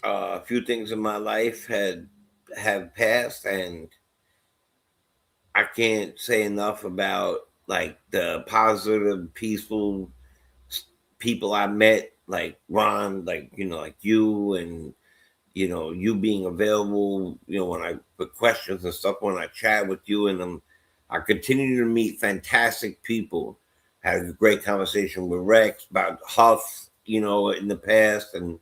A few things in my life have passed, and I can't say enough about like the positive, peaceful people I met, like Ron, like you, and you being available, when I put questions and stuff, when I chat with you, and I continue to meet fantastic people. Had a great conversation with Rex about Huff, in the past, and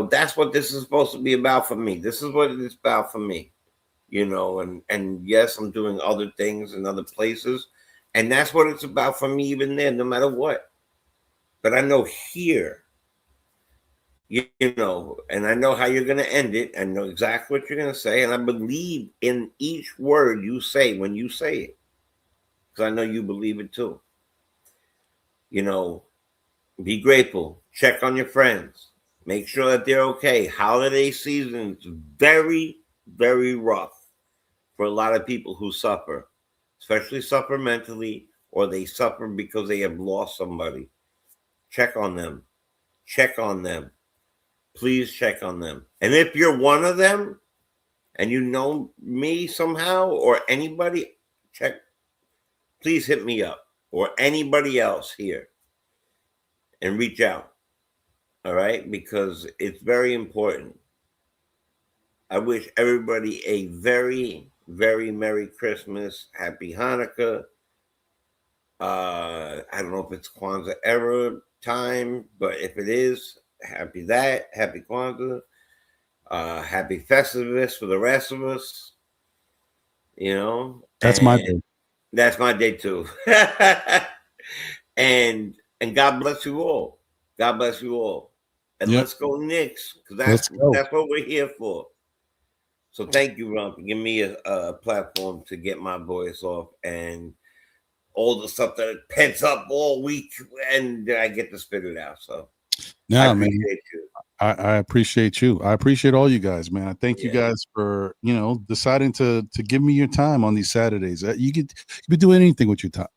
that's what this is supposed to be about for me. This is what it's about for me, and yes, I'm doing other things in other places, and that's what it's about for me, even there, no matter what. But I know here, and I know how you're going to end it. I know exactly what you're going to say, and I believe in each word you say when you say it, because I know you believe it too. Be grateful. Check on your friends. Make sure that they're okay. Holiday season is very, very rough for a lot of people who suffer, especially suffer mentally, or they suffer because they have lost somebody. Check on them. Check on them. Please check on them. And if you're one of them and you know me somehow or anybody, please hit me up. or anybody else here and reach out. All right, because it's very important. I wish everybody a very, very Merry Christmas, Happy Hanukkah. I don't know if it's Kwanzaa era time, but if it is, happy Kwanzaa. Happy Festivus for the rest of us. You know, That's my day. That's my day too. and God bless you all. God bless you all. And let's go Knicks, because that's what we're here for. So thank you, Ron, for giving me a platform to get my voice off and all the stuff that pents up all week, and I get to spit it out. So I appreciate you. I appreciate you. I appreciate all you guys, man. I thank you guys for, deciding to give me your time on these Saturdays. You could be doing anything with your time,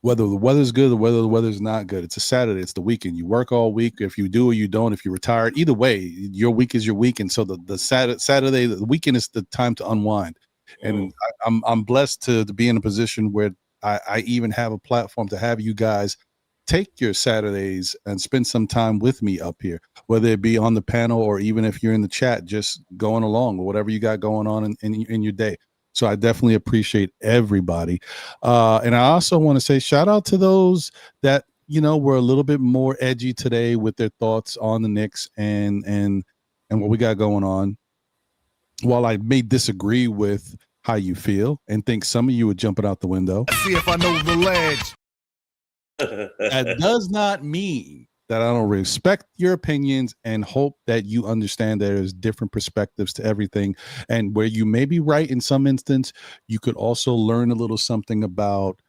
whether the weather's good or whether the weather's not good. It's a Saturday. It's the weekend. You work all week. If you do or you don't, if you're retired, either way, your week is your week. And so the Saturday, the weekend is the time to unwind. And I'm blessed to be in a position where I even have a platform to have you guys take your Saturdays and spend some time with me up here, whether it be on the panel or even if you're in the chat, just going along or whatever you got going on in your day. So I definitely appreciate everybody. And I also want to say shout out to those that, were a little bit more edgy today with their thoughts on the Knicks and what we got going on. While I may disagree with how you feel and think some of you are jumping out the window. Let's see if I know the ledge. That does not mean that I don't respect your opinions and hope that you understand there's different perspectives to everything. And where you may be right in some instance, you could also learn a little something about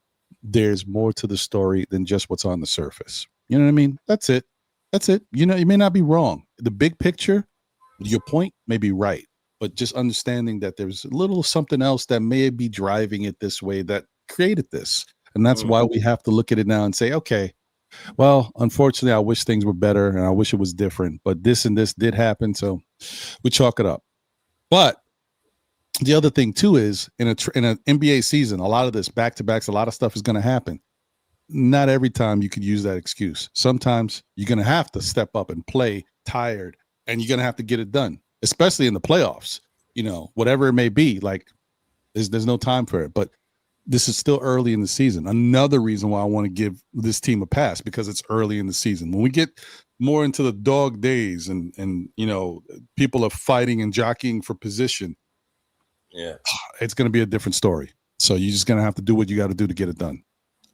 there's more to the story than just what's on the surface. You know what I mean? That's it. That's it. You may not be wrong. The big picture, your point may be right, but just understanding that there's a little something else that may be driving it this way that created this. And that's why we have to look at it now and say, okay, well, unfortunately, I wish things were better and I wish it was different, but this and this did happen. So we chalk it up. But the other thing too is in an NBA season, a lot of this back-to-backs, a lot of stuff is going to happen. Not every time you could use that excuse. Sometimes you're going to have to step up and play tired and you're going to have to get it done, especially in the playoffs, whatever it may be. Like there's no time for it, but this is still early in the season. Another reason why I want to give this team a pass, because it's early in the season. When we get more into the dog days and people are fighting and jockeying for position, it's going to be a different story. So you're just going to have to do what you got to do to get it done.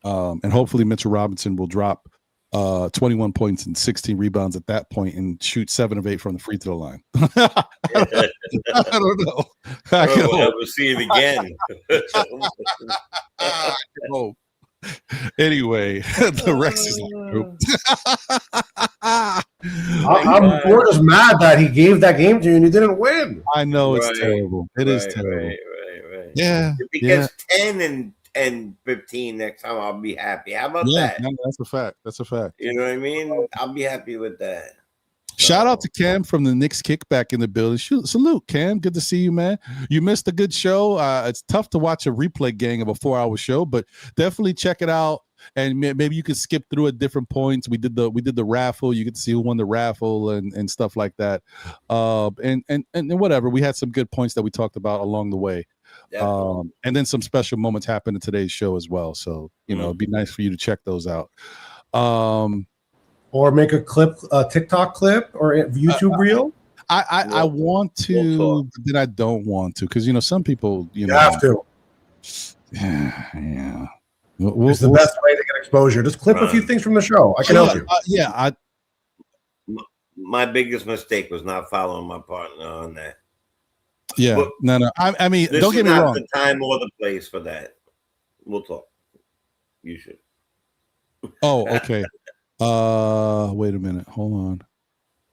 And hopefully Mitchell Robinson will drop 21 points and 16 rebounds at that point and shoot 7 of 8 from the free throw line. I don't know. We'll see it again. Anyway, the Rex is group. We're just mad that he gave that game to you and you didn't win. I know it's terrible. It is terrible. Right. Yeah. If he gets 10 and 15 next time, I'll be happy. How about that? No, that's a fact. That's a fact. You know what I mean? I'll be happy with that. Shout out to Cam from the Knicks Kickback in the building. Salute, Cam. Good to see you, man. You missed a good show. It's tough to watch a replay gang of a 4-hour show, but definitely check it out. And maybe you could skip through at different points. We did the raffle. You get to see who won the raffle and stuff like that. And whatever. We had some good points that we talked about along the way. And then some special moments happened in today's show as well. So it'd be nice for you to check those out. Or make a TikTok clip or a YouTube reel. I want to, but then I don't want to because some people you have to. Yeah. It's the best way to get exposure. Just clip a few things from the show. I can help you. My biggest mistake was not following my partner on that. Yeah, but no. I mean, this don't get me not wrong. The time or the place for that. We'll talk. You should. Oh, okay. Wait a minute. Hold on.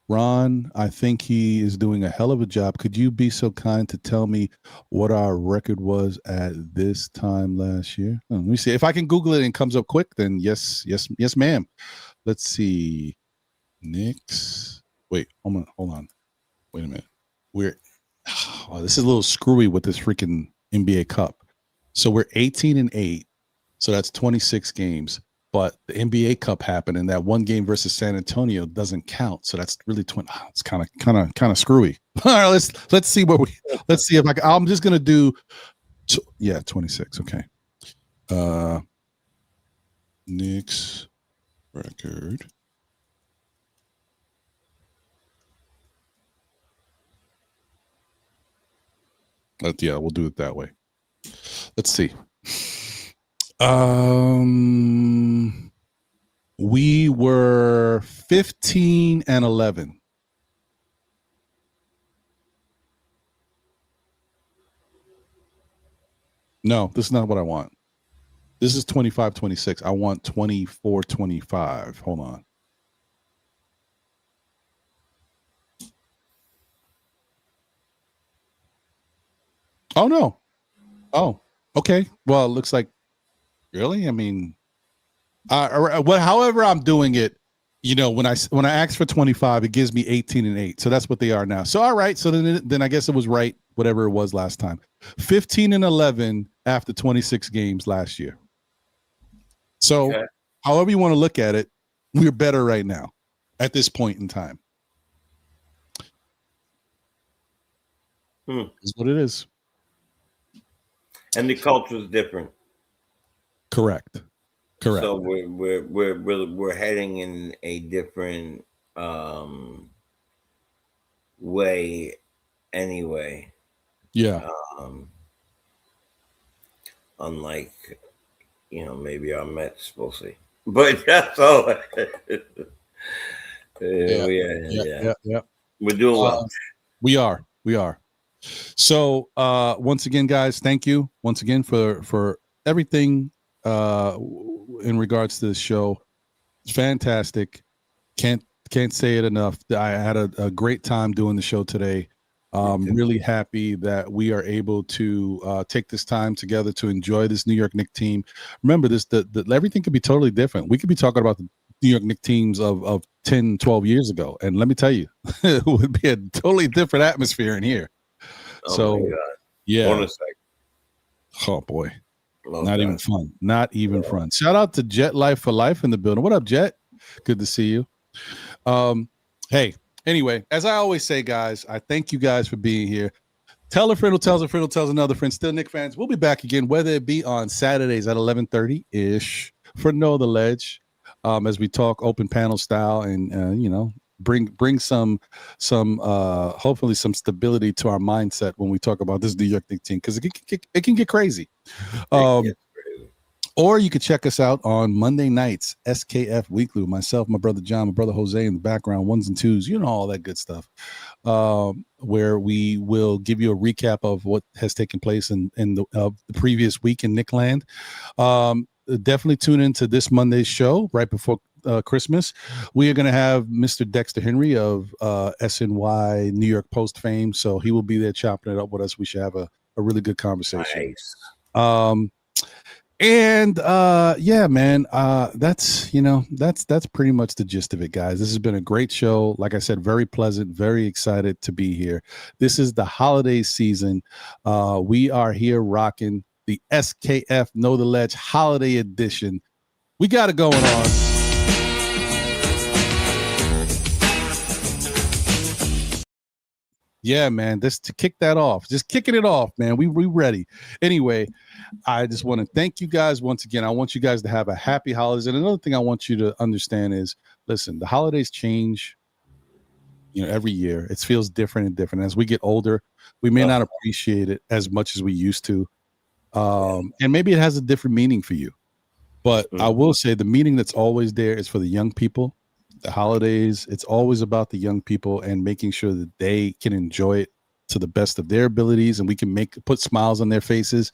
Ron, I think he is doing a hell of a job. Could you be so kind to tell me what our record was at this time last year? Let me see. If I can Google it and it comes up quick, then yes, ma'am. Let's see. Knicks. Wait, hold on. Wait a minute. This is a little screwy with this freaking NBA Cup. So we're 18-8. So that's 26 games. But the NBA Cup happened, and that one game versus San Antonio doesn't count. So that's really it's kind of screwy. All right, let's see let's see if I'm just gonna do 26. Okay. Knicks record. Yeah, we'll do it that way. Let's see. We were 15-11. No, this is not what I want. This is 25-26. I want 24-25. Hold on. Oh no. Oh, okay. Well, it looks like really. I mean, however I'm doing it, when I ask for 25, it gives me 18-8. So that's what they are now. So all right. So then I guess it was right. Whatever it was last time, 15-11 after 26 games last year. So, however you want to look at it, we're better right now at this point in time. Is what it is. And the culture is different. Correct. So we're heading in a different way anyway. Yeah. Unlike, maybe our Mets, we'll see. But that's all. Yeah. We're doing well. We are. So once again, guys, thank you once again for everything in regards to the show. It's fantastic. Can't say it enough. I had a great time doing the show today. Really happy that we are able to take this time together to enjoy this New York Knicks team. Remember this, everything could be totally different. We could be talking about the New York Knicks teams of 10, 12 years ago. And let me tell you, it would be a totally different atmosphere in here. Oh my God. Yeah. Bonus sec. Oh boy. Not even fun. Not even fun. Shout out to Jet Life for Life in the building. What up, Jet? Good to see you. Hey, anyway, as I always say, guys, I thank you guys for being here. Tell a friend who tells a friend who tells another friend. Still Knicks fans, we'll be back again, whether it be on Saturdays at 11:30-ish for Know the Ledge, as we talk open panel style and bring some hopefully some stability to our mindset when we talk about this New York Knicks team, because it can get crazy. Or you could check us out on Monday nights, SKF Weekly, with myself, my brother John, my brother Jose in the background, ones and twos, all that good stuff, where we will give you a recap of what has taken place in the previous week in Nickland. Definitely tune into this Monday's show right before Christmas. We are going to have Mr. Dexter Henry of SNY New York Post fame, so he will be there chopping it up with us. We should have a really good conversation. Nice. And yeah, man, that's pretty much the gist of it, guys. This has been a great show. Like I said, very pleasant, very excited to be here. This is the holiday season. We are here rocking the SKF Know the Ledge Holiday Edition. We got it going on. Yeah, man, just to kick that off, just kicking it off, man. We ready. Anyway, I just want to thank you guys once again. I want you guys to have a happy holidays. And another thing I want you to understand is, listen, the holidays change, every year. It feels different and different. As we get older, we may not appreciate it as much as we used to. And maybe it has a different meaning for you. But I will say the meaning that's always there is for the young people. The holidays, it's always about the young people and making sure that they can enjoy it to the best of their abilities, and we can put smiles on their faces.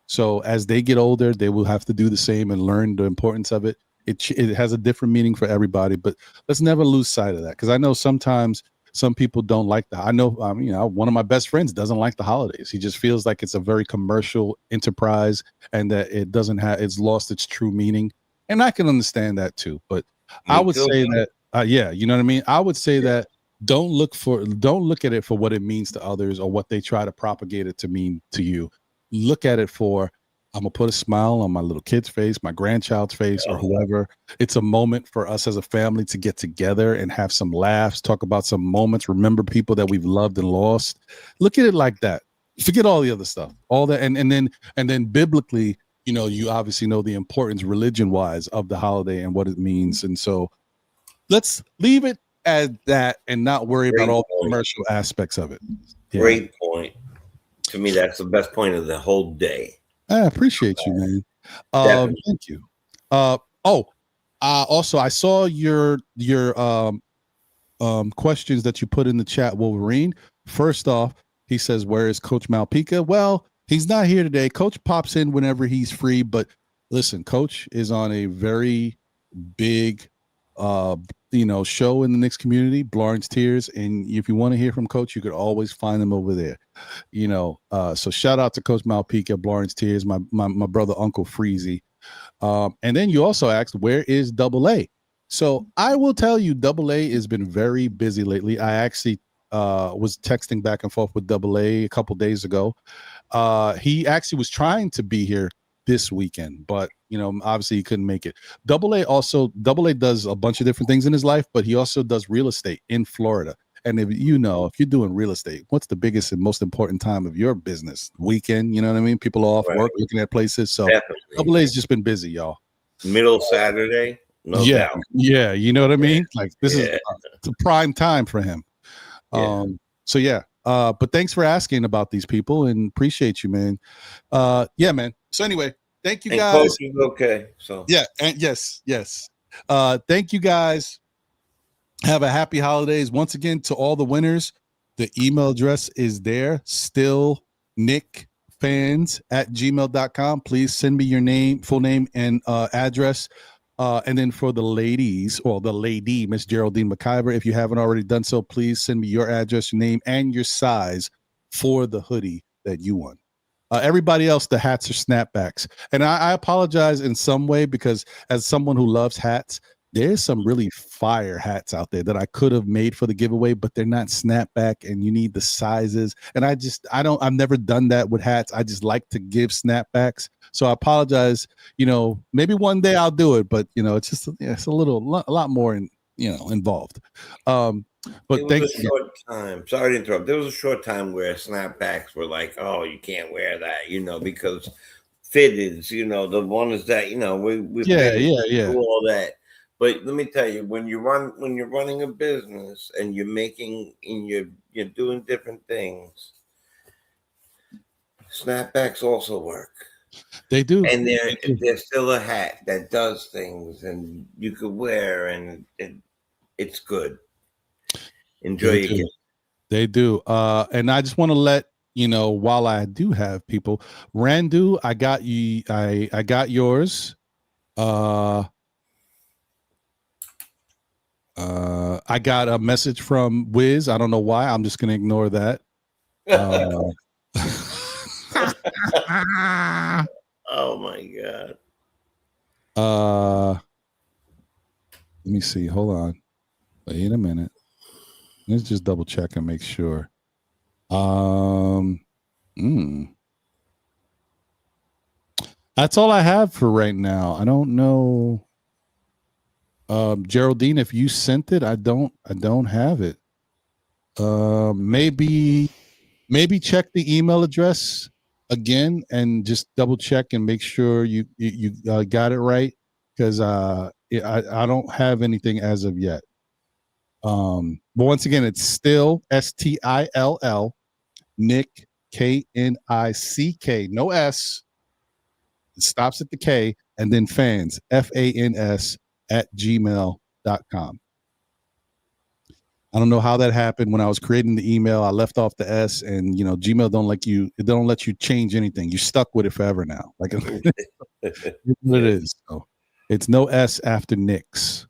So as they get older, they will have to do the same and learn the importance of it. It has a different meaning for everybody, but let's never lose sight of that, because I know sometimes some people don't like I know one of my best friends doesn't like the holidays. He just feels like it's a very commercial enterprise and that it's lost its true meaning. And I can understand that too, but I would say that you know what I mean? I would say that don't look at it for what it means to others or what they try to propagate it to mean to you. Look at it for I'm gonna put a smile on my little kid's face, my grandchild's face, or whoever. It's a moment for us as a family to get together and have some laughs, talk about some moments, remember people that we've loved and lost. Look at it like that. Forget all the other stuff, all that, and then biblically, you obviously know the importance, religion-wise, of the holiday and what it means, and so let's leave it at that and not worry about all the commercial aspects of it. Yeah. Great point. To me, that's the best point of the whole day. I appreciate you, man. Thank you. Also, I saw your questions that you put in the chat, Wolverine. First off, he says, where is Coach Malpica? Well, he's not here today. Coach pops in whenever he's free, but listen, Coach is on a very big show in the Knicks community, Blarn's Tears, and if you want to hear from Coach, you could always find him over there. So shout out to Coach Malpica, Blarn's Tears, my brother Uncle Freezy. And then you also asked, where is Double A? So I will tell you, Double A has been very busy lately. I actually was texting back and forth with Double A a couple days ago. He actually was trying to be here this weekend, but obviously he couldn't make it. Double A does a bunch of different things in his life, but he also does real estate in Florida. And if you're doing real estate, what's the biggest and most important time of your business? Weekend, you know what I mean? People are off work, looking at places. So Double A's just been busy, y'all. Middle Saturday, no doubt. Yeah, you know what I mean? Like this is it's a prime time for him. But thanks for asking about these people and appreciate you, man. Man. So anyway, thank you guys. Coach is okay. So and yes. Thank you guys. Have a happy holidays. Once again, to all the winners, the email address is there. Still nickfans@gmail.com. Please send me your name, full name, and address. And then for the ladies, or the lady, Miss Geraldine McIver, if you haven't already done so, please send me your address, your name, and your size for the hoodie that you won. Everybody else, the hats are snapbacks. And I apologize in some way, because as someone who loves hats, there's some really fire hats out there that I could have made for the giveaway, but they're not snapback and you need the sizes. And I've never done that with hats. I just like to give snapbacks. So I apologize. Maybe one day I'll do it, but it's just, it's a lot more involved. But thanks. Time. Sorry to interrupt. There was a short time where snapbacks were like, oh, you can't wear that, because fitteds, the ones that, we do all that. But let me tell you, when you're running a business and you're doing different things, snapbacks also work. They do, and they're still a hat that does things, and you could wear, and it's good. Enjoy your gift. They do. And I just want to let while I do have people, Randu, I got you. I got yours. I got a message from Wiz. I don't know why. I'm just going to ignore that. Oh my God. Let me see. Hold on. Wait a minute. Let's just double check and make sure. That's all I have for right now. I don't know. Geraldine, if you sent it, I don't have it. Maybe check the email address again and just double check and make sure you got it right, because I don't have anything as of yet. But once again, it's still STILL Nick KNICK, no S. It stops at the K, and then fans FANS@gmail.com. I don't know how that happened. When I was creating the email, I left off the S, and Gmail don't let you change anything. You're stuck with it forever now. Like what it is. So it's no S after Knicks.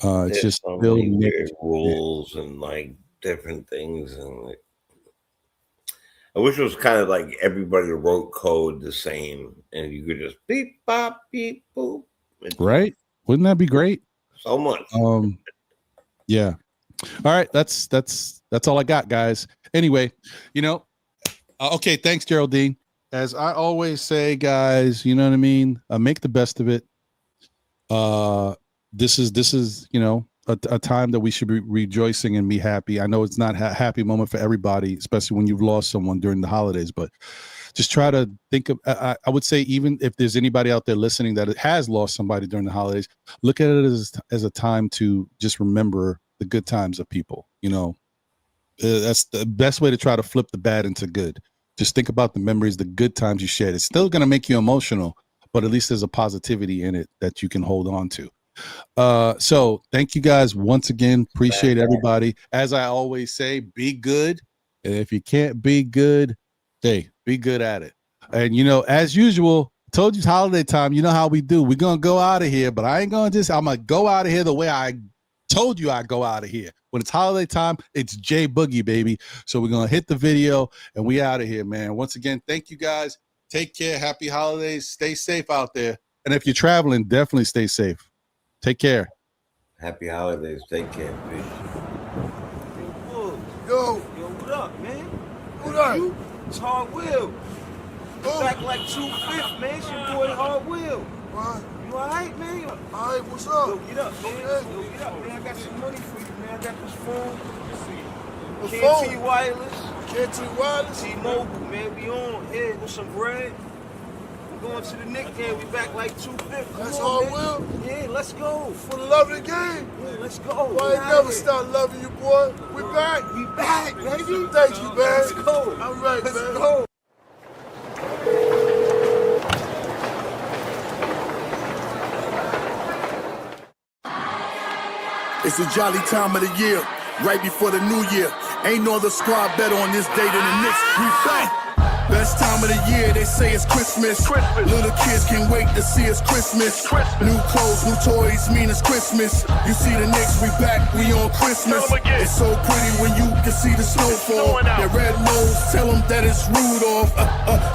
It's just so still many Nick weird rules and like different things, and I wish it was kind of like everybody wrote code the same, and you could just beep bop beep boop. Right? Wouldn't that be great? So much. Yeah. All right, that's all I got, guys. Anyway, okay, thanks, Geraldine. as I always say, guys, you know what I mean? Make the best of it. This is you know, a time that we should be rejoicing and be happy. I know it's not a happy moment for everybody, especially when you've lost someone during the holidays, but just try to think of, I would say, even if there's anybody out there listening that has lost somebody during the holidays, look at it as a time to just remember the good times of people. You know, that's the best way to try to flip the bad into good. Just think about the memories, the good times you shared. It's still going to make you emotional, but at least there's a positivity in it that you can hold on to. So thank you guys once again. Appreciate everybody. As I always say, be good. And if you can't be good, hey, be good at it. And, you know, as usual, told you it's holiday time. You know how we do. We're going to go out of here, but I'm going to go out of here the way I told you I'd go out of here. When it's holiday time, it's J Boogie, baby. So we're going to hit the video and we out of here, man. Once again, thank you guys. Take care. Happy holidays. Stay safe out there. And if you're traveling, definitely stay safe. Take care. Happy holidays. Take care. Peace. Yo, what up, man? What up? It's Hard Will. Oh. Back like 2/5, man. It's your boy Hard Will. What? You alright, man? Alright, what's up? Yo, get up, man. Okay. Yo, get up, man. I got some money for you, man. I got this phone. The KT phone? Wireless. KT Wireless? T-Mobile, man. We on here with some bread. We're going to the Knicks game. We back like 2/5. That's Hard Will? Yeah, let's go. For the love of the game? Yeah, let's go. Well, I ain't never stop loving you, boy. We back? We back, baby. Thank you, man. Let's go. All right, Let's man. go. It's a jolly time of the year, right before the new year. Ain't no other squad better on this day than the Knicks. We back. Best time of the year, they say it's Christmas. Little kids can't wait to see it's Christmas. New clothes, new toys, mean it's Christmas. You see the Knicks, we back, we on Christmas. It's so pretty when you can see the snowfall. Their red nose, tell them that it's Rudolph.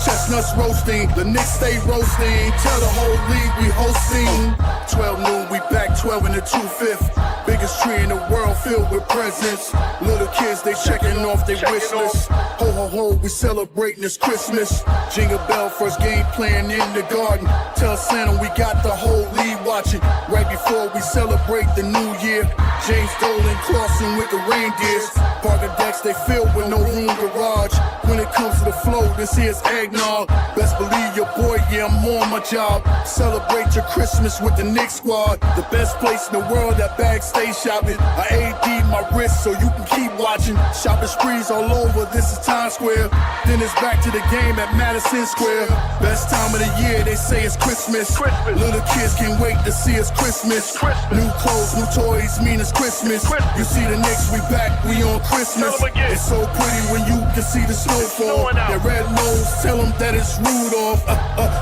Chestnuts roasting, the Knicks stay roasting. Tell the whole league we hosting. 12 noon, we back 12 in the 2/5. Biggest tree in the world filled with presents. Little kids, they checking off their wish list. Ho, ho, ho, we celebrating this Christmas. Jingle bell, first game playing in the garden. Tell Santa we got the whole league watching. Right before we celebrate the new year. James Dolan crossing with the reindeers. Parker decks, they filled with no room garage. When it comes to the flow, this here's eggnog. Best believe your boy, yeah, I'm on my job. Celebrate your Christmas with the Knicks squad. The best place in the world, that backstage shopping. I AD my wrist so you can keep watching. Shopping sprees all over, this is Times Square. Then it's back to the game at Madison Square. Best time of the year, they say it's Christmas. Little kids can't wait to see it's Christmas. New clothes, new toys, mean it's Christmas. You see the Knicks, we back, we on Christmas. It's so pretty when you can see the snowfall. Their red nose, tell them that it's Rudolph.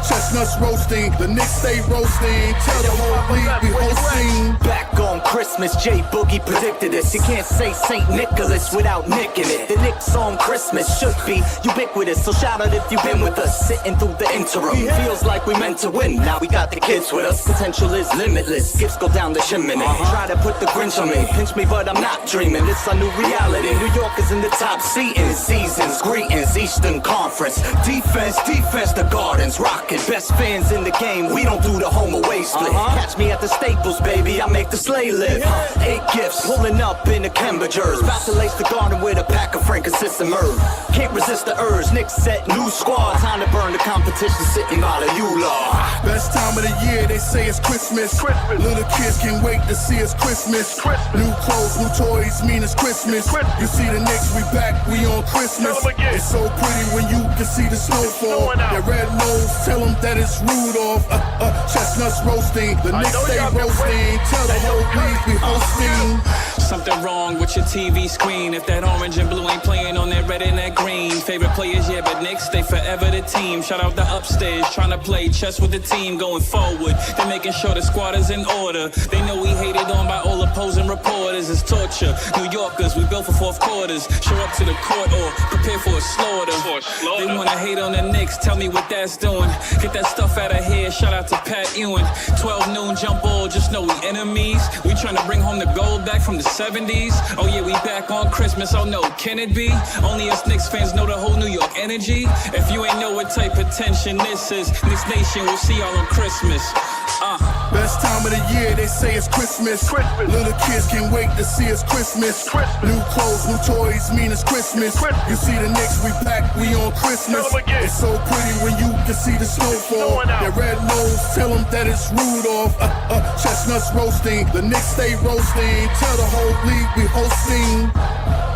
Chestnuts roasting, the Knicks stay roasting. Tell the whole league we hosting. Back on Christmas, J Boogie predicted this. You can't say St. Nicholas without nicking it. The Knicks on Christmas should be ubiquitous, so shout out if you've been with us. Sitting through the interim, feels like we meant to win. Now we got the kids with us. Potential is limitless. Gifts go down the chimney. Try to put the Grinch on me, pinch me, but I'm not dreaming. It's a new reality. New York is in the top seating. Seasons, greetings, Eastern Conference. Defense, the Gardens rocking. Best fans in the game. We don't do the home away split. Catch me at the Staples, baby. I make the sleigh live. 8 gifts pulling up in the Cambridgers. About to lace the garden with a pack of Frankincense and myrrh. Can't resist the urge. Knicks set new squad. Time to burn the competition. Sitting by the U-Law. Best time of the year, they say it's Christmas. Little kids can't wait to see it's Christmas. New clothes, new toys, mean it's Christmas. You see the Knicks, we back, we on Christmas. It's so pretty when you can see the snowfall. Their red nose, tell them that it's Rudolph. Chestnuts roasting, the Knicks stay roasting. Tell the whole league we hosting. Something wrong with your TV screen. If that orange and blue ain't playing on that red and that green. Favorite players, yeah, but Knicks, they forever the team. Shout out the upstairs, trying to play chess with the team going forward. They're making sure the squad is in order. They know we hated on by all opposing reporters. It's torture. New Yorkers, we built for fourth quarters. Show up to the court or prepare for a slaughter. They wanna hate on the Knicks, tell me what that's doing. Get that stuff out of here, shout out to Pat Ewing. 12 noon jump ball, just know we enemies. We tryna bring home the gold back from the 70s. Oh yeah, we back on Christmas, oh no, can it be? Only us Knicks fans know the whole New York energy. If you ain't know what type of tension this is, Knicks Nation, we'll see y'all on Christmas. Best time of the year, they say it's Christmas. Little kids can't wait to see it's Christmas. New clothes, new toys, mean it's Christmas. You see the Knicks, we back, we on Christmas. It's so pretty when you can see the snowfall. Their red nose, tell them that it's Rudolph. Chestnuts roasting, the Knicks stay roasting. Tell the whole league we hosting.